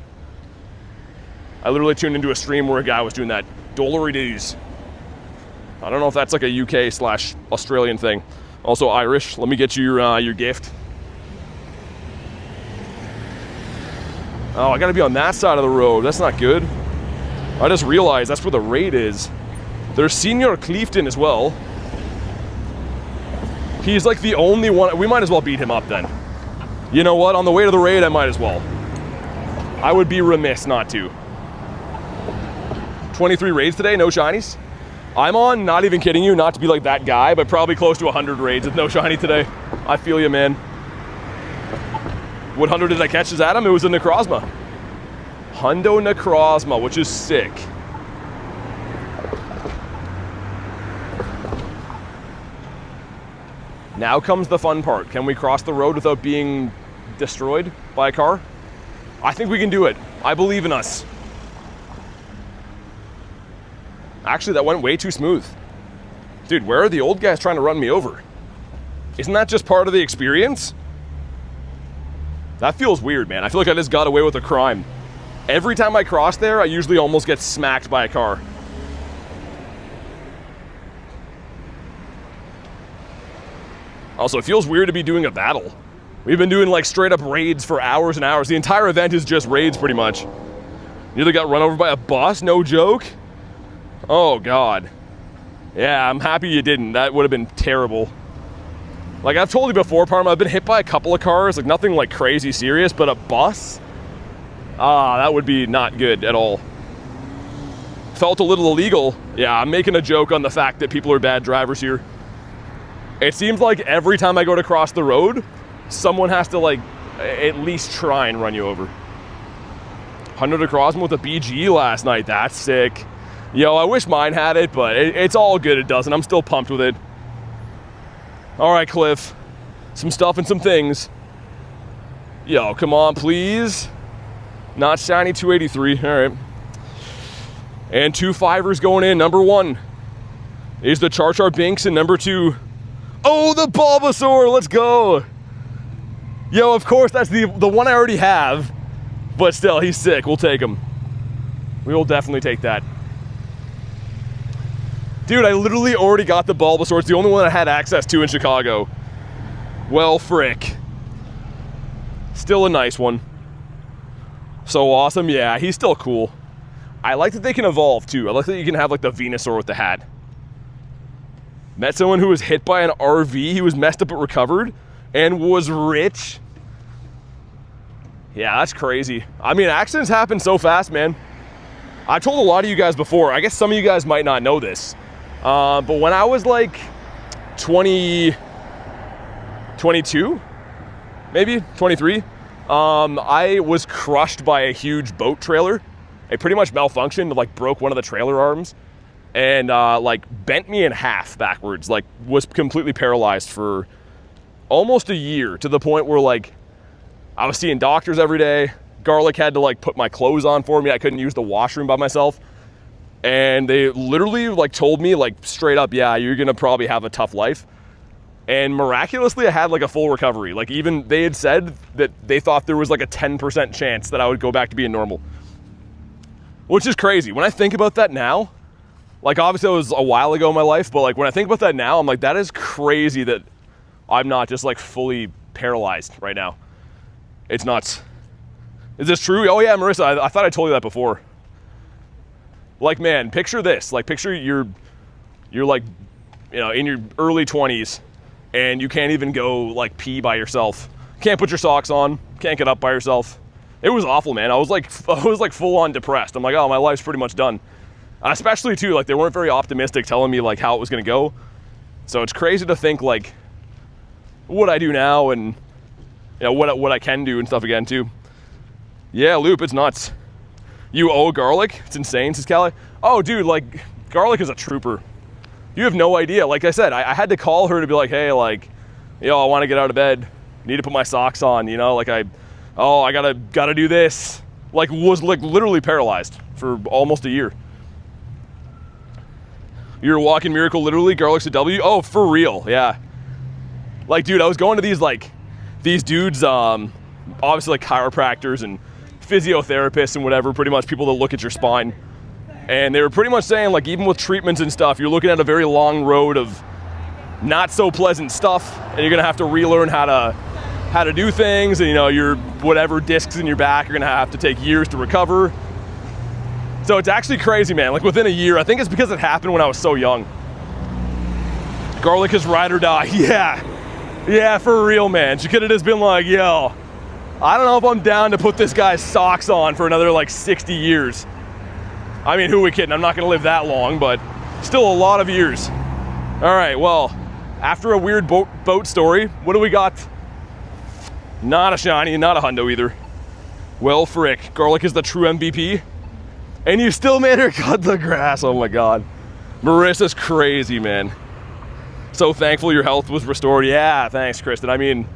I literally tuned into a stream where a guy was doing that. Dollary dues. I don't know if that's like a UK/Australian thing. Also Irish. Let me get you your gift. Oh, I gotta be on that side of the road. That's not good. I just realized that's where the raid is. There's Senior Cleefton as well. He's like the only one. We might as well beat him up then. You know what? On the way to the raid, I might as well. I would be remiss not to. 23 raids today, no shinies. I'm on, not even kidding you, not to be like that guy, but probably close to 100 raids with no shiny today. I feel you, man. What Hundo did I catch as Adam? It was a Necrozma. Hundo Necrozma, which is sick. Now comes the fun part. Can we cross the road without being destroyed by a car? I think we can do it. I believe in us. Actually, that went way too smooth. Dude, where are the old guys trying to run me over? Isn't that just part of the experience? That feels weird, man. I feel like I just got away with a crime. Every time I cross there, I usually almost get smacked by a car. Also, it feels weird to be doing a battle. We've been doing like straight up raids for hours and hours. The entire event is just raids pretty much. Nearly got run over by a bus, no joke. Oh God. Yeah, I'm happy you didn't. That would have been terrible. Like I've told you before, Parma, I've been hit by a couple of cars, like nothing like crazy serious, but a bus? That would be not good at all. Felt a little illegal. Yeah, I'm making a joke on the fact that people are bad drivers here. It seems like every time I go to cross the road, someone has to like at least try and run you over. 100 Necrozma with a BG last night. That's sick. Yo, I wish mine had it, but it's all good it doesn't. I'm still pumped with it. All right, Cliff. Some stuff and some things. Yo, come on, please. Not shiny 283. All right. And 2 5ers going in. Number 1 is the Char Binks, and number 2... Oh, the Bulbasaur, let's go. Yo, of course, that's the one I already have. But still, he's sick, we'll take him. We will definitely take that. Dude, I literally already got the Bulbasaur. It's the only one I had access to in Chicago. Well, frick. Still a nice one. So awesome, yeah, he's still cool. I like that they can evolve too. I like that you can have like the Venusaur with the hat. Met someone who was hit by an RV. He was messed up but recovered and was rich. Yeah, that's crazy. I mean, accidents happen so fast, man. I've told a lot of you guys before. I guess some of you guys might not know this. But when I was like 22, maybe 23, I was crushed by a huge boat trailer. It pretty much malfunctioned, like broke one of the trailer arms. And like bent me in half backwards, like was completely paralyzed for almost a year, to the point where like I was seeing doctors every day. Garlic had to like put my clothes on for me. I couldn't use the washroom by myself. And they literally like told me like straight up, yeah, you're gonna probably have a tough life. And miraculously, I had like a full recovery. Like even they had said that they thought there was like a 10% chance that I would go back to being normal. Which is crazy. When I think about that now, like obviously it was a while ago in my life, but like when I think about that now, I'm like, that is crazy that I'm not just like fully paralyzed right now. It's nuts. Is this true? Oh yeah, Marissa, I thought I told you that before. Like man, picture this. Like picture you're like, you know, in your early 20s and you can't even go like pee by yourself. Can't put your socks on, can't get up by yourself. It was awful, man. I was like full on depressed. I'm like, oh, my life's pretty much done. Especially too, like they weren't very optimistic telling me like how it was gonna go. So it's crazy to think like what I do now and you know what I can do and stuff again too. Yeah, Loop, it's nuts. You owe Garlic? It's insane, says Callie. Oh, dude, like Garlic is a trooper. You have no idea. Like I said, I had to call her to be like, hey, like, yo, I want to get out of bed. Need to put my socks on, you know? Like I gotta do this. Like was like literally paralyzed for almost a year. You're a walking miracle, literally. Garlic's a W. Oh, for real, yeah. Like, dude, I was going to these dudes, obviously like chiropractors and physiotherapists and whatever, pretty much people that look at your spine. And they were pretty much saying like even with treatments and stuff, you're looking at a very long road of not so pleasant stuff, and you're gonna have to relearn how to do things, and you know, your whatever discs in your back are gonna have to take years to recover. So it's actually crazy, man. Like within a year, I think it's because it happened when I was so young. Garlic is ride or die. Yeah, for real, man. She could have just been like, yo, I don't know if I'm down to put this guy's socks on for another like 60 years. I mean, who are we kidding? I'm not gonna live that long, but still a lot of years. All right, well, after a weird boat story, what do we got? Not a shiny, not a hundo either. Well, frick, Garlic is the true MVP. And you still made her cut the grass, oh my God. Marissa's crazy, man. So thankful your health was restored. Yeah, thanks, Kristen. I mean,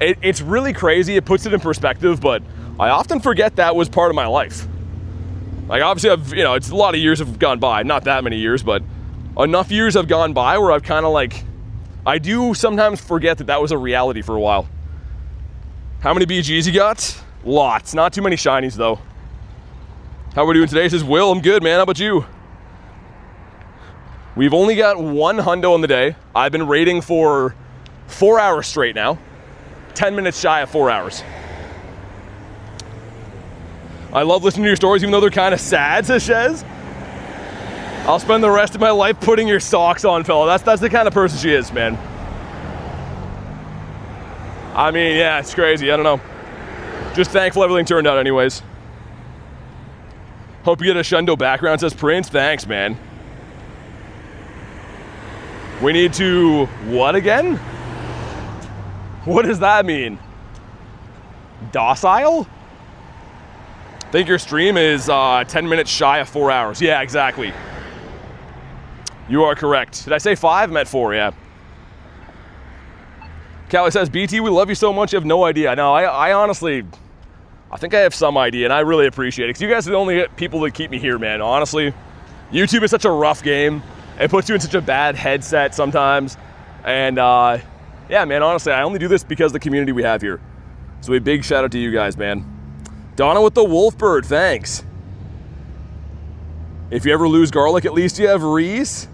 it's really crazy. It puts it in perspective, but I often forget that was part of my life. Like obviously it's a lot of years have gone by, not that many years, but enough years have gone by where I've kind of like, I do sometimes forget that was a reality for a while. How many BGs you got? Lots, not too many shinies though. How are we doing today? Says Will, I'm good, man, how about you? We've only got one hundo on the day. I've been raiding for 4 hours straight now. 10 minutes shy of 4 hours. I love listening to your stories, even though they're kind of sad, says Shez. I'll spend the rest of my life putting your socks on, fella. That's the kind of person she is, man. I mean, yeah, it's crazy. I don't know. Just thankful everything turned out anyways. Hope you get a Shundo background, says Prince. Thanks, man. We need to, what again? What does that mean? Docile? I think your stream is 10 minutes shy of 4 hours. Yeah, exactly. You are correct. Did I say 5? I meant 4, yeah. Callie says, BT, we love you so much, you have no idea. No, I honestly, I think I have some idea, and I really appreciate it, because you guys are the only people that keep me here, man. Honestly, YouTube is such a rough game. It puts you in such a bad headset sometimes. And yeah, man, honestly, I only do this because of the community we have here. So a big shout out to you guys, man. Donna with the wolf bird, thanks. If you ever lose Garlic, at least you have Reese.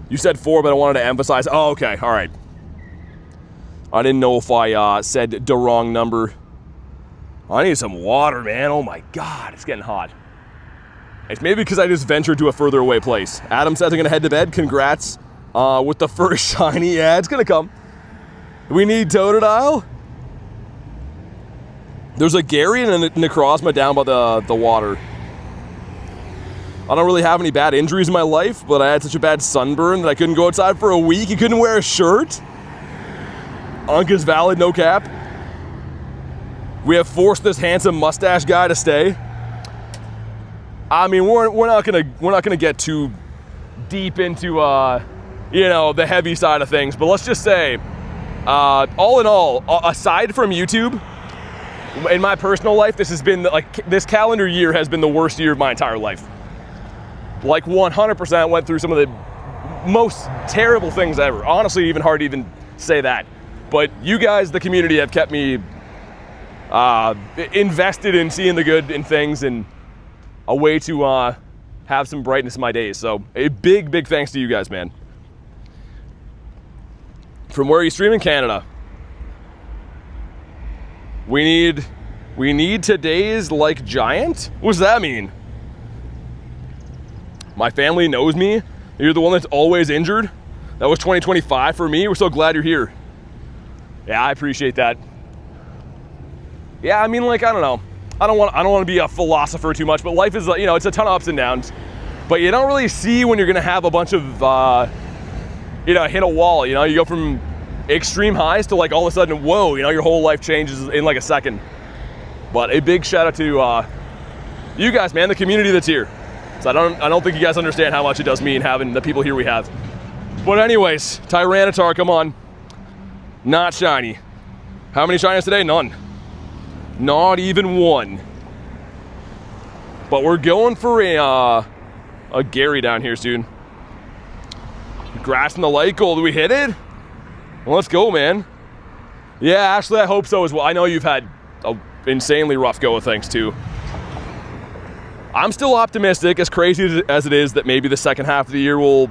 You said 4, but I wanted to emphasize. Oh, okay, all right. I didn't know if I said the wrong number. I need some water, man. Oh my God, it's getting hot. It's maybe because I just ventured to a further away place. Adam says I'm gonna head to bed. Congrats with the first shiny. Yeah, it's gonna come. We need Totodile. There's a Gary and a Necrozma down by the water. I don't really have any bad injuries in my life, but I had such a bad sunburn that I couldn't go outside for a week. You couldn't wear a shirt. Unc is valid, no cap. We have forced this handsome mustache guy to stay. I mean, we're not gonna get too deep into the heavy side of things, but let's just say, all in all, aside from YouTube, in my personal life, this has been like this calendar year has been the worst year of my entire life. Like 100% went through some of the most terrible things ever. Honestly, even hard to even say that. But you guys, the community, have kept me invested in seeing the good in things and a way to have some brightness in my days. So a big, big thanks to you guys, man. From where you stream in Canada. We need today's like giant? What does that mean? My family knows me. You're the one that's always injured. That was 2025 for me. We're so glad you're here. Yeah, I appreciate that. Yeah, I mean, like, I don't know. I don't want to be a philosopher too much, but life is, you know, it's a ton of ups and downs. But you don't really see when you're gonna have a bunch of, you know, hit a wall. You know, you go from extreme highs to like all of a sudden, whoa, you know, your whole life changes in like a second. But a big shout out to you guys, man, the community that's here. So I don't think you guys understand how much it does mean having the people here we have. But anyways, Tyranitar, come on. Not shiny. How many shinies today? None. Not even one. But we're going for a Gary down here soon. Grass in the light gold. Do we hit it? Well, let's go, man. Yeah, actually, I hope so as well. I know you've had an insanely rough go of things too. I'm still optimistic, as crazy as it is, that maybe the second half of the year will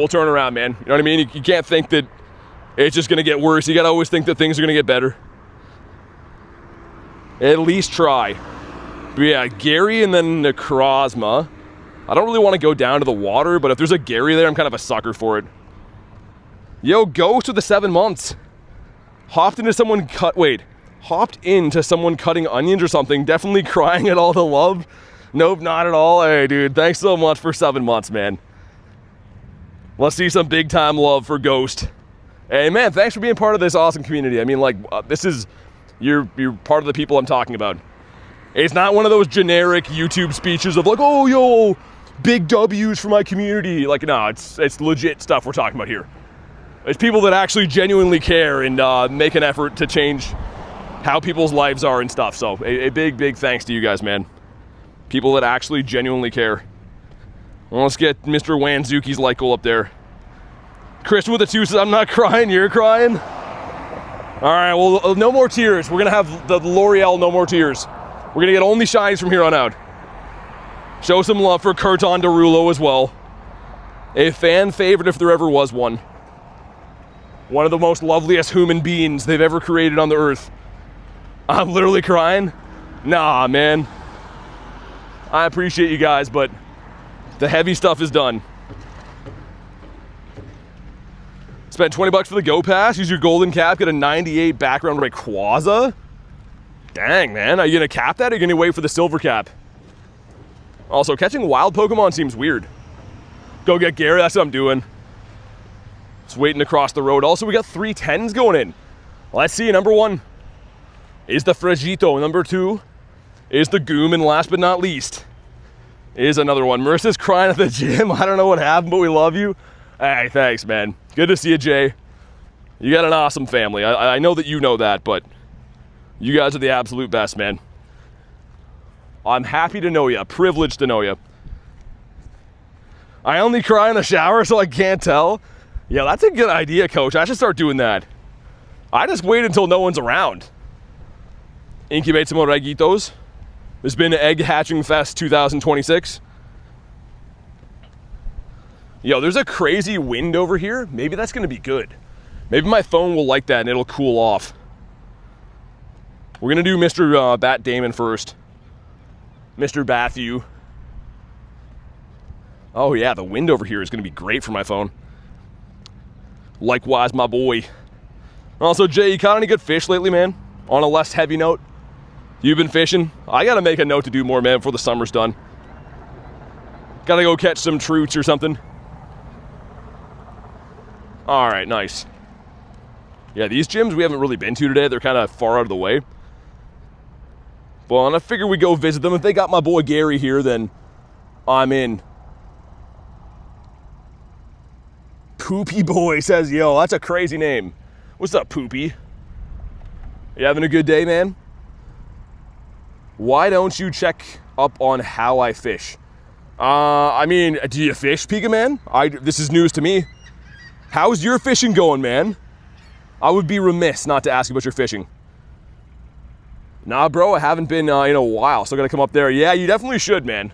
turn around, man. You know what I mean? You can't think that it's just gonna get worse. You gotta always think that things are gonna get better. At least try. But yeah, Gary and then Necrozma. I don't really want to go down to the water, but if there's a Gary there, I'm kind of a sucker for it. Yo, Ghost with the 7 months. Hopped into someone cutting onions or something. Definitely crying at all the love. Nope, not at all. Hey, dude, thanks so much for 7 months, man. Let's see some big time love for Ghost. Hey, man, thanks for being part of this awesome community. I mean, like, this is, you're part of the people I'm talking about. It's not one of those generic YouTube speeches of like, oh, yo, big W's for my community. Like, no, it's legit stuff we're talking about here. It's people that actually genuinely care and make an effort to change how people's lives are and stuff. So a big, big thanks to you guys, man. People that actually genuinely care. Well, let's get Mr. Wanzuki's light goal up there. Christian with the 2 says, I'm not crying, you're crying. All right, well, no more tears. We're gonna have the L'Oreal no more tears. We're gonna get only shinies from here on out. Show some love for Kurton Derulo as well. A fan favorite if there ever was one. One of the most loveliest human beings they've ever created on the earth. I'm literally crying. Nah, man. I appreciate you guys, but the heavy stuff is done. Spent 20 bucks for the Go Pass. Use your golden cap. Get a 98 background Rayquaza. Dang, man. Are you gonna cap that or are you gonna wait for the silver cap? Also, catching wild Pokemon seems weird. Go get Gary. That's what I'm doing. Just waiting to cross the road. Also, we got 3 10s going in. Let's see. Number 1 is the Fragito. Number 2 is the Goom. And last but not least is another one. Marissa's crying at the gym. I don't know what happened, but we love you. Hey, thanks, man. Good to see you, Jay. You got an awesome family. I know that you know that, but you guys are the absolute best, man. I'm happy to know you. Privileged to know you. I only cry in the shower, so I can't tell. Yeah, that's a good idea, Coach. I should start doing that. I just wait until no one's around. Incubate some more Regitos. There's been Egg Hatching Fest 2026. Yo, there's a crazy wind over here. Maybe that's gonna be good. Maybe my phone will like that and it'll cool off. We're gonna do Mr. Bat Damon first. Mr. Bathu. Oh yeah, the wind over here is gonna be great for my phone. Likewise, my boy. Also, Jay, you caught any good fish lately, man? On a less heavy note? You've been fishing? I gotta make a note to do more, man, before the summer's done. Gotta go catch some troots or something. All right, nice. Yeah, these gyms we haven't really been to today. They're kind of far out of the way. Well, and I figure we go visit them. If they got my boy Gary here, then I'm in. Poopy Boy says, yo, that's a crazy name. What's up, Poopy? You having a good day, man? Why don't you check up on how I fish? I mean, do you fish, Pika Man? This is news to me. How's your fishing going, man? I would be remiss not to ask you about your fishing. Nah, bro, I haven't been in a while, so I gotta come up there. Yeah, you definitely should, man.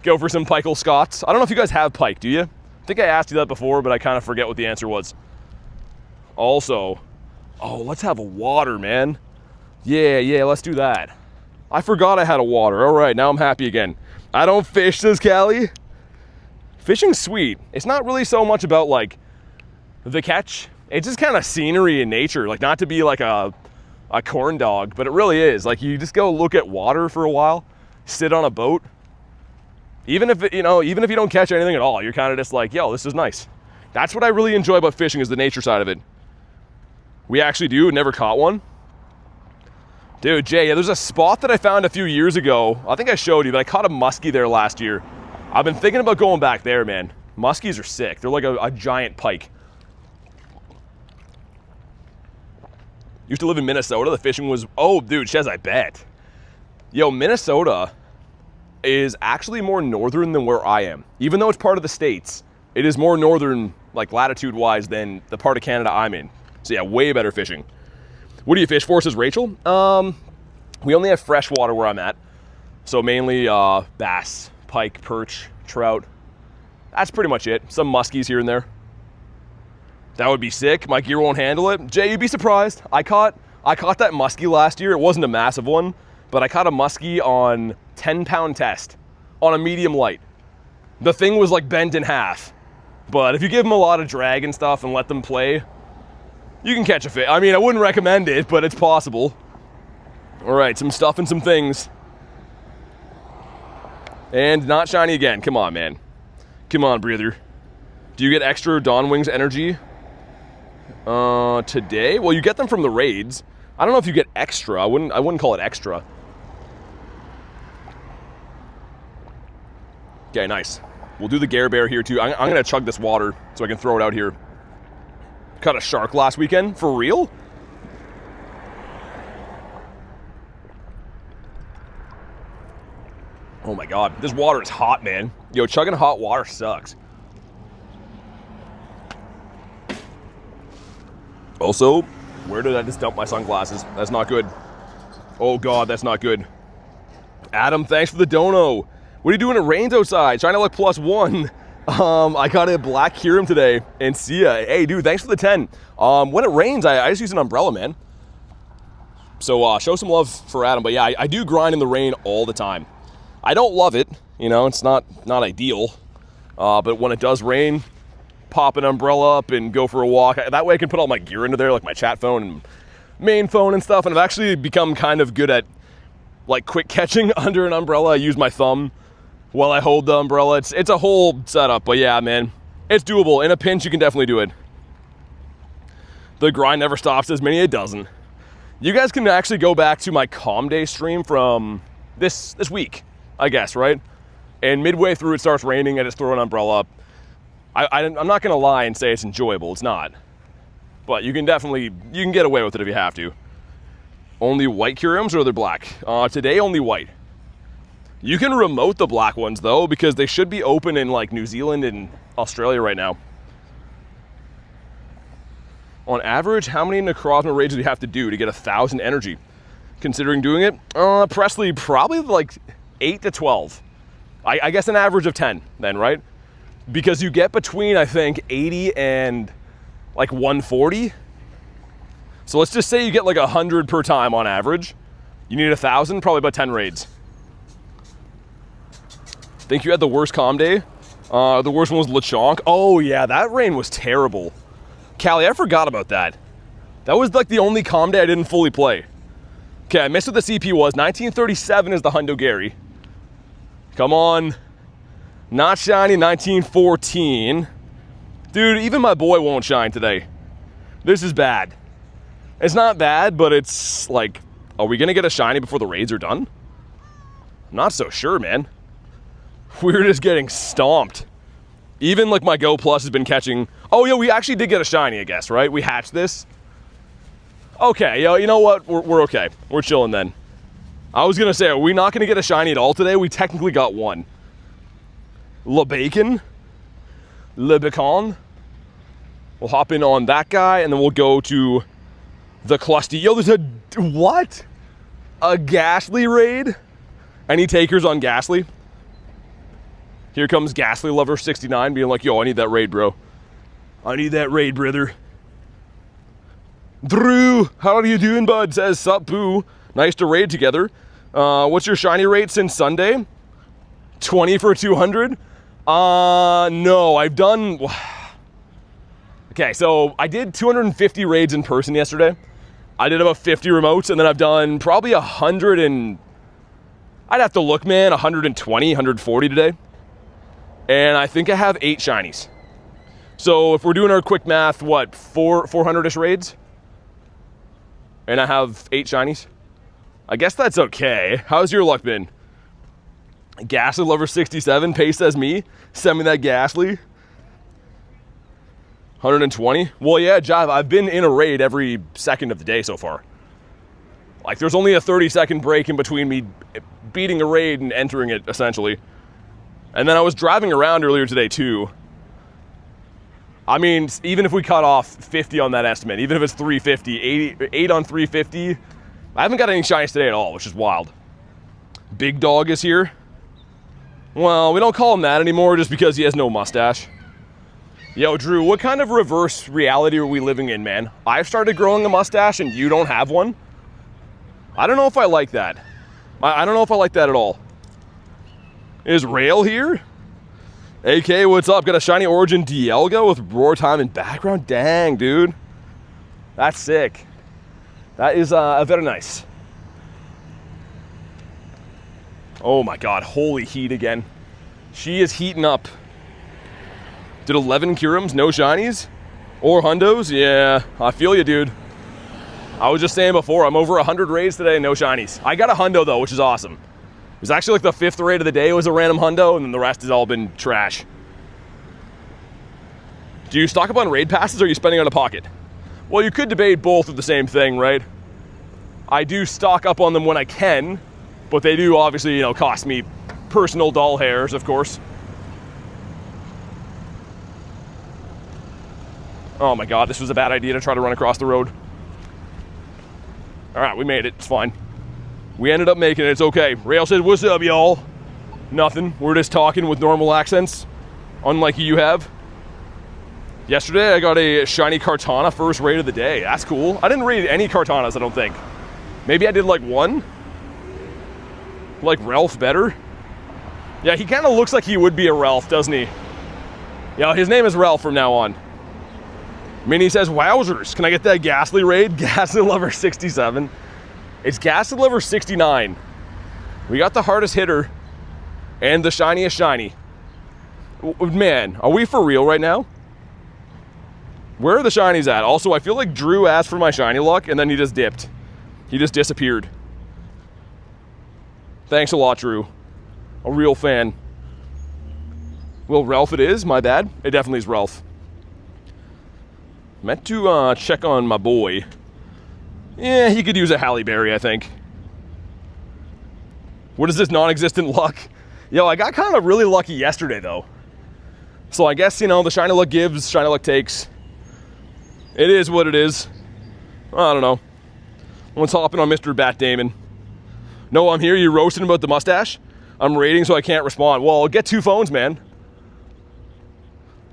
Go for some Pikel Scots. I don't know if you guys have pike, do you? I think I asked you that before, but I kind of forget what the answer was. Also, oh, let's have a water, man. Yeah, let's do that. I forgot I had a water. All right, now I'm happy again. I don't fish, says Callie. Fishing's sweet. It's not really so much about like the catch. It's just kind of scenery and nature. Like, not to be like a corn dog, but it really is. Like, you just go look at water for a while, sit on a boat. Even if you don't catch anything at all, you're kind of just like, yo, this is nice. That's what I really enjoy about fishing, is the nature side of it. We actually do, never caught one. Dude, Jay, yeah, there's a spot that I found a few years ago. I think I showed you, but I caught a muskie there last year. I've been thinking about going back there, man. Muskies are sick. They're like a giant pike. Used to live in Minnesota. The fishing was, oh, dude, Shez, I bet. Yo, Minnesota is actually more northern than where I am. Even though it's part of the States, it is more northern, like latitude-wise, than the part of Canada I'm in. So yeah, way better fishing. What do you fish for, says Rachel? We only have fresh water where I'm at. So mainly bass, pike, perch, trout. That's pretty much it. Some muskies here and there. That would be sick. My gear won't handle it. Jay, you'd be surprised. I caught that muskie last year. It wasn't a massive one, but I caught a muskie on 10-pound test on a medium light. The thing was like bent in half. But if you give them a lot of drag and stuff and let them play, you can catch a fish. I mean, I wouldn't recommend it, but it's possible. All right, some stuff and some things. And not shiny again. Come on, man. Come on, breather. Do you get extra Dawn Wings energy today? Well, you get them from the raids. I don't know if you get extra. I wouldn't call it extra. Okay, nice. We'll do the Gare Bear here too. I'm gonna chug this water so I can throw it out here. Caught a shark last weekend, for real? Oh my God, this water is hot, man. Yo, chugging hot water sucks. Also, where did I just dump my sunglasses? That's not good. Oh God, that's not good. Adam, thanks for the dono. What are you doing? It rains outside. China Luck +1. I got a black Kyurem today, and see ya. Hey, dude, thanks for the 10. When it rains, I just use an umbrella, man. So show some love for Adam. But yeah, I do grind in the rain all the time. I don't love it, it's not ideal. But when it does rain, pop an umbrella up and go for a walk. That way I can put all my gear into there, like my chat phone and main phone and stuff. And I've actually become kind of good at like quick catching under an umbrella. I use my thumb while I hold the umbrella. It's a whole setup, but yeah, man, it's doable. In a pinch, you can definitely do it. The grind never stops, says Minnie. It doesn't. You guys can actually go back to my Calm Day stream from this week, I guess, right? And midway through, it starts raining. I just throw an umbrella up. I'm not gonna lie and say it's enjoyable. It's not, but you can get away with it if you have to. Only white Kyurems, or they're black? Today, only white. You can remote the black ones though, because they should be open in like New Zealand and Australia right now. On average, how many Necrozma raids do you have to do to get 1,000 energy? Considering doing it, Presley, probably like 8 to 12. I guess an average of 10 then, right? Because you get between, I think, 80 and like 140. So let's just say you get like 100 per time on average. You need 1,000, probably about 10 raids. Think you had the worst Calm Day? The worst one was Lechonk. Oh yeah, that rain was terrible. Callie, I forgot about that. That was like the only Calm Day I didn't fully play. Okay, I missed what the CP was. 1937 is the Hundo Gary. Come on. Not shiny, 1914. Dude, even my boy won't shine today. This is bad. It's not bad, but it's like, are we gonna get a shiny before the raids are done? I'm not so sure, man. We're just getting stomped. Even like my Go Plus has been catching. Oh yeah, we actually did get a shiny, I guess, right? We hatched this. Okay, yo, you know what? We're okay. We're chilling then. I was gonna say, are we not gonna get a shiny at all today? We technically got one. Le Bacon. Le Bacon. We'll hop in on that guy, and then we'll go to the Clusty. Yo, there's a, what? A Ghastly raid? Any takers on Ghastly? Here comes Ghastly Lover 69 being like, yo, I need that raid, bro. I need that raid, brother. Drew, how are you doing, bud? Says, sup, boo. Nice to raid together. What's your shiny rate since Sunday? 20 for 200? No, I've done... Okay, so I did 250 raids in person yesterday. I did about 50 remotes, and then I've done probably 100 and... I'd have to look, man, 120, 140 today. And I think I have 8 shinies. So if we're doing our quick math, what, 400-ish raids? And I have 8 shinies? I guess that's okay. How's your luck been? Ghastly Lover 67, Pace says me. Send me that Ghastly. 120? Well, yeah, Jive, I've been in a raid every second of the day so far. Like, there's only a 30-second break in between me beating a raid and entering it, essentially. And then I was driving around earlier today, too. I mean, even if we cut off 50 on that estimate, even if it's 350, 8 on 350, I haven't got any shinies today at all, which is wild. Big Dog is here. Well, we don't call him that anymore just because he has no mustache. Yo, Drew, what kind of reverse reality are we living in, man? I've started growing a mustache and you don't have one? I don't know if I like that. I don't know if I like that at all. Is Rail here? AK, what's up? Got a shiny Origin Dialga with Roar Time in background? Dang, dude. That's sick. That is very nice. Oh my god, holy heat again. She is heating up. Did 11 Kyurems, no shinies? Or hundos? Yeah, I feel you, dude. I was just saying before, I'm over 100 raids today, no shinies. I got a hundo though, which is awesome. It was actually like the 5th raid of the day. It was a random hundo, and then the rest has all been trash. Do you stock up on raid passes, or are you spending out of pocket? Well, you could debate both of the same thing, right? I do stock up on them when I can, but they do obviously, you know, cost me personal doll hairs, of course. Oh my god, this was a bad idea to try to run across the road. All right, we made it. It's fine. We ended up making it. It's okay. Rail said, what's up, y'all? Nothing. We're just talking with normal accents, unlike you have. Yesterday, I got a shiny Kartana first raid of the day. That's cool. I didn't raid any Kartanas, I don't think. Maybe I did like one. Like Ralph better. Yeah, he kind of looks like he would be a Ralph, doesn't he? Yeah, his name is Ralph from now on. Minnie says, wowzers, can I get that Ghastly raid? Ghastly Lover 67. It's Ghastly Lover 69. We got the hardest hitter and the shiniest shiny. Man, are we for real right now? Where are the shinies at? Also, I feel like Drew asked for my shiny luck and then he just dipped. He just disappeared. Thanks a lot, Drew. A real fan. Well, Ralph it is, my bad. It definitely is Ralph. Meant to check on my boy. Yeah, he could use a Halle Berry, I think. What is this non-existent luck? Yo, I got kind of really lucky yesterday, though. So I guess, you know, the shiny luck gives, shiny luck takes. It is what it is. I don't know. What's hopping on Mr. Bat Damon? No, I'm here. You roasting about the mustache? I'm raiding, so I can't respond. Well, get 2 phones, man.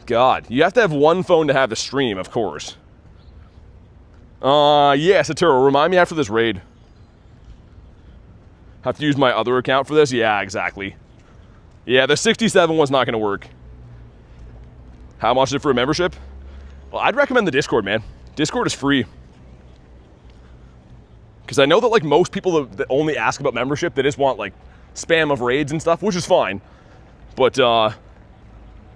God, you have to have 1 phone to have the stream, of course. Yeah, Saturo, remind me after this raid. Have to use my other account for this? Yeah, exactly. Yeah, the 67 one's not going to work. How much is it for a membership? Well, I'd recommend the Discord, man. Discord is free. Because I know that, like, most people that only ask about membership, they just want, like, spam of raids and stuff, which is fine. But,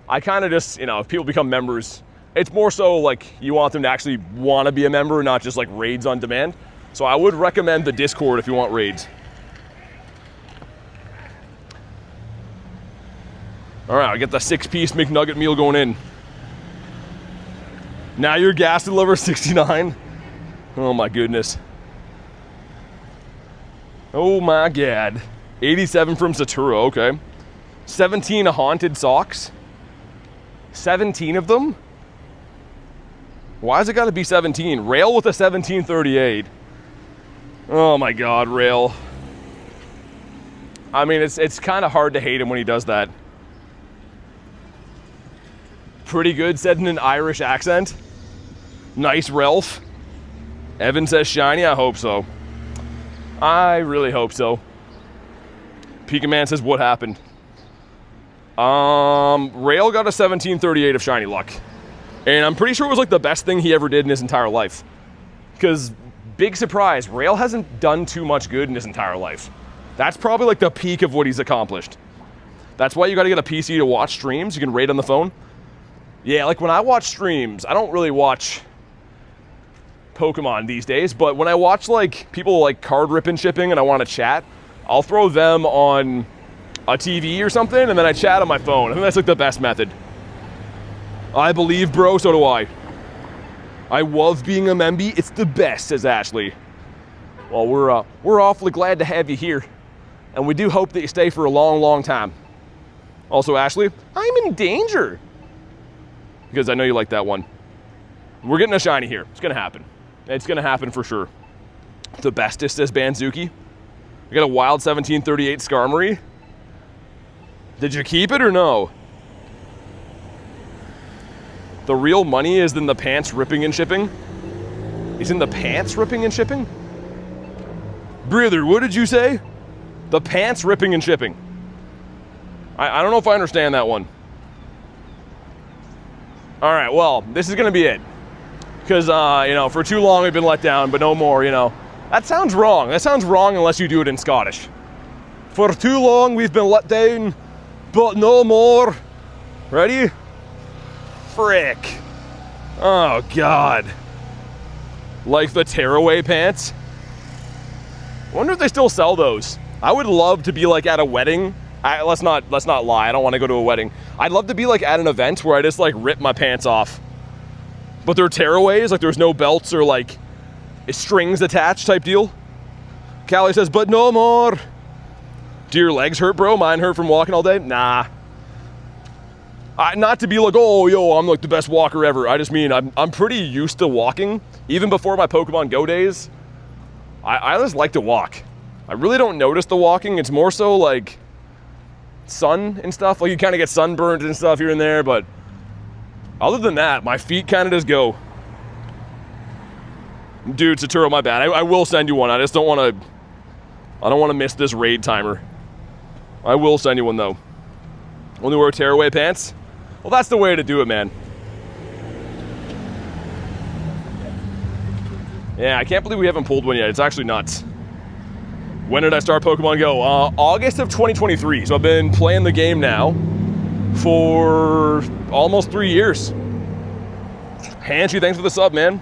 I kind of just, you know, if people become members, it's more so, like, you want them to actually want to be a member, not just, like, raids on demand. So I would recommend the Discord if you want raids. All right, I get the 6-piece McNugget meal going in. Now you're Ghastly Lover 69. Oh my goodness. Oh my god. 87 from Saturo, okay. 17 haunted socks. 17 of them? Why has it got to be 17? Rail with a 1738. Oh my God, Rail. I mean, it's kind of hard to hate him when he does that. Pretty good, said in an Irish accent. Nice, Ralph. Evan says shiny, I hope so. I really hope so. Pika Man says, what happened? Rail got a 1738 of shiny luck. And I'm pretty sure it was like the best thing he ever did in his entire life. Because, big surprise, Rail hasn't done too much good in his entire life. That's probably like the peak of what he's accomplished. That's why you gotta get a PC to watch streams. You can rate on the phone. Yeah, like when I watch streams, I don't really watch Pokemon these days, but when I watch like people like card ripping shipping and I want to chat, I'll throw them on a TV or something and then I chat on my phone. I think that's like the best method. I believe, bro, so do I. I love being a memby. It's the best, says Ashley. Well, we're awfully glad to have you here. And we do hope that you stay for a long, long time. Also, Ashley, I'm in danger. Because I know you like that one. We're getting a shiny here. It's going to happen. It's going to happen for sure. The bestest, says Banzuki. We got a wild 1738 Skarmory. Did you keep it or no? The real money is in the pants ripping and shipping. He's in the pants ripping and shipping? Brother, what did you say? The pants ripping and shipping. I don't know if I understand that one. All right, well, this is gonna be it. Because, you know, for too long we've been let down, but no more, you know. That sounds wrong. That sounds wrong unless you do it in Scottish. For too long we've been let down, but no more. Ready? Frick. Oh, God. Like the tearaway pants? I wonder if they still sell those. I would love to be like at a wedding. Let's not lie, I don't want to go to a wedding. I'd love to be like at an event where I just like rip my pants off. But they're tearaways, like there's no belts or like strings attached type deal. Callie says, but no more. Do your legs hurt, bro? Mine hurt from walking all day? Nah. Not to be like, oh, yo, I'm like the best walker ever. I just mean I'm pretty used to walking. Even before my Pokemon Go days, I just like to walk. I really don't notice the walking. It's more so like sun and stuff. Like you kind of get sunburned and stuff here and there, but other than that, my feet kind of just go. Dude, Saturo, my bad. I will send you one. I just don't want to miss this raid timer. I will send you one though. Only wear tearaway pants? Well, that's the way to do it, man. Yeah, I can't believe we haven't pulled one yet. It's actually nuts. When did I start Pokemon Go? August of 2023. So I've been playing the game now for almost 3 years. Hanshy, thanks for the sub, man.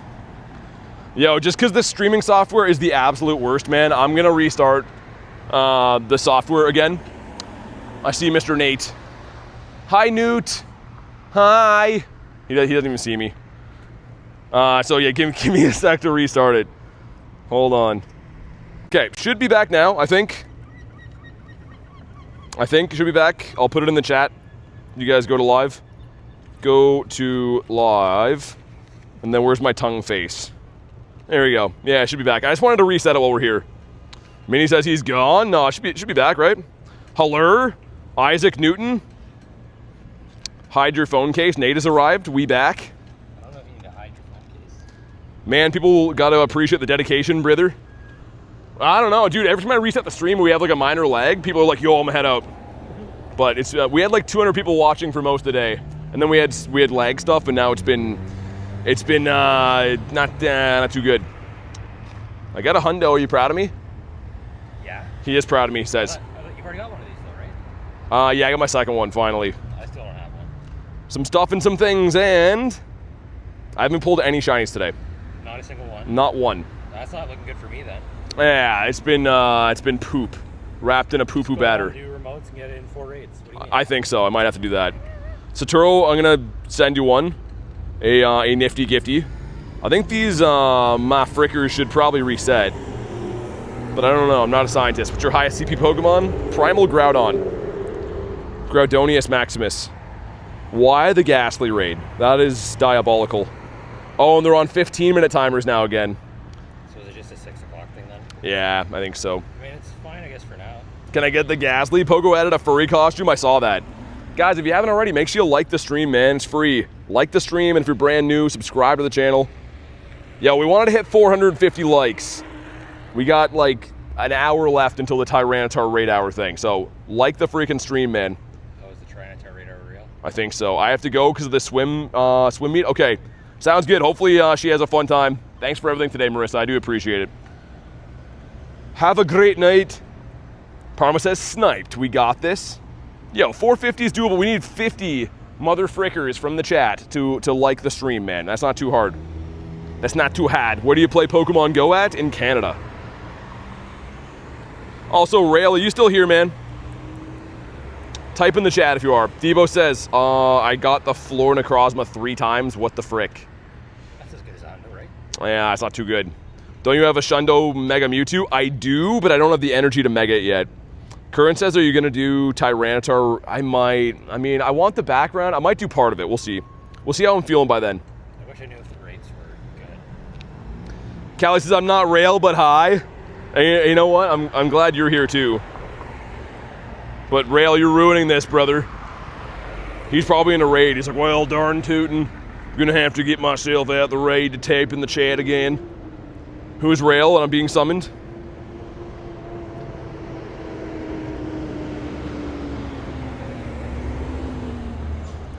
Yo, just because this streaming software is the absolute worst, man, I'm going to restart the software again. I see Mr. Nate. Hi, Newt. Hi. He doesn't even see me. So yeah, give me a sec to restart it. Hold on. Okay, should be back now, I think. Should be back. I'll put it in the chat. You guys go to live. Go to live. And then where's my tongue face? There we go. Yeah, it should be back. I just wanted to reset it while we're here. Minnie says he's gone. No, it should be back, right? Hello? Isaac Newton? Hide your phone case. Nate has arrived. We back. I don't know if you need to hide your phone case. Man, people got to appreciate the dedication, brother. I don't know, dude. Every time I reset the stream, we have like a minor lag. People are like, "Yo, I'm gonna head out." But it's we had like 200 people watching for most of the day, and then we had lag stuff, and now it's been not too good. I got a hundo. Are you proud of me? Yeah. He is proud of me. He says. You've already got one of these though, right? Yeah, I got my second one finally. I still don't have one. Some stuff and some things, and I haven't pulled any shinies today. Not a single one. Not one. That's not looking good for me then. Yeah, it's been poop, wrapped in a poo-poo batter. Do remotes and get it in 4 raids. What do you mean? I think so. I might have to do that. Saturo, I'm gonna send you one, a nifty gifty. I think these my frickers should probably reset, but I don't know. I'm not a scientist. What's your highest CP Pokemon? Primal Groudon. Groudonius Maximus. Why the Ghastly raid? That is diabolical. Oh, and they're on 15-minute timers now again. So is it just a 6 o'clock thing then? Yeah, I think so. I mean, it's fine, I guess, for now. Can I get the Ghastly? Pogo added a furry costume. I saw that. Guys, if you haven't already, make sure you like the stream, man. It's free. Like the stream, and if you're brand new, subscribe to the channel. Yeah, we wanted to hit 450 likes. We got like an hour left until the Tyranitar raid hour thing. So, like the freaking stream, man. Oh, is the Tyranitar raid hour real? I think so. I have to go because of the swim meet. Okay, sounds good. Hopefully she has a fun time. Thanks for everything today, Marissa. I do appreciate it. Have a great night. Parma says sniped. We got this. Yo, 450 is doable. We need 50 mother frickers from the chat to like the stream, man. That's not too hard. That's not too hard. Where do you play Pokemon Go at? In Canada. Also, Rail, are you still here, man? Type in the chat if you are. Debo says, I got the floor Necrozma 3 times. What the frick? That's as good as Hundo, right? Yeah, it's not too good. Don't you have a Shundo Mega Mewtwo? I do, but I don't have the energy to Mega it yet. Current says, are you going to do Tyranitar? I might. I mean, I want the background. I might do part of it. We'll see. We'll see how I'm feeling by then. I wish I knew if the rates were good. Callie says, I'm not Rail, but hi. And you know what? I'm glad you're here too. But Rail, you're ruining this, brother. He's probably in a raid. He's like, well, darn tootin'. I'm gonna have to get myself out the raid to tape in the chat again. Who's Rail and I'm being summoned?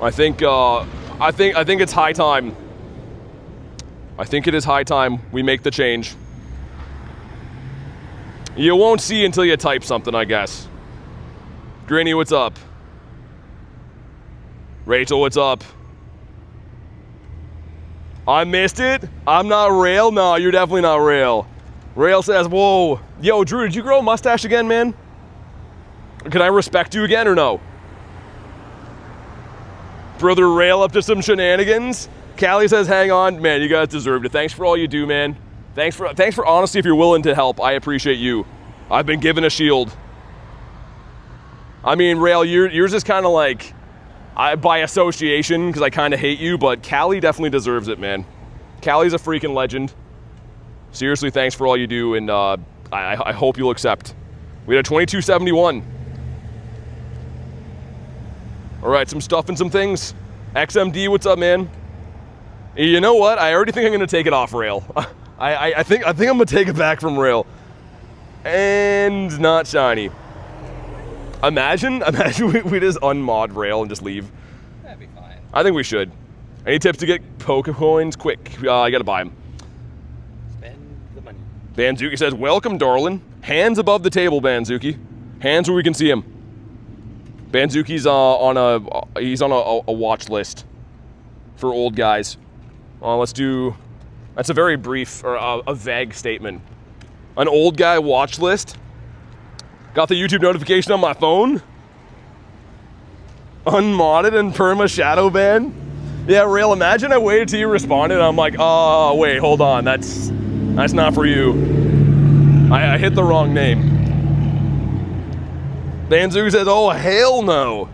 I think it's high time. I think it is high time we make the change. You won't see until you type something, I guess. Granny, what's up? Rachel, what's up? I missed it? I'm not Rail? No, you're definitely not Rail. Rail says, whoa. Yo, Drew, did you grow a mustache again, man? Can I respect you again or no? Brother Rail up to some shenanigans? Callie says, hang on. Man, you guys deserved it. Thanks for all you do, man. Thanks for honesty if you're willing to help. I appreciate you. I've been given a shield. I mean, Rail, yours is kind of like by association because I kind of hate you, but Callie definitely deserves it, man. Callie's a freaking legend. Seriously, thanks for all you do, and I hope you'll accept. We had a 2271. All right, some stuff and some things. XMD, what's up, man? You know what? I already think I'm gonna take it off Rail. I think I'm gonna take it back from Rail. And not shiny. Imagine we just unmod Rail and just leave. That'd be fine. I think we should. Any tips to get Pokecoins quick? I gotta buy them. Spend the money. Banzuki says, welcome, darling. Hands above the table, Banzuki. Hands where we can see him. Banzuki's on a watch list for old guys. Let's do. That's a very brief or a vague statement. An old guy watch list. Got the YouTube notification on my phone. Unmodded and perma shadow ban. Yeah, Rail. Imagine I waited till you responded. And I'm like, oh wait, hold on. That's not for you. I hit the wrong name. Banzu says, oh, hell no.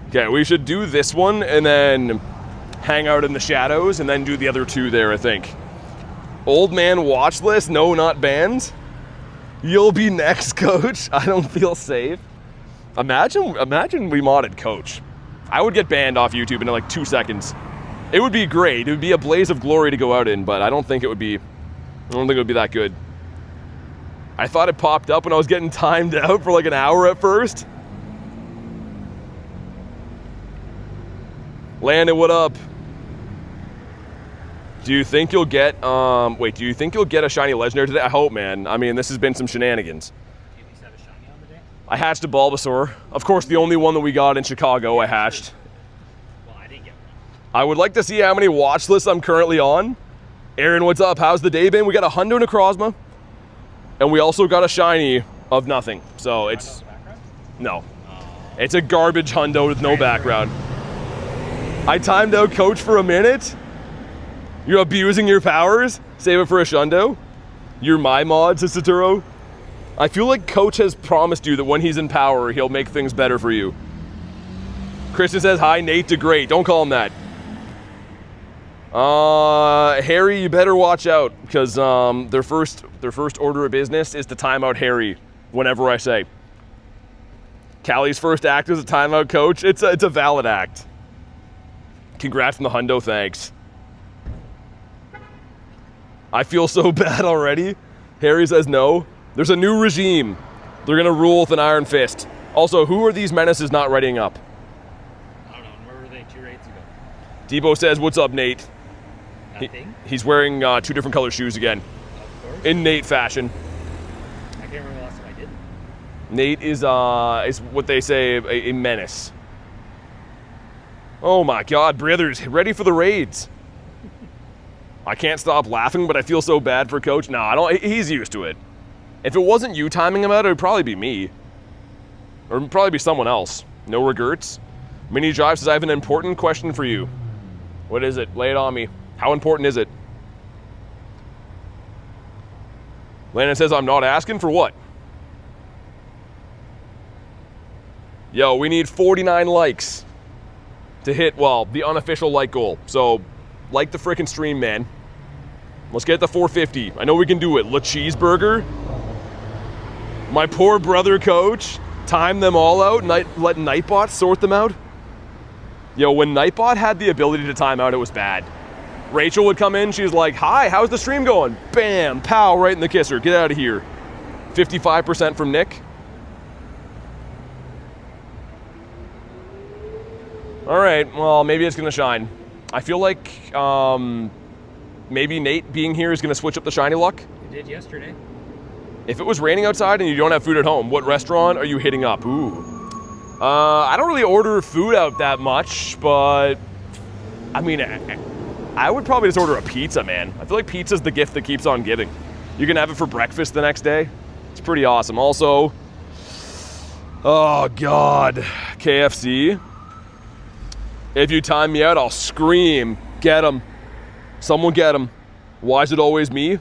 Okay, we should do this one and then hang out in the shadows and then do the other two there, I think. Old man watch list? No, not bans. You'll be next, coach. I don't feel safe. Imagine we modded coach. I would get banned off YouTube in like 2 seconds. It would be great. It would be a blaze of glory to go out in, but I don't think it would be that good. I thought it popped up when I was getting timed out for like an hour at first. Landon, what up? Do you think you'll get, do you think you'll get a shiny legendary today? I hope, man. I mean, this has been some shenanigans. Do you at least have a shiny on the day? I hatched a Bulbasaur. Of course, the only one that we got in Chicago I hatched. Well, I didn't get one. I would like to see how many watch lists I'm currently on. Aaron, what's up? How's the day been? We got a Hundo Necrozma. And we also got a shiny of nothing. So it's... No. It's a garbage Hundo with no background. I timed out coach for a minute. You're abusing your powers? Save it for a Shundo? You're my mod, Sasaturo? I feel like coach has promised you that when he's in power, he'll make things better for you. Christian says, hi, Nate to great. Don't call him that. Harry, you better watch out, because their first order of business is to time out Harry whenever I say. Callie's first act as a timeout coach. It's a valid act. Congrats on the hundo, thanks. I feel so bad already. Harry says no. There's a new regime. They're gonna rule with an iron fist. Also, who are these menaces not readying up? I don't know. Where were they 2 raids ago? Debo says, what's up, Nate? Nothing. He's wearing 2 different color shoes again. Of course. In Nate fashion. I can't remember the last time I did. Nate is what they say, a menace. Oh my God, brothers, ready for the raids. I can't stop laughing, but I feel so bad for Coach. No, I don't. He's used to it. If it wasn't you timing him out, it would probably be me. Or it'd probably be someone else. No regrets. Mini Drive says, I have an important question for you. What is it? Lay it on me. How important is it? Landon says, I'm not asking for what? Yo, we need 49 likes to hit, well, the unofficial like goal. So, like the frickin' stream, man. Let's get the 450. I know we can do it. La Cheeseburger. My poor brother, Coach. Time them all out. Let Nightbot sort them out. Yo, when Nightbot had the ability to time out, it was bad. Rachel would come in. She's like, hi, how's the stream going? Bam, pow, right in the kisser. Get out of here. 55% from Nick. All right, well, maybe it's gonna shine. I feel like maybe Nate being here is gonna switch up the shiny luck. You did yesterday. If it was raining outside and you don't have food at home, what restaurant are you hitting up? Ooh. I don't really order food out that much, but I mean, I would probably just order a pizza, man. I feel like pizza's the gift that keeps on giving. You can have it for breakfast the next day. It's pretty awesome. Also, oh God, KFC. If you time me out, I'll scream, get him. Someone get him. Why is it always me?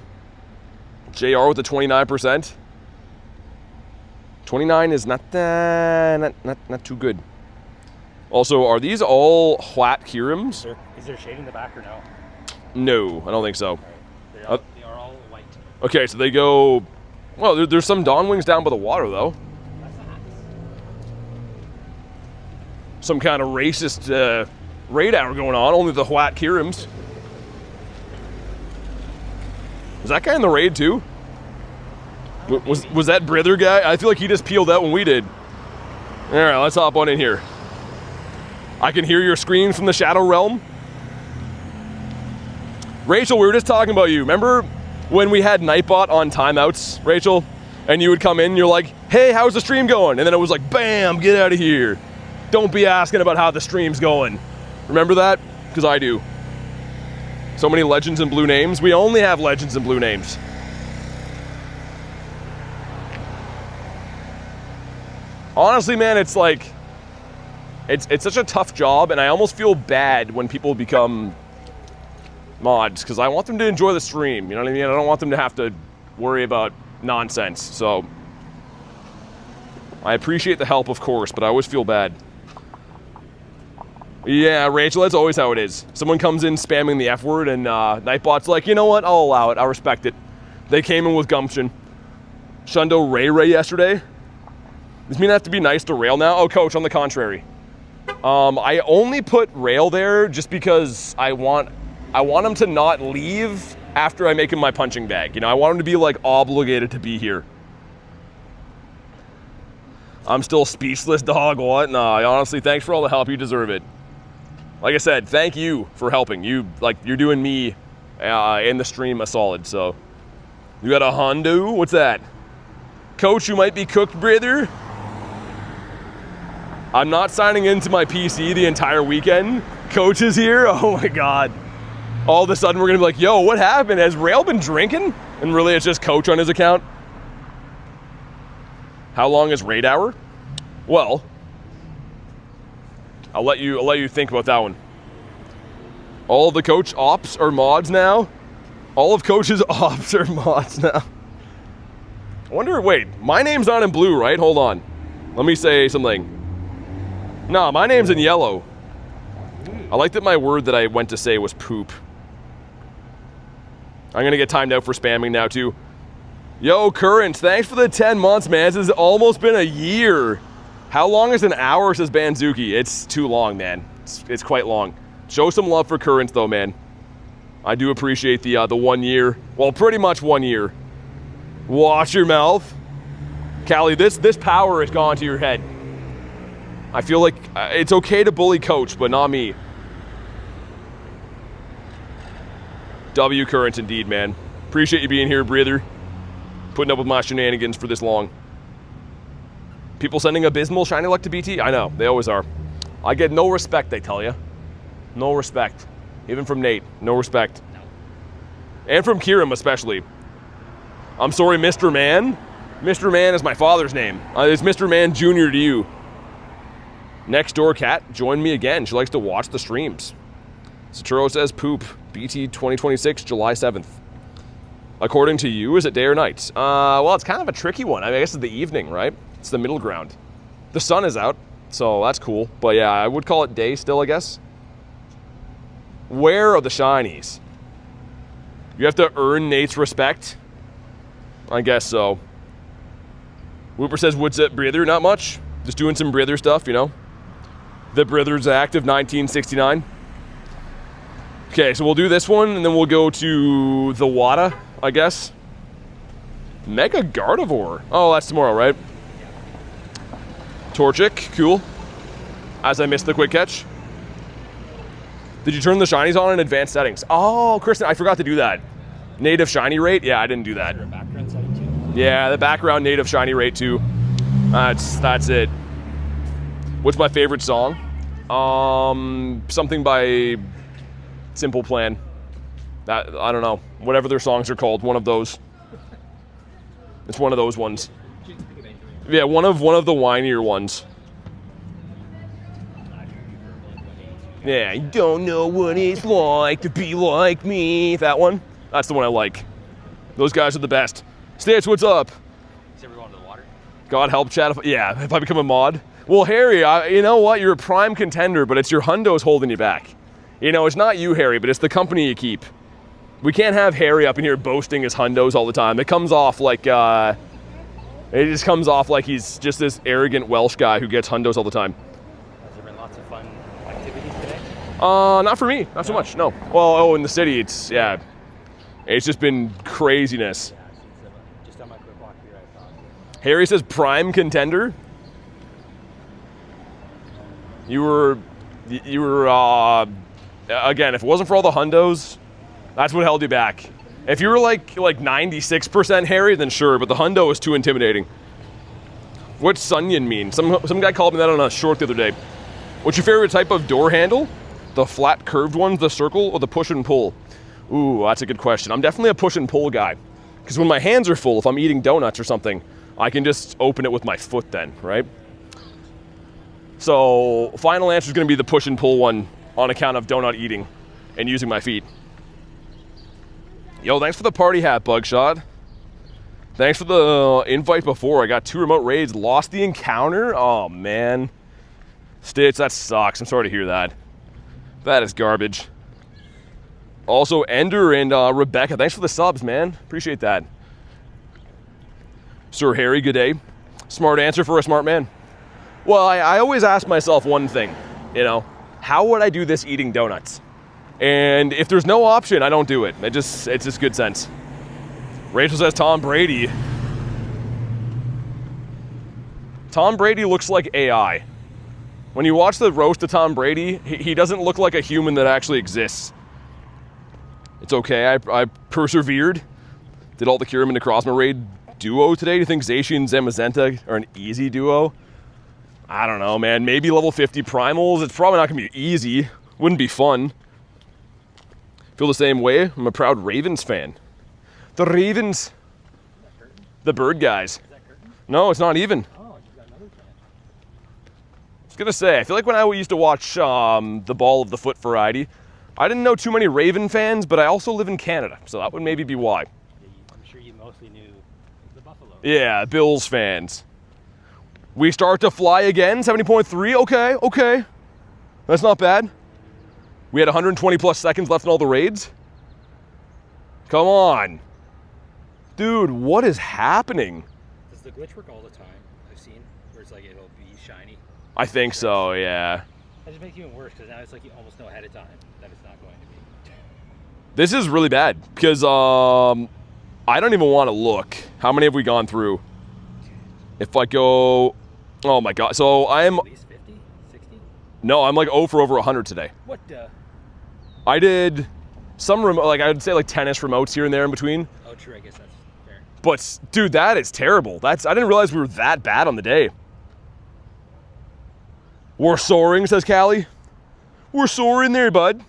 JR with the 29%. 29 is not too good. Also, are these all Hwat Kyurems? Is there shade in the back or no? No, I don't think so. They are all white. Okay, so they go... Well, there's some Dawn Wings down by the water, though. That's nice. Some kind of racist raid hour going on, only the Hwat Kyurems. Was that guy in the raid, too? Was that Brither guy? I feel like he just peeled out when we did. All right, let's hop on in here. I can hear your screams from the Shadow Realm. Rachel, we were just talking about you. Remember when we had Nightbot on timeouts, Rachel? And you would come in and you're like, hey, how's the stream going? And then it was like, bam, get out of here. Don't be asking about how the stream's going. Remember that? Because I do. So many legends and blue names. We only have legends and blue names. Honestly, man, it's like, it's such a tough job, and I almost feel bad when people become mods, because I want them to enjoy the stream, you know what I mean? I don't want them to have to worry about nonsense, so I appreciate the help, of course, but I always feel bad. Yeah, Rachel, that's always how it is. Someone comes in spamming the F word, and Nightbot's like, you know what, I'll allow it, I'll respect it. They came in with gumption. Shundo Ray yesterday. Does this mean I have to be nice to Rail now? Oh, Coach, on the contrary. I only put Rail there just because I want him to not leave after I make him my punching bag. You know, I want him to be like obligated to be here. I'm still speechless, dog. What? Nah, honestly, thanks for all the help. You deserve it. Like I said, thank you for helping. You're doing me in the stream a solid. So, you got a Hundo? What's that? Coach, you might be cooked, brother. I'm not signing into my PC the entire weekend. Coach is here. Oh my God. All of a sudden we're gonna be like, yo, what happened? Has Rail been drinking? And really it's just Coach on his account. How long is raid hour? Well, I'll let you think about that one. All of the Coach ops are mods now. All of Coach's ops are mods now. I wonder, wait, my name's not in blue, right? Hold on. Let me say something. No, my name's in yellow. I like that my word that I went to say was poop. I'm gonna get timed out for spamming now too. Yo, Current, thanks for the 10 months, man. This has almost been a year. How long is an hour, says Banzuki? It's too long, man. It's quite long. Show some love for Current though, man. I do appreciate the 1 year. Well, pretty much 1 year. Watch your mouth. Callie, this power has gone to your head. I feel like it's okay to bully Coach, but not me. W Current indeed, man. Appreciate you being here, breather. Putting up with my shenanigans for this long. People sending abysmal shiny luck to BT? I know, they always are. I get no respect, they tell you. No respect. Even from Nate, no respect. And from Kyurem especially. I'm sorry, Mr. Man. Mr. Man is my father's name. It's Mr. Man Jr. to you. Next door cat joined me again. She likes to watch the streams. Saturo says poop. BT 2026, July 7th. According to you, is it day or night? Well, it's kind of a tricky one. I guess it's the evening, right? It's the middle ground. The sun is out, so that's cool. But yeah, I would call it day still, I guess. Where are the shinies? You have to earn Nate's respect? I guess so. Whooper says, what's it, breather? Not much. Just doing some breather stuff, you know? The Breathers Act of 1969. Okay, so we'll do this one, and then we'll go to the Wada, I guess. Mega Gardevoir. Oh, that's tomorrow, right? Torchic, cool. As I missed the quick catch. Did you turn the shinies on in advanced settings? Oh, Kristen, I forgot to do that. Native shiny rate? Yeah, I didn't do that. Background setting too? Yeah, the background native shiny rate too. That's it. What's my favorite song? Something by Simple Plan. That, I don't know. Whatever their songs are called, one of those. It's one of those ones. Yeah, one of the whinier ones. Yeah, you don't know what it's like to be like me. That one? That's the one I like. Those guys are the best. Stitch, what's up? Is ever going to the water? God help chat if I become a mod. Well, Harry, you know what? You're a prime contender, but it's your hundos holding you back. You know, it's not you, Harry, but it's the company you keep. We can't have Harry up in here boasting his hundos all the time. It comes off like, he's just this arrogant Welsh guy who gets hundos all the time. Has there been lots of fun activities today? Not for me, not so much, no. Well, in the city, it's just been craziness. Yeah, since just on my quick walk here, I thought. Harry says prime contender. You were again, if it wasn't for all the hundos, that's what held you back. If you were like 96% Harry, then sure, but the hundo is too intimidating. What's Sunyan mean? Some guy called me that on a short the other day. What's your favorite type of door handle? The flat curved ones, the circle, or the push and pull? Ooh, that's a good question. I'm definitely a push and pull guy. Because when my hands are full, if I'm eating donuts or something, I can just open it with my foot then, right? So, final answer is going to be the push and pull one on account of donut eating and using my feet. Yo, thanks for the party hat, Bugshot. Thanks for the invite before. I got 2 remote raids, lost the encounter. Oh, man. Stitch, that sucks. I'm sorry to hear that. That is garbage. Also, Ender and Rebecca, thanks for the subs, man. Appreciate that. Sir Harry, good day. Smart answer for a smart man. Well, I always ask myself one thing, you know, how would I do this eating donuts? And if there's no option, I don't do it. It's just good sense. Rachel says Tom Brady. Tom Brady looks like AI. When you watch the roast of Tom Brady, he doesn't look like a human that actually exists. It's okay, I persevered. Did all the Kyurem and Necrozma raid duo today. Do you think Zacian and Zamazenta are an easy duo? I don't know, man. Maybe level 50 primals. It's probably not going to be easy. Wouldn't be fun. Feel the same way. I'm a proud Ravens fan. The Ravens. The bird guys. Is that curtain? No, it's not even. Oh, you got another fan. I was going to say, I feel like when I used to watch the Ball of the Foot variety, I didn't know too many Raven fans, but I also live in Canada, so that would maybe be why. Yeah, I'm sure you mostly knew the Buffalo. Yeah, Bills fans. We start to fly again, 70.3, okay, okay. That's not bad. We had 120 plus seconds left in all the raids. Come on. Dude, what is happening? Does the glitch work all the time? I've seen where it's like it'll be shiny. I think so, yeah. That just makes it even worse because now it's like you almost know ahead of time that it's not going to be. This is really bad because I don't even want to look. How many have we gone through? If I go, oh my God. So I am, At least 50? 60? no, I'm like 0 for over 100 today. What the? I did some remote, like I would say like tennis remotes here and there in between. Oh, true. I guess that's fair. But dude, that is terrible. I didn't realize we were that bad on the day. We're soaring, says Callie. We're soaring there, bud.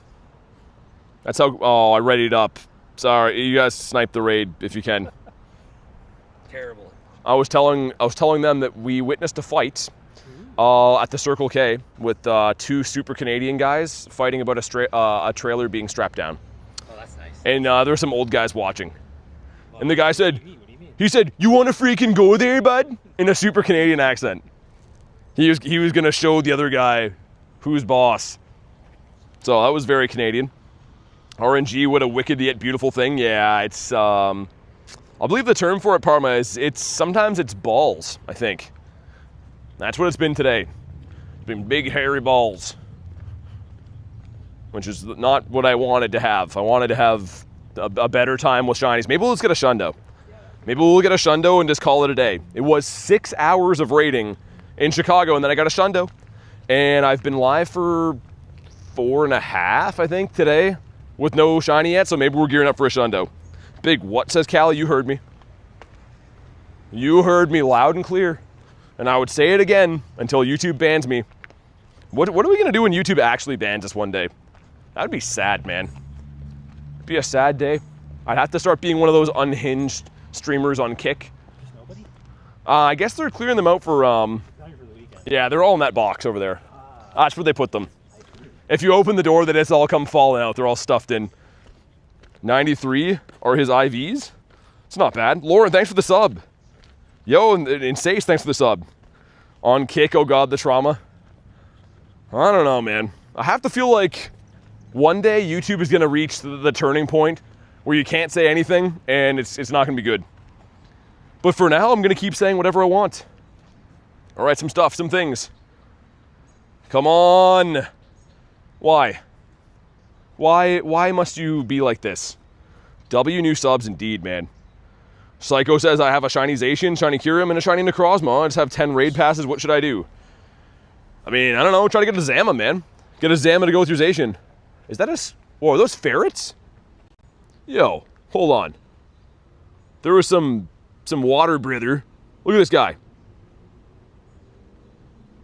That's how, oh, I readied up. Sorry, you guys snipe the raid if you can. Terrible. I was telling them that we witnessed a fight at the Circle K with 2 super Canadian guys fighting about a trailer being strapped down. Oh, that's nice. And there were some old guys watching. And the guy said, What do you mean? he said, "You want to freaking go there, bud?" In a super Canadian accent. He was gonna show the other guy who's boss. So that was very Canadian. RNG, what a wicked yet beautiful thing. Yeah, it's I believe the term for it, Parma, is sometimes it's balls, I think. That's what it's been today. It's been big hairy balls. Which is not what I wanted to have. I wanted to have a better time with shinies. Maybe let's get a Shundo. Maybe we'll get a Shundo and just call it a day. It was 6 hours of raiding in Chicago, and then I got a Shundo. And I've been live for 4.5, I think, today, with no shiny yet, so maybe we're gearing up for a Shundo. Big what, says Callie? You heard me. You heard me loud and clear. And I would say it again until YouTube bans me. What are we gonna do when YouTube actually bans us one day? That'd be sad, man. It'd be a sad day. I'd have to start being one of those unhinged streamers on Kick. There's nobody? I guess they're clearing them out for, Not here for the weekend. yeah, they're all in that box over there. That's where they put them. If you open the door, they just all come falling out. They're all stuffed in. 93 are his IVs. It's not bad. Lauren, thanks for the sub. Yo, and Sace, thanks for the sub. On Kick, oh God, the trauma. I don't know, man. I have to feel like one day YouTube is going to reach the turning point where you can't say anything and it's not going to be good. But for now, I'm going to keep saying whatever I want. All right, some stuff, some things. Come on. Why? Why must you be like this? W new subs indeed, man. Psycho says I have a shiny Zacian, shiny Kyurem, and a shiny Necrozma. I just have 10 raid passes. What should I do? I mean, I don't know. Try to get a Zama, man. Get a Zama to go through Zacian. Is that a... Whoa, are those ferrets? Yo, hold on. There was some water breather. Look at this guy.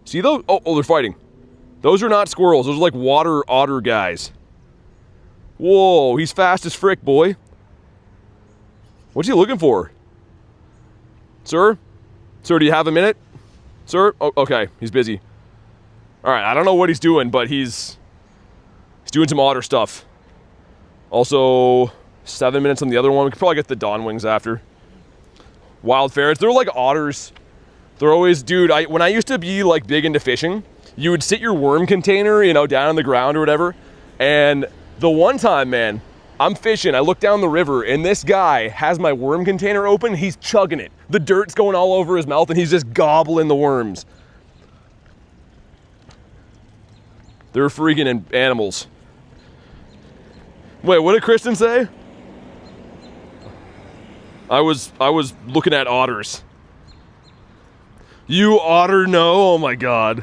See those? Oh, they're fighting. Those are not squirrels. Those are like water otter guys. Whoa, he's fast as frick, boy. What's he looking for? Sir? Sir, do you have a minute? Sir? Oh, okay, he's busy. All right, I don't know what he's doing, but he's doing some otter stuff. Also, 7 minutes on the other one. We could probably get the Dawn Wings after. Wild ferrets, they're like otters. They're always, dude, when I used to be like big into fishing, you would sit your worm container, you know, down on the ground or whatever. And the one time, man, I'm fishing, I look down the river and this guy has my worm container open, he's chugging it. The dirt's going all over his mouth and he's just gobbling the worms. They're freaking animals. Wait, what did Kristen say? I was looking at otters. You otter no, oh my God.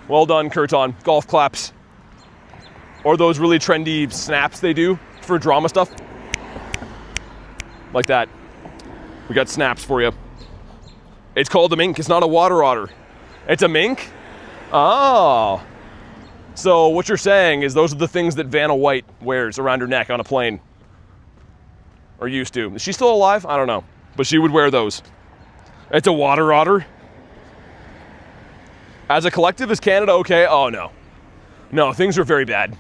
Well done, Kurton. Golf claps. Or those really trendy snaps they do for drama stuff. Like that. We got snaps for you. It's called a mink, it's not a water otter. It's a mink? Oh. So what you're saying is those are the things that Vanna White wears around her neck on a plane. Or used to. Is she still alive? I don't know. But she would wear those. It's a water otter. As a collective, is Canada okay? Oh no. No, things are very bad.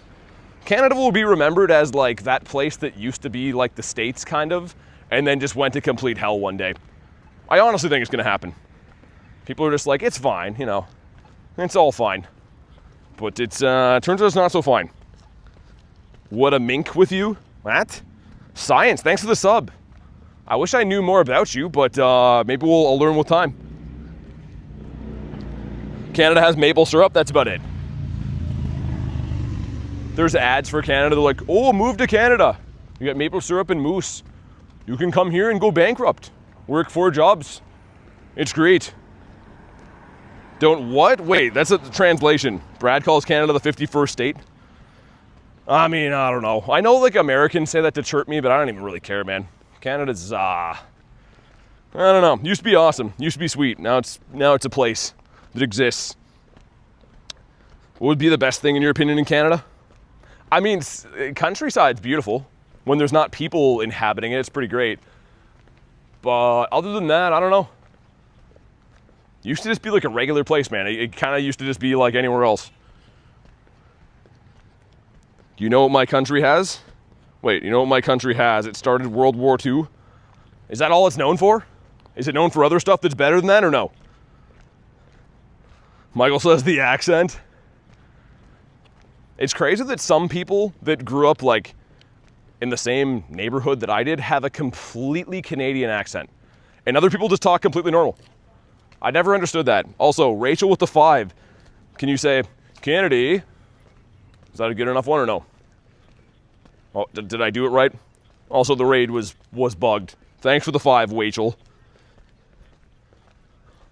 Canada will be remembered as like that place that used to be like the States kind of, and then just went to complete hell one day. I honestly think it's gonna happen. People are just like, it's fine, you know. It's all fine. But it's, turns out it's not so fine. What a mink with you? What? Science, thanks for the sub. I wish I knew more about you, but maybe I'll learn with time. Canada has maple syrup, that's about it. There's ads for Canada, they're like, oh, move to Canada. You got maple syrup and moose. You can come here and go bankrupt. Work 4 jobs. It's great. Don't what? Wait, that's a translation. Brad calls Canada the 51st state. I mean, I don't know. I know like Americans say that to chirp me, but I don't even really care, man. Canada's, I don't know. Used to be awesome. Used to be sweet. Now it's a place that exists. What would be the best thing in your opinion in Canada? I mean, countryside's beautiful. When there's not people inhabiting it, it's pretty great. But other than that, I don't know. Used to just be like a regular place, man. It kind of used to just be like anywhere else. You know what my country has? Wait, you know what my country has? It started World War II. Is that all it's known for? Is it known for other stuff that's better than that or no? Michael says the accent. It's crazy that some people that grew up like in the same neighborhood that I did have a completely Canadian accent. And other people just talk completely normal. I never understood that. Also, Rachel with the 5. Can you say, Kennedy? Is that a good enough one or no? Oh, did I do it right? Also, the raid was bugged. Thanks for the 5, Rachel.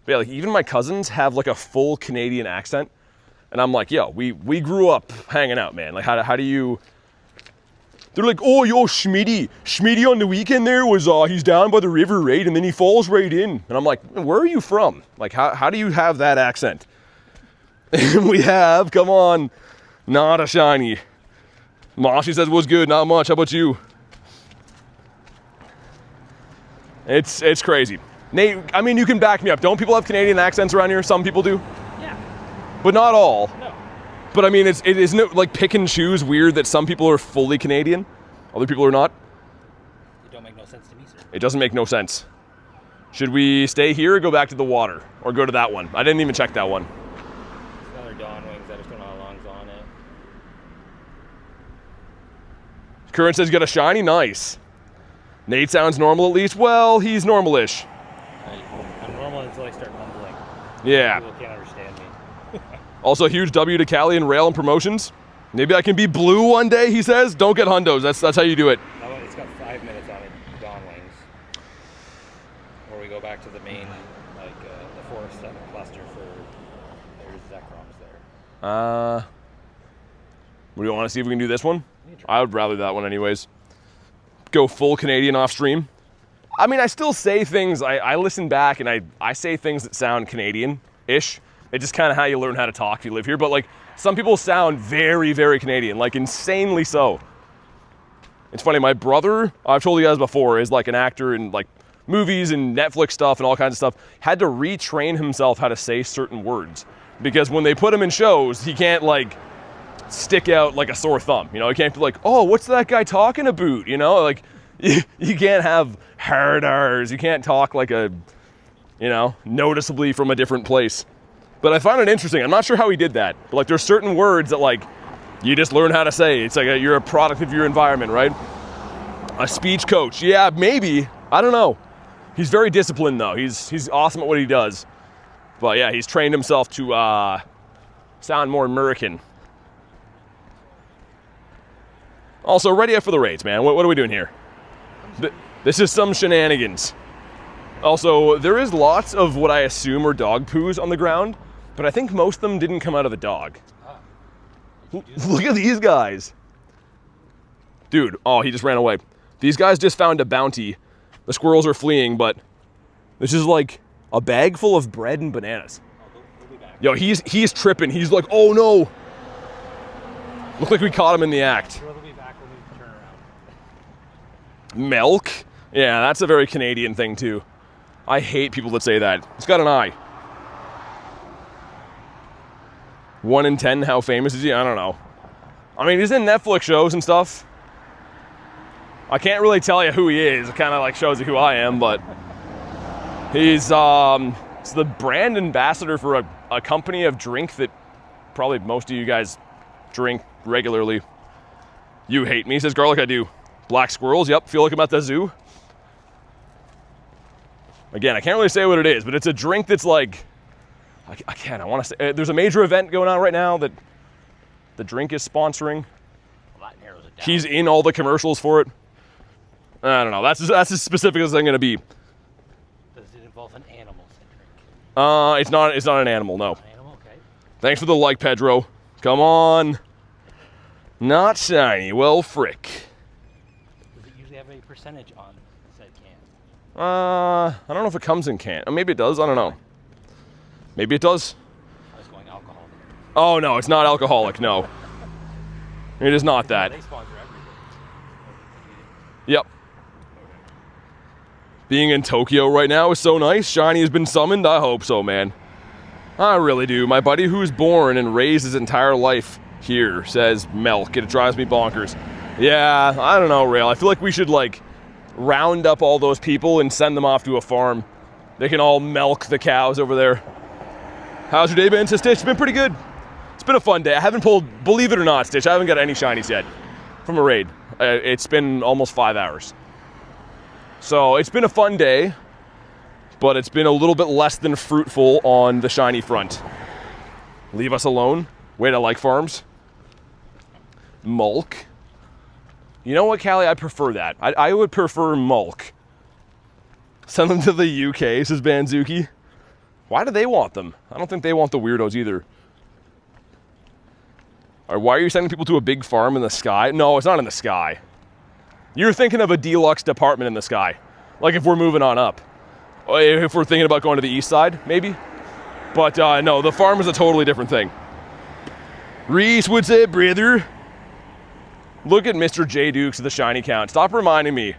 But yeah, like even my cousins have like a full Canadian accent. And I'm like, yo, we grew up hanging out, man. Like, how do you... They're like, oh, yo, Schmitty. Schmitty on the weekend there was, he's down by the river, right? And then he falls right in. And I'm like, where are you from? Like, how do you have that accent? And we have, come on, not a shiny. Moshi says, was good, not much. How about you? It's crazy. Nate, I mean, you can back me up. Don't people have Canadian accents around here? Some people do. Yeah. But not all. No. But I mean, isn't it like pick and choose weird that some people are fully Canadian, other people are not? It don't make no sense to me, sir. It doesn't make no sense. Should we stay here or go back to the water? Or go to that one? I didn't even check that one. It's another Dawn Wings. I just don't know how long's on it. Current says you got a shiny, nice. Nate sounds normal at least. Well, he's normal-ish. I'm normal until I start mumbling. Yeah. People can't understand me. Also, huge W to Cali and Rail and promotions. Maybe I can be blue one day, he says. Don't get hundos. That's how you do it. That one, it's got 5 minutes on it, Dawn Wings. Or we go back to the main, like, the forest cluster for, there's Zekroms there. Do you want to see if we can do this one? I would rather that one anyways. Go full Canadian off stream. I mean, I still say things, I listen back and I say things that sound Canadian-ish. It's just kind of how you learn how to talk if you live here. But like, some people sound very, very Canadian, like insanely so. It's funny, my brother, I've told you guys before, is like an actor in like movies and Netflix stuff and all kinds of stuff, had to retrain himself how to say certain words. Because when they put him in shows, he can't like stick out like a sore thumb. You know, he can't be like, oh, what's that guy talking about? You know, like you can't have hard R's. You can't talk like a, you know, noticeably from a different place. But I find it interesting. I'm not sure how he did that. But like, there's certain words that like, you just learn how to say. It's like you're a product of your environment, right? A speech coach. Yeah, maybe. I don't know. He's very disciplined though. He's awesome at what he does. But yeah, he's trained himself to sound more American. Also, ready up for the raids, man. What are we doing here? This is some shenanigans. Also, there is lots of what I assume are dog poos on the ground, but I think most of them didn't come out of the dog. Look at these guys. Dude, oh, he just ran away. These guys just found a bounty. The squirrels are fleeing, but this is like a bag full of bread and bananas. They'll be back. Yo, he's tripping. He's like, oh no. Looked like we caught him in the act. They'll be back when we turn around. Milk? Yeah, that's a very Canadian thing too. I hate people that say that. It's got an eye. 1 in 10, how famous is he? I don't know. I mean, he's in Netflix shows and stuff. I can't really tell you who he is. It kind of like shows you who I am, but he's It's the brand ambassador for a company of drink that probably most of you guys drink regularly. You hate me, says Garlic. I do. Black squirrels, yep, feel like I'm at the zoo. Again, I can't really say what it is, but it's a drink that's like, I want to say, there's a major event going on right now that the drink is sponsoring. Well, that narrows it down. He's in all the commercials for it. I don't know, that's as specific as I'm gonna be. Does it involve an animal in drink? It's not an animal, no. An animal, okay. Thanks for the like, Pedro. Come on. Not shiny, well, frick. Does it usually have a percentage on said can? I don't know if it comes in can. Maybe it does, I don't know. Maybe it does. I was going alcohol. Oh no, it's not alcoholic, no. It is not that. They sponsor everything. Yep. Being in Tokyo right now is so nice. Shiny has been summoned, I hope so, man. I really do. My buddy who's born and raised his entire life here says milk. It drives me bonkers. Yeah, I don't know, Rail. I feel like we should, like, round up all those people and send them off to a farm. They can all milk the cows over there. How's your day been, Stitch? It's been pretty good. It's been a fun day. I haven't pulled, believe it or not, Stitch, I haven't got any shinies yet from a raid. It's been almost 5 hours. So it's been a fun day, but it's been a little bit less than fruitful on the shiny front. Leave us alone. Way to like farms. Mulk. You know what, Callie? I prefer that. I would prefer Mulk. Send them to the UK, says Banzuki. Why do they want them? I don't think they want the weirdos either. Or why are you sending people to a big farm in the sky? No, it's not in the sky. You're thinking of a deluxe department in the sky. Like if we're moving on up. If we're thinking about going to the east side, maybe. But no, the farm is a totally different thing. Reese, what's up, brother? Look at Mr. J. Dukes of the shiny count. Stop reminding me.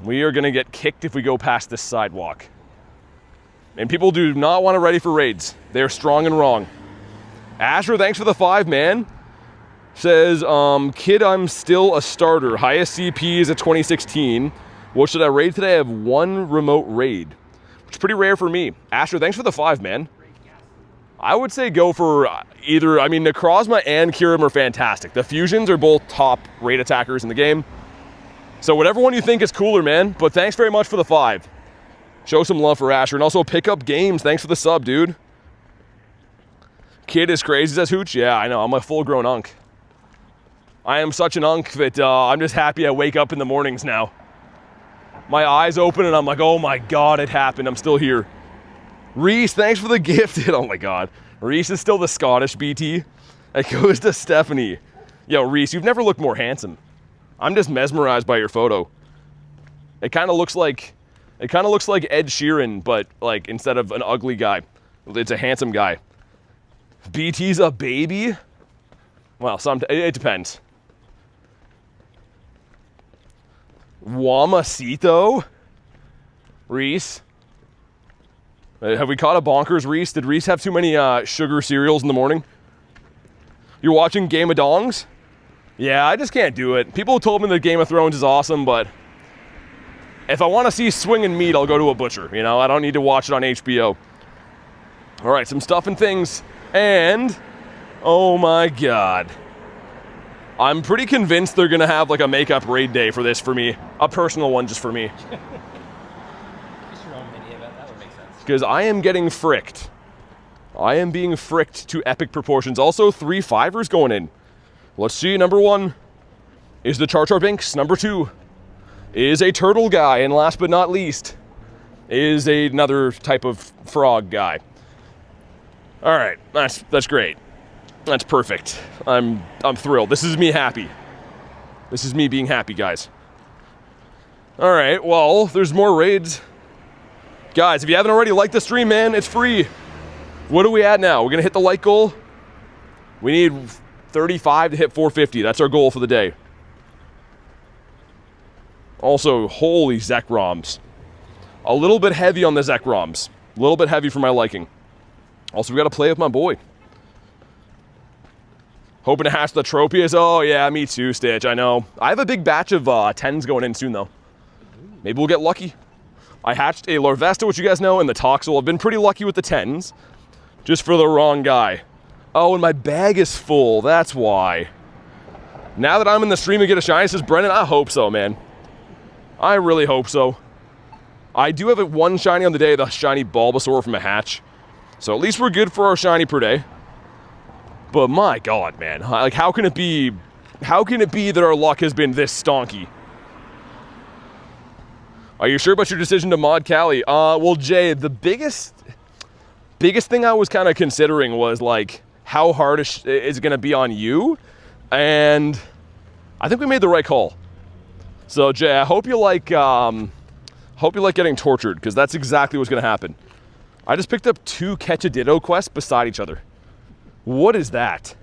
We are gonna get kicked if we go past this sidewalk. And people do not want to ready for raids. They're strong and wrong. Asher, thanks for the 5, man. Says, kid, I'm still a starter. Highest CP is a 2016. What should I raid today? I have 1 remote raid, which is pretty rare for me. Asher, thanks for the 5, man. I would say go for either, I mean, Necrozma and Kyurem are fantastic. The fusions are both top raid attackers in the game. So whatever one you think is cooler, man. But thanks very much for the 5. Show some love for Asher. And also pick up games. Thanks for the sub, dude. Kid is crazy, says Hooch. Yeah, I know. I'm a full-grown unk. I am such an unk that I'm just happy I wake up in the mornings now. My eyes open and I'm like, oh my God, it happened. I'm still here. Reese, thanks for the gift. Oh my God. Reese is still the Scottish BT. It goes to Stephanie. Yo, Reese, you've never looked more handsome. I'm just mesmerized by your photo. It kind of looks like Ed Sheeran, but like instead of an ugly guy, it's a handsome guy. BT's a baby? Well, it depends. Wamacito? Reese? Have we caught a bonkers, Reese? Did Reese have too many sugar cereals in the morning? You're watching Game of Dongs? Yeah, I just can't do it. People told me that Game of Thrones is awesome, but if I want to see swinging meat, I'll go to a butcher. You know, I don't need to watch it on HBO. All right, some stuff and things. And, oh my God. I'm pretty convinced they're going to have like a makeup raid day for this for me. A personal one just for me. Just your own mini event, that would make sense. Because I am getting fricked. I am being fricked to epic proportions. Also, 3 5ers going in. Let's see, number 1 is the Char Binks. Number 2 is a turtle guy. And last but not least is another type of frog guy. All right, that's great. That's perfect. I'm thrilled. This is me happy. This is me being happy, guys. All right, well, there's more raids. Guys, if you haven't already liked the stream, man, it's free. What are we at now? We're gonna hit the like goal. We need 35 to hit 450. That's our goal for the day. Also, holy Zekroms. A little bit heavy on the Zekroms. A little bit heavy for my liking. Also, we got to play with my boy. Hoping to hatch the Tropius. Oh, yeah, me too, Stitch. I know. I have a big batch of 10s going in soon, though. Maybe we'll get lucky. I hatched a Larvesta, which you guys know, and the Toxel. I've been pretty lucky with the 10s, just for the wrong guy. Oh, and my bag is full, that's why. Now that I'm in the stream and get a shiny, says Brennan, I hope so, man. I really hope so. I do have one shiny on the day, the shiny Bulbasaur from a hatch. So at least we're good for our shiny per day. But my God, man, like how can it be that our luck has been this stonky? Are you sure about your decision to mod Cali? Well, Jay, the biggest thing I was kind of considering was like, how hard is it going to be on you? And I think we made the right call. So Jay, I hope you like getting tortured, because that's exactly what's going to happen. I just picked up 2 Catch a Ditto quests beside each other. What is that?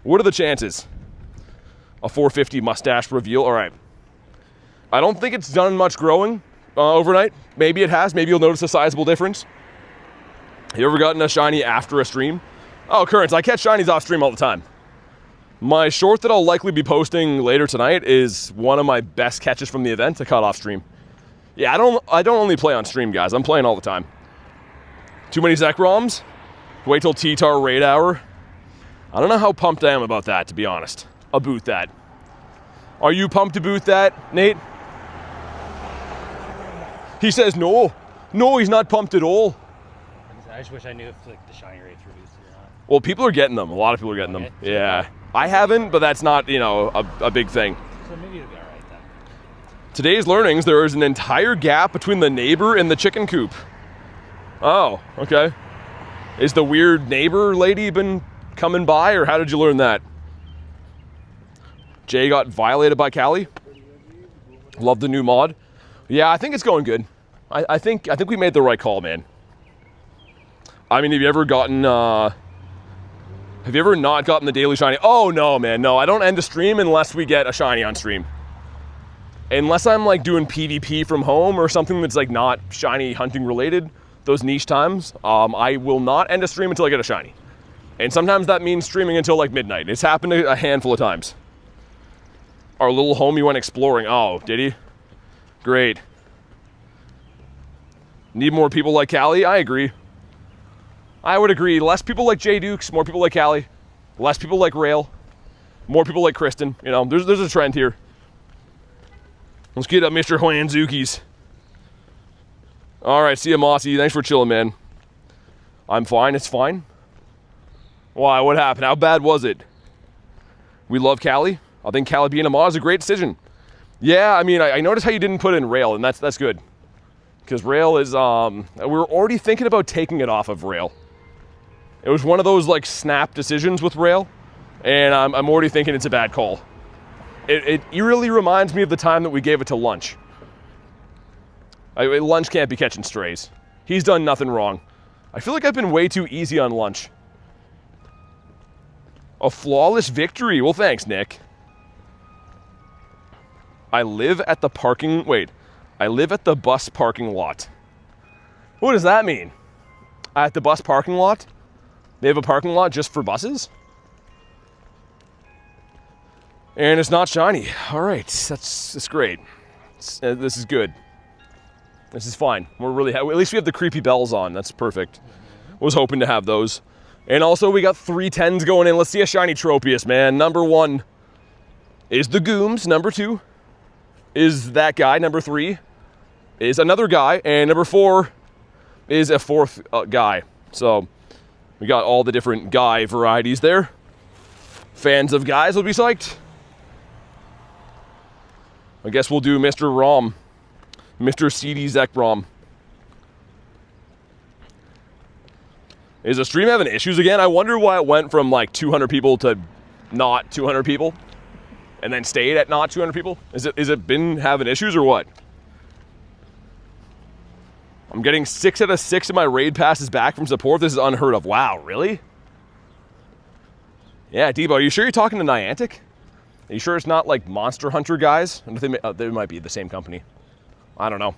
What are the chances? A 450 mustache reveal. All right. I don't think it's done much growing overnight. Maybe it has. Maybe you'll notice a sizable difference. You ever gotten a shiny after a stream? Oh, Currents, I catch shinies off stream all the time. My short that I'll likely be posting later tonight is one of my best catches from the event I caught off stream. Yeah, I don't only play on stream, guys. I'm playing all the time. Too many Zekroms? Wait till T-Tar raid hour? I don't know how pumped I am about that, to be honest. I'll boot that. Are you pumped to boot that, Nate? He says no. No, he's not pumped at all. I just wish I knew if like the shiny rates were boosted or not. Well, people are getting them. A lot of people are getting them. Yeah. I haven't, but that's not, you know, a big thing. So maybe it'll be all right then. Today's learnings, there is an entire gap between the neighbor and the chicken coop. Oh, okay. Is the weird neighbor lady been coming by, or how did you learn that? Jay got violated by Callie. Love the new mod. Yeah, I think it's going good. I think we made the right call, man. I mean, have you ever not gotten the daily shiny? Oh no, man, no. I don't end the stream unless we get a shiny on stream. Unless I'm like doing PvP from home or something that's like not shiny hunting related, those niche times, I will not end a stream until I get a shiny. And sometimes that means streaming until like midnight. It's happened a handful of times. Our little homie went exploring. Oh, did he? Great. Need more people like Callie? I agree. I would agree. Less people like Jay Dukes, more people like Callie. Less people like Rail. More people like Kristen. You know, there's a trend here. Let's get up Mr. Hoanzukis. All right, see you, Mossy. Thanks for chilling, man. I'm fine. It's fine. Why? What happened? How bad was it? We love Callie. I think Callie being a mod is a great decision. Yeah, I mean, I noticed how you didn't put in Rail, and that's good. Because Rail is, we were already thinking about taking it off of Rail. It was one of those, like, snap decisions with Rail, and I'm already thinking it's a bad call. It eerily reminds me of the time that we gave it to Lunch. Lunch can't be catching strays. He's done nothing wrong. I feel like I've been way too easy on Lunch. A flawless victory. Well, thanks, Nick. I live at the bus parking lot. What does that mean? At the bus parking lot? They have a parking lot just for buses? And it's not shiny. All right, that's great. This is good. This is fine. We're really at least we have the creepy bells on. That's perfect. Was hoping to have those. And also we got 3 10s going in. Let's see a shiny Tropius, man. Number 1 is the Gooms. Number 2 is that guy. Number 3 is another guy. And number 4 is a 4th guy. So we got all the different guy varieties there. Fans of guys will be psyched. I guess we'll do Mr. Rom. Mr. CD Zekrom. Is the stream having issues again? I wonder why it went from like 200 people to not 200 people. And then stayed at not 200 people? Is it been having issues or what? I'm getting 6 out of 6 of my raid passes back from support. This is unheard of. Wow, really? Yeah, Debo, are you sure you're talking to Niantic? Are you sure it's not like Monster Hunter guys? They might be the same company. I don't know.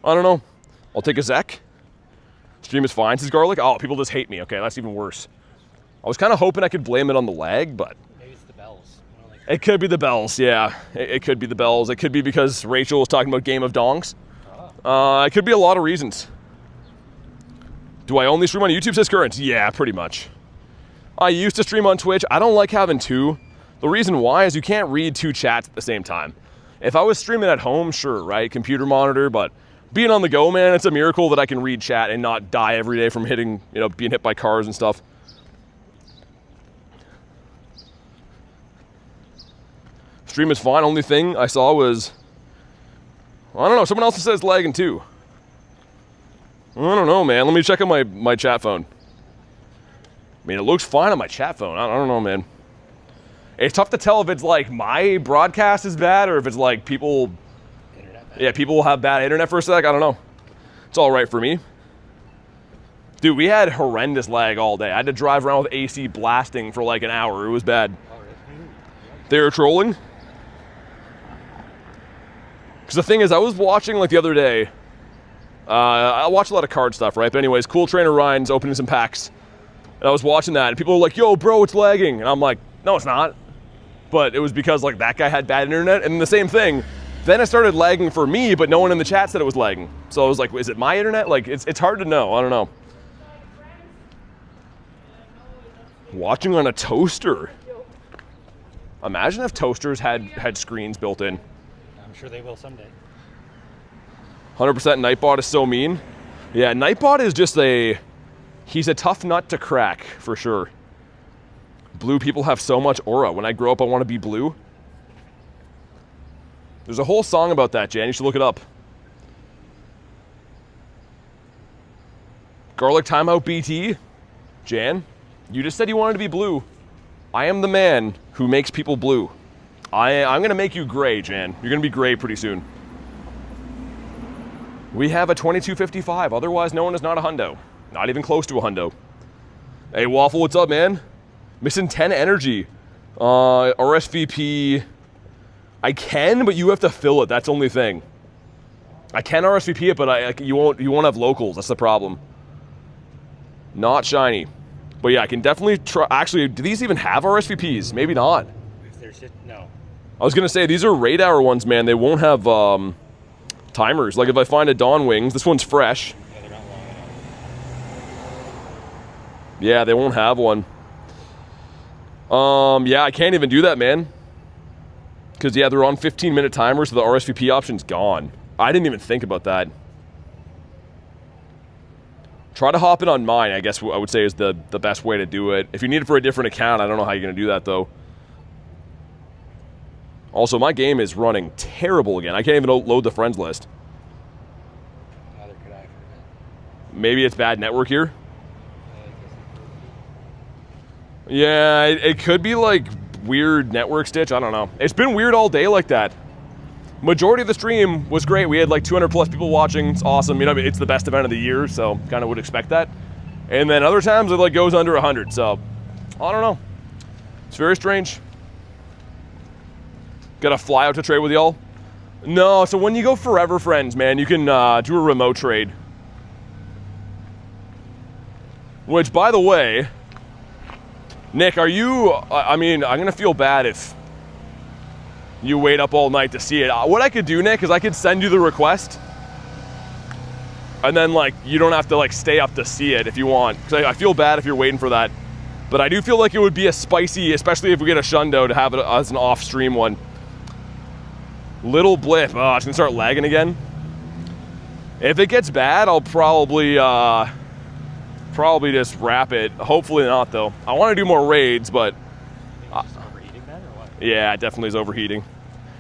I'll take a Zek. Stream is fine, says Garlic. Oh, people just hate me. Okay, that's even worse. I was kind of hoping I could blame it on the lag, but... Maybe it's the bells. It could be the bells, yeah. It could be the bells. It could be because Rachel was talking about Game of Dongs. It could be a lot of reasons. Do I only stream on YouTube, says Current? Yeah, pretty much. I used to stream on Twitch. I don't like having two. The reason why is you can't read two chats at the same time. If I was streaming at home, sure, right? Computer monitor, but being on the go, man, it's a miracle that I can read chat and not die every day from hitting, you know, being hit by cars and stuff. Stream is fine. Only thing I saw was, I don't know, someone else says lagging too. I don't know, man. Let me check on my chat phone. I mean, it looks fine on my chat phone. I don't know, man. It's tough to tell if it's like my broadcast is bad or if it's like people, yeah, people will have bad internet for a sec. I don't know. It's all right for me. Dude, we had horrendous lag all day. I had to drive around with AC blasting for like an hour. It was bad. They were trolling. Because the thing is, I was watching like the other day. I watch a lot of card stuff, right? But anyways, Cool Trainer Ryan's opening some packs. And I was watching that, and people were like, yo, bro, it's lagging. And I'm like, no, it's not. But it was because like that guy had bad internet, and the same thing. Then it started lagging for me, but no one in the chat said it was lagging. So I was like, is it my internet? Like, it's hard to know. I don't know. Watching on a toaster. Imagine if toasters had screens built in. I'm sure they will someday. 100% Nightbot is so mean. Yeah, Nightbot is just he's a tough nut to crack, for sure. Blue people have so much aura. When I grow up, I want to be blue. There's a whole song about that, Jan. You should look it up. Garlic Timeout BT. Jan, you just said you wanted to be blue. I am the man who makes people blue. I'm going to make you gray, Jan. You're going to be gray pretty soon. We have a 2255, otherwise known as not a hundo. Not even close to a hundo. Hey, Waffle, what's up, man? Missing 10 energy. RSVP. I can, but you have to fill it. That's the only thing. I can RSVP it, but you won't have locals. That's the problem. Not shiny. But yeah, I can definitely try. Actually, do these even have RSVPs? Maybe not. No. I was going to say, these are raid hour ones, man. They won't have timers. Like if I find a Dawn Wings, this one's fresh. Yeah, they're not long enough. Yeah, they won't have one. Yeah, I can't even do that, man. Because, yeah, they're on 15-minute timers, so the RSVP option's gone. I didn't even think about that. Try to hop in on mine, I guess I would say is the best way to do it. If you need it for a different account, I don't know how you're going to do that, though. Also, my game is running terrible again. I can't even load the friends list. Neither could I for a bit. Maybe it's bad network here. Yeah, it could be like weird network stitch. I don't know. It's been weird all day like that. Majority of the stream was great. We had like 200 plus people watching. It's awesome. You know, it's the best event of the year, so kind of would expect that. And then other times it like goes under 100. So I don't know. It's very strange. Gotta fly out to trade with y'all? No, so when you go Forever Friends, man, you can do a remote trade. Which, by the way, Nick, are you, I mean, I'm gonna feel bad if you wait up all night to see it. What I could do, Nick, is I could send you the request. And then, like, you don't have to, like, stay up to see it if you want. Because I feel bad if you're waiting for that. But I do feel like it would be a spicy, especially if we get a Shundo, to have it as an off-stream one. Little blip. Oh, it's gonna start lagging again. If it gets bad, I'll probably just wrap it. Hopefully not, though. I want to do more raids, but Overheating then, or what? yeah, it definitely is overheating.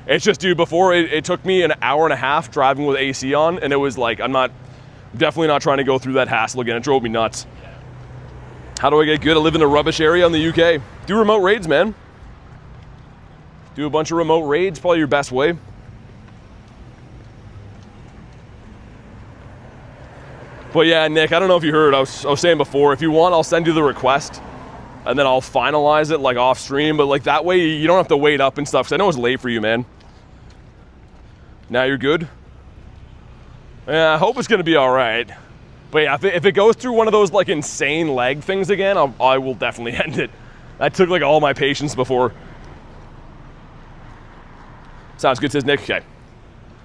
It's just, dude, before it took me an hour and a half driving with AC on, and it was like, I'm definitely not trying to go through that hassle again. It drove me nuts. Yeah. How do I get good? I live in a rubbish area in the UK. Do remote raids, man. Do a bunch of remote raids, probably your best way. But yeah, Nick, I don't know if you heard, I was saying before, if you want, I'll send you the request, and then I'll finalize it, like, off stream, but, like, that way you don't have to wait up and stuff, because I know it's late for you, man. Now you're good? Yeah, I hope it's going to be all right. But yeah, if it goes through one of those, like, insane lag things again, I will definitely end it. That took, like, all my patience before. Sounds good, says Nick. Okay.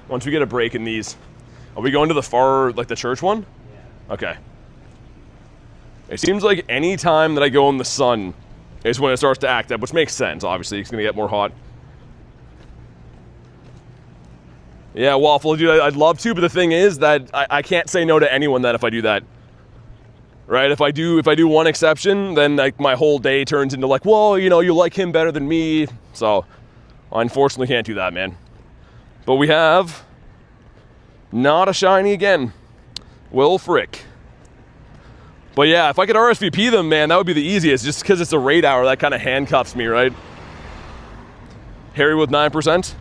Once we get a break in these. Are we going to the far, like the church one? Yeah. Okay. It seems like any time that I go in the sun is when it starts to act up, which makes sense, obviously. It's going to get more hot. Yeah, Waffle, dude, I'd love to, but the thing is that I can't say no to anyone that if I do that. Right? If I do one exception, then like my whole day turns into like, well, you know, you like him better than me. So, I unfortunately can't do that, man. But we have not a shiny again. Will Frick. But yeah, if I could RSVP them, man, that would be the easiest. Just because it's a raid hour, that kind of handcuffs me, right? Harry with 9%.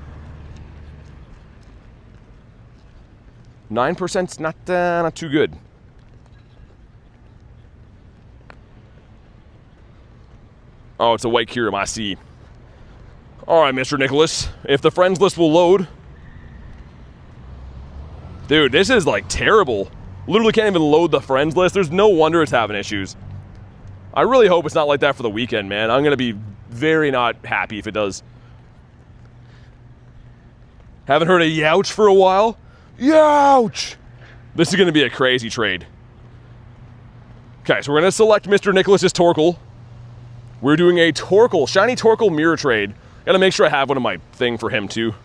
9%'s not too good. Oh, it's a white Kyurem, I see. All right, Mr. Nicholas, if the friends list will load. Dude, this is like terrible. Literally can't even load the friends list. There's no wonder it's having issues. I really hope it's not like that for the weekend, man. I'm gonna be very not happy if it does. Haven't heard a youch for a while. Youch! This is gonna be a crazy trade. Okay, so we're gonna select Mr. Nicholas's Torkoal. We're doing a Torkoal, shiny Torkoal mirror trade. Gotta make sure I have one in my thing for him too.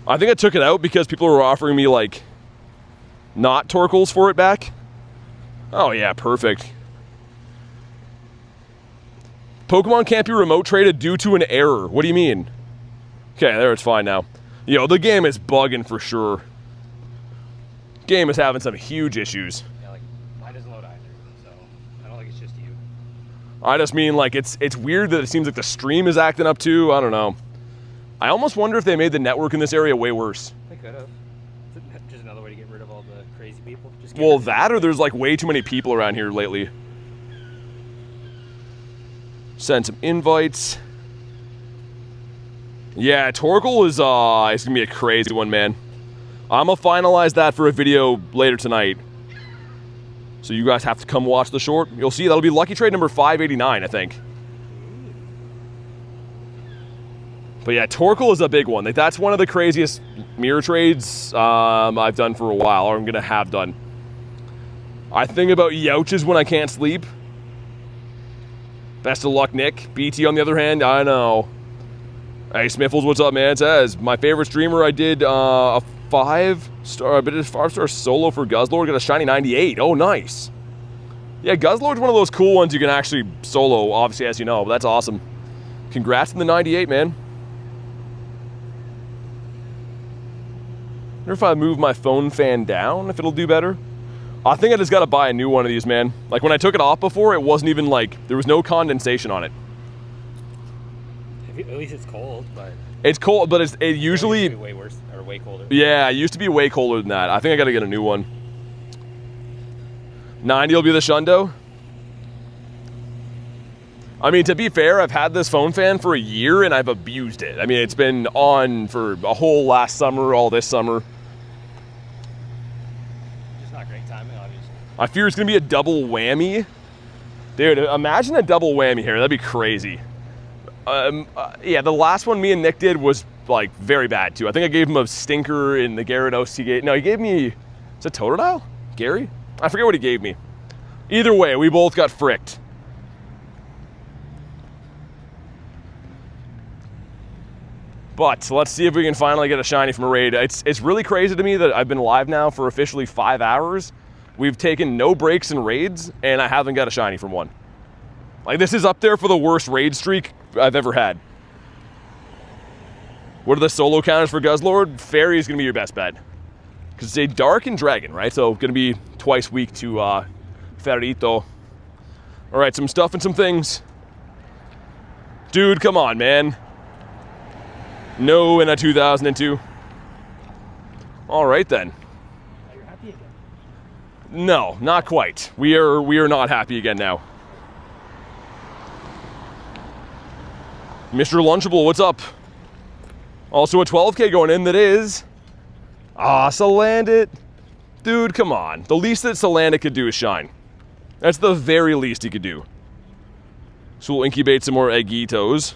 I think I took it out because people were offering me like not Torkoals for it back. Oh yeah, perfect. Pokemon can't be remote traded due to an error. What do you mean? Okay, there, it's fine now. Yo, the game is bugging for sure. Game is having some huge issues. Yeah, like mine doesn't load either, so I don't think it's just you. I just mean like it's weird that it seems like the stream is acting up too. I don't know. I almost wonder if they made the network in this area way worse. They could have. Just another way to get rid of all the crazy people. Just Well, that or there's like way too many people around here lately. Send some invites. Yeah, Torkoal is it's gonna be a crazy one, man. I'm gonna finalize that for a video later tonight. So you guys have to come watch the short. You'll see that'll be lucky trade number 589, I think. But yeah, Torkoal is a big one. Like, that's one of the craziest mirror trades I've done for a while, or I'm gonna have done. I think about youches when I can't sleep. Best of luck, Nick. BT on the other hand, I know. Hey, Smiffles, what's up, man? It says, my favorite streamer, I did a 5-star solo for Guzzlord, got a shiny 98. Oh, nice. Yeah, Guzzlord's one of those cool ones you can actually solo, obviously, as you know, but that's awesome. Congrats on the 98, man. I wonder if I move my phone fan down, if it'll do better. I think I just gotta buy a new one of these, man. Like, when I took it off before, it wasn't even like, there was no condensation on it. At least it's cold, but... It's cold, but it usually... It used to be way worse, or way colder. Yeah, it used to be way colder than that. I think I gotta get a new one. 90 will be the Shundo. I mean, to be fair, I've had this phone fan for a year and I've abused it. I mean, it's been on for a whole last summer, all this summer. Just not great timing, obviously. I fear it's gonna be a double whammy. Dude, imagine a double whammy here. That'd be crazy. Yeah, the last one me and Nick did was like very bad too. I think I gave him a stinker in the Gyarados. He gave me, is it Totodile? Gary? I forget what he gave me. Either way, we both got fricked. But let's see if we can finally get a shiny from a raid. It's really crazy to me that I've been live now for officially 5 hours. We've taken no breaks in raids, and I haven't got a shiny from one. Like, this is up there for the worst raid streak I've ever had. What are the solo counters for Guzzlord? Fairy is going to be your best bet. Because it's a Dark and Dragon, right? So going to be twice weak to Ferrito. All right, some stuff and some things. Dude, come on, man. No in a 2002. All right, then. Are you happy again? No, not quite. We are not happy again now. Mr. Lunchable, what's up? Also a 12K going in that is... Salandit. Dude, come on. The least that Salandit could do is shine. That's the very least he could do. So we'll incubate some more Eggitos.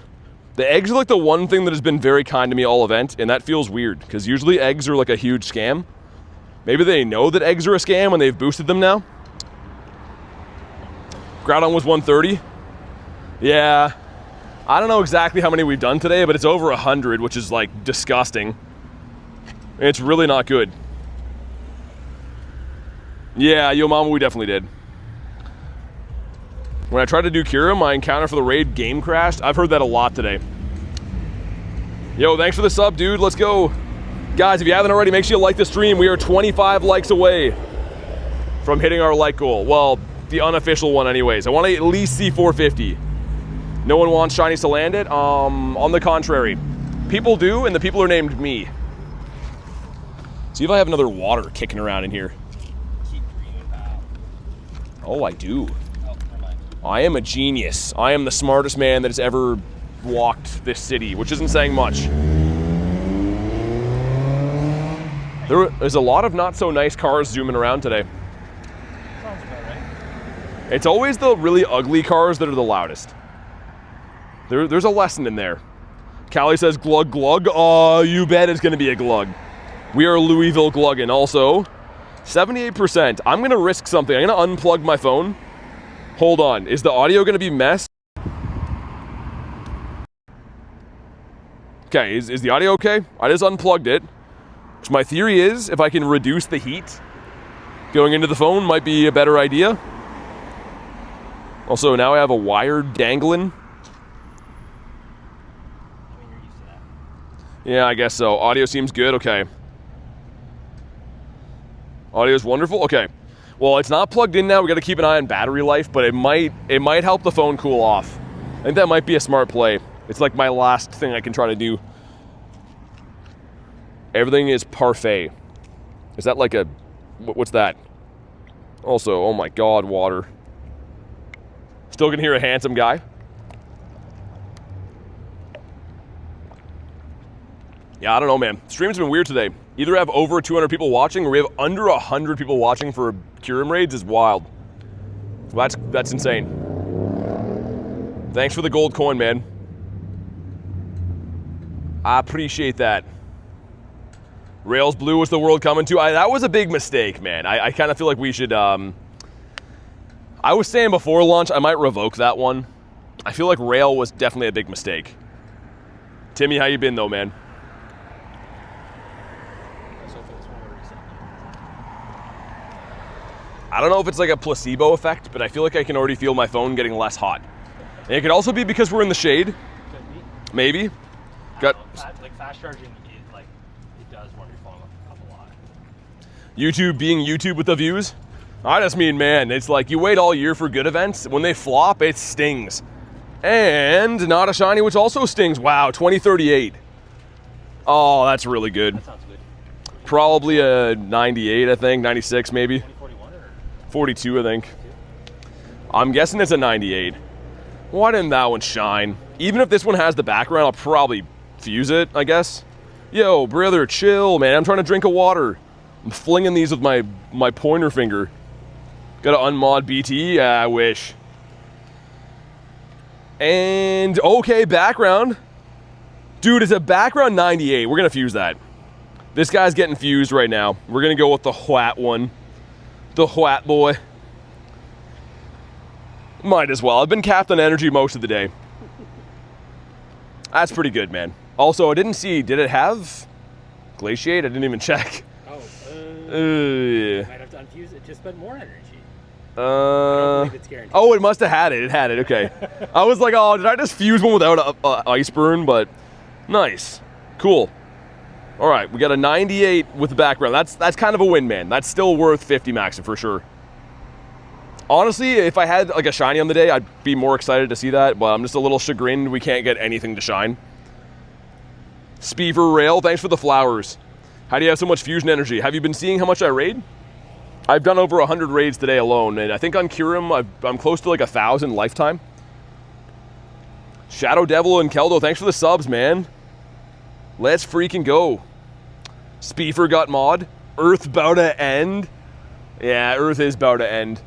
The eggs are like the one thing that has been very kind to me all event, and that feels weird, because usually eggs are like a huge scam. Maybe they know that eggs are a scam and they've boosted them now. Groudon was 130. Yeah. I don't know exactly how many we've done today, but it's over 100, which is like disgusting. It's really not good. Yeah, Yo Mama, we definitely did. When I tried to do Kyurem, my encounter for the raid game crashed. I've heard that a lot today. Yo, thanks for the sub, dude. Let's go. Guys, if you haven't already, make sure you like the stream. We are 25 likes away from hitting our like goal. Well, the unofficial one anyways. I want to at least see 450. No one wants shinies to land it. On the contrary, people do, and the people are named me. See if I have another water kicking around in here. Oh, I do. I am a genius. I am the smartest man that has ever walked this city, which isn't saying much. There's a lot of not so nice cars zooming around today. Sounds about right. It's always the really ugly cars that are the loudest. There's a lesson in there. Callie says glug glug. Oh, you bet it's gonna be a glug. We are Louisville glugging. Also, 78%. I'm gonna risk something. I'm gonna unplug my phone. Hold on, is the audio gonna be messed? Okay, is the audio okay? I just unplugged it. Which my theory is, if I can reduce the heat going into the phone might be a better idea. Also, now I have a wire dangling. You're used to that. Yeah, I guess so. Audio seems good, okay. Audio's wonderful, okay. Well, it's not plugged in now, we gotta keep an eye on battery life, but it might help the phone cool off. I think that might be a smart play. It's like my last thing I can try to do. Everything is parfait. Is that like a, what's that? Also, oh my God, water. Still can hear a handsome guy. Yeah, I don't know, man. Stream's been weird today. Either have over 200 people watching or we have under 100 people watching for Kyurem raids is wild. Well, that's insane. Thanks for the gold coin, man. I appreciate that. Rails Blue was the world coming to. That was a big mistake, man. I kind of feel like we should... I was saying before launch, I might revoke that one. I feel like Rail was definitely a big mistake. Timmy, how you been though, man? I don't know if it's like a placebo effect, but I feel like I can already feel my phone getting less hot. And it could also be because we're in the shade. Maybe. Got like fast charging, it does run your phone up a lot. YouTube being YouTube with the views. I just mean, man, it's like you wait all year for good events. When they flop, it stings. And not a shiny, which also stings. Wow, 2038. Oh, that's really good. That sounds good. Probably a 98, I think, 96 maybe. 2041 or 42, I think. I'm guessing it's a 98. Why didn't that one shine? Even if this one has the background, I'll probably fuse it, I guess. Yo, brother, chill, man. I'm trying to drink a water. I'm flinging these with my pointer finger. Gotta unmod BT? Yeah, I wish. And, okay, background. Dude, it's a background 98. We're gonna fuse that. This guy's getting fused right now. We're gonna go with the What one. The What boy. Might as well. I've been capped on energy most of the day. That's pretty good, man. Also, I didn't see, did it have Glaciate? I didn't even check. Oh, might have to unfuse it to spend more energy. I don't believe it's guaranteed. Oh, it must have had it. It had it, okay. I was like, oh, did I just fuse one without a ice burn? But nice. Cool. All right, we got a 98 with the background. That's kind of a win, man. That's still worth 50 maxing for sure. Honestly, if I had like a shiny on the day, I'd be more excited to see that, but I'm just a little chagrined we can't get anything to shine. Speaver Rail, thanks for the flowers. How do you have so much fusion energy? Have you been seeing how much I raid? I've done over 100 raids today alone, and I think on Kyurem, I'm close to like 1,000 lifetime. Shadow Devil and Keldo, thanks for the subs, man. Let's freaking go. Speaver got mod. Earth bout to end. Yeah, Earth is bout to end.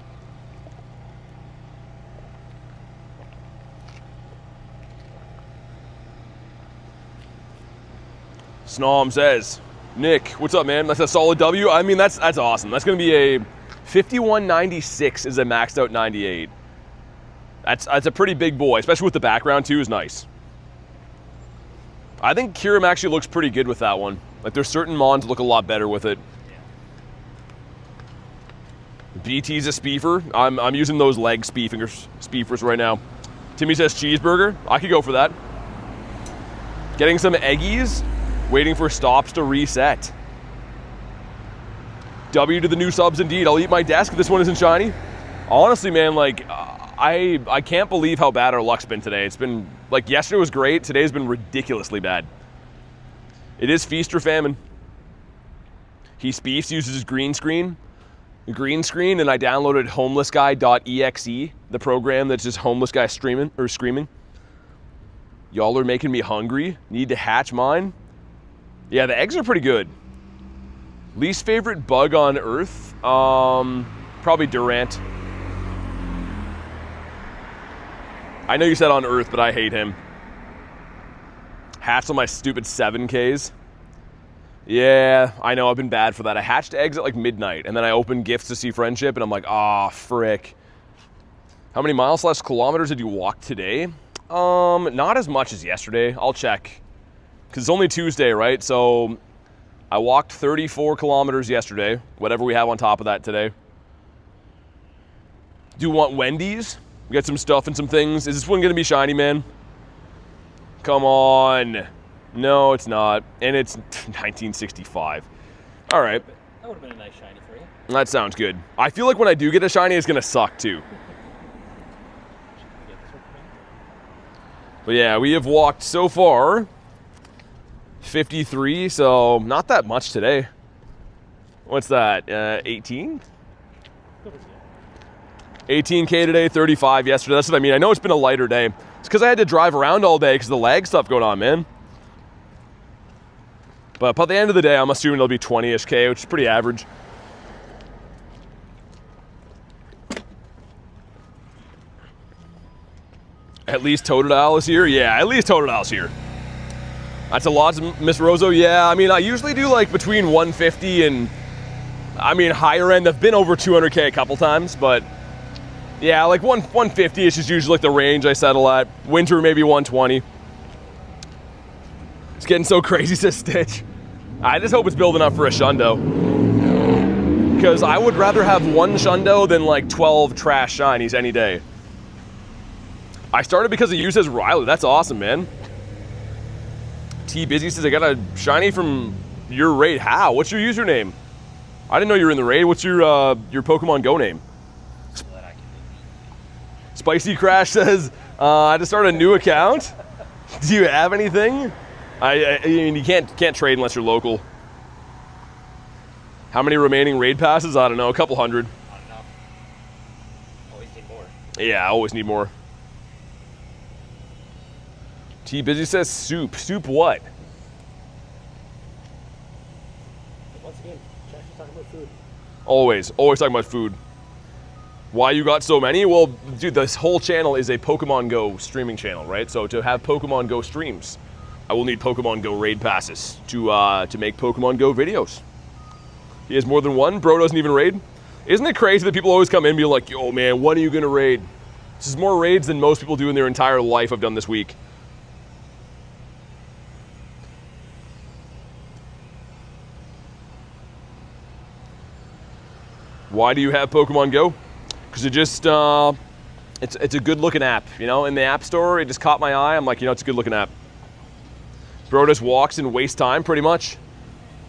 Snom says, Nick, what's up, man? That's a solid W. I mean, that's awesome. That's going to be a 51.96 is a maxed out 98. That's a pretty big boy, especially with the background too, is nice. I think Kyurem actually looks pretty good with that one. Like, there's certain mons look a lot better with it. BT's a Speefer. I'm using those leg Speefers right now. Timmy says cheeseburger. I could go for that. Getting some eggies. Waiting for stops to reset. W to the new subs indeed. I'll eat my desk if this one isn't shiny. Honestly, man, like, I can't believe how bad our luck's been today. It's been, like, yesterday was great. Today's been ridiculously bad. It is feast or famine. He Speefs uses his green screen, and I downloaded homelessguy.exe, the program that's just homeless guy screaming. Y'all are making me hungry. Need to hatch mine. Yeah, the eggs are pretty good. Least favorite bug on Earth? Probably Durant. I know you said on Earth, but I hate him. Hatched on my stupid 7Ks. Yeah, I know, I've been bad for that. I hatched eggs at like midnight, and then I opened gifts to see friendship, and I'm like, ah, frick. How many miles/kilometers did you walk today? Not as much as yesterday. I'll check. Because it's only Tuesday, right? So I walked 34 kilometers yesterday, whatever we have on top of that today. Do you want Wendy's? We got some stuff and some things. Is this one going to be shiny, man? Come on. No, it's not. And it's 1965. All right. That would have been a nice shiny for you. That sounds good. I feel like when I do get a shiny, it's going to suck too. But yeah, we have walked so far 53, so not that much today. What's that, 18? 18K today, 35 yesterday. That's what I mean. I know it's been a lighter day. It's because I had to drive around all day because of the lag stuff going on, man. But by the end of the day, I'm assuming it'll be 20-ish K, which is pretty average. At least Totodile is here? Yeah, at least Totodile's here. That's a lot, Miss Rozo. Yeah, I mean, I usually do like between 150 and, I mean, higher end. I've been over 200K a couple times, but yeah, like 150 is just usually like the range I settle at. Winter, maybe 120. It's getting so crazy, says Stitch. I just hope it's building up for a Shundo. Because I would rather have one Shundo than like 12 trash shinies any day. I started because of you, says Riley. That's awesome, man. T Busy says, I got a shiny from your raid. How? What's your username? I didn't know you were in the raid. What's your Pokemon Go name? Spicy Crash says, I just started a new account. Do you have anything? I mean, you can't trade unless you're local. How many remaining raid passes? I don't know, a couple hundred. Not enough. Always need more. Yeah, I always need more. T Busy says soup. Soup what? Once again, Jack's talking about food. Always talking about food. Why you got so many? Well, dude, this whole channel is a Pokemon Go streaming channel, right? So to have Pokemon Go streams, I will need Pokemon Go raid passes to make Pokemon Go videos. He has more than one. Bro doesn't even raid. Isn't it crazy that people always come in and be like, yo, man, when are you going to raid? This is more raids than most people do in their entire life I've done this week. Why do you have Pokemon Go? Because it just, it's a good looking app, you know? In the App Store, it just caught my eye. I'm like, you know, it's a good looking app. Bro just walks and wastes time, pretty much.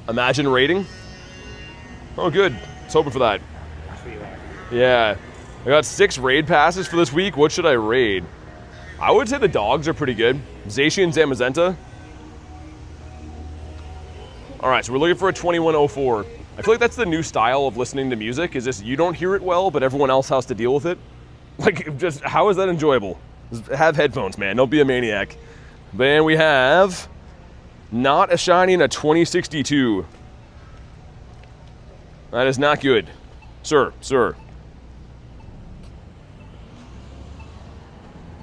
Imagine raiding. Oh, good. I was hoping for that. Yeah. I got 6 raid passes for this week. What should I raid? I would say the dogs are pretty good. Zacian, Zamazenta. All right, so we're looking for a 2104. I feel like that's the new style of listening to music, is this you don't hear it well, but everyone else has to deal with it. Like, just, how is that enjoyable? Just have headphones, man. Don't be a maniac. Then we have not a shiny and a 2062. That is not good. Sir.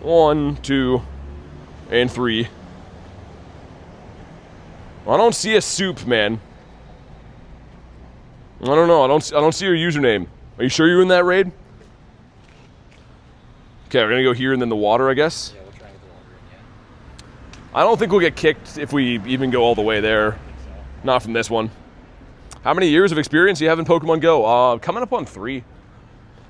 1, 2, and 3. I don't see a soup, man. I don't know. I don't see your username. Are you sure you're in that raid? Okay, we're gonna go here and then the water, I guess. Yeah, we'll try and get the water in, yeah. I don't think we'll get kicked if we even go all the way there. I think so. Not from this one. How many years of experience do you have in Pokemon Go? Coming up on 3.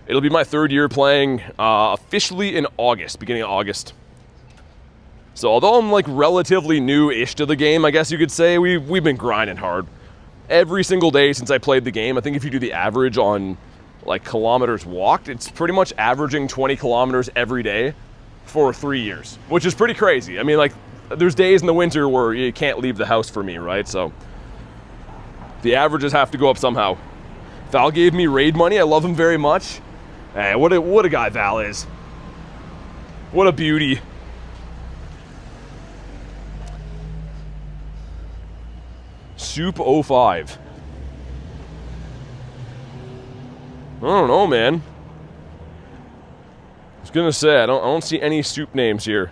It'll be my 3rd year playing officially in August, beginning of August. So although I'm like relatively new-ish to the game, I guess you could say, we've been grinding hard. Every single day since I played the game. I think if you do the average on like kilometers walked, it's pretty much averaging 20 kilometers every day for 3 years, which is pretty crazy. I mean, like, there's days in the winter where you can't leave the house for me, right? So the averages have to go up somehow. Val gave me raid money. I love him very much. Hey, what a guy Val is. What a beauty. Soup 05. I don't know, man. I was gonna say I don't see any soup names here.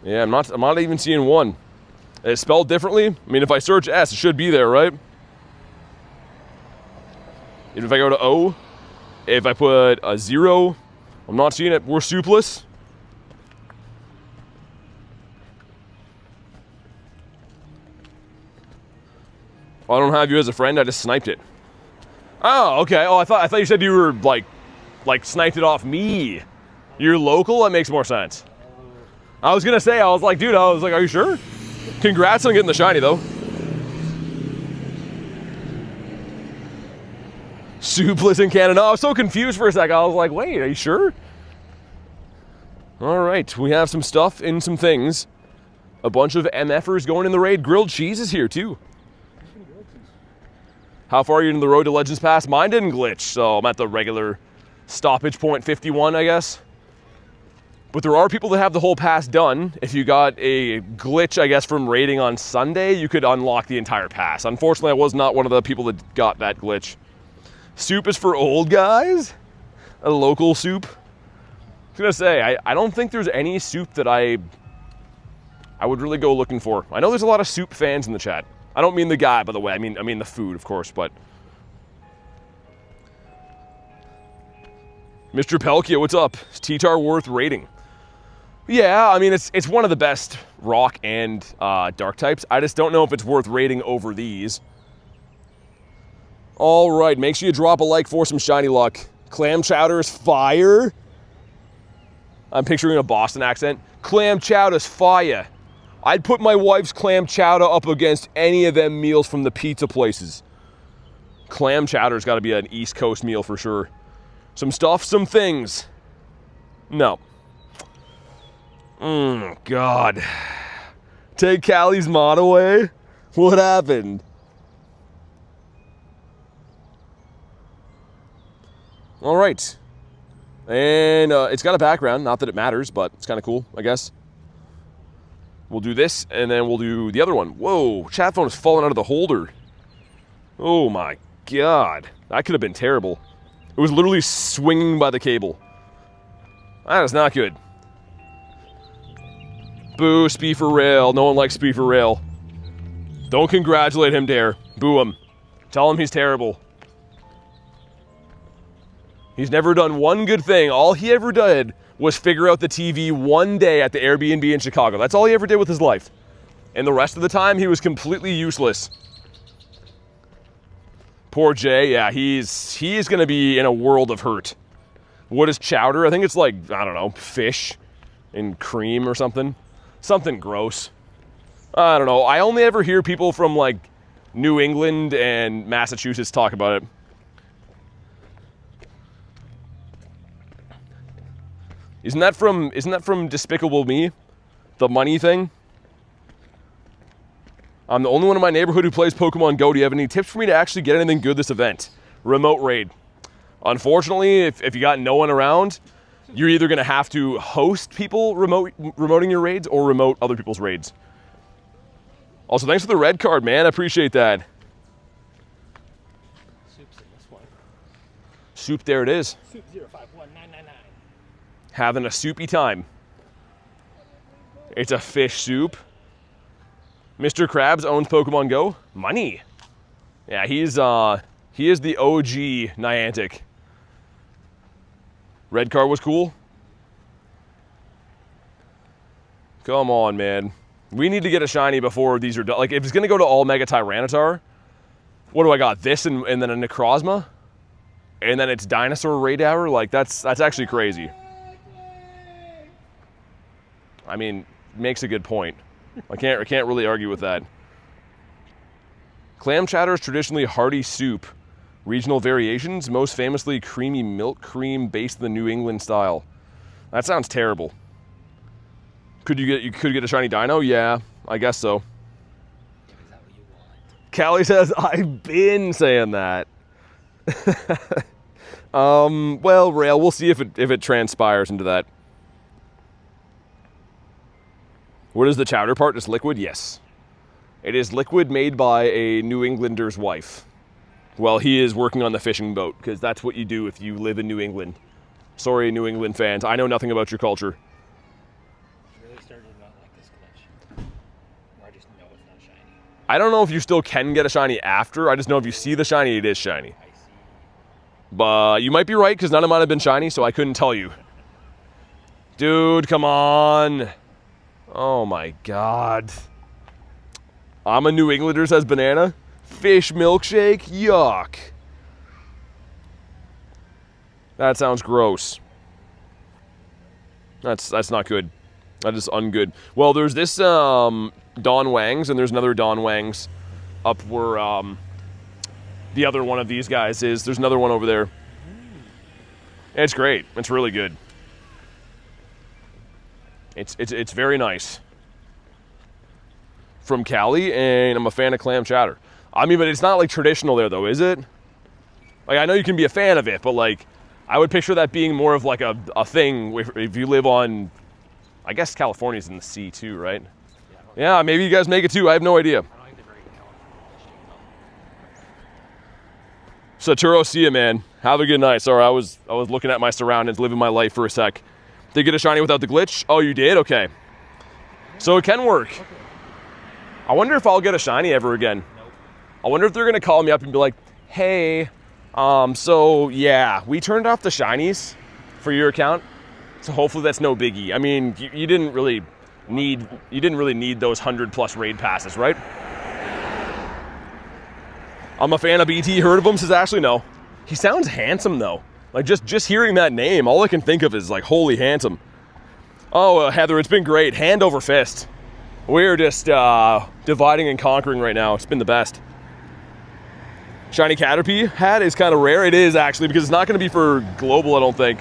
Yeah, I'm not even seeing one. It's spelled differently. I mean, if I search S, it should be there, right? Even if I go to O, if I put a 0, I'm not seeing it. We're soupless. I don't have you as a friend. I just sniped it. Oh, okay. Oh, I thought you said you were like sniped it off me. You're local. That makes more sense. I was gonna say. I was like, dude. I was like, are you sure? Congrats on getting the shiny though. Soupless in Canada. I was so confused for a sec. I was like, wait, are you sure? All right, we have some stuff and some things. A bunch of MFers going in the raid. Grilled cheese is here too. How far are you in the road to Legends Pass? Mine didn't glitch, so I'm at the regular stoppage point 51, I guess. But there are people that have the whole pass done. If you got a glitch, I guess, from raiding on Sunday, you could unlock the entire pass. Unfortunately, I was not one of the people that got that glitch. Soup is for old guys? A local soup? I was gonna say, I don't think there's any soup that I would really go looking for. I know there's a lot of soup fans in the chat. I don't mean the guy, by the way. I mean the food, of course, but. Mr. Pelkia, what's up? Is T-Tar worth rating? Yeah, I mean, it's one of the best rock and dark types. I just don't know if it's worth rating over these. All right, make sure you drop a like for some shiny luck. Clam chowder is fire. I'm picturing a Boston accent. Clam chowder is fire. I'd put my wife's clam chowder up against any of them meals from the pizza places. Clam chowder's got to be an East Coast meal for sure. Some stuff, some things. No. God. Take Callie's mod away? What happened? All right. And it's got a background. Not that it matters, but it's kind of cool, I guess. We'll do this, and then we'll do the other one. Whoa, chat phone is falling out of the holder. Oh my God. That could have been terrible. It was literally swinging by the cable. That is not good. Boo, Spee for rail. No one likes Spee for rail. Don't congratulate him, Dare. Boo him. Tell him he's terrible. He's never done one good thing. All he ever did was figure out the TV one day at the Airbnb in Chicago. That's all he ever did with his life. And the rest of the time, he was completely useless. Poor Jay, yeah, he is going to be in a world of hurt. What is chowder? I think it's like, I don't know, fish and cream or something. Something gross. I don't know. I only ever hear people from like New England and Massachusetts talk about it. Isn't that from Despicable Me? The money thing? I'm the only one in my neighborhood who plays Pokemon Go. Do you have any tips for me to actually get anything good this event? Remote raid. Unfortunately, if you got no one around, you're either going to have to host people remoting your raids or remote other people's raids. Also, thanks for the red card, man. I appreciate that. Soup's in this one. Soup, there it is. Soup 051999. Having a soupy time. It's a fish soup. Mr. Krabs owns Pokemon Go. Money. Yeah, he is the OG Niantic. Red card was cool. Come on, man. We need to get a shiny before these are done. Like, if it's gonna go to all Mega Tyranitar, what do I got? This and then a Necrozma? And then it's Dinosaur Radar? Like, that's actually crazy. I mean, makes a good point. I can't really argue with that. Clam chowder is traditionally hearty soup. Regional variations, most famously creamy milk cream based in the New England style. That sounds terrible. You could get a shiny dino? Yeah, I guess so. Is that what you want? Callie says, I've been saying that. Well, Rail, we'll see if it transpires into that. What is the chowder part? Just liquid? Yes. It is liquid made by a New Englander's wife. Well, he is working on the fishing boat, because that's what you do if you live in New England. Sorry, New England fans. I know nothing about your culture. I really started to not like this glitch. Or I just know it's not shiny. I don't know if you still can get a shiny after. I just know if you see the shiny, it is shiny. I see. But you might be right, because none of mine have been shiny, so I couldn't tell you. Dude, come on. Oh my God. I'm a New Englander, says Banana. Fish milkshake? Yuck. That sounds gross. That's not good. That is ungood. Well, there's this Dawn Wings, and there's another Dawn Wings up where the other one of these guys is. There's another one over there. It's great. It's really good. It's very nice. From Cali, and I'm a fan of clam chowder. I mean, but it's not like traditional there though, is it? Like, I know you can be a fan of it, but like, I would picture that being more of like a thing if you live on, I guess California's in the sea too, right? Yeah, maybe you guys make it too, I have no idea. Saturo, see ya, man. Have a good night. Sorry, I was looking at my surroundings, living my life for a sec. Did you get a shiny without the glitch? Oh, you did? Okay. So it can work. Okay. I wonder if I'll get a shiny ever again. Nope. I wonder if they're gonna call me up and be like, hey, so yeah, we turned off the shinies for your account. So hopefully that's no biggie. I mean, you didn't really need those 100+ raid passes, right? I'm a fan of BT. Heard of him? Says Ashley. No. He sounds handsome though. Like just hearing that name, all I can think of is like, holy handsome. Oh, Heather, it's been great. Hand over fist. We're just dividing and conquering right now. It's been the best. Shiny Caterpie hat is kind of rare. It is actually, because it's not going to be for global, I don't think.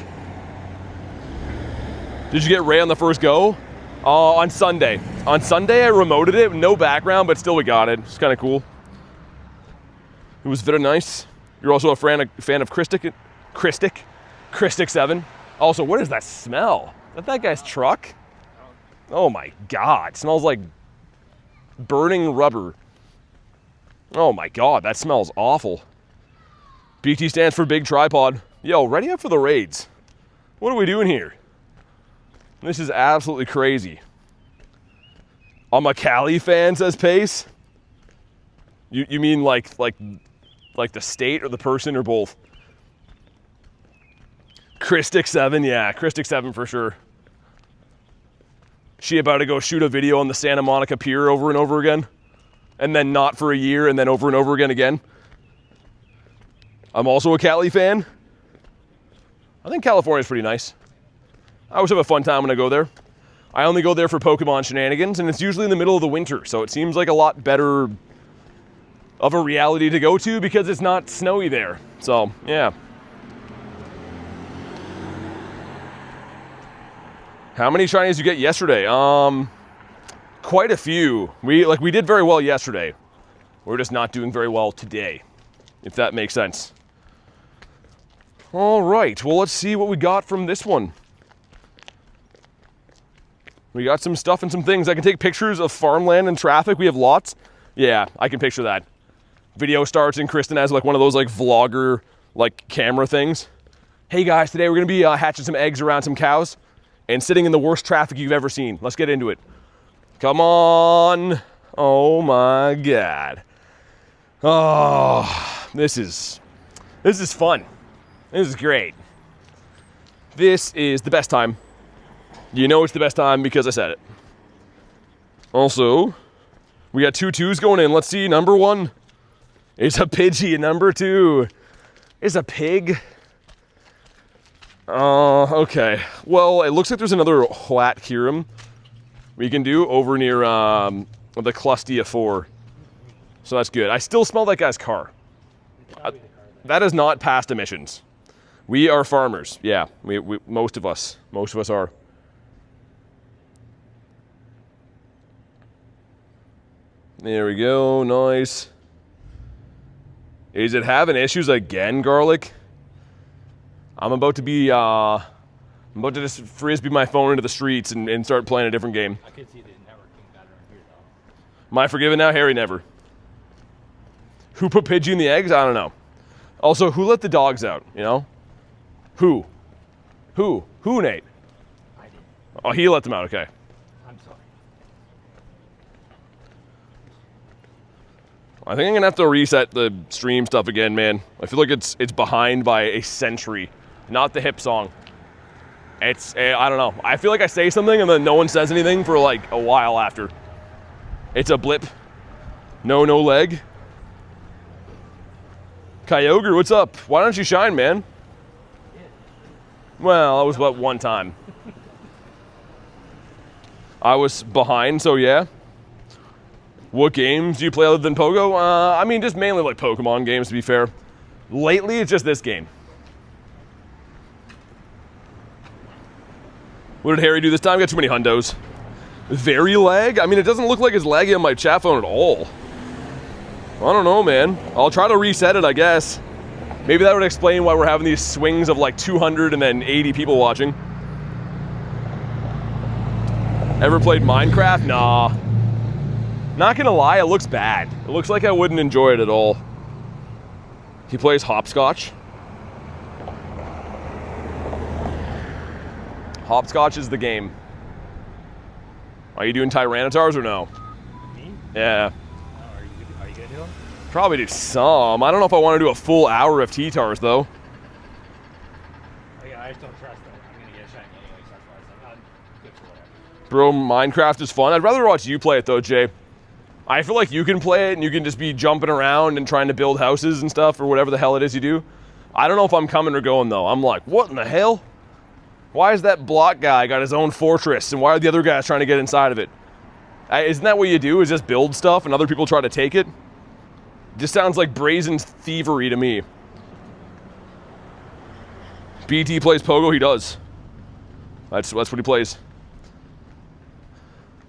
Did you get Ray on the first go? On Sunday. On Sunday, I remoted it. No background, but still we got it. It's kind of cool. It was very nice. You're also a fan of Christic 7. Also, what is that smell? Is that guy's truck? Oh my God, it smells like burning rubber. Oh my God, that smells awful. BT stands for Big Tripod. Yo, ready up for the raids. What are we doing here? This is absolutely crazy. I'm a Cali fan, says Pace. You mean like the state or the person or both? Christic 7, yeah, Christic 7 for sure. She about to go shoot a video on the Santa Monica Pier over and over again, and then not for a year, and then over and over again. I'm also a Cali fan. I think California's pretty nice. I always have a fun time when I go there. I only go there for Pokemon shenanigans, and it's usually in the middle of the winter, so it seems like a lot better of a reality to go to because it's not snowy there. So, yeah. How many shinies did you get yesterday? Quite a few. We did very well yesterday. We're just not doing very well today, if that makes sense. All right, well, let's see what we got from this one. We got some stuff and some things. I can take pictures of farmland and traffic. We have lots. Yeah, I can picture that. Video starts and Kristen has like one of those like vlogger like camera things. Hey guys, today we're gonna be hatching some eggs around some cows and sitting in the worst traffic you've ever seen. Let's get into it. Come on. Oh my God. Oh, this is fun. This is great. This is the best time. You know it's the best time because I said it. Also, we got 2 2s going in. Let's see, number 1 is a Pidgey, and number 2 is a pig. Okay. Well, it looks like there's another White Kyurem we can do over near the Clustia 4. So that's good. I still smell that guy's car. That is not past emissions. We are farmers. Yeah, we most of us are. There we go. Nice. Is it having issues again, Garlic? I'm about to just frisbee my phone into the streets and start playing a different game. I could see the networking pattern here though. Am I forgiven now? Harry never. Who put Pidgey in the eggs? I don't know. Also, who let the dogs out, you know? Who, Nate? I did. Oh, he let them out, okay. I'm sorry. I think I'm gonna have to reset the stream stuff again, man. I feel like it's behind by a century. Not the hip song. I don't know. I feel like I say something and then no one says anything for like a while after. It's a blip. No leg. Kyogre, what's up? Why don't you shine, man? Well, that was what, one time. I was behind, so yeah. What games do you play other than Pogo? I mean, just mainly like Pokemon games, to be fair. Lately, it's just this game. What did Harry do this time? Got too many hundos. Very lag? I mean, it doesn't look like it's laggy on my chat phone at all. I don't know, man. I'll try to reset it, I guess. Maybe that would explain why we're having these swings of like 200 and then 80 people watching. Ever played Minecraft? Nah. Not gonna lie, it looks bad. It looks like I wouldn't enjoy it at all. He plays hopscotch. Hopscotch is the game. Are you doing Tyranitars or no? Me? Yeah. Are you gonna do them? Probably do some. I don't know if I want to do a full hour of T-Tars though. Oh, yeah, I just don't trust them. I'm gonna get a shiny anyway, so that's why I said, I'm good for whatever. Bro, Minecraft is fun. I'd rather watch you play it though, Jay. I feel like you can play it and you can just be jumping around and trying to build houses and stuff or whatever the hell it is you do. I don't know if I'm coming or going though. I'm like, what in the hell? Why is that block guy got his own fortress and why are the other guys trying to get inside of it? Isn't that what you do, is just build stuff and other people try to take it? Just sounds like brazen thievery to me. BT plays Pogo, he does. That's what he plays.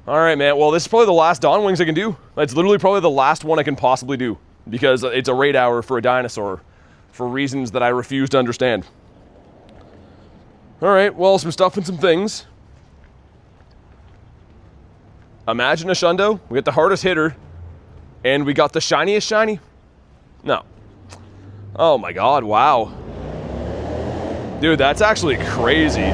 All right, man. Well, this is probably the last Dawn Wings I can do. That's literally probably the last one I can possibly do because it's a raid hour for a dinosaur for reasons that I refuse to understand. All right, well, some stuff and some things. Imagine a Shundo. We got the hardest hitter, and we got the shiniest shiny. No. Oh my God, wow. Dude, that's actually crazy.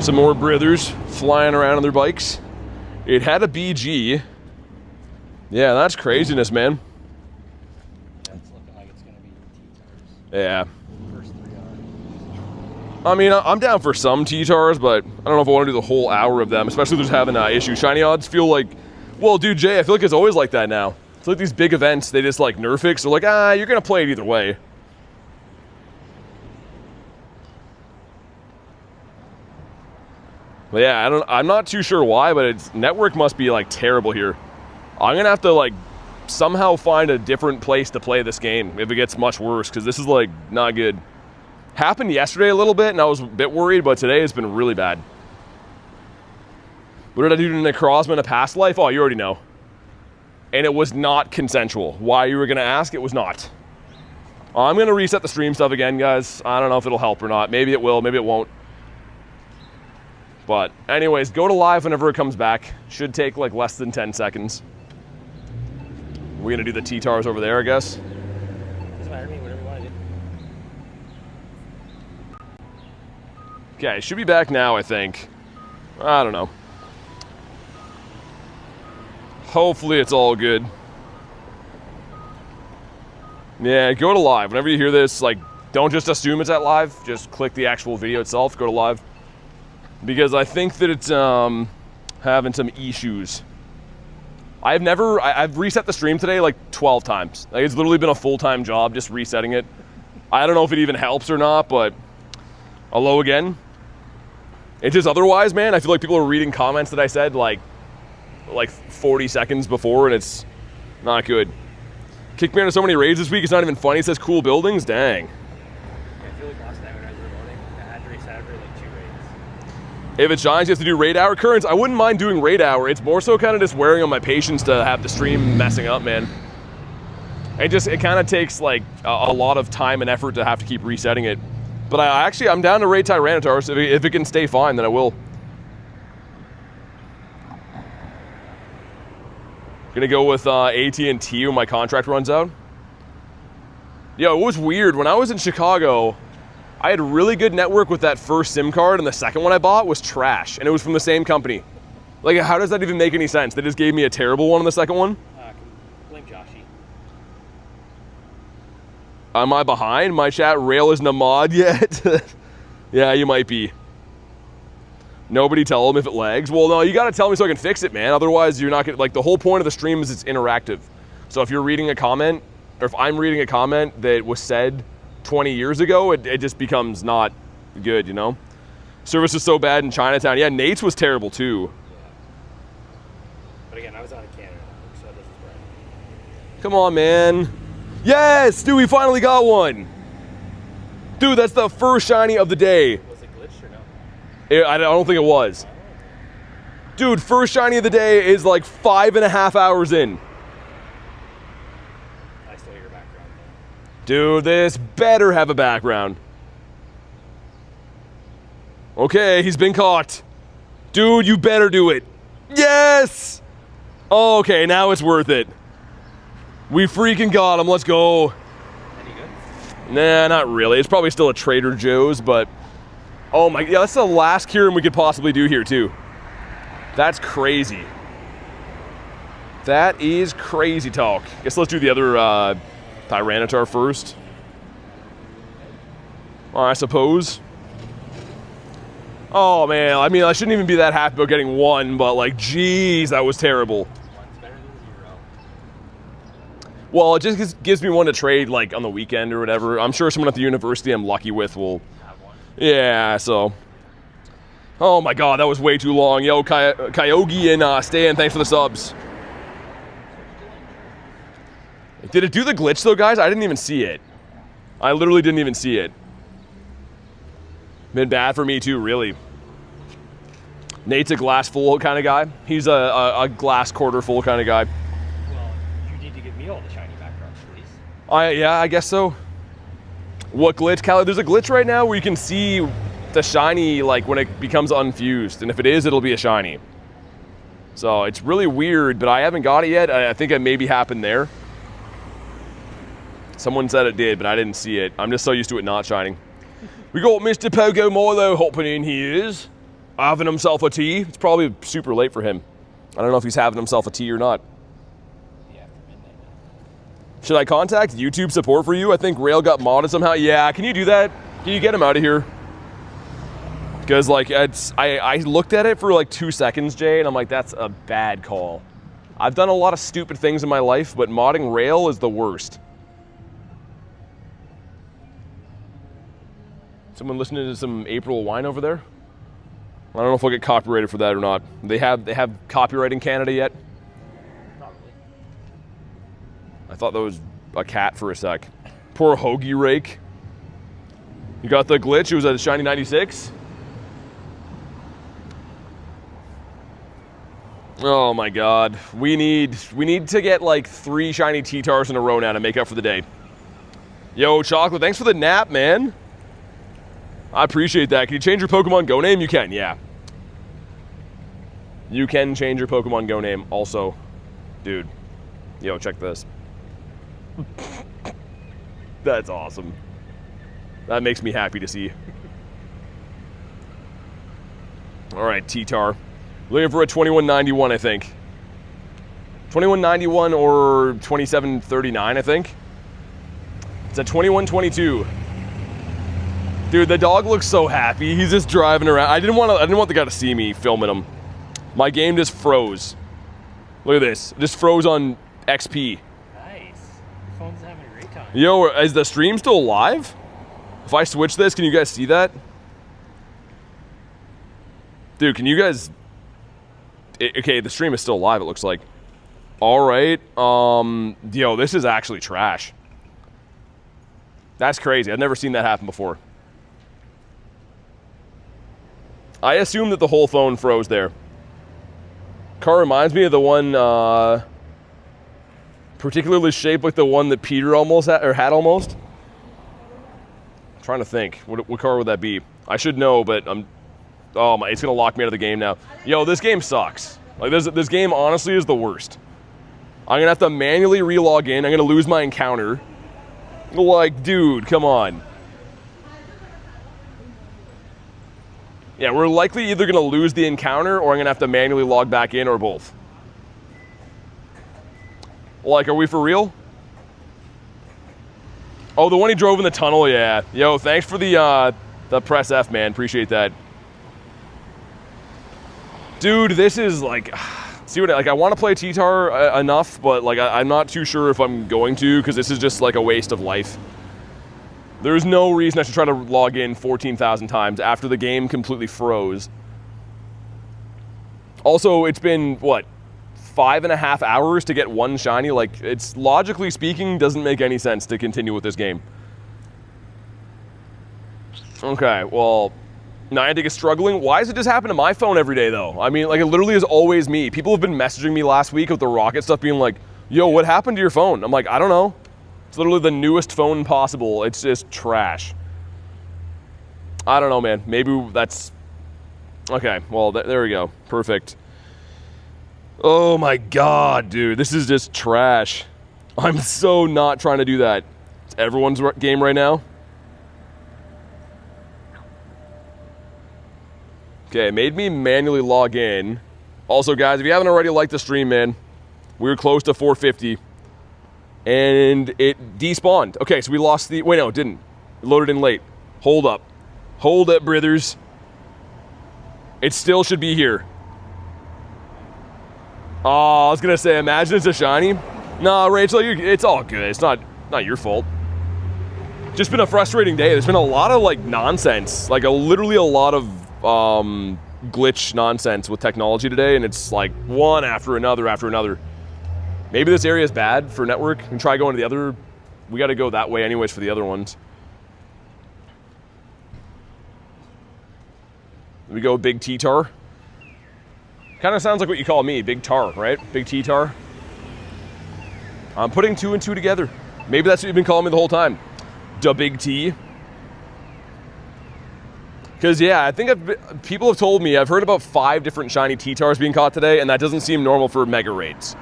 Some more brothers flying around on their bikes. It had a BG. Yeah, that's craziness, man. It's looking like it's gonna be T-Tars. Yeah. First 3 hours. I mean, I'm down for some T-Tars, but I don't know if I want to do the whole hour of them, especially if there's having issue. Shiny odds feel like, well, dude, Jay, I feel like it's always like that now. It's like these big events, they just like nerf it. So like, you're going to play it either way. But yeah, I'm not too sure why, but its network must be like terrible here. I'm going to have to like somehow find a different place to play this game if it gets much worse, because this is like not good. Happened yesterday a little bit, and I was a bit worried, but today it's been really bad. What did I do to Necrozma in a past life? Oh, you already know. And it was not consensual. Why you were going to ask? It was not. I'm going to reset the stream stuff again, guys. I don't know if it'll help or not. Maybe it will, maybe it won't. But anyways, go to live whenever it comes back. Should take like less than 10 seconds. We're going to do the T-Tars over there, I guess. Doesn't matter to me, whatever you want to do. Okay, should be back now, I think. I don't know. Hopefully it's all good. Yeah, go to live. Whenever you hear this, like, don't just assume it's at live. Just click the actual video itself, go to live. Because I think that it's having some issues. I've reset the stream today like 12 times. Like, it's literally been a full-time job just resetting it. I don't know if it even helps or not, but hello again. It's just otherwise, man, I feel like people are reading comments that I said like 40 seconds before, and it's not good. Kicked me out of so many raids this week, it's not even funny. It says cool buildings, dang. I feel like last night when I was reloading, I had to reset every like 2 raids. If it's Giants, you have to do raid hour. Currents, I wouldn't mind doing raid hour. It's more so kind of just wearing on my patience to have the stream messing up, man. It kind of takes like a lot of time and effort to have to keep resetting it. But I'm down to raid Tyranitar, so if it can stay fine, then I will. Gonna go with AT&T when my contract runs out. Yo, it was weird. When I was in Chicago, I had really good network with that first SIM card, and the second one I bought was trash, and it was from the same company. Like, how does that even make any sense? They just gave me a terrible one on the second one? Blame Joshy. Am I behind? My chat rail isn't a mod yet? Yeah, you might be. Nobody tell them if it lags. Well, no, you gotta tell me so I can fix it, man. Otherwise, you're not gonna, like, the whole point of the stream is it's interactive. So if you're reading a comment, or if I'm reading a comment that was said 20 years ago, it just becomes not good, you know? Service is so bad in Chinatown. Yeah, Nate's was terrible too. But again, I was out of Canada, so this is right. Come on, man. Yes, dude, we finally got one. Dude, that's the first shiny of the day. Was it glitched or no? I don't think it was. Dude, first shiny of the day is like 5.5 hours in. I still hear your background. Dude, this better have a background. Okay, he's been caught. Dude, you better do it. Yes! Okay, now it's worth it. We freaking got him, let's go. Any good? Nah, not really. It's probably still a Trader Joe's, but... Oh my, yeah, that's the last Kyurem we could possibly do here, too. That's crazy. That is crazy talk. Guess let's do the other Tyranitar first. I suppose. Oh, man, I mean, I shouldn't even be that happy about getting one, but, like, geez, that was terrible. One's better than 0. Well, it just gives me one to trade, like, on the weekend or whatever. I'm sure someone at the university I'm lucky with will... Have one. Yeah, so... Oh my god, that was way too long. Yo, Kyogi and Stan, thanks for the subs. Did it do the glitch though, guys? I didn't even see it. I literally didn't even see it. Been bad for me too, really. Nate's a glass full kind of guy. He's a glass quarter full kind of guy. Well, you need to give me all the shiny backgrounds, please. Yeah, I guess so. What glitch, Callie? There's a glitch right now where you can see the shiny, like, when it becomes unfused. And if it is, it'll be a shiny. So, it's really weird, but I haven't got it yet. I think it maybe happened there. Someone said it did, but I didn't see it. I'm just so used to it not shining. We got Mr. Pogo Milo hopping in here, having himself a tea. It's probably super late for him. I don't know if he's having himself a tea or not. Yeah, after midnight. Should I contact YouTube support for you? I think Rail got modded somehow. Yeah, can you do that? Can you get him out of here? Because, like, I looked at it for like 2 seconds, Jay, and I'm like, that's a bad call. I've done a lot of stupid things in my life, but modding Rail is the worst. Someone listening to some April wine over there? I don't know if I'll get copyrighted for that or not. They have copyright in Canada yet? Probably. I thought that was a cat for a sec. Poor Hoagie Rake. You got the glitch? It was a shiny 96? Oh my god. We need to get like 3 shiny T-Tars in a row now to make up for the day. Yo, Chocolate, thanks for the nap, man. I appreciate that. Can you change your Pokemon Go name? You can, yeah. You can change your Pokemon Go name also. Dude. Yo, check this. That's awesome. That makes me happy to see. All right, T-Tar. Looking for a 2191, I think. 2191 or 2739, I think. It's a 2122. Dude, the dog looks so happy. He's just driving around. I didn't want the guy to see me filming him. My game just froze. Look at this. It just froze on XP. Nice. Your phone's having a great time. Yo, is the stream still live? If I switch this, can you guys see that? Dude, can you guys... Okay, the stream is still live, it looks like. All right. Yo, this is actually trash. That's crazy. I've never seen that happen before. I assume that the whole phone froze there. Car reminds me of the one, particularly shaped like the one that Peter almost had, or had almost. I'm trying to think. What car would that be? I should know, but I'm... Oh my, it's gonna lock me out of the game now. Yo, this game sucks. Like this game honestly is the worst. I'm gonna have to manually relog in. I'm gonna lose my encounter. Like, dude, come on. Yeah, we're likely either gonna lose the encounter or I'm gonna have to manually log back in or both. Like, are we for real? Oh, the one he drove in the tunnel, yeah. Yo, thanks for the press F, man. Appreciate that. Dude, this is like, see what, like I want to play T-Tar enough, but like I'm not too sure if I'm going to, because this is just like a waste of life. There's no reason I should try to log in 14,000 times after the game completely froze. Also, it's been, what, 5.5 hours to get one shiny? Like, it's logically speaking, doesn't make any sense to continue with this game. Okay, well... Niantic is struggling. Why does it just happen to my phone every day, though? I mean, like, it literally is always me. People have been messaging me last week with the Rocket stuff being like, yo, what happened to your phone? I'm like, I don't know. It's literally the newest phone possible. It's just trash. I don't know, man. Maybe that's... Okay, well, there we go. Perfect. Oh, my God, dude. This is just trash. I'm so not trying to do that. It's everyone's game right now. Okay, it made me manually log in. Also, guys, if you haven't already liked the stream, man, we were close to 450. And it despawned. Okay, so we lost the... Wait, no, it didn't. It loaded in late. Hold up. Hold up, brothers. It still should be here. Oh, I was going to say, imagine it's a shiny. Nah, Rachel, it's all good. It's not your fault. Just been a frustrating day. There's been a lot of, like, nonsense. Like, literally a lot of... glitch nonsense with technology today, and it's like one after another after another. Maybe this area is bad for network and try going to the other. We got to go that way anyways for the other ones. We go Big T-Tar. Kind of sounds like what you call me, Big Tar, right? Big T-Tar. I'm putting 2 and 2 together. Maybe that's what you've been calling me the whole time. Da Big T. Because, yeah, I think people have told me, I've heard about 5 different shiny T-Tars being caught today, and that doesn't seem normal for Mega Raids.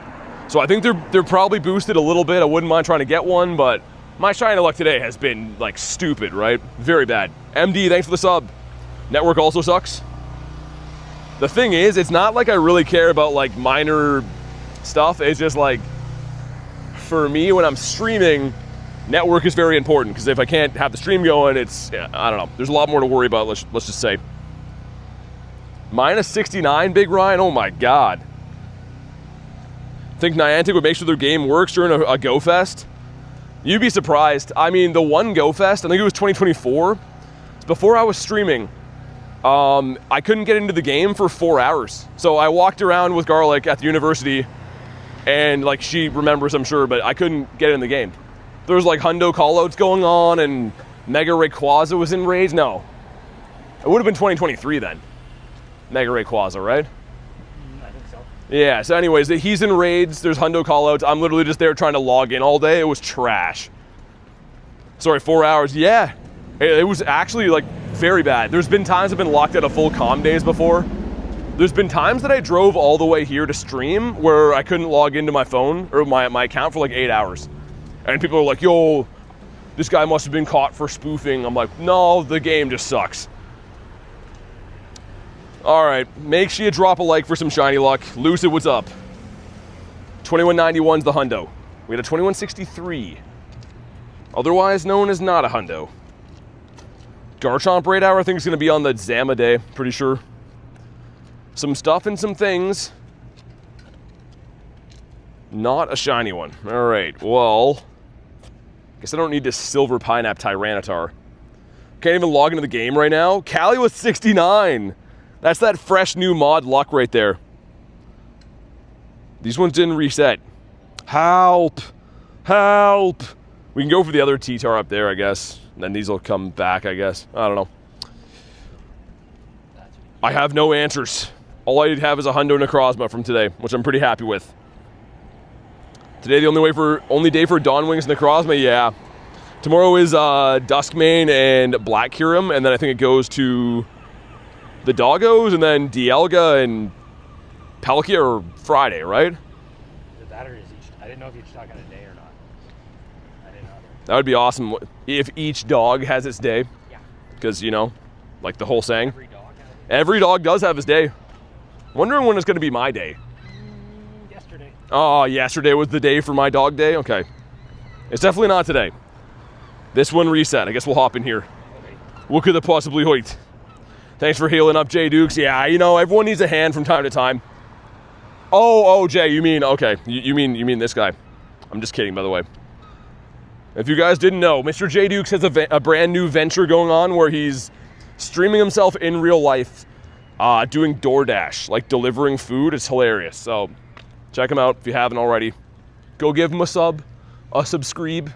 So I think they're probably boosted a little bit. I wouldn't mind trying to get one, but my shiny luck today has been, like, stupid, right? Very bad. MD, thanks for the sub. Network also sucks. The thing is, it's not like I really care about, like, minor stuff. It's just, like, for me, when I'm streaming... Network is very important, because if I can't have the stream going, it's, yeah, I don't know. There's a lot more to worry about, let's just say. Minus 69, Big Ryan? Oh my God. Think Niantic would make sure their game works during a Go Fest? You'd be surprised. I mean, the one Go Fest, I think it was 2024. It's before I was streaming. I couldn't get into the game for 4 hours. So I walked around with Garlic at the university, and like she remembers, I'm sure, but I couldn't get in the game. There was like Hundo callouts going on, and Mega Rayquaza was in raids. No, it would have been 2023 then. Mega Rayquaza, right? I think so. Yeah. So, anyways, he's in raids. There's Hundo callouts. I'm literally just there trying to log in all day. It was trash. Sorry, 4 hours. Yeah, it was actually like very bad. There's been times I've been locked out of full comm days before. There's been times that I drove all the way here to stream where I couldn't log into my phone or my account for like 8 hours. And people are like, yo, this guy must have been caught for spoofing. I'm like, no, the game just sucks. All right, make sure you drop a like for some shiny luck. Lucid, what's up? 2191's the Hundo. We had a 2163. Otherwise known as not a Hundo. Garchomp right hour I think is going to be on the Zama day, pretty sure. Some stuff and some things. Not a shiny one. All right, well, guess I don't need this silver pineapple Tyranitar. Can't even log into the game right now. Callie with 69. That's that fresh new mod luck right there. These ones didn't reset. Help! Help! We can go for the other T-Tar up there, I guess. And then these will come back, I guess. I don't know. I have no answers. All I have is a Hundo Necrozma from today, which I'm pretty happy with. Today, the only day for Dawn Wings Necrozma, yeah. Tomorrow is Duskmane and Black Kyurem, and then I think it goes to the Doggos, and then Dialga and Palkia or Friday, right? Is it that or is each? I didn't know if each dog had a day or not. I didn't know. That would be awesome if each dog has its day. Yeah. Because, you know, like the whole saying. Every dog has a day. Every dog does have his day. Wondering when it's going to be my day. Yesterday. Oh, yesterday was the day for my dog day? Okay. It's definitely not today. This one reset. I guess we'll hop in here. Okay. What could it possibly hoit? Thanks for healing up, Jay Dukes. Yeah, you know, everyone needs a hand from time to time. Oh, Jay, you mean, okay. You mean this guy. I'm just kidding, by the way. If you guys didn't know, Mr. J Dukes has a brand new venture going on where he's streaming himself in real life, doing DoorDash, like delivering food. It's hilarious. So check him out if you haven't already. Go give him a subscribe.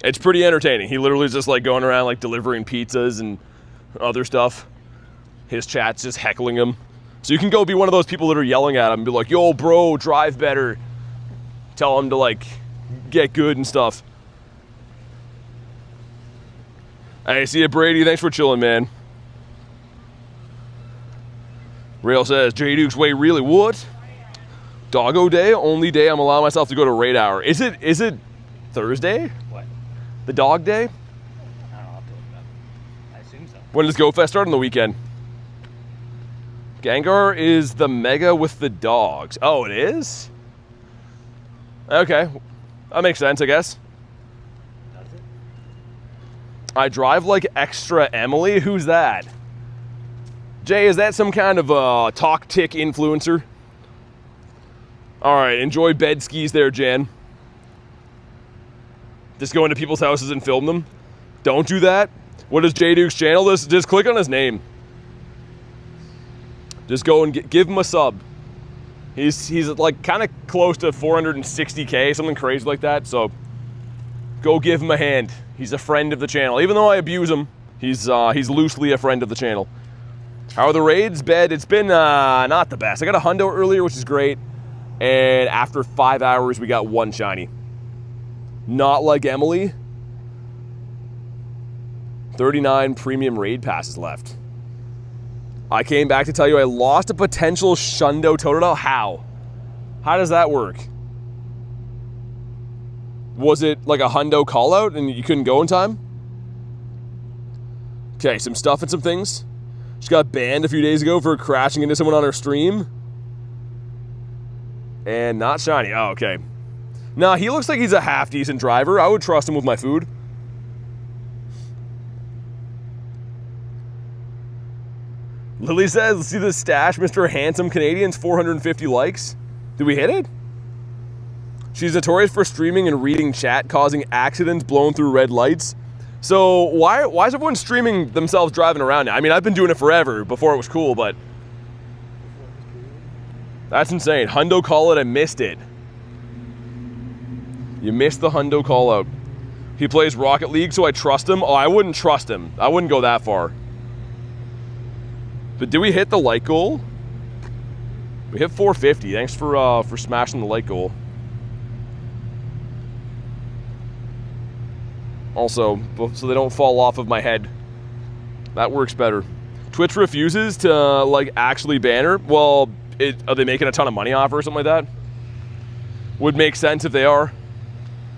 It's pretty entertaining. He literally is just like going around like delivering pizzas and other stuff. His chat's just heckling him. So you can go be one of those people that are yelling at him and be like, yo, bro, drive better. Tell him to like get good and stuff. Hey, see ya, Brady. Thanks for chilling, man. Rail says, J Dukes, wait, really? What? Doggo day? Only day I'm allowing myself to go to raid hour. Is it Thursday? What? The dog day? I don't know. I'll have to look it up. I assume so. When does GoFest start? On the weekend. Gengar is the mega with the dogs. Oh, it is? Okay. That makes sense, I guess. Does it? I drive like extra Emily. Who's that? Jay, is that some kind of talk tick influencer? All right, enjoy bed skis there, Jan. Just go into people's houses and film them. Don't do that. What is J Duke's channel? Just click on his name. Just go and give him a sub. He's like kind of close to 460K, something crazy like that. So go give him a hand. He's a friend of the channel. Even though I abuse him, he's loosely a friend of the channel. How are the raids? Bed. It's been not the best. I got a Hundo earlier, which is great. And after 5 hours, we got one shiny. Not like Emily. 39 premium raid passes left. I came back to tell you I lost a potential Shundo Totodile. How? How does that work? Was it like a Hundo call out and you couldn't go in time? Okay, some stuff and some things. She got banned a few days ago for crashing into someone on her stream. And not shiny. Oh, okay. Nah, he looks like he's a half-decent driver. I would trust him with my food. Lily says, let's see the stash, Mr. Handsome Canadian's 450 likes. Did we hit it? She's notorious for streaming and reading chat, causing accidents, blowing through red lights. So why is everyone streaming themselves driving around now? I mean, I've been doing it forever, before it was cool, but that's insane. Hundo call it, I missed it. You missed the Hundo call out. He plays Rocket League, so I trust him. Oh, I wouldn't trust him. I wouldn't go that far. But did we hit the like goal? We hit 450. Thanks for smashing the like goal. Also, so they don't fall off of my head. That works better. Twitch refuses to like actually ban her. Well, are they making a ton of money off her or something like that? Would make sense if they are.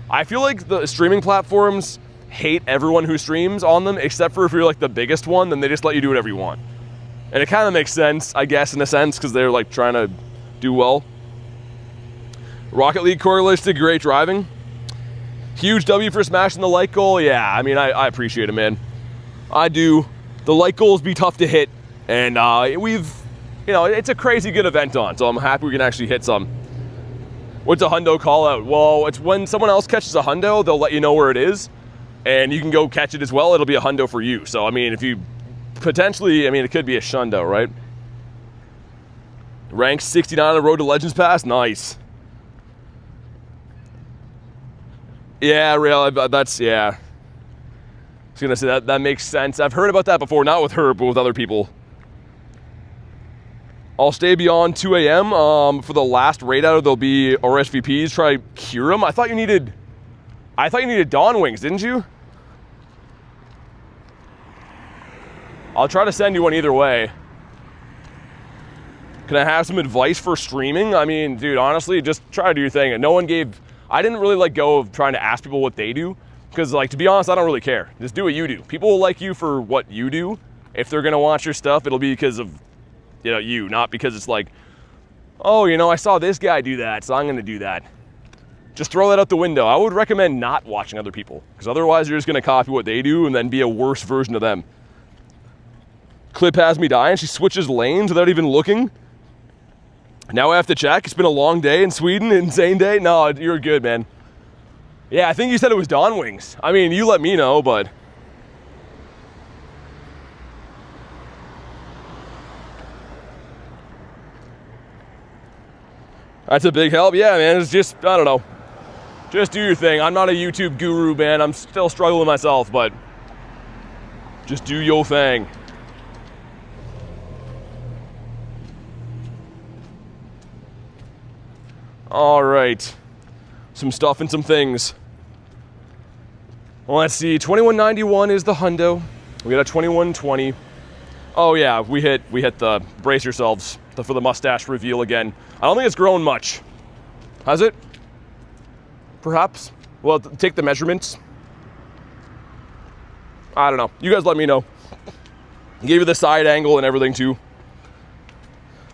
I feel like the streaming platforms hate everyone who streams on them, except for if you're like the biggest one, then they just let you do whatever you want. And it kind of makes sense, I guess, in a sense, because they're like trying to do well. Rocket League correlates to great driving. Huge W for smashing the light goal. Yeah, I mean, I appreciate it, man. I do. The light goals be tough to hit, and it's a crazy good event on, so I'm happy we can actually hit some. What's a hundo call out? Well, it's when someone else catches a hundo, they'll let you know where it is, and you can go catch it as well. It'll be a hundo for you. So, I mean, if you potentially, I mean, it could be a shundo, right? Rank 69 on the Road to Legends Pass. Nice. Yeah, real. That's, yeah. I was going to say that makes sense. I've heard about that before, not with her, but with other people. I'll stay beyond 2 a.m. For the last raid out, there'll be RSVPs. Try Kyurem. I thought you needed Dawn Wings, didn't you? I'll try to send you one either way. Can I have some advice for streaming? I mean, dude, honestly, just try to do your thing. And I didn't really let go of trying to ask people what they do. Because, like, to be honest, I don't really care. Just do what you do. People will like you for what you do. If they're going to watch your stuff, it'll be because of, you, not because it's like, oh, I saw this guy do that, so I'm going to do that. Just throw that out the window. I would recommend not watching other people. Because otherwise, you're just going to copy what they do and then be a worse version of them. Clip has me dying. She switches lanes without even looking. Now I have to check. It's been a long day in Sweden. Insane day. No, you're good, man. Yeah, I think you said it was Dawn Wings. I mean, you let me know, but... That's a big help. Yeah, man, it's just, I don't know. Just do your thing. I'm not a YouTube guru, man. I'm still struggling myself, but... Just do your thing. All right, some stuff and some things. Well, let's see, 2191 is the hundo. We got a 2120. Oh yeah, we hit the, brace yourselves, for the mustache reveal again. I don't think it's grown much. Has it? Perhaps? Well, take the measurements. I don't know, you guys let me know. Gave you the side angle and everything too.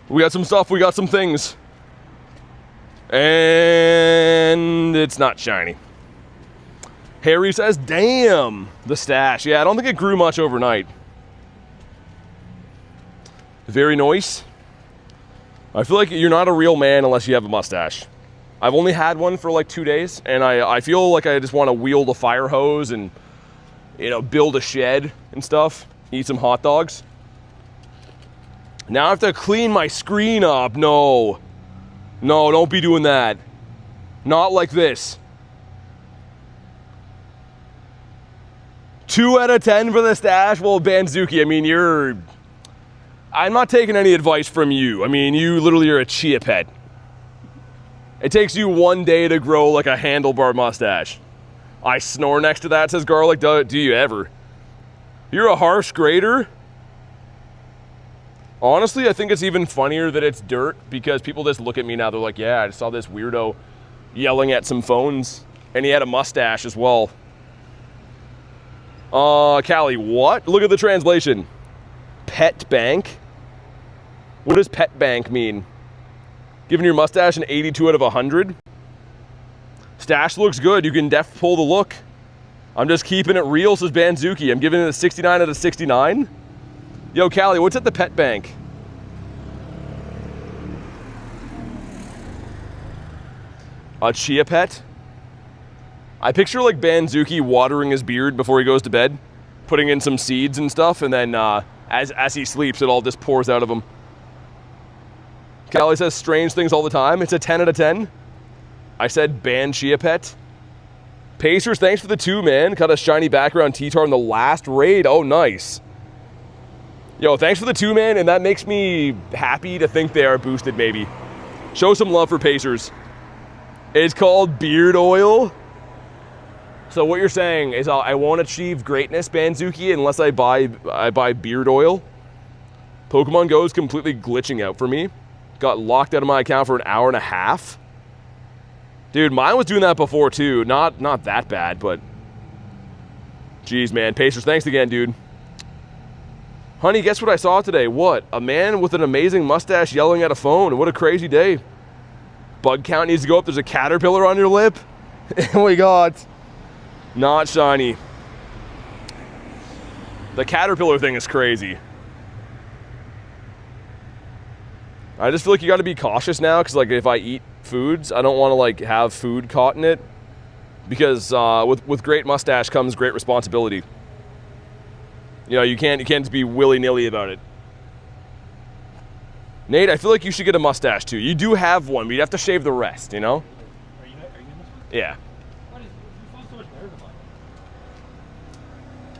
We got some stuff, we got some things. And it's not shiny. Harry says, damn, the stash. Yeah, I don't think it grew much overnight. Very nice. I feel like you're not a real man unless you have a mustache. I've only had one for like 2 days, and I feel like I just want to wield a fire hose and, build a shed and stuff, eat some hot dogs. Now I have to clean my screen up. No, don't be doing that. Not like this. 2 out of 10 for the stash. Well, Banzuki, I mean, I'm not taking any advice from you. I mean, you literally are a chia pet. It takes you 1 day to grow like a handlebar mustache. I snore next to that, says Garlic. Do you ever? You're a harsh grader? Honestly, I think it's even funnier that it's dirt because people just look at me now. They're like, yeah, I saw this weirdo yelling at some phones and he had a mustache as well. Callie, what? Look at the translation. Pet bank? What does pet bank mean? Giving your mustache an 82 out of 100? Stash looks good. You can def pull the look. I'm just keeping it real, says Banzuki. I'm giving it a 69 out of 69. Yo, Callie, what's at the pet bank? A chia pet? I picture like Banzuki watering his beard before he goes to bed, putting in some seeds and stuff, and then as he sleeps, it all just pours out of him. Callie says strange things all the time. It's a 10 out of 10. I said ban chia pet. Pacers, thanks for the 2, man. Got a shiny background T-Tar in the last raid. Oh, nice. Yo, thanks for the 2, man, and that makes me happy to think they are boosted, maybe. Show some love for Pacers. It's called beard oil. So what you're saying is I won't achieve greatness, Banzuki, unless I buy beard oil. Pokemon Go is completely glitching out for me. Got locked out of my account for an hour and a half. Dude, mine was doing that before too. Not that bad, but... Jeez, man. Pacers, thanks again, dude. Honey, guess what I saw today? What? A man with an amazing mustache yelling at a phone. What a crazy day. Bug count needs to go up. There's a caterpillar on your lip. Oh my god. Not shiny. The caterpillar thing is crazy. I just feel like you got to be cautious now, because like if I eat foods, I don't want to like have food caught in it, because with great mustache comes great responsibility. You know, you can't just be willy-nilly about it. Nate, I feel like you should get a mustache too. You do have one, but you'd have to shave the rest, you know? Are you getting this one? Yeah. Why does it sound so much better than mine?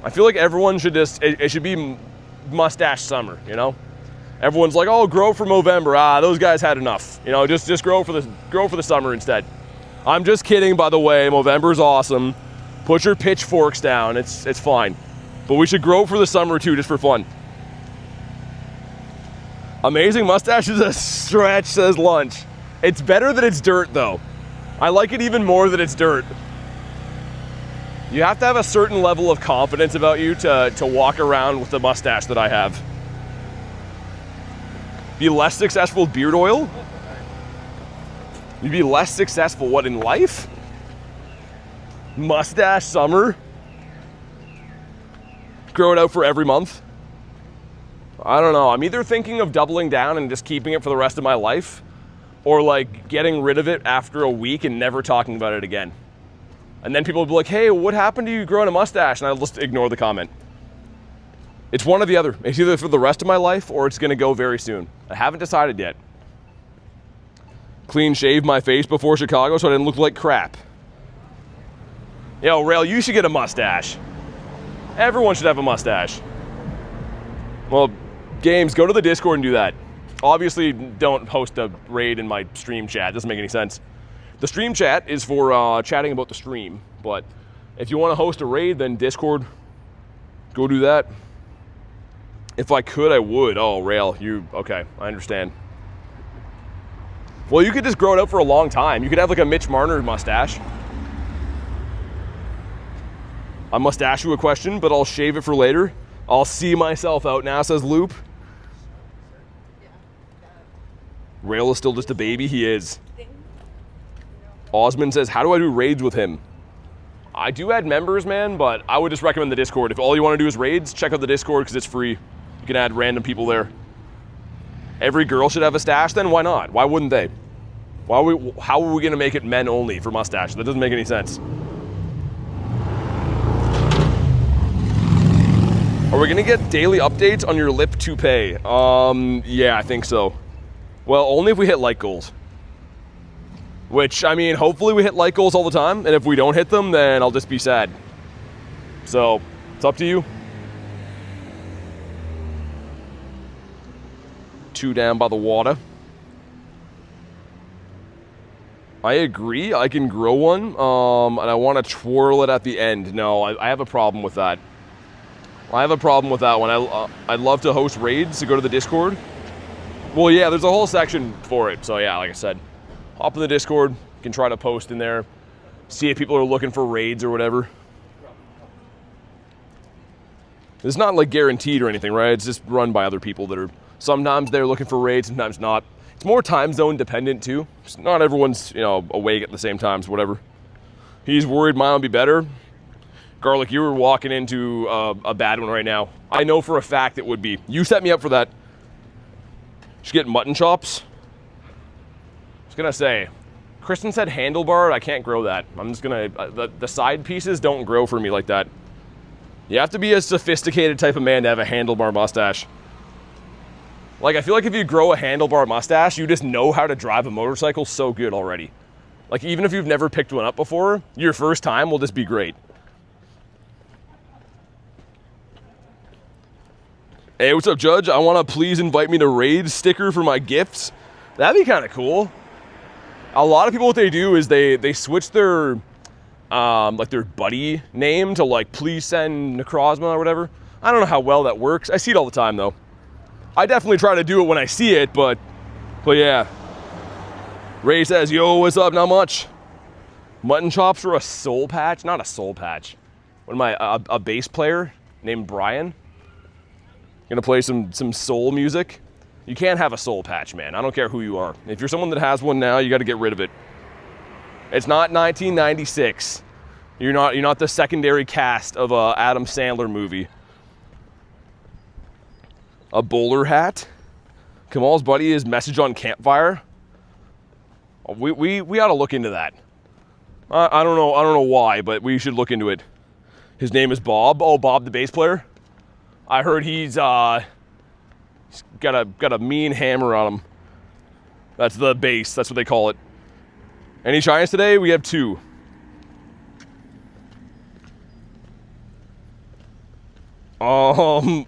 I feel like everyone should just, it should be mustache summer, you know? Everyone's like, oh, grow for Movember. Ah, those guys had enough. You know, just grow for the summer instead. I'm just kidding, by the way. Movember's awesome. Put your pitchforks down. It's fine. But we should grow for the summer too, just for fun. Amazing mustache is a stretch, says Lunch. It's better that it's dirt, though. I like it even more that it's dirt. You have to have a certain level of confidence about you to walk around with the mustache that I have. Be less successful with beard oil? You'd be less successful, what, in life? Mustache summer? Grow it out for every month? I don't know. I'm either thinking of doubling down and just keeping it for the rest of my life, or like getting rid of it after a week and never talking about it again. And then people will be like, hey, what happened to you growing a mustache? And I'll just ignore the comment. It's one or the other. It's either for the rest of my life or it's gonna go very soon. I haven't decided yet. Clean shave my face before Chicago so I didn't look like crap. Yo, Rail, you should get a mustache. Everyone should have a mustache. Well, Games, go to the Discord and do that. Obviously, don't host a raid in my stream chat. Doesn't make any sense. The stream chat is for chatting about the stream, but if you want to host a raid, then Discord, go do that. If I could, I would. Oh, Rail, okay, I understand. Well, you could just grow it out for a long time. You could have like a Mitch Marner mustache. I must ask you a question, but I'll shave it for later. I'll see myself out now, says Loop. Rail is still just a baby. He is. Osmond says, how do I do raids with him? I do add members, man, but I would just recommend the Discord. If all you want to do is raids, check out the Discord because it's free. You can add random people there. Every girl should have a stash, then why not? Why wouldn't they? How are we going to make it men only for mustache? That doesn't make any sense. Are we going to get daily updates on your lip toupee? Yeah, I think so. Well, only if we hit like goals. Which, I mean, hopefully we hit like goals all the time, and if we don't hit them, then I'll just be sad. So, it's up to you. 2 down by the water. I agree, I can grow one, and I want to twirl it at the end. No, I have a problem with that. I have a problem with that one. I'd love to host raids, to go to the Discord. Well, yeah, there's a whole section for it. So yeah, like I said, hop in the Discord. You can try to post in there, see if people are looking for raids or whatever. It's not like guaranteed or anything, right? It's just run by other people that are, sometimes they're looking for raids, sometimes not. It's more time zone dependent too. Not everyone's, awake at the same times, whatever. He's worried mine will be better. Garlic, you were walking into a bad one right now. I know for a fact it would be. You set me up for that. Should get mutton chops. I was gonna say, Kristen said handlebar. I can't grow that. I'm just gonna, the side pieces don't grow for me like that. You have to be a sophisticated type of man to have a handlebar mustache. Like, I feel like if you grow a handlebar mustache, you just know how to drive a motorcycle so good already. Like, even if you've never picked one up before, your first time will just be great. Hey, what's up, Judge? I want to please invite me to raid sticker for my gifts. That'd be kind of cool. A lot of people, what they do is they switch their like their buddy name to like please send Necrozma or whatever. I don't know how well that works. I see it all the time though. I definitely try to do it when I see it, but yeah. Ray says, yo, what's up? Not much. Mutton chops or a soul patch? Not a soul patch. What am I? A bass player named Brian? Gonna play some soul music. You can't have a soul patch, man. I don't care who you are. If you're someone that has one now, you got to get rid of it. It's not 1996. You're not the secondary cast of a Adam Sandler movie. A bowler hat. Kamal's buddy is message on campfire. We ought to look into that. I don't know why, but we should look into it. His name is Bob. Oh, Bob the bass player. I heard he's got a mean hammer on him. That's the bass. That's what they call it. Any shinies today? We have 2. Oh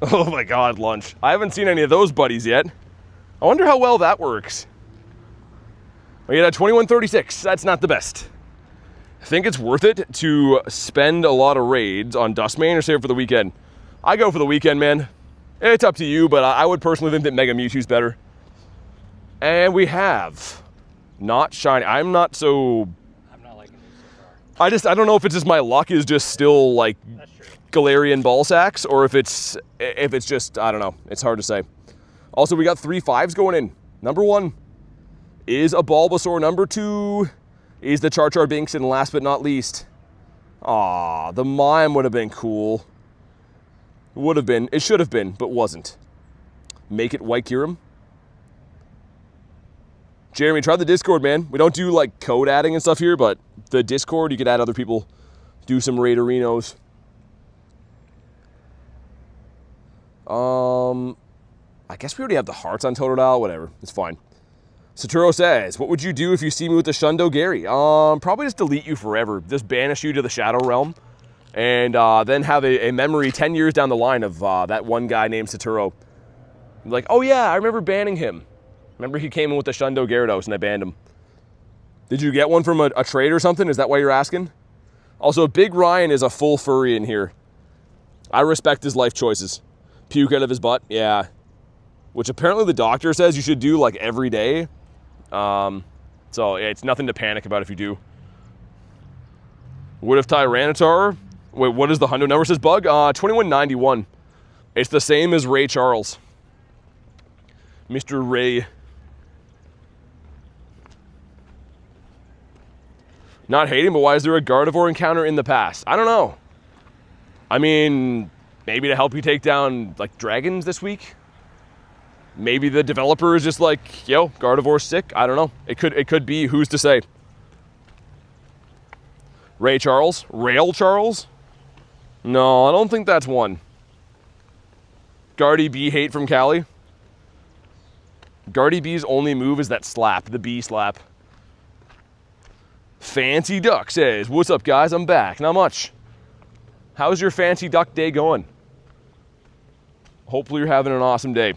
my God, lunch. I haven't seen any of those buddies yet. I wonder how well that works. We get a 2136. That's not the best. I think it's worth it to spend a lot of raids on Dustmane or save it for the weekend. I go for the weekend, man. It's up to you, but I would personally think that Mega Mewtwo's better. And we have not shiny. I'm not liking these so far. I don't know if it's just my luck is just still like Galarian ball sacks, or if it's just, I don't know. It's hard to say. Also, we got 3 5s going in. Number 1 is a Bulbasaur. Number 2 is the Char Binks, and last but not least, the Mime would have been cool. Would have been. It should have been, but wasn't. Make it White Kyurem. Jeremy, try the Discord, man. We don't do like code adding and stuff here, but the Discord, you can add other people, do some Raiderinos. I guess we already have the hearts on Totodile. Whatever, it's fine. Saturo says, what would you do if you see me with the Shundo Gary? Probably just delete you forever. Just banish you to the Shadow Realm. And then have a memory 10 years down the line of that one guy named Saturo. Like, oh yeah, I remember banning him. Remember he came in with the Shundo Gyarados and I banned him. Did you get one from a trade or something? Is that why you're asking? Also, Big Ryan is a full furry in here. I respect his life choices. Puke out of his butt, yeah. Which apparently the doctor says you should do like every day. So yeah, it's nothing to panic about if you do. What if Tyranitar? Wait, what is the Hundo number? Says Bug? 2191. It's the same as Ray Charles. Mr. Ray. Not hating, but why is there a Gardevoir encounter in the past? I don't know. I mean, maybe to help you take down like dragons this week. Maybe the developer is just like, yo, Gardevoir's sick. I don't know. It could be. Who's to say? Ray Charles? Rail Charles? No, I don't think that's one. Guardy B hate from Cali. Guardy B's only move is that slap, the B slap. Fancy Duck says, what's up guys, I'm back. Not much. How's your Fancy Duck day going? Hopefully you're having an awesome day.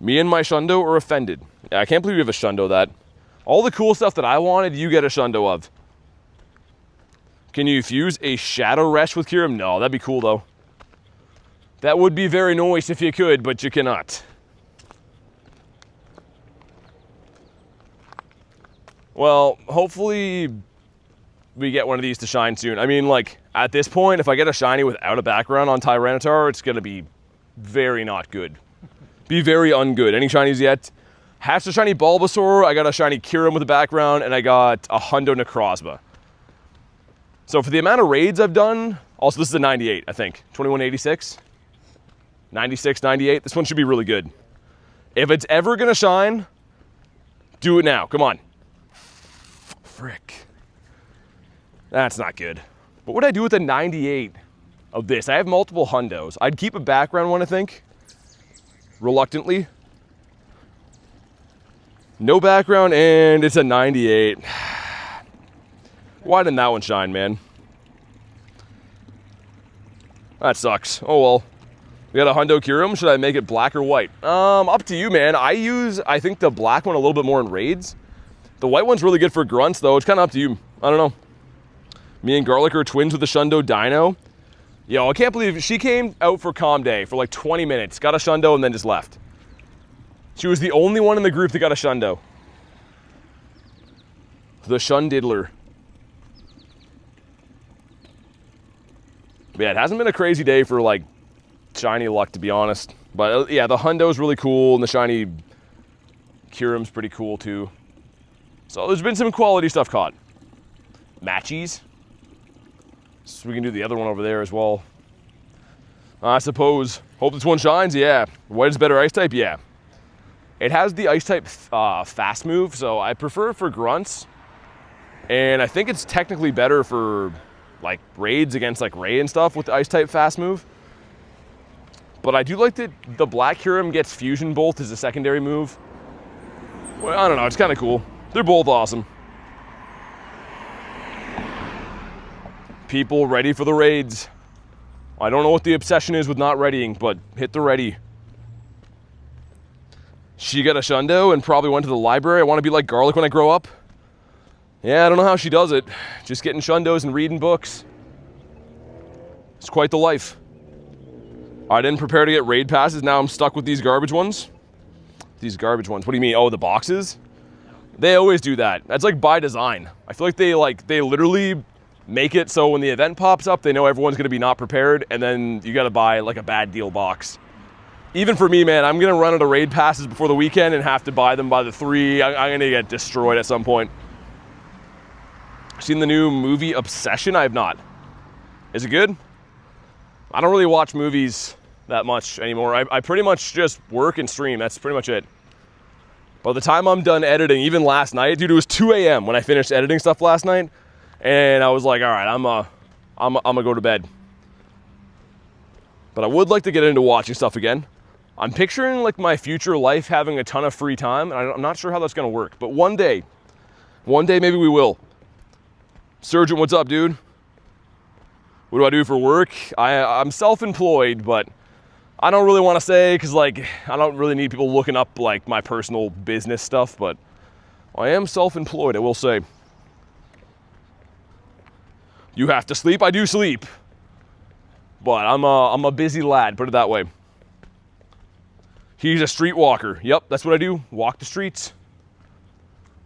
Me and my Shundo are offended. I can't believe you have a Shundo that. All the cool stuff that I wanted, you get a Shundo of. Can you fuse a Shadow Resh with Kyurem? No, that'd be cool though. That would be very nice if you could, but you cannot. Well, hopefully we get one of these to shine soon. I mean, like, at this point, if I get a shiny without a background on Tyranitar, it's going to be very not good. Be very ungood. Any shinies yet? Hatched a shiny Bulbasaur, I got a shiny Kyurem with a background, and I got a Hundo Necrozma. So for the amount of raids I've done, also this is a 98, I think. 2186? 96, 98. This one should be really good. If it's ever going to shine, do it now. Come on. Frick. That's not good. What would I do with a 98 of this? I have multiple Hundos. I'd keep a background one, I think. Reluctantly. No background, and it's a 98. Why didn't that one shine, man? That sucks. Oh well. We got a Hundo Kyurem. Should I make it black or white? Up to you, man. I think, the black one a little bit more in raids. The white one's really good for grunts, though. It's kind of up to you. I don't know. Me and Garlic are twins with the Shundo Dino. Yo, I can't believe she came out for Calm Day for like 20 minutes, got a Shundo, and then just left. She was the only one in the group that got a Shundo. The Shundiddler. But yeah, it hasn't been a crazy day for like shiny luck, to be honest. But yeah, the Hundo's really cool, and the shiny Kyurem's pretty cool too. So there's been some quality stuff caught. Matchies. So we can do the other one over there as well. I suppose. Hope this one shines, yeah. White is better ice type, yeah. It has the ice type fast move, so I prefer it for grunts. And I think it's technically better for like raids against like Ray and stuff with the ice type fast move. But I do like that the black Kyurem gets fusion bolt as a secondary move. Well, I don't know, it's kind of cool. They're both awesome. People ready for the raids. I don't know what the obsession is with not readying, but hit the ready. She got a Shundo and probably went to the library. I want to be like Garlic when I grow up. Yeah, I don't know how she does it. Just getting Shundos and reading books. It's quite the life. I didn't prepare to get raid passes. Now I'm stuck with these garbage ones. These garbage ones. What do you mean? Oh, the boxes? They always do that. That's like by design. I feel like they literally make it so when the event pops up, they know everyone's going to be not prepared, and then you got to buy like a bad deal box. Even for me, man, I'm going to run out of raid passes before the weekend and have to buy them by the 3. I'm going to get destroyed at some point. Seen the new movie Obsession? I have not. Is it good? I don't really watch movies that much anymore. I pretty much just work and stream. That's pretty much it. By the time I'm done editing, even last night, dude, it was 2 a.m. when I finished editing stuff last night. And I was like, all right, I'm gonna go to bed. But I would like to get into watching stuff again. I'm picturing like my future life having a ton of free time, and I'm not sure how that's gonna work. But one day maybe we will. Surgeon, what's up, dude? What do I do for work? I'm self-employed, but I don't really want to say because like I don't really need people looking up like my personal business stuff. But I am self-employed, I will say. You have to sleep. I do sleep, but I'm a busy lad. Put it that way. He's a streetwalker. Yep, that's what I do. Walk the streets.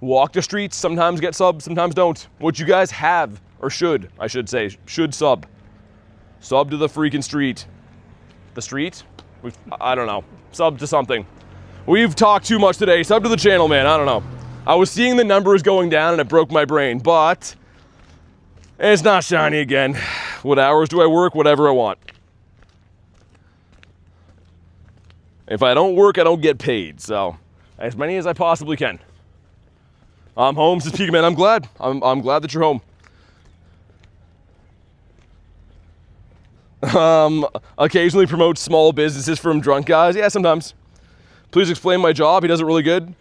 Walk the streets. Sometimes get subs, sometimes don't. What you guys have, or should, I should say, should sub. Sub to the freaking street. The street? I don't know. Sub to something. We've talked too much today. Sub to the channel, man. I don't know. I was seeing the numbers going down and it broke my brain, but it's not shiny again. What hours do I work? Whatever I want. If I don't work, I don't get paid. So as many as I possibly can. I'm home, says Pikaman. I'm glad. I'm glad that you're home. Occasionally promotes small businesses from drunk guys. Yeah, sometimes. Please explain my job. He does it really good.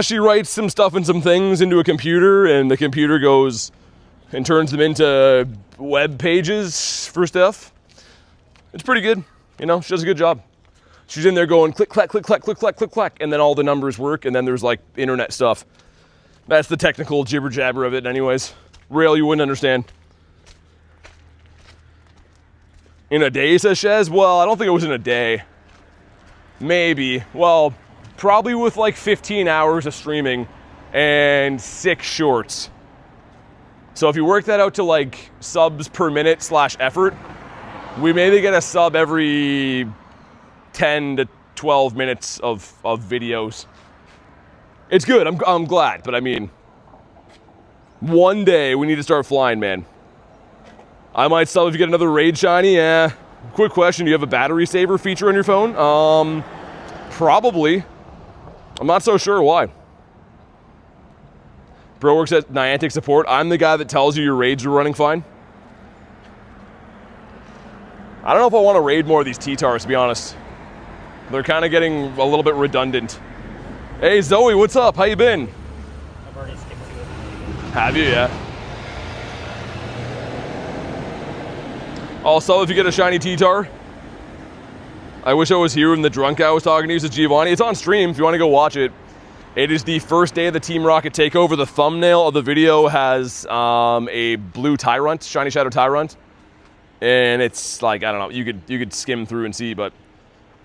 She writes some stuff and some things into a computer, and the computer goes and turns them into web pages for stuff. It's pretty good. You know, she does a good job. She's in there going click, clack, click, clack, click, clack, click, clack, and then all the numbers work, and then there's like internet stuff. That's the technical jibber jabber of it anyways. Rail, you wouldn't understand. In a day, says Shez? Well, I don't think it was in a day. Maybe. Well, probably with like 15 hours of streaming and 6 shorts. So if you work that out to like subs per minute / effort, we maybe get a sub every 10 to 12 minutes of videos. It's good, I'm glad, but I mean, one day we need to start flying, man. I might sub if you get another raid shiny, yeah. Quick question, do you have a battery saver feature on your phone? Probably. I'm not so sure why. Bro works at Niantic support. I'm the guy that tells you your raids are running fine. I don't know if I want to raid more of these T-Tars, to be honest. They're kind of getting a little bit redundant. Hey Zoe, what's up? How you been? I've already skipped to it. Have you? Yeah. Also, if you get a shiny T-Tar, I wish I was here when the drunk guy was talking to you, says Giovanni. It's on stream if you want to go watch it. It is the first day of the Team Rocket takeover. The thumbnail of the video has a blue Tyrant, shiny Shadow Tyrant. And it's like, I don't know, you could skim through and see, but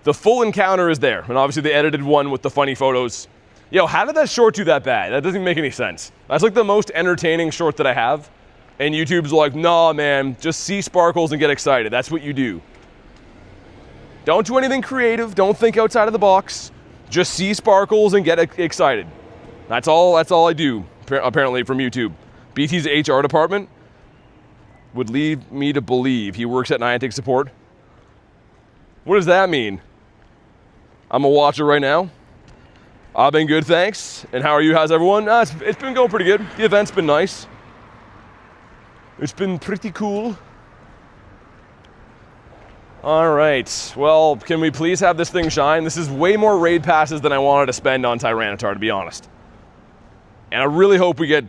the full encounter is there. And obviously they edited one with the funny photos. Yo, how did that short do that bad? That doesn't make any sense. That's like the most entertaining short that I have. And YouTube's like, nah, man, just see sparkles and get excited. That's what you do. Don't do anything creative. Don't think outside of the box. Just see sparkles and get excited. That's all I do, apparently, from YouTube. BT's HR department would lead me to believe he works at Niantic support. What does that mean? I'm a watcher right now. I've been good, thanks. And how are you? How's everyone? It's been going pretty good. The event's been nice. It's been pretty cool. All right, well, can we please have this thing shine? This is way more raid passes than I wanted to spend on Tyranitar, to be honest. And I really hope we get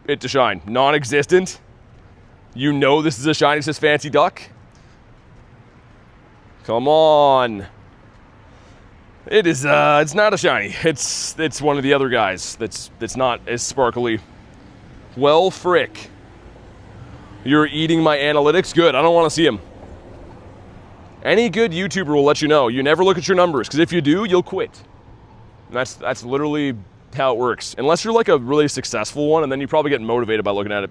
it to shine. Non-existent. You know this is a shiny, says Fancy Duck. Come on. It is, it's not a shiny. It's one of the other guys that's not as sparkly. Well, frick. You're eating my analytics? Good, I don't want to see them. Any good YouTuber will let you know. You never look at your numbers, because if you do, you'll quit. And that's literally how it works. Unless you're like a really successful one, and then you probably get motivated by looking at it.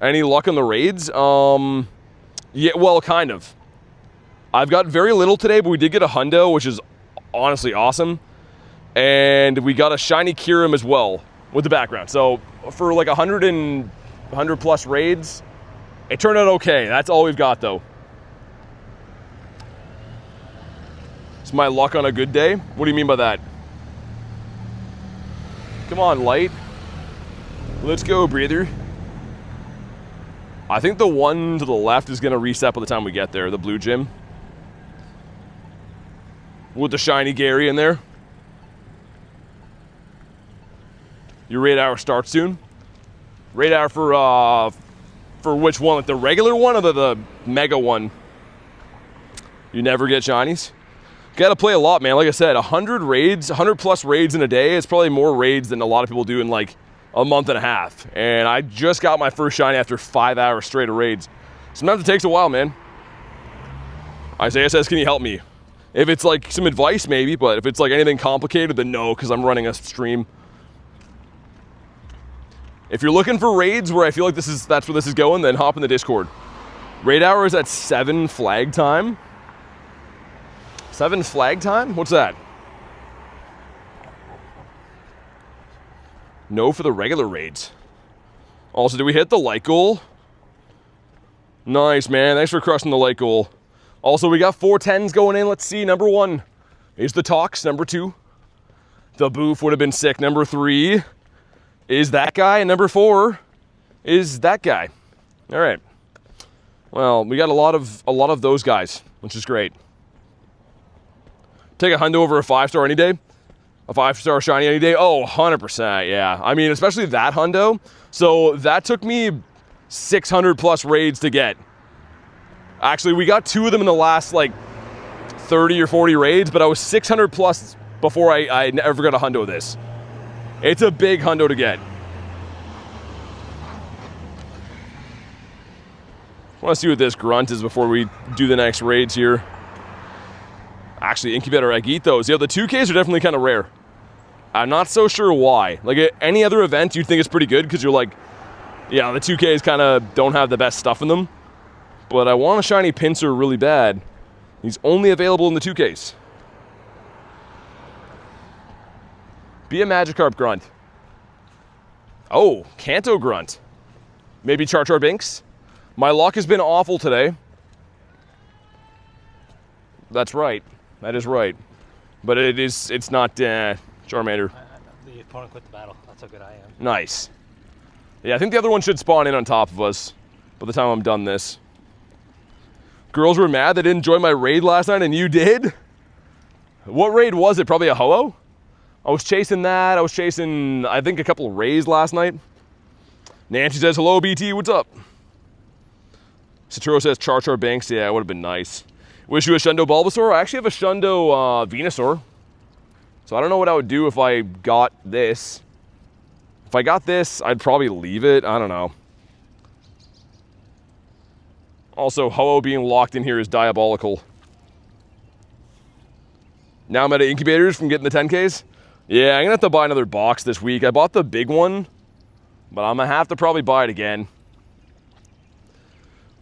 Any luck on the raids? Yeah, well, kind of. I've got very little today, but we did get a Hundo, which is honestly awesome. And we got a shiny Kyurem as well with the background. So for like 100 plus raids, it turned out okay. That's all we've got though. It's my luck on a good day? What do you mean by that? Come on, light. Let's go, breather. I think the one to the left is gonna reset by the time we get there, the blue gym. With the shiny Gary in there. Your raid hour starts soon. Raid hour for which one? Like the regular one or the mega one? You never get shinies? Gotta play a lot, man. Like I said, 100 raids, 100 plus raids in a day. It's probably more raids than a lot of people do in like a month and a half. And I just got my first shiny after 5 hours straight of raids. Sometimes it takes a while, man. Isaiah says, can you help me? If it's like some advice, maybe, but if it's like anything complicated, then no, because I'm running a stream. If you're looking for raids where I feel like that's where this is going, then hop in the Discord. Raid hour is at 7 flag time. 7 flag time? What's that? No for the regular raids. Also, did we hit the light goal? Nice, man. Thanks for crushing the light goal. Also, we got 4 10s going in. Let's see. Number 1 is the Tox. Number 2, the Boof would have been sick. Number 3 is that guy. And number 4 is that guy. All right. Well, we got a lot of those guys, which is great. Take a Hundo over a 5-star any day? A 5-star shiny any day? Oh, 100%, yeah. I mean, especially that Hundo. So that took me 600 plus raids to get. Actually, we got 2 of them in the last like 30 or 40 raids, but I was 600 plus before I ever got a Hundo this. It's a big Hundo to get. I want to see what this grunt is before we do the next raids here. Actually, incubator egg, eat those. Yeah, the 2Ks are definitely kind of rare. I'm not so sure why. Like any other event, you'd think it's pretty good because you're like, yeah, the 2Ks kind of don't have the best stuff in them. But I want a shiny Pinsir really bad. He's only available in the 2Ks. Be a Magikarp grunt. Oh, Kanto grunt. Maybe Char Binks. My luck has been awful today. That's right. That is right. But it's not Charmander. The opponent quit the battle. That's how good I am. Nice. Yeah, I think the other one should spawn in on top of us by the time I'm done this. Girls were mad they didn't join my raid last night and you did? What raid was it? Probably a Ho-Oh? I was chasing that. I was chasing, I think, a couple of rays last night. Nancy says, hello, BT, what's up? Saturo says, Char Banks. Yeah, it would have been nice. Wish you a Shundo Bulbasaur. I actually have a Shundo Venusaur. So I don't know what I would do if I got this. If I got this, I'd probably leave it. I don't know. Also, Ho-Oh being locked in here is diabolical. Now I'm out of incubators from getting the 10Ks. Yeah, I'm gonna have to buy another box this week. I bought the big one, but I'm gonna have to probably buy it again.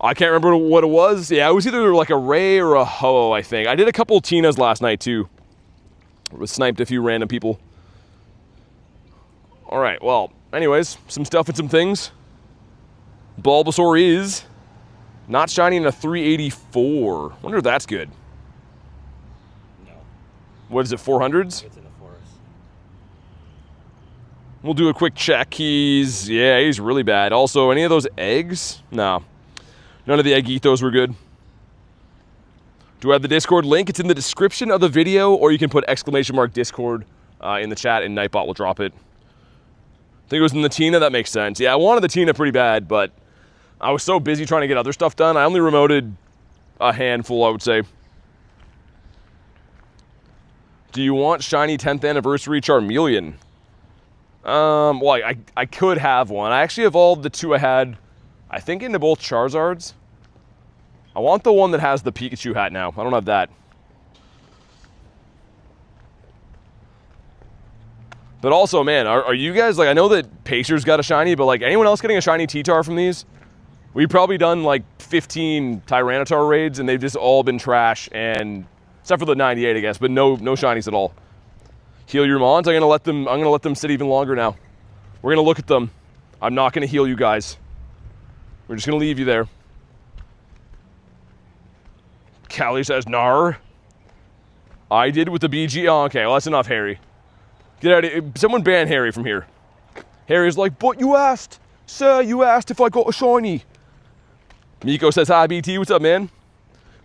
I can't remember what it was. Yeah, it was either like a Ray or a Ho, I think. I did a couple Tinas last night, too. Sniped a few random people. All right, well, anyways, some stuff and some things. Bulbasaur is not shiny in a 384. Wonder if that's good. No. What is it, 400s? It's in the forest. We'll do a quick check. He's really bad. Also, any of those eggs? No. None of the Eggitos were good. Do I have the Discord link? It's in the description of the video, or you can put !Discord in the chat and Nightbot will drop it. I think it was in the Tina, that makes sense. Yeah, I wanted the Tina pretty bad, but I was so busy trying to get other stuff done. I only remoted a handful, I would say. Do you want shiny 10th anniversary Charmeleon? Well, I could have one. I actually evolved the two I had, I think, into both Charizards. I want the one that has the Pikachu hat now. I don't have that. But also, man, are you guys, like, I know that Pacer's got a shiny, but, like, anyone else getting a shiny T-Tar from these? We've probably done, like, 15 Tyranitar raids, and they've just all been trash, and except for the 98, I guess, but no shinies at all. Heal your Mons? I'm gonna let them sit even longer now. We're gonna look at them. I'm not gonna heal you guys. We're just gonna leave you there. Callie says, "Nar." I did with the BG. Oh, okay, well, that's enough, Harry. Get out of here. Someone ban Harry from here. Harry's like, "But you asked, sir, you asked if I got a shiny." Miko says, "Hi, BT, what's up, man?"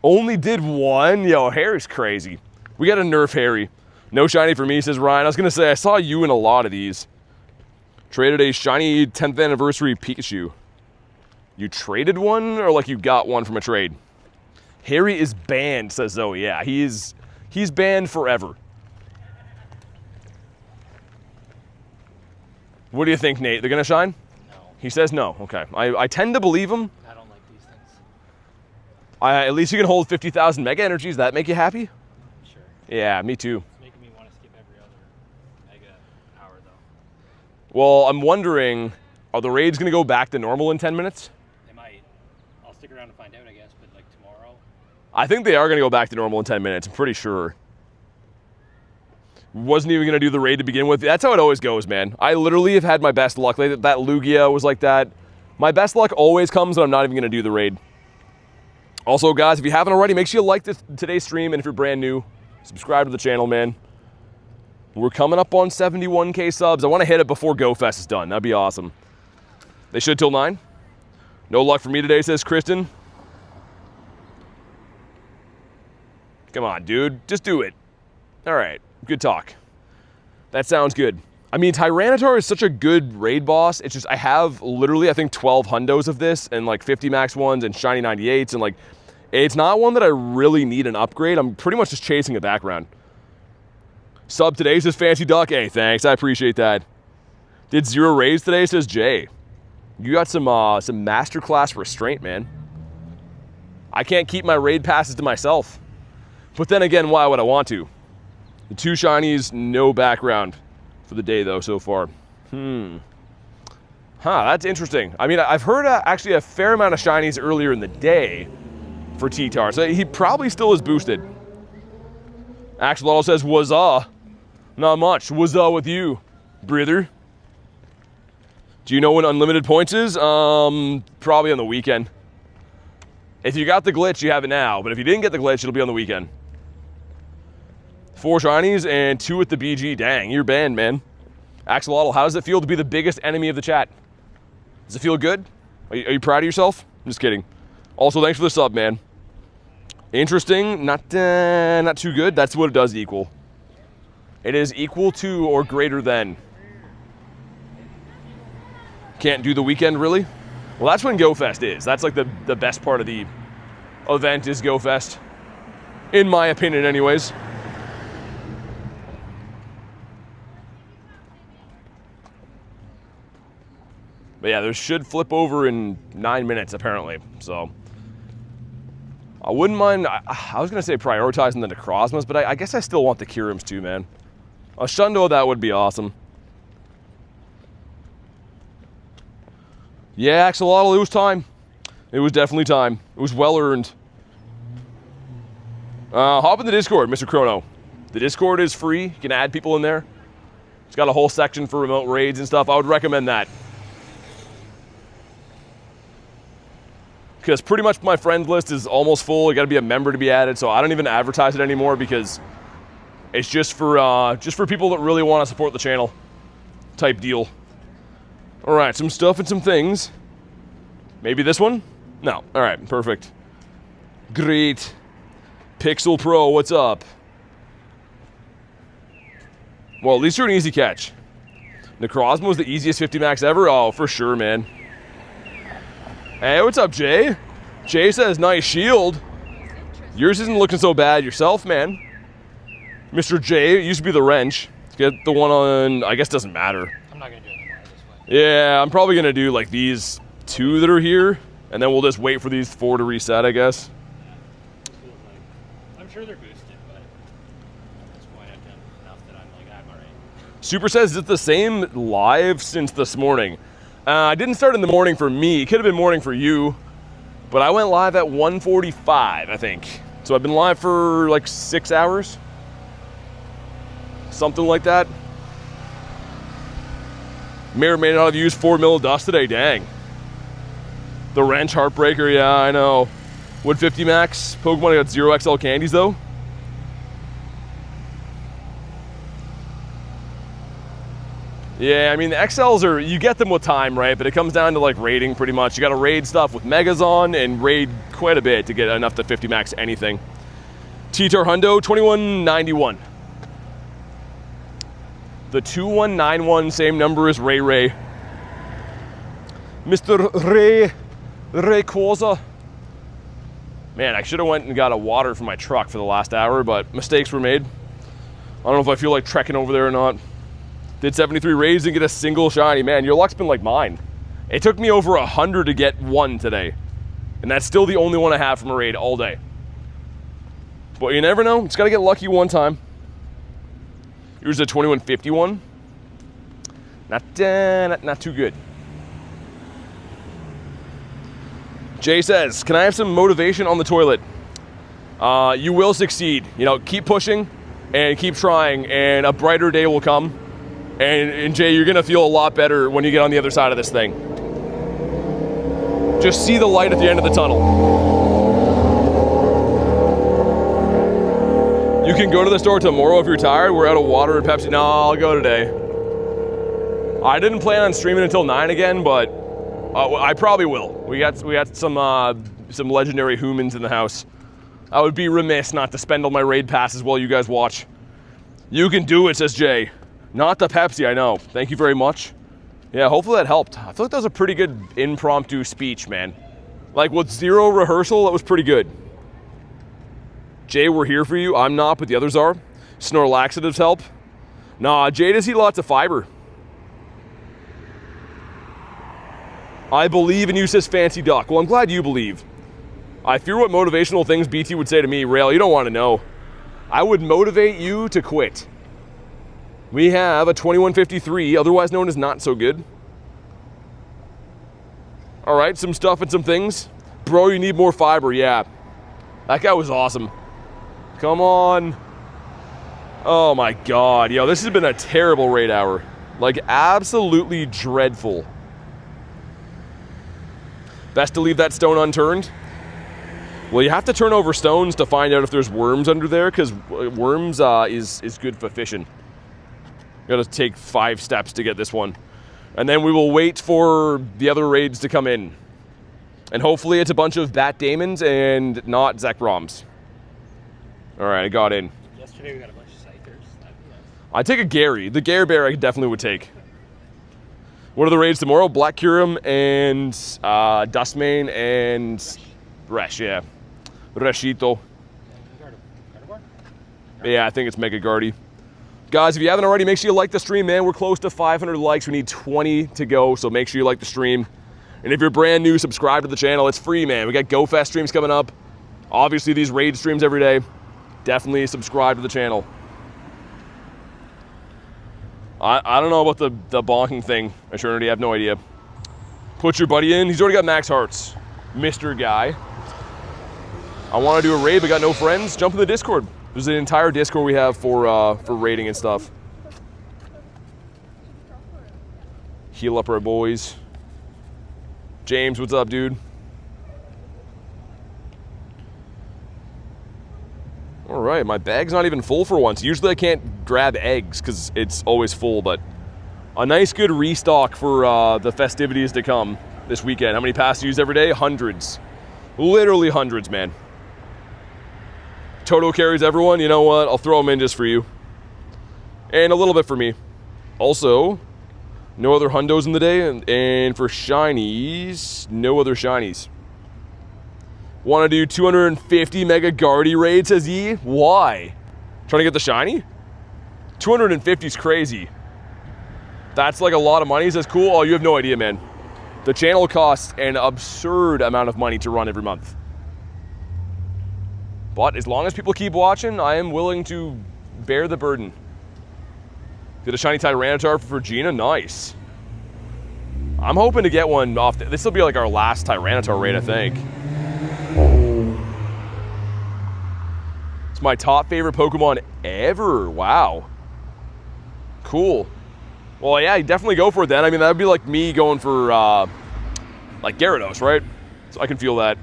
Only did one? Yo, Harry's crazy. We gotta nerf Harry. No shiny for me, says Ryan. I was gonna say, I saw you in a lot of these. Traded a shiny 10th anniversary Pikachu. You traded one, or like you got one from a trade? Harry is banned, says Zoe. Yeah, he's banned forever. What do you think, Nate? They're gonna shine? No. He says no. Okay. I tend to believe him. I don't like these things. At least you can hold 50,000 Mega Energies. That make you happy? Sure. Yeah, me too. It's making me want to skip every other Mega hour, though. Well, I'm wondering, are the raids gonna go back to normal in 10 minutes? They might. I'll stick around to find out, I guess, but like tomorrow. I think they are gonna go back to normal in 10 minutes. I'm pretty sure. Wasn't even gonna do the raid to begin with. That's how it always goes, man. I literally have had my best luck. Like that Lugia was like that. My best luck always comes when I'm not even gonna do the raid. Also, guys, if you haven't already, make sure you like today's stream, and if you're brand new, subscribe to the channel, man. We're coming up on 71K subs. I want to hit it before GoFest is done. That'd be awesome. They should till 9. No luck for me today, says Kristen. Come on, dude. Just do it. All right. Good talk. That sounds good. I mean, Tyranitar is such a good raid boss. It's just I have literally, I think, 12 hundos of this and like 50 max ones and shiny 98s. And like, it's not one that I really need an upgrade. I'm pretty much just chasing a background. Sub today, says Fancy Duck. Hey, thanks. I appreciate that. Did 0 raids today, says Jay. You got some masterclass restraint, man. I can't keep my raid passes to myself. But then again, why would I want to? The 2 shinies, no background for the day, though, so far. That's interesting. I mean, I've heard actually a fair amount of shinies earlier in the day for T-Tar, so he probably still is boosted. Axolotl says, "Wazza." Not much. Wazza with you, brother. Do you know when unlimited points is? Probably on the weekend. If you got the glitch, you have it now, but if you didn't get the glitch, it'll be on the weekend. 4 shinies and 2 with the BG. Dang, you're banned, man. Axolotl, how does it feel to be the biggest enemy of the chat? Does it feel good? Are you proud of yourself? I'm just kidding. Also, thanks for the sub, man. Interesting, not too good. That's what it does equal. It is equal to or greater than. Can't do the weekend, really? Well, that's when GoFest is. That's like the best part of the event is GoFest. In my opinion, anyways. But yeah, there should flip over in 9 minutes, apparently. So I wouldn't mind. I was going to say prioritizing the Necrozmas, but I guess I still want the Kyurems too, man. A Shundo, that would be awesome. Yeah, Axolotl, it was time. It was definitely time. It was well earned. Hop in the Discord, Mr. Chrono. The Discord is free. You can add people in there. It's got a whole section for remote raids and stuff. I would recommend that. Because pretty much my friend list is almost full. You got to be a member to be added, so I don't even advertise it anymore because it's just for people that really want to support the channel type deal. All right, some stuff and some things. Maybe this one? No. All right, perfect. Great. Pixel Pro, what's up? Well, at least you're an easy catch. Necrozma was the easiest 50 max ever? Oh, for sure, man. Hey, what's up, Jay? Jay says, nice shield. Yours isn't looking so bad yourself, man. Mr. J, it used to be the wrench. Let's get the one on, I guess it doesn't matter. I'm not going to do any more this way. Yeah, I'm probably going to do like these 2 that are here, and then we'll just wait for these 4 to reset, I guess. I'm sure they're boosted, but at this point I've done enough that I'm alright. Super says, is it the same live since this morning? I didn't start in the morning for me. It could have been morning for you, but I went live at 1:45, I think. So I've been live for like 6 hours. Something like that. May or may not have used 4 mil of dust today, dang. The wrench heartbreaker, yeah, I know. Would 50 max Pokemon got 0 XL candies though? Yeah, I mean the XLs are, you get them with time, right? But it comes down to like raiding pretty much. You gotta raid stuff with Megas on and raid quite a bit to get enough to 50 max anything. T-Tar Hundo, 2191. The 2191, same number as Ray Ray. Mr. Ray Quaza. Man, I should have went and got a water for my truck for the last hour, but mistakes were made. I don't know if I feel like trekking over there or not. Did 73 raids and get a single shiny. Man, your luck's been like mine. It took me over 100 to get 1 today. And that's still the only one I have from a raid all day. But you never know, just gotta get lucky one time. Here's a 2151. Not too good. Jay says, can I have some motivation on the toilet? You will succeed. You know, keep pushing and keep trying and a brighter day will come. And Jay, you're gonna feel a lot better when you get on the other side of this thing. Just see the light at the end of the tunnel. You can go to the store tomorrow if you're tired. We're out of water and Pepsi. No, I'll go today. I didn't plan on streaming until 9 again, but I probably will. We got some legendary humans in the house. I would be remiss not to spend all my raid passes while you guys watch. You can do it, says Jay. Not the Pepsi, I know. Thank you very much. Yeah, hopefully that helped. I feel like that was a pretty good impromptu speech, man. Like with 0 rehearsal, that was pretty good. Jay, we're here for you. I'm not, but the others are. Snore laxatives help. Nah, Jay does eat lots of fiber. I believe in you, says Fancy Duck. Well, I'm glad you believe. I fear what motivational things BT would say to me. Rail, you don't want to know. I would motivate you to quit. We have a 2153, otherwise known as not so good. All right, some stuff and some things. Bro, you need more fiber, yeah. That guy was awesome. Come on. Oh my God, yo, this has been a terrible raid hour. Like, absolutely dreadful. Best to leave that stone unturned. Well, you have to turn over stones to find out if there's worms under there, because worms is good for fishing. Gotta take 5 steps to get this one. And then we will wait for the other raids to come in. And hopefully it's a bunch of Bat Daemons and not Zekroms. All right, I got in. Yesterday we got a bunch of Scythers. I'd take a Gary. The Gare Bear I definitely would take. What are the raids tomorrow? Black Kyurem and Dustmane and Resh, yeah. Reshito. Yeah, I think it's Mega Guardy. Guys, if you haven't already, make sure you like the stream, man. We're close to 500 likes. We need 20 to go, so make sure you like the stream. And if you're brand new, subscribe to the channel. It's free, man. We got GoFest streams coming up. Obviously, these raid streams every day. Definitely subscribe to the channel. I don't know about the bonking thing, Eternity. I have no idea. Put your buddy in. He's already got max hearts. Mr. Guy. I want to do a raid, but got no friends. Jump in the Discord. There's an entire Discord we have for raiding and stuff. Heal up our boys. James, what's up, dude? All right, my bag's not even full for once. Usually I can't grab eggs because it's always full, but a nice good restock for the festivities to come this weekend. How many passes used every day? Hundreds. Literally hundreds, man. Toto carries everyone. You know what? I'll throw them in just for you. And a little bit for me. Also, no other hundos in the day. And for shinies, no other shinies. Want to do 250 Mega Guardy raid, says Yi. Why? Trying to get the shiny? 250 is crazy. That's like a lot of money. Says cool. Oh, you have no idea, man. The channel costs an absurd amount of money to run every month. But as long as people keep watching, I am willing to bear the burden. Get a shiny Tyranitar for Gina. Nice. I'm hoping to get one off. This will be like our last Tyranitar raid, I think. It's my top favorite Pokemon ever. Wow. Cool. Well, yeah, you definitely go for it then. I mean, that would be like me going for, like Gyarados, right? So I can feel that.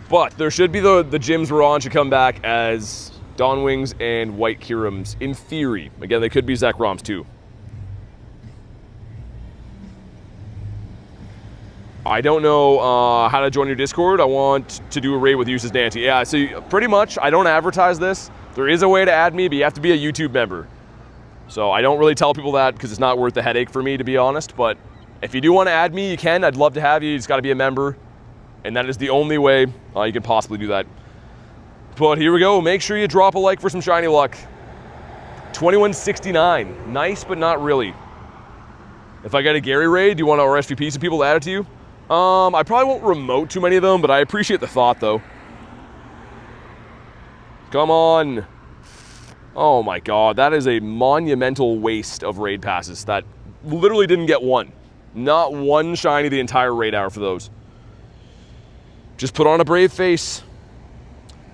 But there should be the gyms we're on should come back as Dawn Wings and White Kyurems, in theory. Again, they could be Zekroms too. I don't know how to join your Discord. I want to do a raid with you, says Nancy. Yeah, so pretty much, I don't advertise this. There is a way to add me, but you have to be a YouTube member. So I don't really tell people that because it's not worth the headache for me, to be honest. But if you do want to add me, you can. I'd love to have you. You just got to be a member. And that is the only way you can possibly do that. But here we go. Make sure you drop a like for some shiny luck. 2169. Nice, but not really. If I get a Gary raid, do you want to RSVP some people to add it to you? I probably won't remote too many of them, but I appreciate the thought, though. Come on. Oh my god, that is a monumental waste of raid passes. That literally didn't get one. Not one shiny the entire raid hour for those. Just put on a brave face.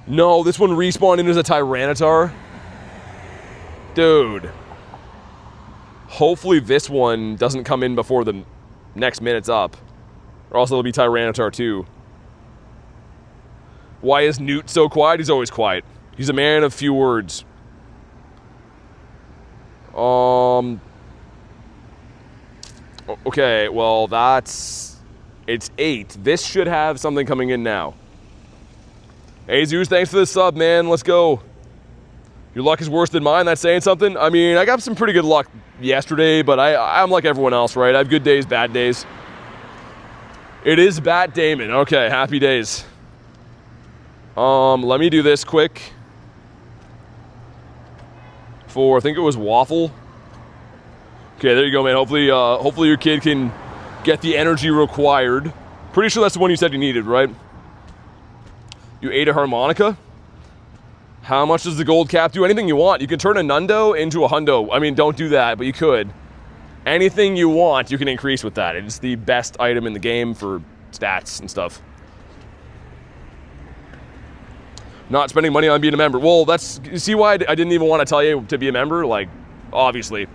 No, this one respawned in as a Tyranitar. Dude. Hopefully this one doesn't come in before the next minute's up. Or else it'll be Tyranitar too. Why is Newt so quiet? He's always quiet. He's a man of few words. Okay, well it's 8. This should have something coming in now. Hey Zeus, thanks for the sub, man. Let's go. Your luck is worse than mine. That's saying something. I mean, I got some pretty good luck yesterday, but I'm like everyone else, right? I have good days, bad days. It is Bat Damon. Okay, happy days. Let me do this quick. For, I think it was Waffle. Okay, there you go, man. Hopefully your kid can get the energy required. Pretty sure that's the one you said you needed, right? You ate a harmonica? How much does the gold cap do? Anything you want. You can turn a Nundo into a Hundo. I mean, don't do that, but you could. Anything you want, you can increase with that. It's the best item in the game for stats and stuff. Not spending money on being a member. Well, you see why I didn't even want to tell you to be a member? Like, obviously.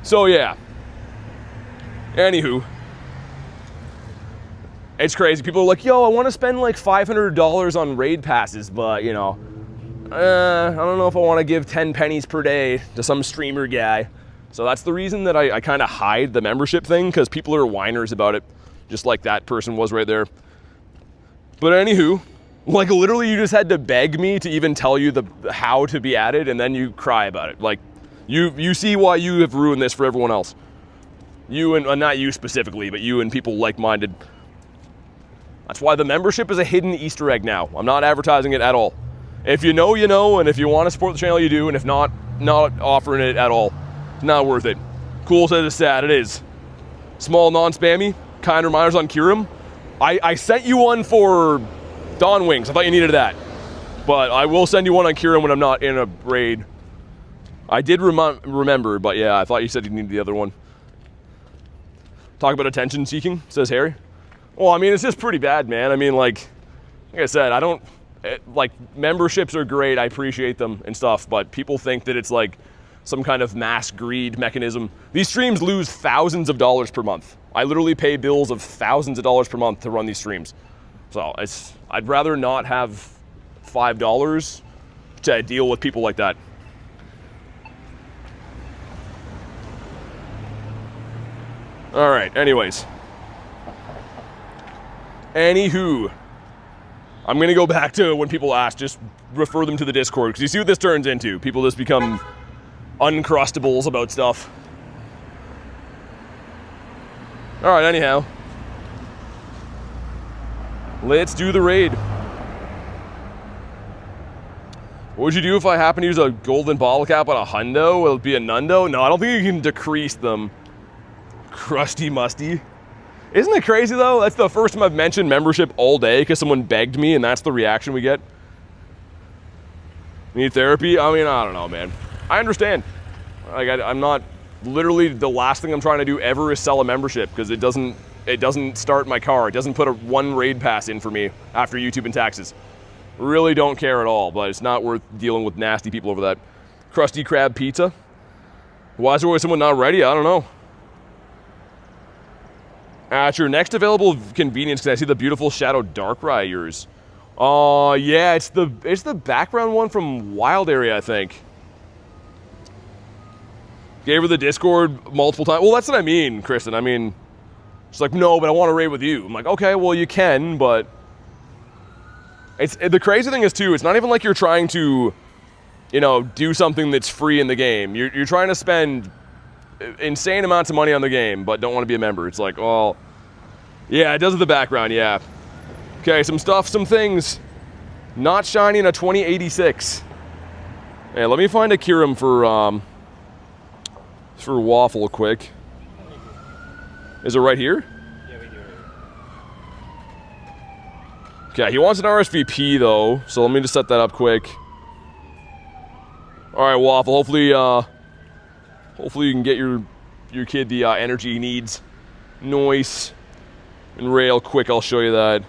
So, yeah. Anywho. It's crazy. People are like, yo, I want to spend like $500 on raid passes, but, you know, I don't know if I want to give 10 pennies per day to some streamer guy. So that's the reason that I kind of hide the membership thing, because people are whiners about it, just like that person was right there. But anywho, like literally you just had to beg me to even tell you how to be added, and then you cry about it. Like, you see why you have ruined this for everyone else. You and, not you specifically, but you and people like-minded. That's why the membership is a hidden Easter egg now. I'm not advertising it at all. If you know, you know, and if you want to support the channel, you do, and if not offering it at all. It's not worth it. Cool says it's sad. It is. Small, non-spammy, kind reminders on Kyurem. I sent you one for Dawn Wings. I thought you needed that. But I will send you one on Kyurem when I'm not in a raid. I did remember, but yeah, I thought you said you needed the other one. Talk about attention seeking, says Harry. Well, I mean, it's just pretty bad, man. I mean, like I said, I don't, like, memberships are great. I appreciate them and stuff, but people think that it's like some kind of mass greed mechanism. These streams lose thousands of dollars per month. I literally pay bills of thousands of dollars per month to run these streams. So I'd rather not have $5 to deal with people like that. All right, anyways. Anywho, I'm gonna go back to when people ask, just refer them to the Discord, because you see what this turns into. People just become uncrustables about stuff. All right, anyhow. Let's do the raid. What would you do if I happen to use a golden bottle cap on a hundo? Will it be a nundo? No, I don't think you can decrease them. Crusty musty. Isn't it crazy though? That's the first time I've mentioned membership all day because someone begged me and that's the reaction we get. Need therapy? I mean, I don't know, man. I understand. Like, I'm not, literally the last thing I'm trying to do ever is sell a membership because it doesn't start my car. It doesn't put one raid pass in for me after YouTube and taxes. Really don't care at all, but it's not worth dealing with nasty people over that. Krusty Krab pizza. Why is there always someone not ready? I don't know. At your next available convenience, can I see the beautiful Shadow Darkrai yours? Yeah, it's the background one from Wild Area, I think. Gave her the Discord multiple times. Well, that's what I mean, Kristen. I mean, she's like, no, but I want to raid with you. I'm like, okay, well, you can, but the crazy thing is, too, it's not even like you're trying to, you know, do something that's free in the game. You're trying to spend insane amounts of money on the game, but don't want to be a member. It's like, well, yeah, it does with the background, yeah. Okay, some things. Not shiny in a 2086. Hey, let me find a Kyurem for Waffle quick. Is it right here? Yeah, we do. Okay, he wants an RSVP though, so let me just set that up quick. All right, Waffle. Hopefully you can get your kid the energy he needs. Noise and rail quick. I'll show you that.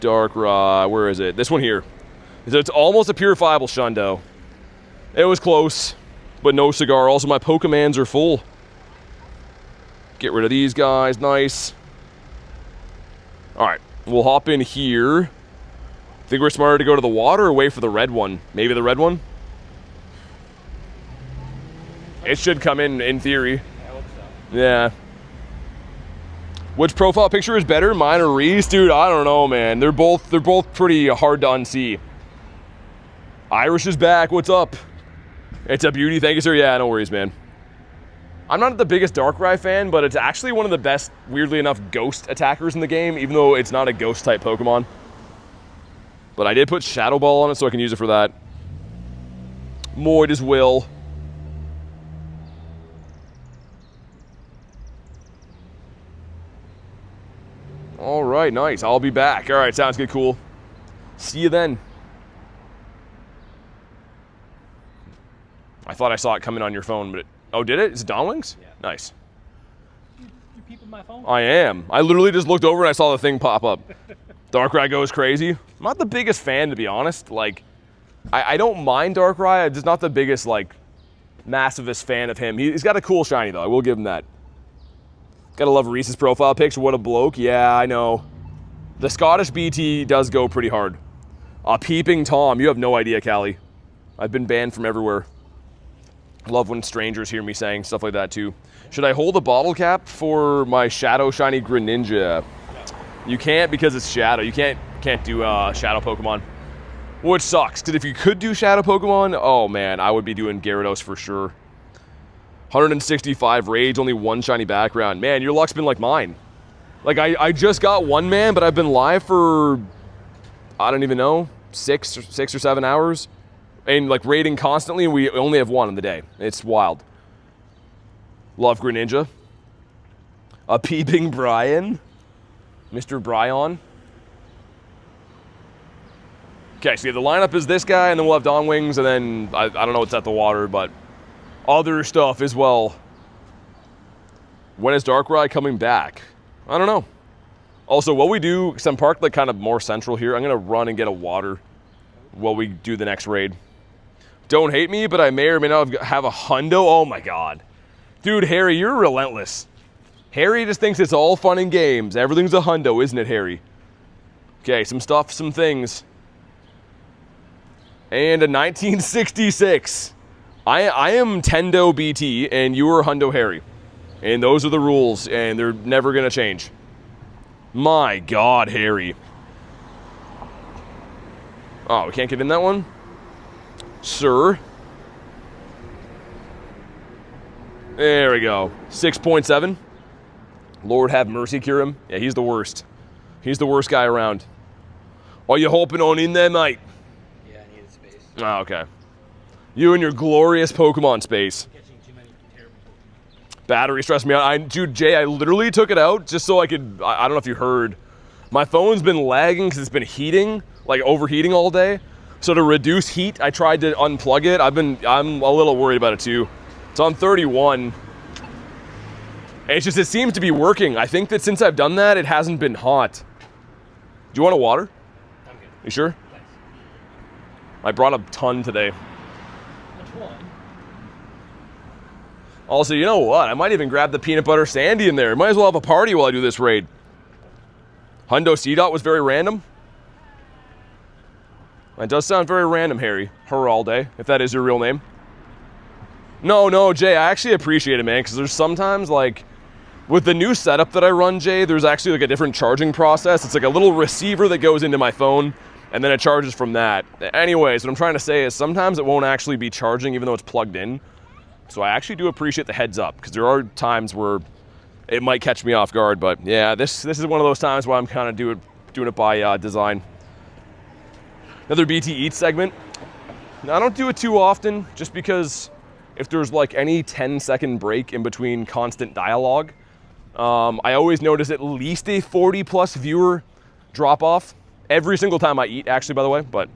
Darkrai, where is it? This one here. It's almost a purifiable Shundo. It was close, but no cigar. Also, my Pokemons are full. Get rid of these guys. Nice. All right, we'll hop in here. Think we're smarter to go to the water or wait for the red one? Maybe the red one? It should come in theory. I hope so. Yeah. Which profile picture is better, mine or Reese? Dude, I don't know, man. They're both pretty hard to unsee. Irish is back. What's up? It's a beauty. Thank you, sir. Yeah, no worries, man. I'm not the biggest Darkrai fan, but it's actually one of the best, weirdly enough, ghost attackers in the game, even though it's not a ghost-type Pokemon. But I did put Shadow Ball on it, so I can use it for that. Moid as well. All right, nice. I'll be back. All right, sounds good, cool. See you then. I thought I saw it coming on your phone, but oh, did it? Is it Dawn Wings? Yeah. Nice. You peeping my phone? I am. I literally just looked over and I saw the thing pop up. Darkrai goes crazy. I'm not the biggest fan, to be honest. Like, I don't mind Darkrai. I'm just not the biggest, like, massivest fan of him. He's got a cool shiny, though. I will give him that. Gotta love Reese's profile pics. What a bloke. Yeah, I know. The Scottish BT does go pretty hard. Peeping Tom. You have no idea, Callie. I've been banned from everywhere. Love when strangers hear me saying stuff like that, too. Should I hold a bottle cap for my Shadow Shiny Greninja? You can't because it's Shadow. You can't do Shadow Pokemon. Which sucks, because if you could do Shadow Pokemon, oh man, I would be doing Gyarados for sure. 165 rage, only one shiny background. Man, your luck's been like mine. Like, I just got one, man, but I've been live for, I don't even know, 6 or 7 hours. And, like, raiding constantly, and we only have one in the day. It's wild. Love Greninja. A peeping Brian. Mr. Bryon. Okay, so the lineup is this guy, and then we'll have Dawn Wings, and then, I don't know what's at the water, but other stuff as well. When is Darkrai coming back? I don't know. Also, what we do, because I'm parked like kind of more central here, I'm gonna run and get a water while we do the next raid. Don't hate me, but I may or may not have a hundo. Oh my god. Dude, Harry, you're relentless. Harry just thinks it's all fun and games. Everything's a hundo, isn't it, Harry? Okay, some stuff, some things. And a 1966. I am Tendo BT, and you are Hundo Harry. And those are the rules, and they're never gonna change. My god, Harry. Oh, we can't get in that one? Sir. There we go. 6.7. Lord have mercy, Kyurem. Yeah, he's the worst. He's the worst guy around. Are you hoping on in there, mate? Yeah, I needed space. Oh, okay. You and your glorious Pokemon space. Catching too many terrible Pokemon. Battery stressed me out. Dude, Jay, I literally took it out just so I could, I don't know if you heard. My phone's been lagging because it's been heating, like overheating all day. So to reduce heat, I tried to unplug it. I'm a little worried about it too. It's on 31. And it seems to be working. I think that since I've done that, it hasn't been hot. Do you want a water? I'm good. You sure? Thanks. I brought a ton today. Which one? Also, you know what? I might even grab the peanut butter sandy in there. Might as well have a party while I do this raid. Hundo C-Dot was very random. That does sound very random, Harry. Heralde, if that is your real name. No, Jay, I actually appreciate it, man, because there's sometimes, like, with the new setup that I run, Jay, there's actually, like, a different charging process. It's like a little receiver that goes into my phone, and then it charges from that. Anyways, what I'm trying to say is sometimes it won't actually be charging even though it's plugged in. So I actually do appreciate the heads up, because there are times where it might catch me off guard. But, yeah, this is one of those times where I'm kind of doing it by design. Another BT Eats segment. Now, I don't do it too often, just because if there's like any 10-second break in between constant dialogue, I always notice at least a 40+ viewer drop off every single time I eat, actually, by the way, but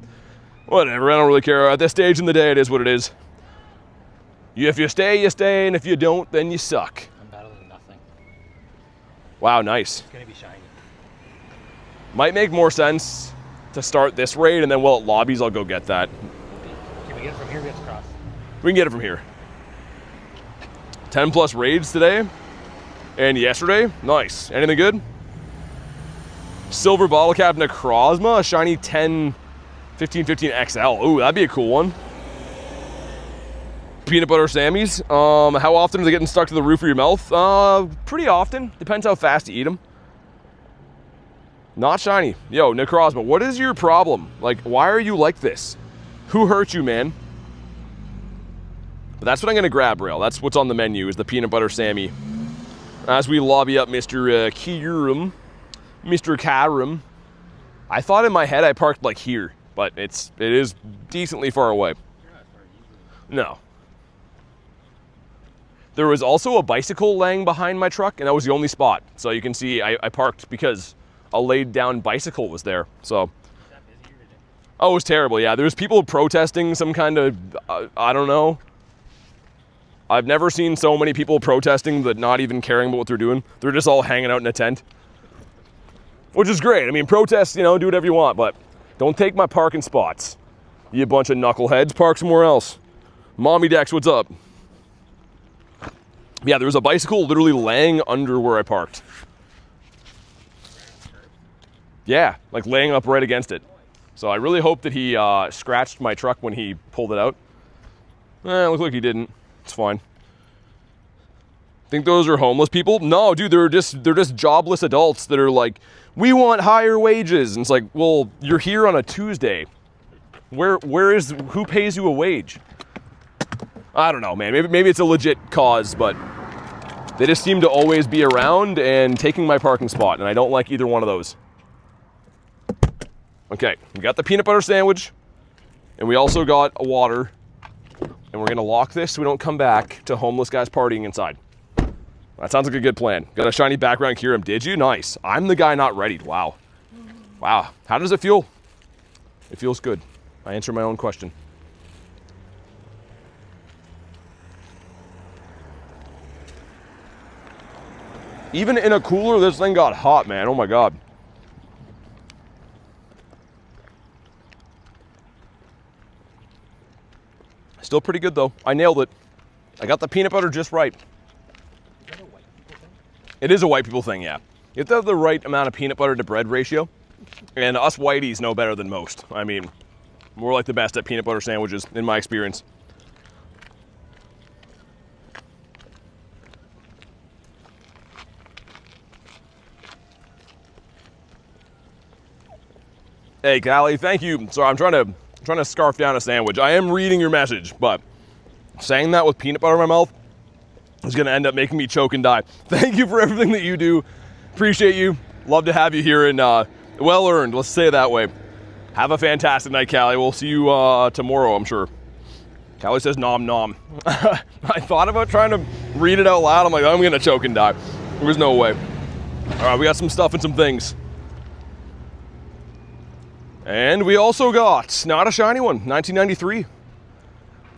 whatever, I don't really care. At this stage in the day, it is what it is. If you stay, you stay, and if you don't, then you suck. I'm battling nothing. Wow, nice. It's gonna be shiny. Might make more sense to start this raid, and then while it lobbies, I'll go get that. Can we get it from here? Gets across. We can get it from here. 10+ raids today and yesterday. Nice. Anything good? Silver bottle cap Necrozma, a shiny 1515 XL. Ooh, that'd be a cool one. Peanut butter Sammys. How often are they getting stuck to the roof of your mouth? Pretty often. Depends how fast you eat them. Not shiny. Yo, Necrozma, what is your problem? Like, why are you like this? Who hurt you, man? But that's what I'm going to grab, Rail. That's what's on the menu, is the peanut butter Sammy. As we lobby up Mr. Kyurem. Mr. Kyurem. I thought in my head I parked like here, but it is decently far away. No. There was also a bicycle laying behind my truck, and that was the only spot. So you can see I parked because a laid down bicycle was there. So. Oh, it was terrible, yeah. There was people protesting some kind of, I don't know. I've never seen so many people protesting but not even caring about what they're doing. They're just all hanging out in a tent. Which is great. I mean, protest, you know, do whatever you want, but don't take my parking spots. You bunch of knuckleheads, park somewhere else. Mommy Dex, what's up? Yeah, there was a bicycle literally laying under where I parked. Yeah, like laying up right against it. So I really hope that he scratched my truck when he pulled it out. It looked like he didn't. It's fine. Think those are homeless people? No, dude, they're just jobless adults that are like, we want higher wages. And it's like, well, you're here on a Tuesday. Who pays you a wage? I don't know, man. Maybe it's a legit cause, but they just seem to always be around and taking my parking spot, and I don't like either one of those. Okay, we got the peanut butter sandwich, and we also got a water, and we're gonna lock this so we don't come back to homeless guys partying inside. That sounds like a good plan. Got a shiny background Kyurem. Did you? Nice. I'm the guy not ready. Wow. Wow. How does it feel? It feels good. I answer my own question. Even in a cooler, this thing got hot, man. Oh my God. Still pretty good though. I nailed it. I got the peanut butter just right. Is that a white people thing? It is a white people thing, yeah. You have to have the right amount of peanut butter to bread ratio. And us whiteys know better than most. I mean, we're like the best at peanut butter sandwiches, in my experience. Hey, Callie, thank you. Sorry, I'm trying to scarf down a sandwich. I am reading your message, but saying that with peanut butter in my mouth is gonna end up making me choke and die. Thank you for everything that you do. Appreciate you. Love to have you here, and well earned, let's say it that way. Have a fantastic night, Callie. We'll see you tomorrow, I'm sure. Callie says nom nom. I thought about trying to read it out loud. I'm like, I'm gonna choke and die. There's no way. All right, we got some stuff and some things. And we also got, not a shiny one, 1993.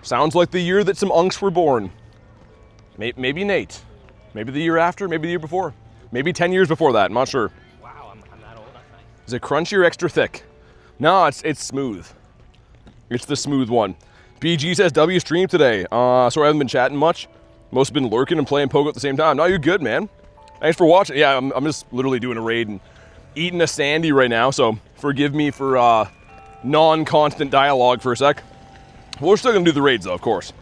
Sounds like the year that some unks were born. Maybe Nate. Maybe the year after, maybe the year before. Maybe 10 years before that, I'm not sure. Wow, I'm that old, that's nice. Is it crunchy or extra thick? No, it's smooth. It's the smooth one. BG says, W stream today. Sorry I haven't been chatting much. Most have been lurking and playing Pogo at the same time. No, you're good, man. Thanks for watching. Yeah, I'm just literally doing a raid and eating a Sandy right now, so forgive me for non-constant dialogue for a sec. We're still gonna do the raids though, of course.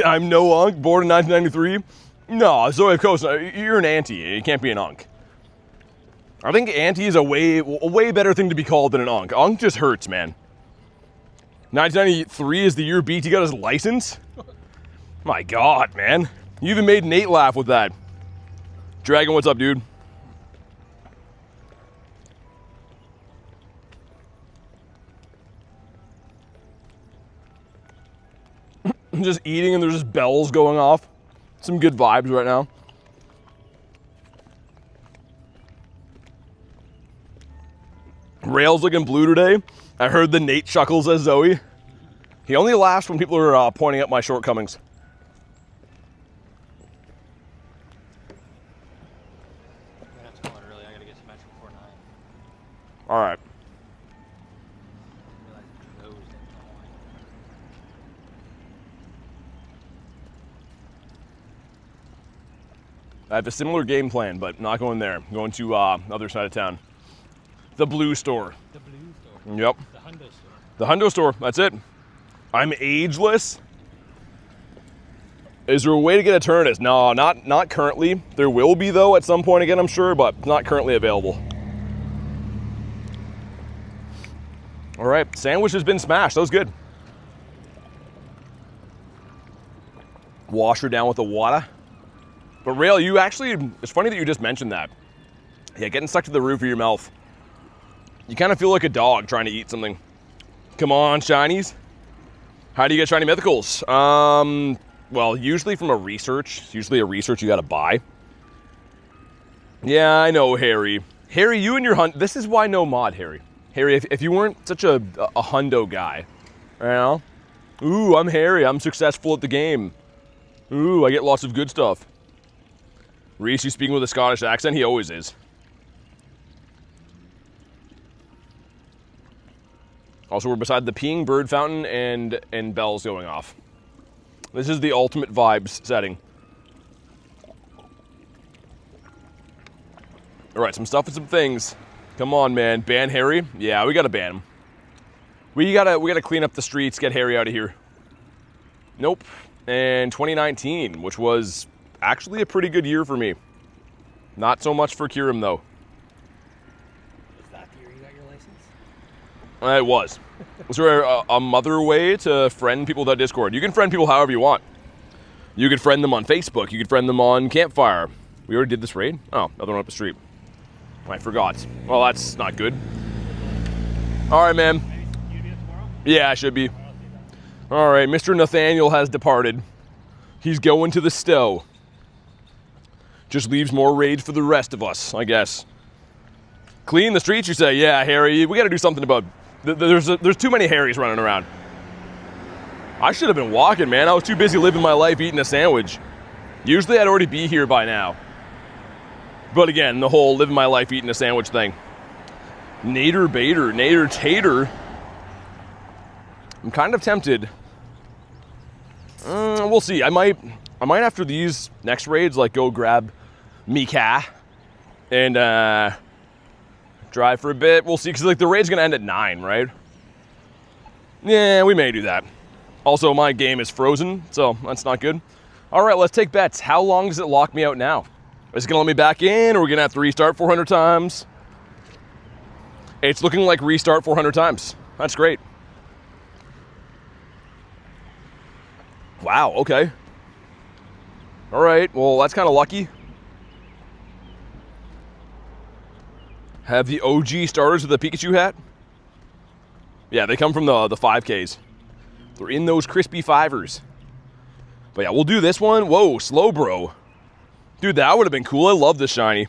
I'm no unk, born in 1993. No, Zoe of course, you're an auntie. You can't be an unk. I think auntie is a way better thing to be called than an unk. Unk just hurts, man. 1993 is the year BT got his license? My God, man. You even made Nate laugh with that. Dragon, what's up, dude? I'm just eating and there's just bells going off. Some good vibes right now. Rail's looking blue today. I heard the Nate chuckles as Zoe. He only laughs when people are pointing out my shortcomings. I'm gonna have to call it early. I gotta get some metro before 9. All right. I realize it's closed in Illinois. I have a similar game plan, but not going there. I'm going to other side of town. The blue store. The blue store. Yep. The Hundo store. The Hundo store, that's it. I'm ageless. Is there a way to get a Tyranitar? No, not currently. There will be though at some point again, I'm sure, but not currently available. All right, sandwich has been smashed. That was good. Wash her down with the water. But Rail, you actually, it's funny that you just mentioned that. Yeah, getting stuck to the roof of your mouth. You kind of feel like a dog trying to eat something. Come on, shinies. How do you get shiny mythicals? Well, usually from a research. It's usually a research you gotta buy. Yeah, I know, Harry. Harry, you and your hunt, this is why no mod, Harry. Harry, if you weren't such a hundo guy, you know? Ooh, I'm Harry, I'm successful at the game. Ooh, I get lots of good stuff. Reese, you speaking with a Scottish accent? He always is. Also, we're beside the peeing bird fountain and bells going off. This is the ultimate vibes setting. All right, some stuff and some things. Come on, man. Ban Harry? Yeah, we gotta ban him. We gotta clean up the streets, get Harry out of here. Nope. And 2019, which was actually a pretty good year for me. Not so much for Kyurem, though. Is that the year you got your license? It was. Was there a mother way to friend people without Discord? You can friend people however you want. You could friend them on Facebook. You could friend them on Campfire. We already did this raid? Oh, another one up the street. I forgot. Well, that's not good. All right, man. You be there tomorrow? Yeah, I should be. All right, Mr. Nathaniel has departed. He's going to the stow. Just leaves more rage for the rest of us, I guess. Clean the streets, you say? Yeah, Harry, we gotta do something about... There's too many Harrys running around. I should have been walking, man. I was too busy living my life eating a sandwich. Usually I'd already be here by now. But again, the whole living my life eating a sandwich thing. Nader Bader, Nader Tater. I'm kind of tempted. We'll see. I might after these next raids, like, go grab Mika and drive for a bit. We'll see, because like the raid's gonna end at 9, right? Yeah, we may do that. Also, my game is frozen, so that's not good. All right, let's take bets. How long does it lock me out now? Is it gonna let me back in, or are we gonna have to restart 400 times? It's looking like restart 400 times. That's great. Wow, okay. All right, well, that's kind of lucky. Have the OG starters with the Pikachu hat? Yeah, they come from the 5Ks. They're in those crispy fivers. But yeah, we'll do this one. Whoa, slow bro. Dude, that would have been cool. I love this shiny.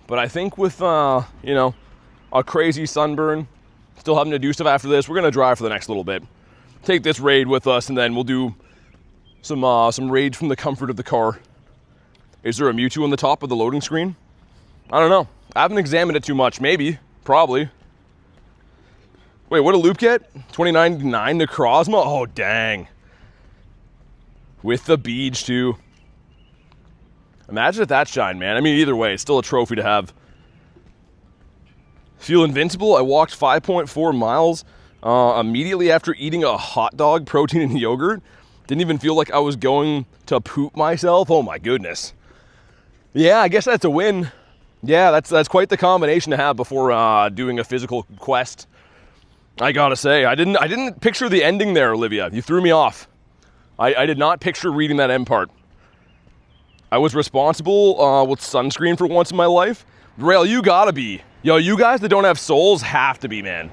But I think with, you know, a crazy sunburn, still having to do stuff after this, we're going to drive for the next little bit. Take this raid with us, and then we'll do some raids from the comfort of the car. Is there a Mewtwo on the top of the loading screen? I don't know. I haven't examined it too much. Maybe. Probably. Wait, what did Loop get? 2099 Necrozma? Oh, dang. With the beach, too. Imagine if that shine, man. I mean, either way, it's still a trophy to have. Feel invincible. I walked 5.4 miles immediately after eating a hot dog, protein, and yogurt. Didn't even feel like I was going to poop myself. Oh, my goodness. Yeah, I guess that's a win. Yeah, that's quite the combination to have before doing a physical quest. I gotta say, I didn't picture the ending there, Olivia. You threw me off. I did not picture reading that end part. I was responsible with sunscreen for once in my life. Rail, you gotta be. Yo, you guys that don't have souls have to be, man.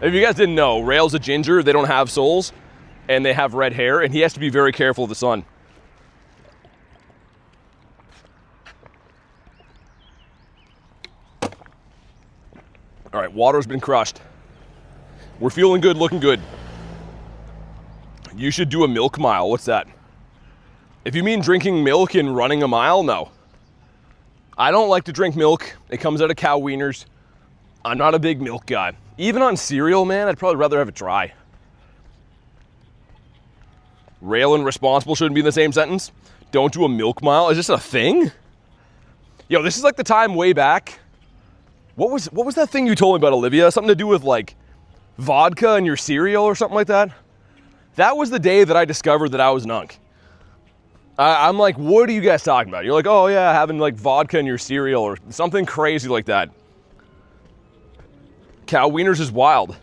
If you guys didn't know, Rail's a ginger. They don't have souls, and they have red hair, and he has to be very careful of the sun. All right, water's been crushed. We're feeling good, looking good. You should do a milk mile. What's that? If you mean drinking milk and running a mile, no. I don't like to drink milk. It comes out of cow wieners. I'm not a big milk guy. Even on cereal, man, I'd probably rather have it dry. Rail and responsible shouldn't be in the same sentence. Don't do a milk mile. Is this a thing? Yo, this is like the time way back. What was that thing you told me about, Olivia? Something to do with like vodka in your cereal or something like that? That was the day that I discovered that I was an unk. I'm like, what are you guys talking about? You're like, oh yeah, having like vodka in your cereal or something crazy like that. Cow wieners is wild.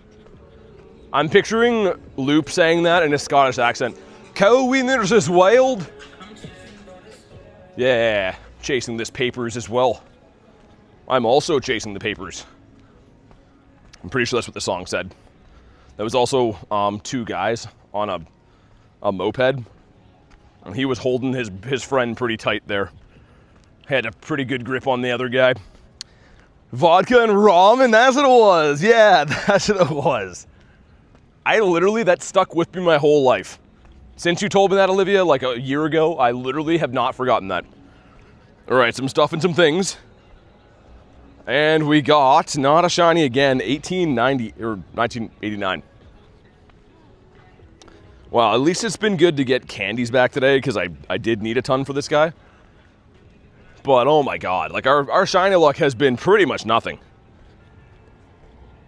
I'm picturing Loop saying that in a Scottish accent. Cow wieners is wild. Yeah, chasing this papers as well. I'm also chasing the papers. I'm pretty sure that's what the song said. There was also 2 guys on a moped. And he was holding his friend pretty tight there. Had a pretty good grip on the other guy. Vodka and ramen, that's what it was. Yeah, that's what it was. That stuck with me my whole life. Since you told me that, Olivia, like a year ago, I literally have not forgotten that. All right, some stuff and some things. And we got, not a shiny again, 1890 or 1989. Well, at least it's been good to get candies back today, because I did need a ton for this guy. But oh my god, like our shiny luck has been pretty much nothing.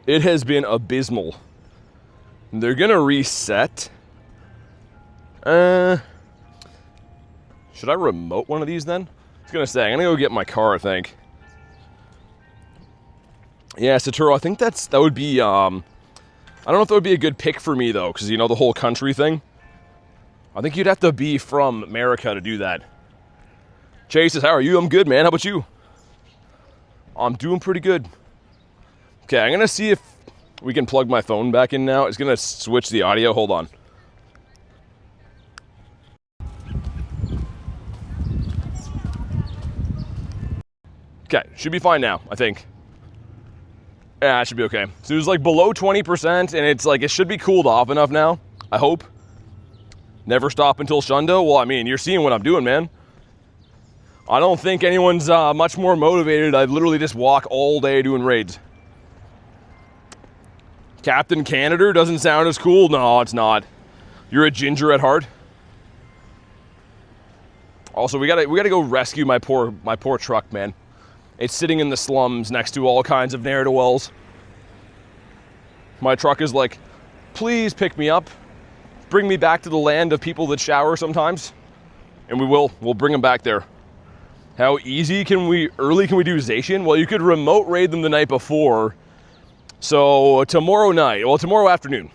It has been abysmal. They're gonna reset. Should I remote one of these then? I was gonna say, I'm gonna go get my car, I think. Yeah, Saturo, I think that would be, I don't know if that would be a good pick for me, though, because, you know, the whole country thing. I think you'd have to be from America to do that. Chase says, how are you? I'm good, man. How about you? I'm doing pretty good. Okay, I'm going to see if we can plug my phone back in now. It's going to switch the audio. Hold on. Okay, should be fine now, I think. Yeah, it should be okay. So it was like below 20%, and it's like, it should be cooled off enough now, I hope. Never stop until Shundo? Well, I mean, you're seeing what I'm doing, man. I don't think anyone's much more motivated. I literally just walk all day doing raids. Captain Canada doesn't sound as cool. No, it's not. You're a ginger at heart. Also, we gotta go rescue my poor truck, man. It's sitting in the slums next to all kinds of ne'er-do-wells. My truck is like, please pick me up. Bring me back to the land of people that shower sometimes. And we will. We'll bring them back there. How early can we do Zacian? Well, you could remote raid them the night before. So tomorrow afternoon.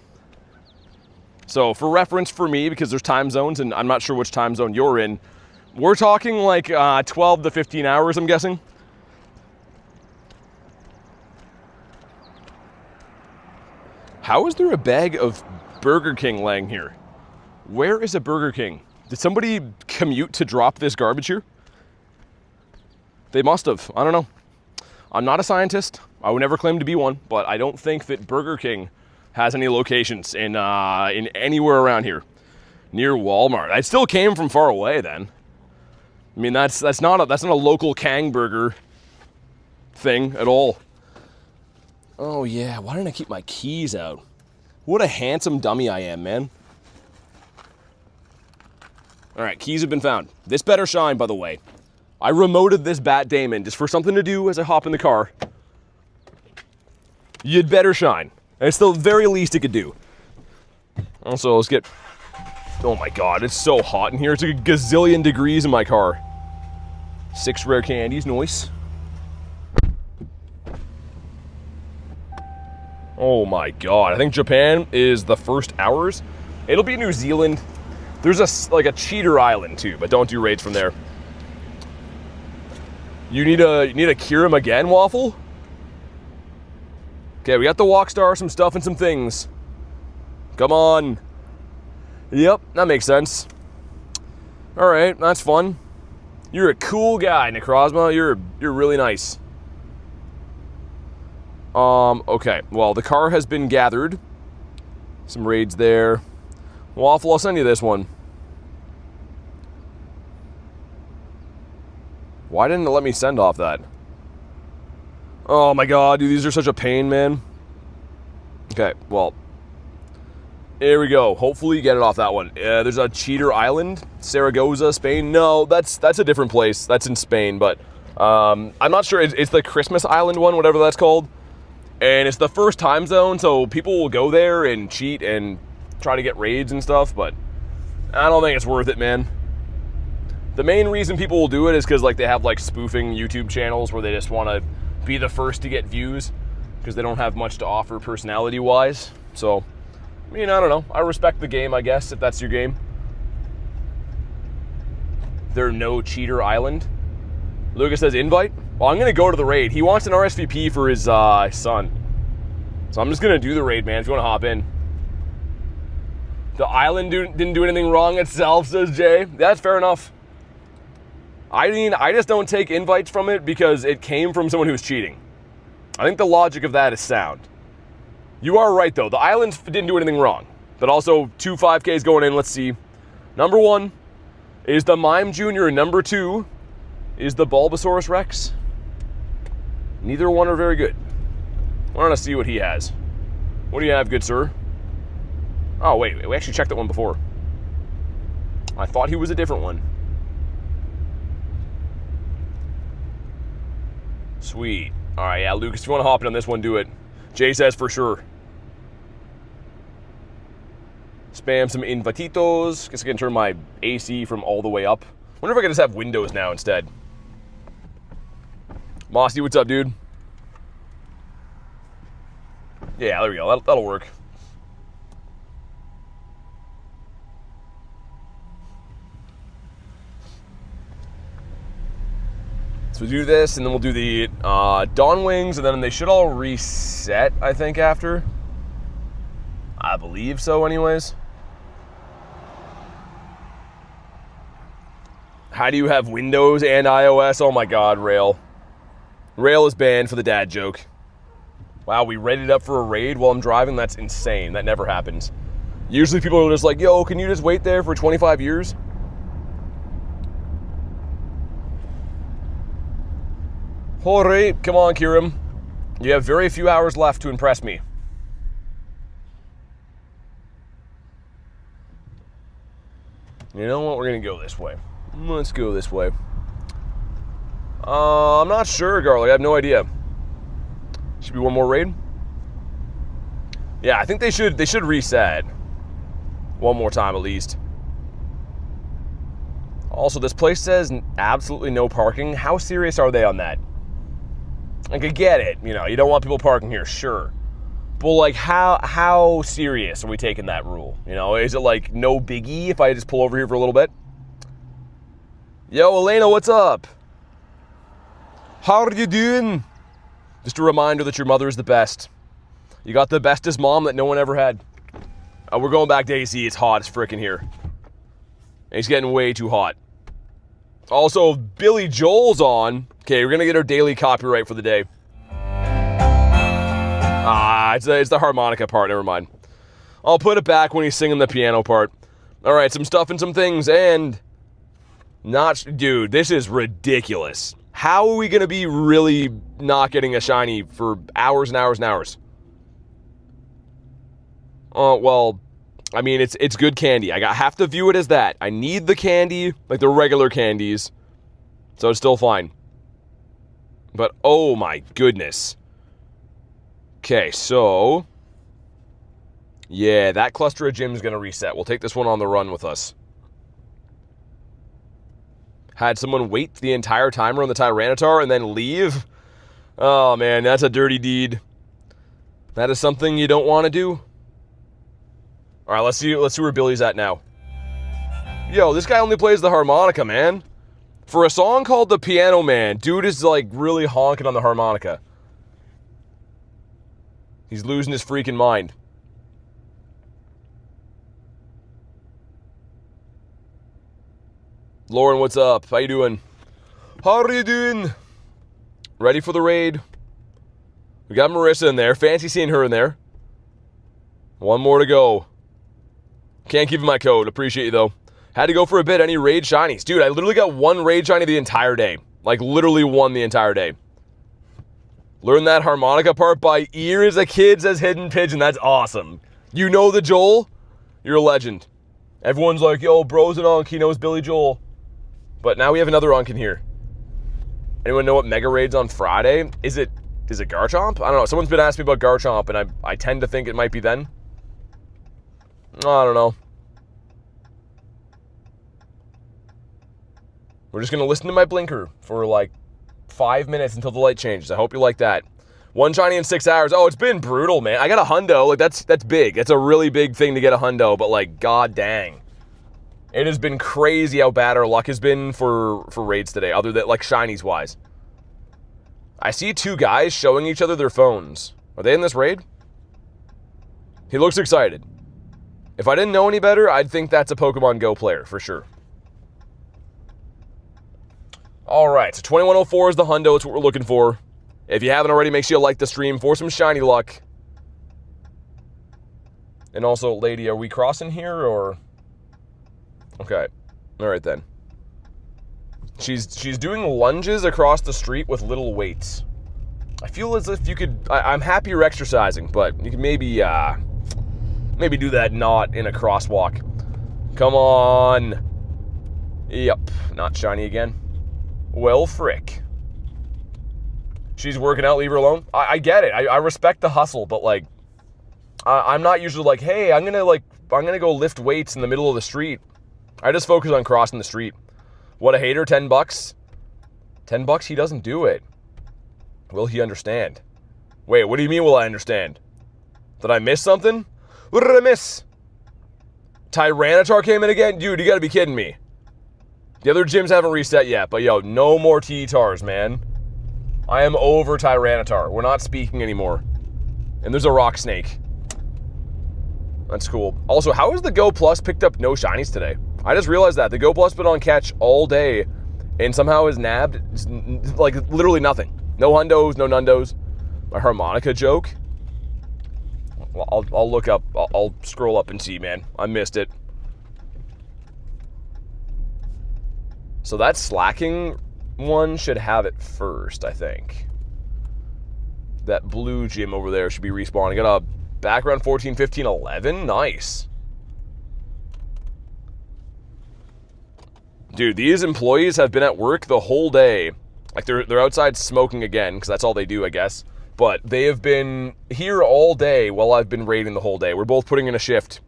So for reference for me, because there's time zones and I'm not sure which time zone you're in, we're talking like 12 to 15 hours, I'm guessing. How is there a bag of Burger King laying here? Where is a Burger King? Did somebody commute to drop this garbage here? They must have. I don't know. I'm not a scientist. I would never claim to be one, but I don't think that Burger King has any locations in anywhere around here near Walmart. It still came from far away then. I mean, that's not a local Kang burger thing at all. Oh yeah, why didn't I keep my keys out? What a handsome dummy I am, man. All right, keys have been found. This better shine, by the way. I remoted this Bat Damon just for something to do as I hop in the car. You'd better shine. It's the very least it could do. Also, let's get... Oh my god, it's so hot in here. It's like a gazillion degrees in my car. 6 rare candies, nice. Oh my god, I think Japan is the first hours. It'll be New Zealand. There's a cheater island too, but don't do raids from there. You need a Kyurem again, Waffle? Okay, we got the Walkstar, some stuff and some things. Come on. Yep, that makes sense. Alright, that's fun. You're a cool guy, Necrozma. You're really nice. Okay, well, the car has been gathered. Some raids there. Waffle, I'll send you this one. Why didn't it let me send off that? Oh my god, dude, these are such a pain, man. Okay, well. Here we go. Hopefully you get it off that one. There's a cheater island. Saragossa, Spain. No, that's a different place. That's in Spain, but I'm not sure. It's the Christmas Island one, whatever that's called. And it's the first time zone, so people will go there and cheat and try to get raids and stuff, but I don't think it's worth it, man. The main reason people will do it is because like they have like spoofing YouTube channels where they just want to be the first to get views because they don't have much to offer personality-wise. So, I mean, I don't know. I respect the game, I guess, if that's your game. There no cheater island. Lucas says invite. Well, I'm going to go to the raid. He wants an RSVP for his son. So I'm just going to do the raid, man, if you want to hop in. The island didn't do anything wrong itself, says Jay. That's fair enough. I mean, I just don't take invites from it because it came from someone who's cheating. I think the logic of that is sound. You are right, though. The island didn't do anything wrong. But also, 2 5Ks going in. Let's see. Number 1 is the Mime Jr. Number 2 is the Bulbasaurus Rex. Neither one are very good. I want to see what he has. What do you have, good sir? Oh, wait. We actually checked that one before. I thought he was a different one. Sweet. All right, yeah, Lucas, if you want to hop in on this one, do it. Jay says for sure. Spam some invititos. Guess I can turn my AC from all the way up. Wonder if I can just have windows now instead. Mossy, what's up, dude? Yeah, there we go. That'll work. So we do this, and then we'll do the Dawn Wings, and then they should all reset, I think, after. I believe so, anyways. How do you have Windows and iOS? Oh my god, Rail. Rail is banned for the dad joke. Wow, we readied up for a raid while I'm driving? That's insane. That never happens. Usually people are just like, yo, can you just wait there for 25 years? Alright, come on, Kyurem. You have very few hours left to impress me. You know what? We're gonna go this way. Let's go this way. I'm not sure, Garlic. I have no idea. Should be one more raid. Yeah, I think they should reset one more time at least. Also, this place says absolutely no parking. How serious are they on that? Like, I get it. You know, you don't want people parking here, sure. But, like, how serious are we taking that rule? You know, is it, like, no biggie if I just pull over here for a little bit? Yo, Elena, what's up? How are you doing? Just a reminder that your mother is the best. You got the bestest mom that no one ever had. We're going back to AC. It's hot as frickin' here. It's getting way too hot. Also, Billy Joel's on. Okay, we're going to get our daily copyright for the day. It's the harmonica part. Never mind. I'll put it back when he's singing the piano part. All right, some stuff and some things, and dude, this is ridiculous. How are we going to be really not getting a shiny for hours and hours and hours? Well, I mean, it's good candy. I have to view it as that. I need the candy, like the regular candies, so it's still fine. But, oh my goodness. Okay, so, yeah, that cluster of gyms is going to reset. We'll take this one on the run with us. Had someone wait the entire time around the Tyranitar and then leave? Oh, man, that's a dirty deed. That is something you don't want to do. All right, let's see where Billy's at now. Yo, this guy only plays the harmonica, man. For a song called The Piano Man, dude is, like, really honking on the harmonica. He's losing his freaking mind. Lauren, what's up? How you doing? How are you doing? Ready for the raid? We got Marissa in there. Fancy seeing her in there. One more to go. Can't give you my code. Appreciate you, though. Had to go for a bit. Any raid shinies? Dude, I literally got one raid shiny the entire day. Like, literally one the entire day. Learned that harmonica part by ear as a kid, says Hidden Pigeon. That's awesome. You know the Joel? You're a legend. Everyone's like, yo, bro's an Unk. He knows Billy Joel. But now we have another Unk in here. Anyone know what Mega Raid's on Friday? Is it Garchomp? I don't know. Someone's been asking me about Garchomp, and I tend to think it might be then. I don't know. We're just going to listen to my blinker for like 5 minutes until the light changes. I hope you like that. One shiny in 6 hours. Oh, it's been brutal, man. I got a Hundo. Like, that's big. That's a really big thing to get a Hundo, but like, god dang. It has been crazy how bad our luck has been for raids today, other than, like, shinies-wise. I see two guys showing each other their phones. Are they in this raid? He looks excited. If I didn't know any better, I'd think that's a Pokemon Go player, for sure. Alright, so 2104 is the Hundo. It's what we're looking for. If you haven't already, make sure you like the stream for some shiny luck. And also, lady, are we crossing here, or... Okay. Alright, then. She's doing lunges across the street with little weights. I feel as if you could... I'm happy you're exercising, but you can maybe do that not in a crosswalk. Come on. Yep. Not shiny again. Well, frick. She's working out, leave her alone. I get it. I respect the hustle, but, like, I'm not usually like, hey, I'm gonna go lift weights in the middle of the street. I just focus on crossing the street. What a hater, $10. $10, he doesn't do it. Will he understand? Wait, what do you mean will I understand? Did I miss something? What did I miss? Tyranitar came in again? Dude, you gotta be kidding me. The other gyms haven't reset yet, but yo, no more T-Tars, man. I am over Tyranitar. We're not speaking anymore. And there's a rock snake. That's cool. Also, how has the Go Plus picked up no shinies today? I just realized that. The Go Plus been on catch all day and somehow has nabbed, like, literally nothing. No hundos, no nundos. My harmonica joke? Well, I'll look up. I'll scroll up and see, man. I missed it. So that slacking one should have it first, I think. That blue gym over there should be respawning. Got a background 14, 15, 11. Nice. Dude, these employees have been at work the whole day. Like, they're outside smoking again, because that's all they do, I guess. But they have been here all day while I've been raiding the whole day. We're both putting in a shift.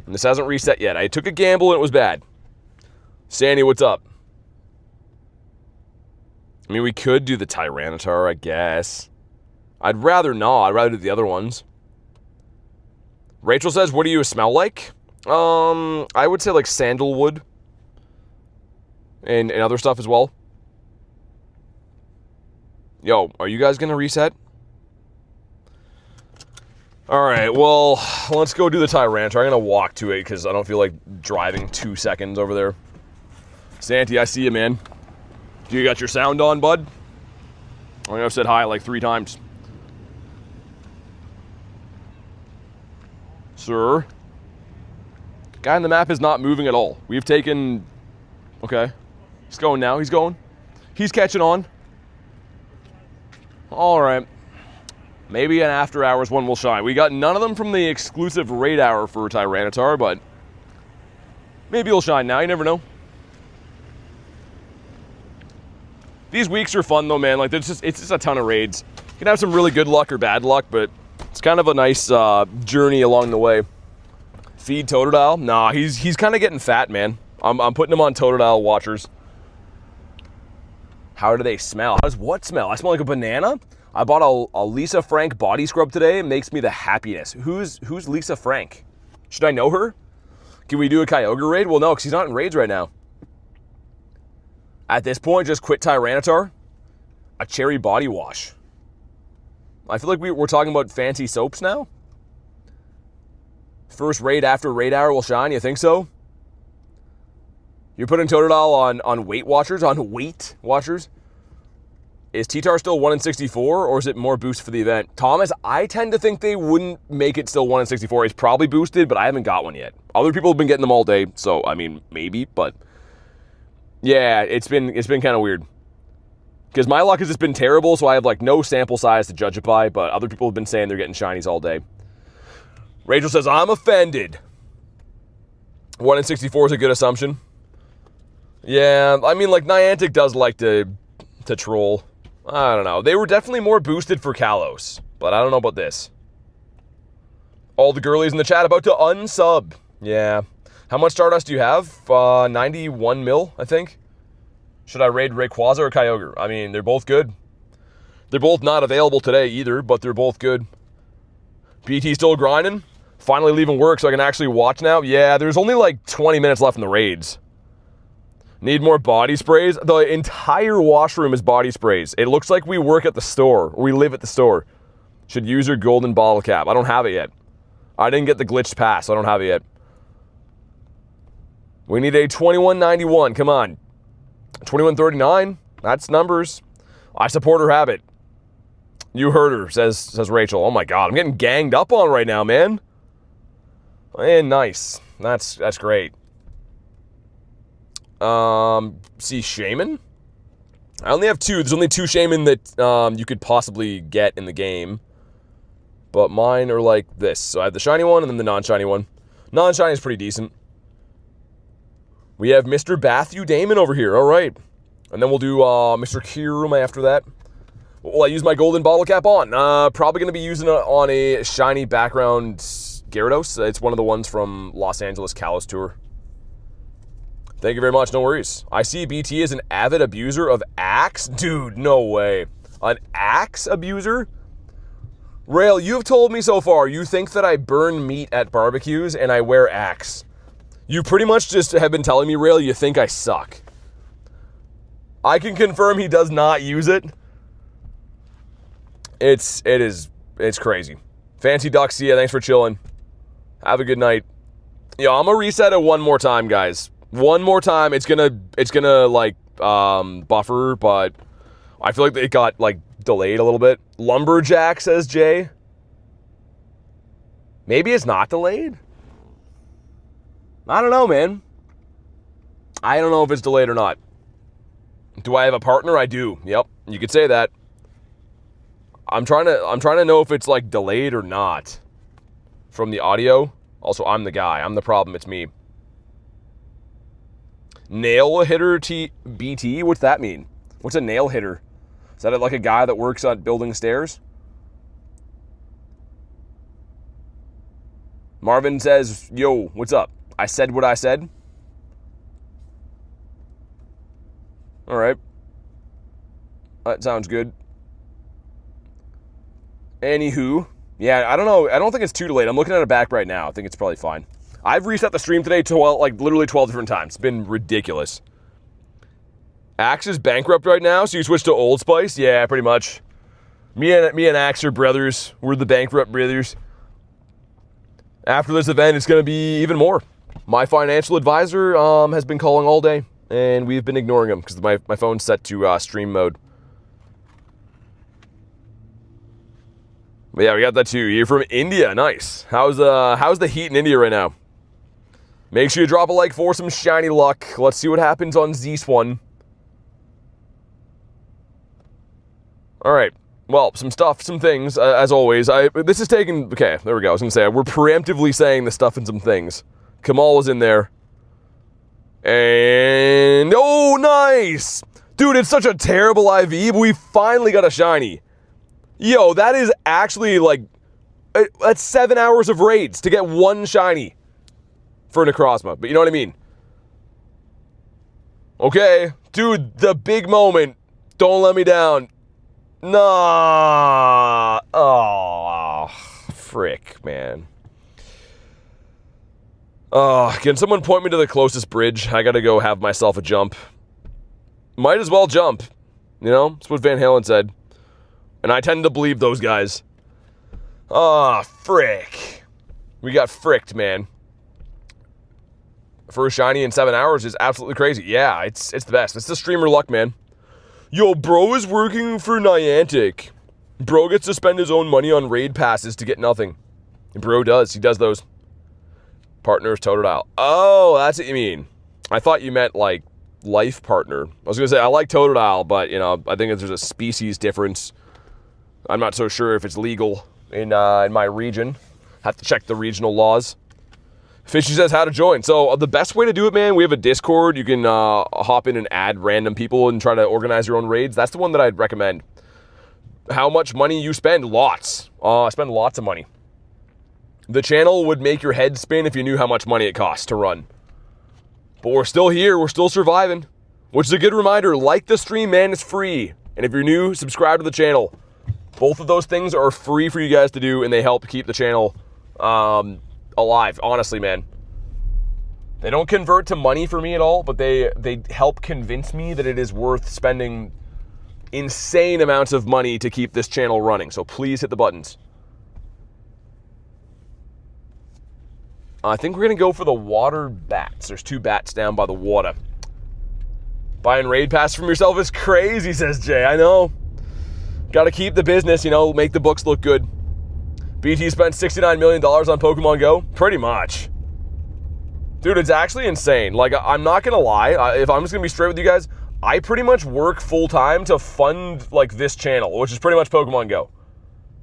And this hasn't reset yet. I took a gamble and it was bad. Sandy, what's up? I mean, we could do the Tyranitar, I guess. I'd rather not. I'd rather do the other ones. Rachel says, what do you smell like? I would say like sandalwood. And other stuff as well. Yo, are you guys going to reset? Alright, well, let's go do the Tyranitar. I'm going to walk to it because I don't feel like driving 2 seconds over there. Santy, I see you, man. You got your sound on, bud? I think I've said hi like 3 times. Sir? Guy on the map is not moving at all. We've taken... Okay. He's going now. He's going. He's catching on. Alright. Maybe an after hours one will shine. We got none of them from the exclusive raid hour for Tyranitar, but... maybe he'll shine now. You never know. These weeks are fun though, man. Like, it's just a ton of raids. You can have some really good luck or bad luck, but it's kind of a nice journey along the way. Feed Totodile? Nah, he's kind of getting fat, man. I'm putting him on Totodile watchers. How do they smell? How does what smell? I smell like a banana? I bought a Lisa Frank body scrub today. It makes me the happiest. Who's Lisa Frank? Should I know her? Can we do a Kyogre raid? Well, no, because he's not in raids right now. At this point, just quit Tyranitar. A cherry body wash. I feel like we're talking about fancy soaps now. First raid after raid hour will shine, you think so? You're putting Totodile on Weight Watchers? On Weight Watchers? Is T-Tar still 1 in 64, or is it more boost for the event? Thomas, I tend to think they wouldn't make it still 1 in 64. It's probably boosted, but I haven't got one yet. Other people have been getting them all day, so, I mean, maybe, but... yeah, it's been kind of weird. Because my luck has just been terrible, so I have, like, no sample size to judge it by, but other people have been saying they're getting shinies all day. Rachel says, I'm offended. 1 in 64 is a good assumption. Yeah, I mean, like, Niantic does like to troll. I don't know. They were definitely more boosted for Kalos, but I don't know about this. All the girlies in the chat about to unsub. Yeah. How much Stardust do you have? 91 mil, I think. Should I raid Rayquaza or Kyogre? I mean, they're both good. They're both not available today either, but they're both good. BT still grinding? Finally leaving work so I can actually watch now? Yeah, there's only like 20 minutes left in the raids. Need more body sprays? The entire washroom is body sprays. It looks like we work at the store. Or we live at the store. Should use your golden bottle cap. I don't have it yet. I didn't get the glitched pass, so I don't have it yet. We need a 2191. Come on. 2139. That's numbers. I support her habit. You heard her, says Rachel. Oh my god, I'm getting ganged up on right now, man. And nice. That's great. See, Shaman? I only have 2. There's only 2 Shaman that you could possibly get in the game. But mine are like this. So I have the shiny one and then the non-shiny one. Non-shiny is pretty decent. We have Mr. Bathu Damon over here. All right. And then we'll do Mr. Kyurem after that. Will I use my golden bottle cap on? Probably going to be using it on a shiny background Gyarados. It's one of the ones from Los Angeles Kalos Tour. Thank you very much. No worries. I see BT as an avid abuser of Axe. Dude, no way. An Axe abuser? Rail, you've told me so far you think that I burn meat at barbecues and I wear Axe. You pretty much just have been telling me, Rail, you think I suck. I can confirm he does not use it. It's crazy. Fancy Duck, see ya. Thanks for chilling. Have a good night. Yo, I'm gonna reset it one more time, guys. One more time. It's gonna like buffer, but I feel like it got, like, delayed a little bit. Lumberjack, says Jay. Maybe it's not delayed? I don't know, man. I don't know if it's delayed or not. Do I have a partner? I do. Yep, you could say that. I'm trying to know if it's, like, delayed or not from the audio. Also, I'm the guy. I'm the problem. It's me. Nail hitter BT? What's that mean? What's a nail hitter? Is that like a guy that works on building stairs? Marvin says, yo, what's up? I said what I said. All right. That sounds good. Anywho. Yeah, I don't know. I don't think it's too delayed. I'm looking at it back right now. I think it's probably fine. I've reset the stream today to, like, literally 12 different times. It's been ridiculous. Axe is bankrupt right now, so you switch to Old Spice? Yeah, pretty much. Me and Axe are brothers. We're the bankrupt brothers. After this event, it's going to be even more. My financial advisor has been calling all day, and we've been ignoring him because my phone's set to stream mode. But yeah, we got that too. You're from India. Nice. How's the heat in India right now? Make sure you drop a like for some shiny luck. Let's see what happens on Z1. All right. Well, some stuff, some things, as always. This is taking... Okay, there we go. I was going to say, we're preemptively saying the stuff and some things. Kamal was in there. And... Oh, nice! Dude, it's such a terrible IV, but we finally got a shiny. Yo, that is actually, like... That's 7 hours of raids to get one shiny for Necrozma. But you know what I mean? Okay. Dude, the big moment. Don't let me down. Nah. Oh, frick, man. Can someone point me to the closest bridge? I gotta go have myself a jump. Might as well jump. You know? That's what Van Halen said. And I tend to believe those guys. Frick. We got fricked, man. First shiny in 7 hours is absolutely crazy. Yeah, it's the best. It's the streamer luck, man. Yo, bro is working for Niantic. Bro gets to spend his own money on raid passes to get nothing. And bro does. He does those. Partners Totodile. Oh, that's what you mean. I thought you meant, like, life partner. I was going to say, I like Totodile, but, you know, I think there's a species difference. I'm not so sure if it's legal in my region. Have to check the regional laws. Fishy says how to join. So the best way to do it, man, we have a Discord. You can hop in and add random people and try to organize your own raids. That's the one that I'd recommend. How much money you spend? Lots. I spend lots of money. The channel would make your head spin if you knew how much money it costs to run. But we're still here. We're still surviving. Which is a good reminder. Like the stream, man. It's free. And if you're new, subscribe to the channel. Both of those things are free for you guys to do, and they help keep the channel alive, honestly, man. They don't convert to money for me at all, but they help convince me that it is worth spending insane amounts of money to keep this channel running. So please hit the buttons. I think we're going to go for the water bats. There's 2 bats down by the water. Buying raid pass from yourself is crazy, says Jay. I know. Got to keep the business, you know, make the books look good. BT spent $69 million on Pokemon Go? Pretty much. Dude, it's actually insane. Like, I'm not going to lie. If I'm just going to be straight with you guys, I pretty much work full-time to fund, like, this channel, which is pretty much Pokemon Go.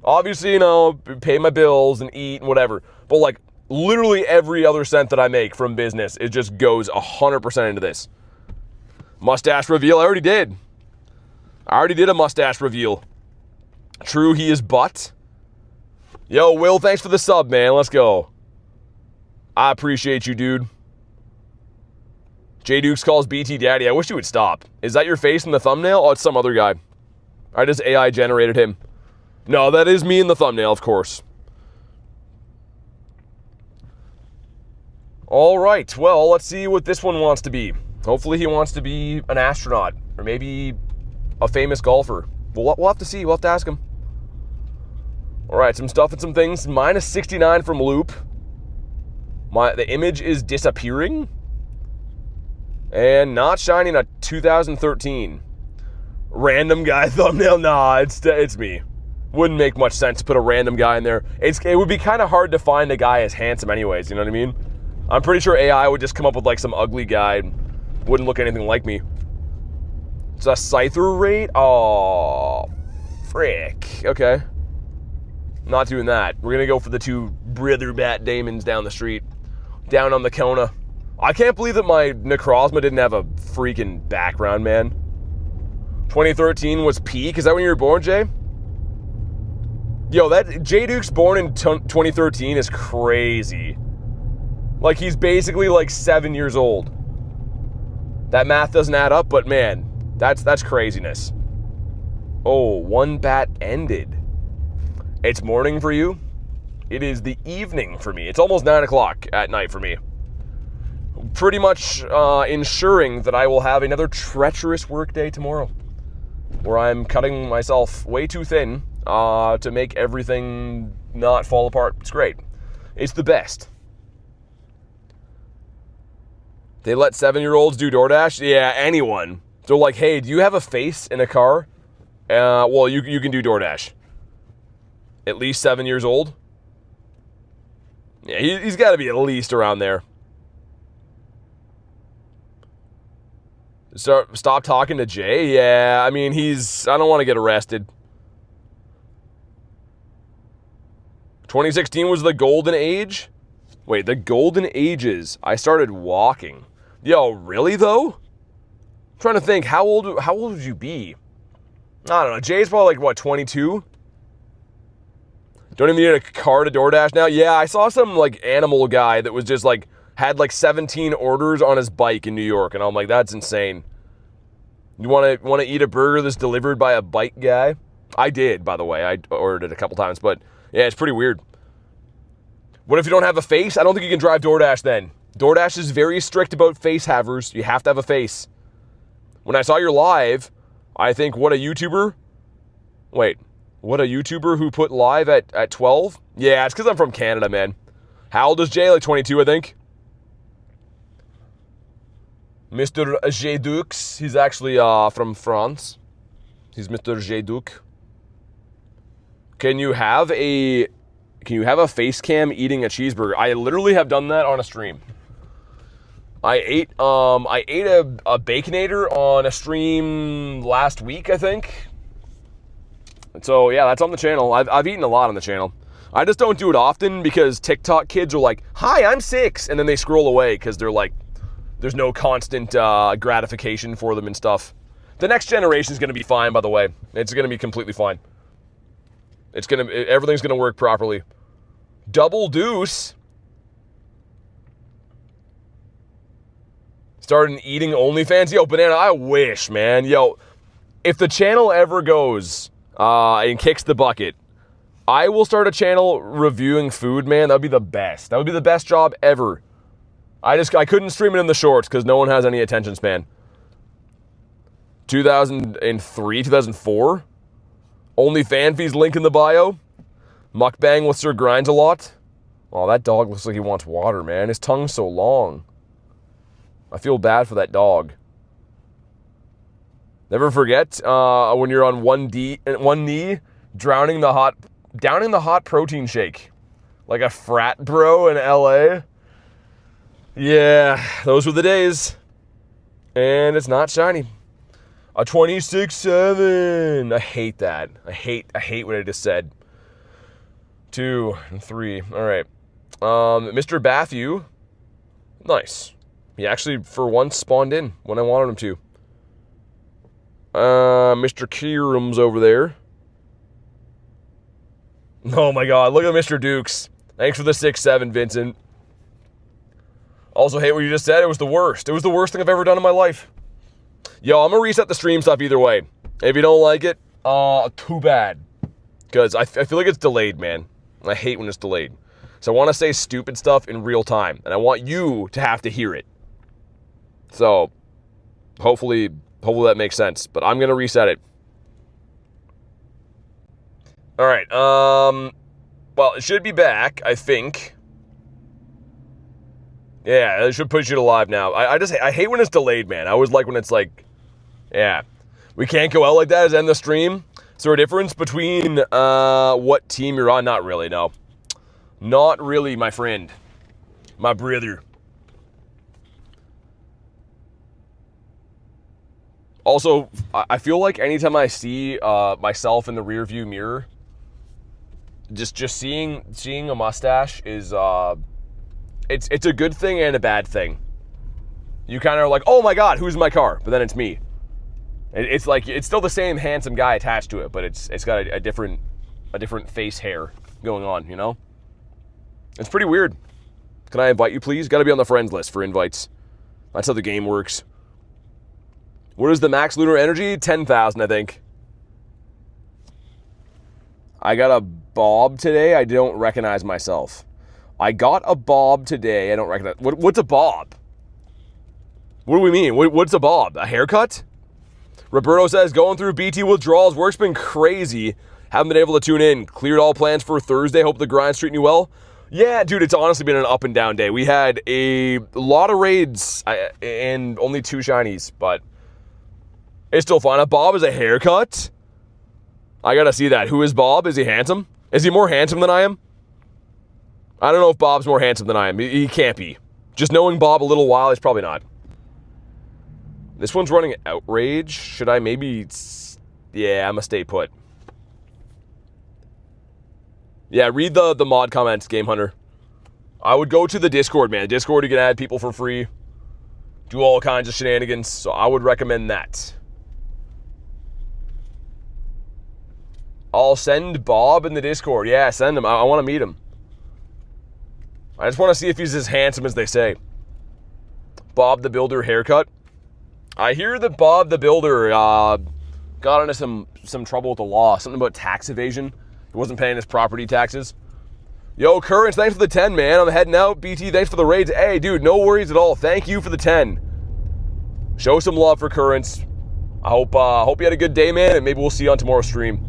Obviously, you know, pay my bills and eat and whatever. But, like, literally every other cent that I make from business, it just goes 100% into this. Mustache reveal, I already did. I already did a mustache reveal. True, he is butt. Yo, Will, thanks for the sub, man. Let's go. I appreciate you, dude. J Dukes calls BT daddy. I wish you would stop. Is that your face in the thumbnail? Oh, it's some other guy. I just AI generated him. No, that is me in the thumbnail, of course. All right, well, let's see what this one wants to be. Hopefully he wants to be an astronaut or maybe a famous golfer. We'll have to see. We'll have to ask him. All right, some stuff and some things. Minus 69 from Loop. The image is disappearing. And not shining a 2013. Random guy thumbnail? Nah, it's me. Wouldn't make much sense to put a random guy in there. It would be kind of hard to find a guy as handsome anyways, you know what I mean? I'm pretty sure AI would just come up with like some ugly guy and wouldn't look anything like me. It's a Scyther rate? Oh, frick. Okay. Not doing that. We're gonna go for the 2 Brother Bat Daemons down the street. Down on the Kona. I can't believe that my Necrozma didn't have a freaking background, man. 2013 was peak? Is that when you were born, Jay? Yo, that J Duke's born in 2013 is crazy. Like, he's basically like 7 years old. That math doesn't add up, but man, that's craziness. Oh, 1 bat ended. It's morning for you. It is the evening for me. It's almost 9 o'clock at night for me. Pretty much ensuring that I will have another treacherous work day tomorrow, where I'm cutting myself way too thin to make everything not fall apart. It's great. It's the best. They let 7-year-olds do DoorDash? Yeah, anyone. They're like, hey, do you have a face in a car? Well, you can do DoorDash. At least 7 years old? Yeah, he's got to be at least around there. Stop talking to Jay? Yeah, I mean, I don't want to get arrested. 2016 was the golden age? Wait, the golden ages. I started walking. Yo, really though? I'm trying to think, how old would you be? I don't know, Jay's probably like, what, 22? Don't even need a car to DoorDash now? Yeah, I saw some like animal guy that was just like, had like 17 orders on his bike in New York, and I'm like, that's insane. You want to eat a burger that's delivered by a bike guy? I did, by the way. I ordered it a couple times, but yeah, it's pretty weird. What if you don't have a face? I don't think you can drive DoorDash then. DoorDash is very strict about face havers. You have to have a face. When I saw your live, I think, what a YouTuber? Wait, what a YouTuber who put live at 12? Yeah, it's because I'm from Canada, man. How old is Jay? Like 22, I think. Mr. J. Dukes, he's actually from France. He's Mr. J. Duke. Can you have a face cam eating a cheeseburger? I literally have done that on a stream. I ate a Baconator on a stream last week, I think. So yeah, that's on the channel. I've eaten a lot on the channel. I just don't do it often because TikTok kids are like, "Hi, I'm 6," and then they scroll away because they're like, there's no constant gratification for them and stuff. The next generation is going to be fine, by the way. It's going to be completely fine. Everything's going to work properly. Double Deuce started eating OnlyFans. Yo, Banana, I wish, man. Yo, if the channel ever goes and kicks the bucket, I will start a channel reviewing food, man. That would be the best. That would be the best job ever. I couldn't stream it in the shorts because no one has any attention span. 2003, 2004. OnlyFans fees link in the bio. Mukbang with Sir Grindz a lot. Oh, that dog looks like he wants water, man. His tongue's so long. I feel bad for that dog. Never forget when you're on one knee, downing the hot protein shake, like a frat bro in LA. Yeah, those were the days. And it's not shiny. A 26-7. I hate that. I hate what I just said. 2 and 3. All right. Mr. Bathu. Nice. He actually, for once, spawned in when I wanted him to. Mr. Kyurem's over there. Oh my god, look at Mr. Dukes. Thanks for the 6-7, Vincent. Also hate what you just said. It was the worst. It was the worst thing I've ever done in my life. Yo, I'm going to reset the stream stuff either way. If you don't like it, too bad. Because I feel like it's delayed, man. I hate when it's delayed. So I want to say stupid stuff in real time. And I want you to have to hear it. So, hopefully that makes sense. But I'm going to reset it. All right. Well, it should be back, I think. Yeah, it should push you to live now. I hate when it's delayed, man. I always like when it's like, yeah. We can't go out like that as end the stream. Is there a difference between what team you're on? Not really, no. Not really, my friend. My brother. Also, I feel like anytime I see myself in the rear view mirror, just seeing a mustache is it's a good thing and a bad thing. You kind of are like, oh my god, who's in my car? But then it's me. It's like it's still the same handsome guy attached to it, but it's got a different face hair going on, you know? It's pretty weird. Can I invite you, please? Got to be on the friends list for invites. That's how the game works. What is the max lunar energy? 10,000, I think. I got a bob today. I don't recognize myself. I got a bob today. I don't recognize. What's a bob? What do we mean? What's a bob? A haircut? Roberto says, going through BT withdrawals. Work's been crazy. Haven't been able to tune in. Cleared all plans for Thursday. Hope the grind's treating you well. Yeah, dude, it's honestly been an up and down day. We had a lot of raids and only 2 shinies, but it's still fun. A bob is a haircut? I gotta see that. Who is Bob? Is he handsome? Is he more handsome than I am? I don't know if Bob's more handsome than I am. He can't be. Just knowing Bob a little while, he's probably not. This one's running Outrage. Should I maybe... Yeah, I'm gonna stay put. Yeah, read the mod comments, Game Hunter. I would go to the Discord, man. Discord, you can add people for free. Do all kinds of shenanigans, so I would recommend that. I'll send Bob in the Discord. Yeah, send him. I want to meet him. I just want to see if he's as handsome as they say. Bob the Builder haircut. I hear that Bob the Builder got into some trouble with the law. Something about tax evasion. He wasn't paying his property taxes. Yo, Currents, thanks for the 10, man. I'm heading out. BT, thanks for the raids. Hey, dude, no worries at all. Thank you for the 10. Show some love for Currents. I hope you had a good day, man, and maybe we'll see you on tomorrow's stream.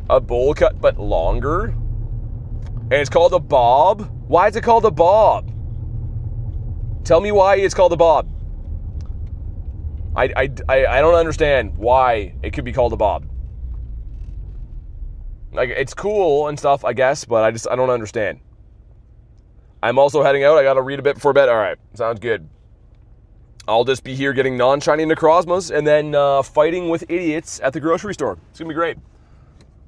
A bowl cut, but longer? And it's called a bob? Why is it called a bob? Tell me why it's called a bob. I don't understand why it could be called a bob. Like, it's cool and stuff, I guess, but I don't understand. I'm also heading out. I gotta read a bit before bed. All right, sounds good. I'll just be here getting non-shiny Necrozmas and then fighting with idiots at the grocery store. It's gonna be great.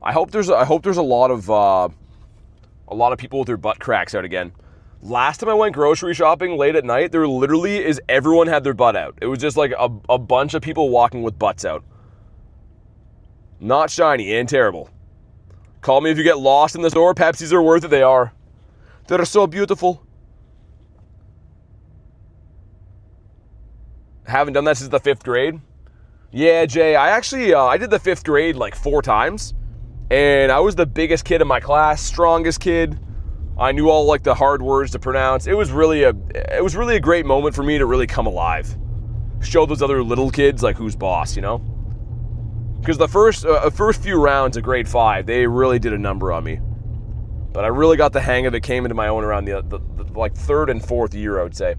I hope there's a lot of people with their butt cracks out again. Last time I went grocery shopping late at night, there literally is everyone had their butt out. It was just like a bunch of people walking with butts out. Not shiny and terrible. Call me if you get lost in the store. Pepsis are worth it. They are. They're so beautiful. Haven't done that since the 5th grade. Yeah, Jay, I did the 5th grade like 4 times. And I was the biggest kid in my class, strongest kid. I knew all like the hard words to pronounce. It was really a great moment for me to really come alive. Show those other little kids like who's boss, you know? Because the first few rounds of grade 5, they really did a number on me. But I really got the hang of it, came into my own around the like 3rd and 4th year, I would say.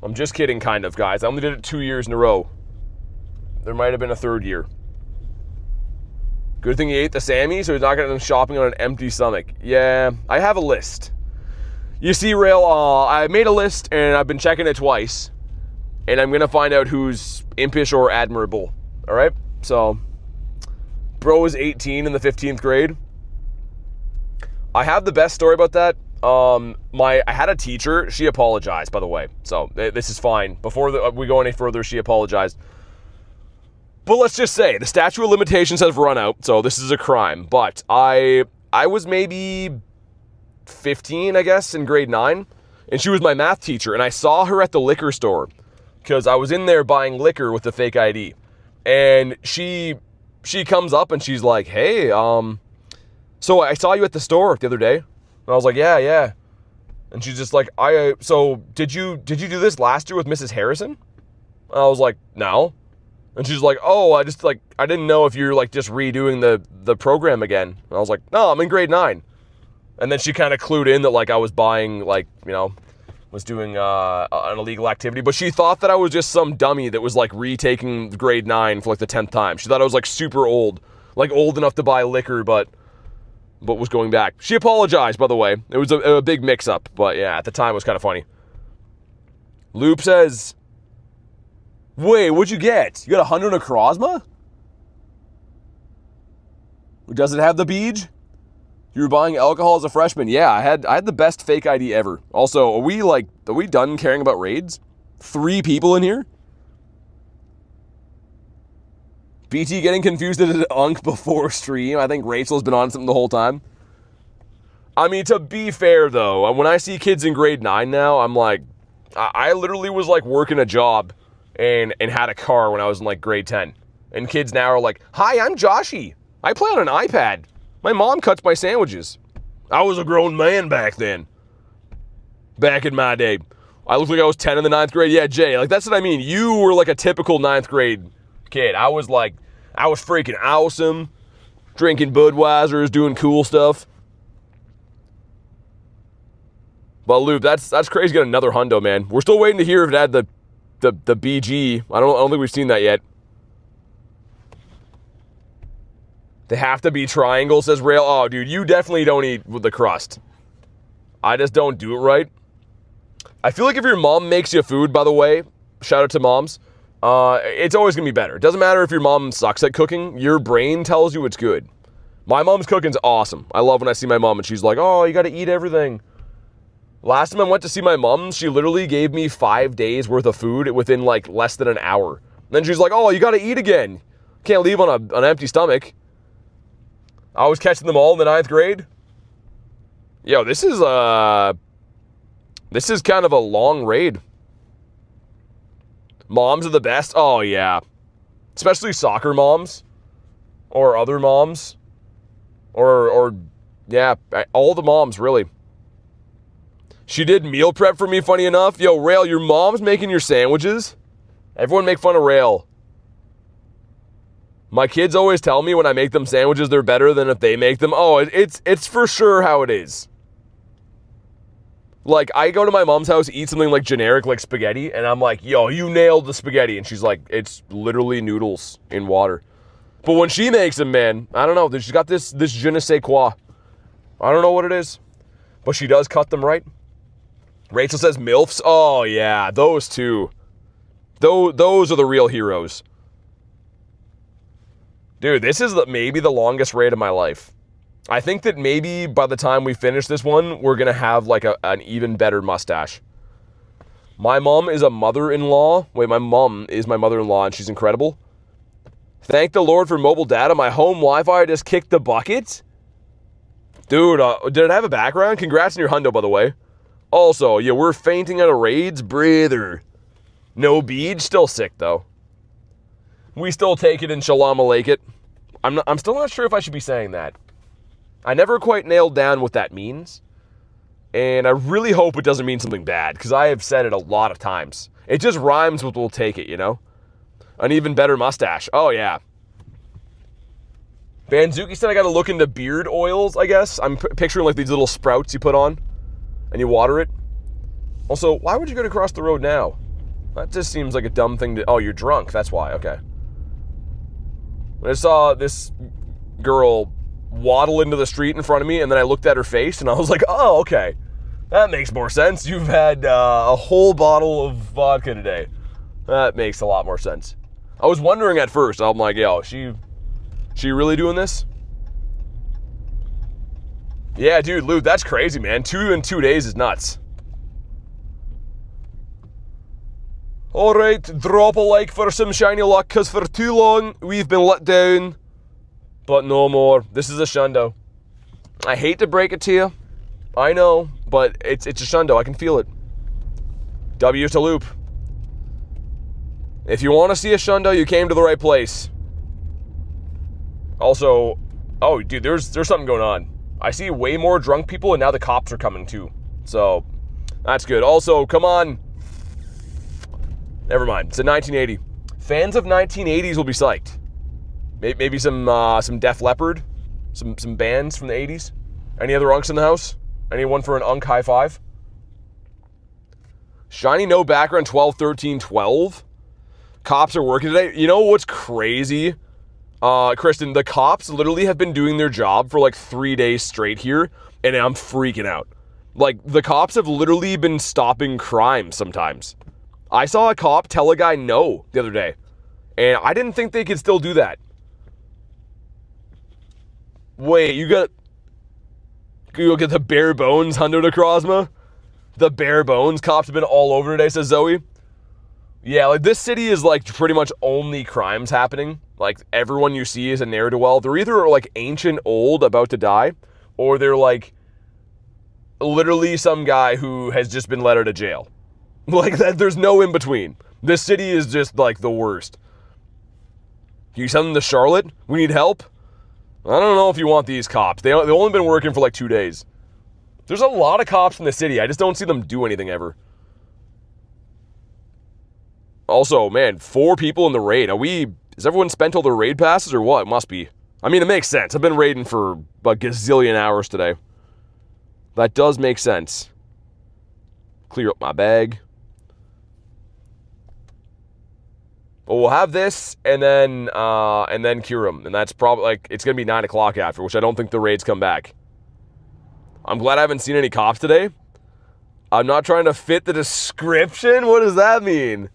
I'm just kidding, kind of, guys. I only did it 2 years in a row. There might have been a 3rd year. Good thing he ate the Sammy, so he's not going to go shopping on an empty stomach. Yeah, I have a list. You see, Rail, I made a list, and I've been checking it twice. And I'm going to find out who's impish or admirable. All right? So, bro was 18 in the 15th grade. I have the best story about that. I had a teacher. She apologized, by the way. So, this is fine. Before we go any further, she apologized. But let's just say, the statute of limitations has run out, so this is a crime. But I was maybe 15, I guess, in grade 9. And she was my math teacher, and I saw her at the liquor store. Because I was in there buying liquor with the fake ID. And she comes up and she's like, hey, so I saw you at the store the other day. And I was like, yeah. And she's just like, so did you do this last year with Mrs. Harrison? And I was like, no. And she's like, oh, I didn't know if you're like just redoing the program again. And I was like, no, I'm in grade 9. And then she kind of clued in that like I was buying like, you know, was doing an illegal activity, but she thought that I was just some dummy that was like retaking grade 9 for like the 10th time. She thought I was like super old, like old enough to buy liquor, but was going back. She apologized, by the way. It was a big mix-up, but yeah, at the time it was kind of funny. Loop says, wait, what'd you get? You got a Hundo Necrozma? Does it have the beej? You were buying alcohol as a freshman. Yeah, I had the best fake ID ever. Also, are we done caring about raids? 3 people in here? BT getting confused at an unk before stream. I think Rachel's been on something the whole time. I mean, to be fair though, when I see kids in grade 9 now, I'm like, I literally was like working a job and had a car when I was in like grade 10. And kids now are like, hi, I'm Joshy. I play on an iPad. My mom cuts my sandwiches. I was a grown man back then. Back in my day. I looked like I was 10 in the 9th grade. Yeah, Jay, like that's what I mean. You were like a typical 9th grade kid. I was freaking awesome. Drinking Budweisers, doing cool stuff. But Loop, that's crazy. Got another Hundo, man. We're still waiting to hear if it had the BG. I don't think we've seen that yet. They have to be triangle, says Rail. Oh, dude, you definitely don't eat with the crust. I just don't do it right. I feel like if your mom makes you food, by the way, shout out to moms, it's always going to be better. It doesn't matter if your mom sucks at cooking. Your brain tells you it's good. My mom's cooking's awesome. I love when I see my mom and she's like, oh, you got to eat everything. Last time I went to see my mom, she literally gave me 5 days worth of food within like less than an hour. And then she's like, oh, you got to eat again. Can't leave on an empty stomach. I was catching them all in the 9th grade. Yo, this is kind of a long raid. Moms are the best. Oh, yeah. Especially soccer moms. Or other moms. Or yeah, all the moms, really. She did meal prep for me, funny enough. Yo, Rail, your mom's making your sandwiches? Everyone make fun of Rail. My kids always tell me when I make them sandwiches, they're better than if they make them. Oh, it's for sure how it is. Like, I go to my mom's house, eat something like generic, like spaghetti, and I'm like, yo, you nailed the spaghetti. And she's like, it's literally noodles in water. But when she makes them, man, I don't know. She's got this je ne sais quoi. I don't know what it is. But she does cut them right. Rachel says MILFs. Oh, yeah, those two. Those are the real heroes. Dude, this is maybe the longest raid of my life. I think that maybe by the time we finish this one, we're going to have like an even better mustache. My mom is a mother-in-law. Wait, my mom is my mother-in-law and she's incredible. Thank the Lord for mobile data. My home Wi-Fi just kicked the bucket. Dude, did it have a background? Congrats on your Hundo, by the way. Also, yeah, we're fainting out of raids, brother. No bead, still sick though. We still take it and shalom alake it. I'm still not sure if I should be saying that. I never quite nailed down what that means. And I really hope it doesn't mean something bad, because I have said it a lot of times. It just rhymes with we'll take it, you know? An even better mustache. Oh, yeah. Banzuki said I gotta look into beard oils, I guess. I'm picturing like these little sprouts you put on and you water it. Also, why would you go to cross the road now? That just seems like a dumb thing to... Oh, you're drunk. That's why. Okay. I saw this girl waddle into the street in front of me, and then I looked at her face, and I was like, oh, okay. That makes more sense. You've had a whole bottle of vodka today. That makes a lot more sense. I was wondering at first. I'm like, yo, she really doing this? Yeah, dude, Luke, that's crazy, man. 2 in 2 days is nuts. Alright, drop a like for some shiny luck, because for too long, we've been let down. But no more. This is a Shundo. I hate to break it to you. I know, but it's a Shundo. I can feel it. W to Loop. If you want to see a Shundo, you came to the right place. Also, oh, dude, there's something going on. I see way more drunk people, and now the cops are coming too. So, that's good. Also, come on. Never mind. It's a 1980. Fans of 1980s will be psyched. Maybe some Def Leppard, some bands from the 80s. Any other unks in the house? Anyone for an unk high five? Shiny no background 12, 13, 12. Cops are working today. You know what's crazy? Kristen, the cops literally have been doing their job for like 3 days straight here, and I'm freaking out. Like, the cops have literally been stopping crime sometimes. I saw a cop tell a guy no the other day, and I didn't think they could still do that. Wait, you go get the bare bones Hundo Necrozma? The bare bones cops have been all over today, says Zoe. Yeah, like, this city is, like, pretty much only crimes happening. Like, everyone you see is a ne'er-do-well. They're either, like, ancient old about to die, or they're, like, literally some guy who has just been let out of jail. Like, that, there's no in-between. This city is just, like, the worst. You send them to Charlotte? We need help? I don't know if you want these cops. They've only been working for, like, 2 days. There's a lot of cops in the city. I just don't see them do anything ever. Also, man, 4 people in the raid. Has everyone spent all their raid passes or what? Must be. I mean, it makes sense. I've been raiding for a gazillion hours today. That does make sense. Clear up my bag. But we'll have this and then Kyurem. And that's probably, like, it's going to be 9 o'clock after, which I don't think the raids come back. I'm glad I haven't seen any cops today. I'm not trying to fit the description. What does that mean?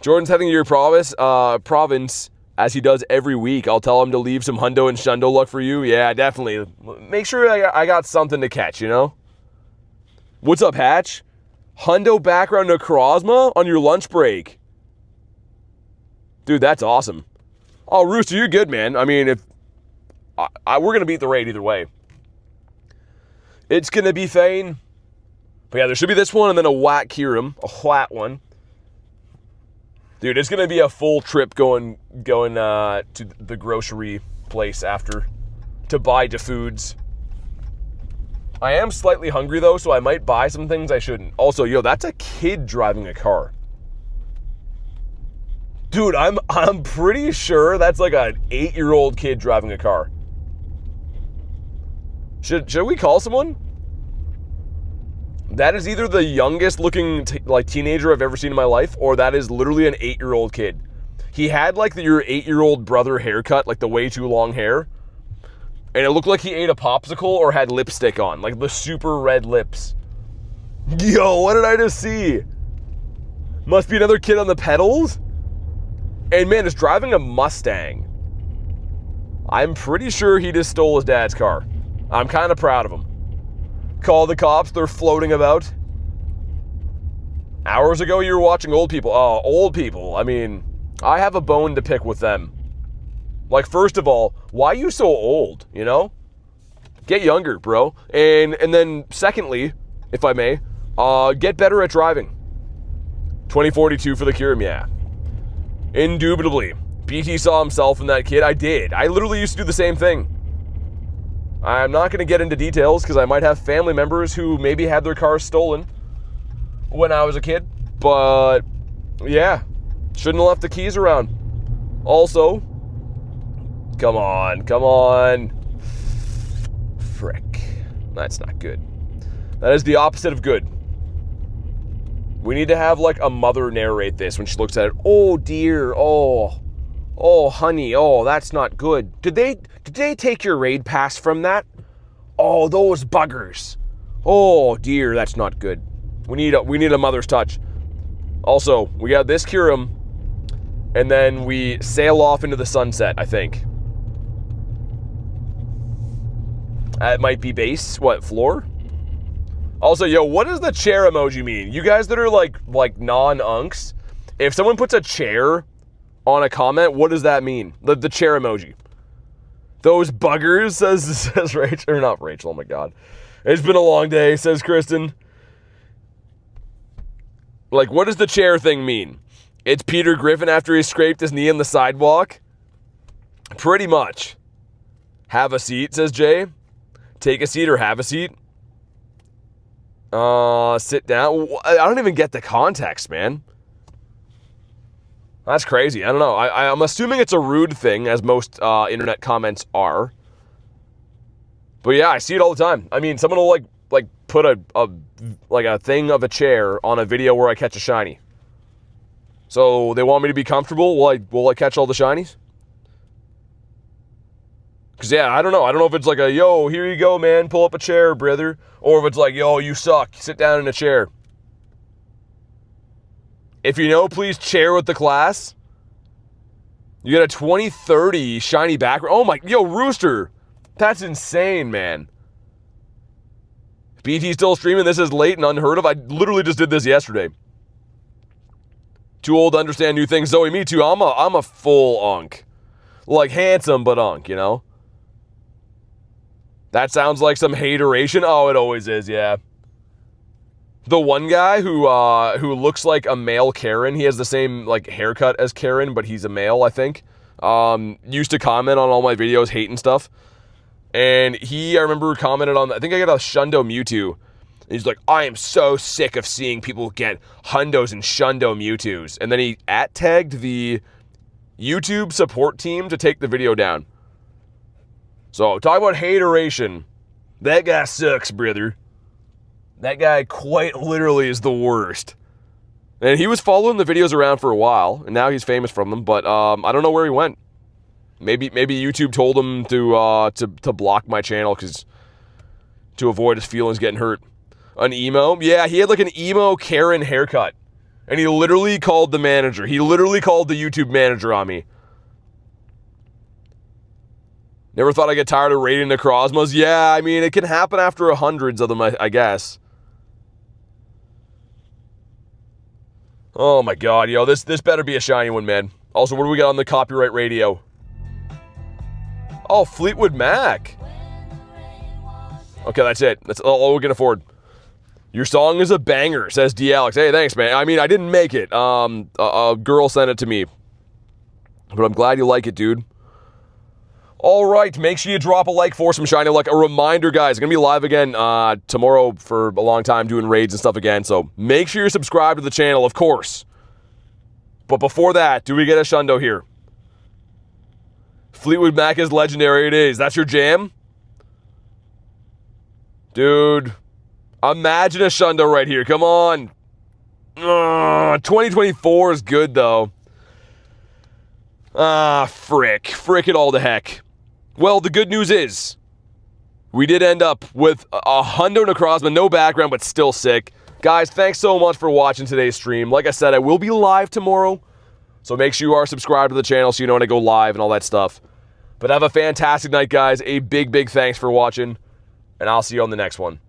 Jordan's heading to your province, as he does every week. I'll tell him to leave some Hundo and Shundo luck for you. Yeah, definitely. Make sure I got something to catch, you know? What's up, Hatch? Hundo background Necrozma on your lunch break. Dude, that's awesome. Oh, Rooster, you're good, man. I mean, if we're going to beat the raid either way. It's going to be fine. But yeah, there should be this one and then a whack Kyurem. A flat one. Dude, it's going to be a full trip going to the grocery place after to buy the foods. I am slightly hungry, though, so I might buy some things I shouldn't. Also, yo, that's a kid driving a car. Dude, I'm pretty sure that's like an 8-year-old kid driving a car. Should we call someone? That is either the youngest looking like teenager I've ever seen in my life, or that is literally an 8-year-old kid. He had like your 8-year-old brother haircut, like the way too long hair. And it looked like he ate a popsicle or had lipstick on, like the super red lips. Yo, what did I just see? Must be another kid on the pedals? And man, it's driving a Mustang. I'm pretty sure he just stole his dad's car. I'm kind of proud of him. Call the cops, they're floating about. Hours ago you were watching old people. Oh, old people. I mean, I have a bone to pick with them. Like, first of all, why are you so old, you know? Get younger, bro. And then secondly, if I may, get better at driving. 2042 for the Kyurem, yeah. Indubitably. BT saw himself in that kid. I did. I literally used to do the same thing. I'm not going to get into details because I might have family members who maybe had their cars stolen when I was a kid. But, yeah. Shouldn't have left the keys around. Also, come on. Frick. That's not good. That is the opposite of good. We need to have, like, a mother narrate this when she looks at it. Oh, dear. Oh, honey. Oh, that's not good. Did they take your raid pass from that? Oh, those buggers. Oh, dear. That's not good. We need a mother's touch. Also, we got this Kyurem, and then we sail off into the sunset, I think. That might be base. What, floor? Also, yo, what does the chair emoji mean? You guys that are like non-unks, if someone puts a chair on a comment, what does that mean? The chair emoji. Those buggers, says Rachel, or not Rachel, oh my god. It's been a long day, says Kristen. Like, what does the chair thing mean? It's Peter Griffin after he scraped his knee in the sidewalk? Pretty much. Have a seat, says Jay. Take a seat or have a seat. Sit down. I don't even get the context, man. That's crazy. I don't know. I'm assuming it's a rude thing, as most internet comments are. But yeah, I see it all the time. I mean, someone will like put a thing of a chair on a video where I catch a shiny. So they want me to be comfortable. Will I catch all the shinies? Because, yeah, I don't know. I don't know if it's like a, yo, here you go, man, pull up a chair, brother. Or if it's like, yo, you suck, sit down in a chair. If you know, please chair with the class. You get a 2030 shiny background. Oh, my, yo, Rooster. That's insane, man. BT still streaming. This is late and unheard of. I literally just did this yesterday. Too old to understand new things. Zoe, me too. I'm a full unk. Like, handsome, but unk, you know? That sounds like some hateration. Oh, it always is, yeah. The one guy who looks like a male Karen, he has the same like haircut as Karen, but he's a male, I think. Used to comment on all my videos, hating stuff. And I remember commented on, I think I got a Shundo Mewtwo. And he's like, I am so sick of seeing people get hundos and Shundo Mewtwo's. And then he @tagged the YouTube support team to take the video down. So, talk about hateration. That guy sucks, brother. That guy quite literally is the worst. And he was following the videos around for a while, and now he's famous from them, but I don't know where he went. Maybe YouTube told him to block my channel to avoid his feelings getting hurt. An emo? Yeah, he had like an emo Karen haircut. And he literally called the manager. He literally called the YouTube manager on me. Never thought I'd get tired of raiding Necrozmas. Yeah, I mean, it can happen after hundreds of them, I guess. Oh my god, yo, this better be a shiny one, man. Also, what do we got on the copyright radio? Oh, Fleetwood Mac. Okay, that's it. That's all we can afford. Your song is a banger, says D. Alex. Hey, thanks, man. I mean, I didn't make it. A girl sent it to me. But I'm glad you like it, dude. All right, make sure you drop a like for some shiny luck. A reminder, guys, I'm going to be live again tomorrow for a long time doing raids and stuff again. So make sure you're subscribed to the channel, of course. But before that, do we get a Shundo here? Fleetwood Mac is legendary. It is. That's your jam? Dude, imagine a Shundo right here. Come on. 2024 is good, though. Frick. Frick it all to heck. Well, the good news is we did end up with a Hundo Necrozma, no background, but still sick. Guys, thanks so much for watching today's stream. Like I said, I will be live tomorrow, so make sure you are subscribed to the channel so you know when I go live and all that stuff. But have a fantastic night, guys. A big, big thanks for watching, and I'll see you on the next one.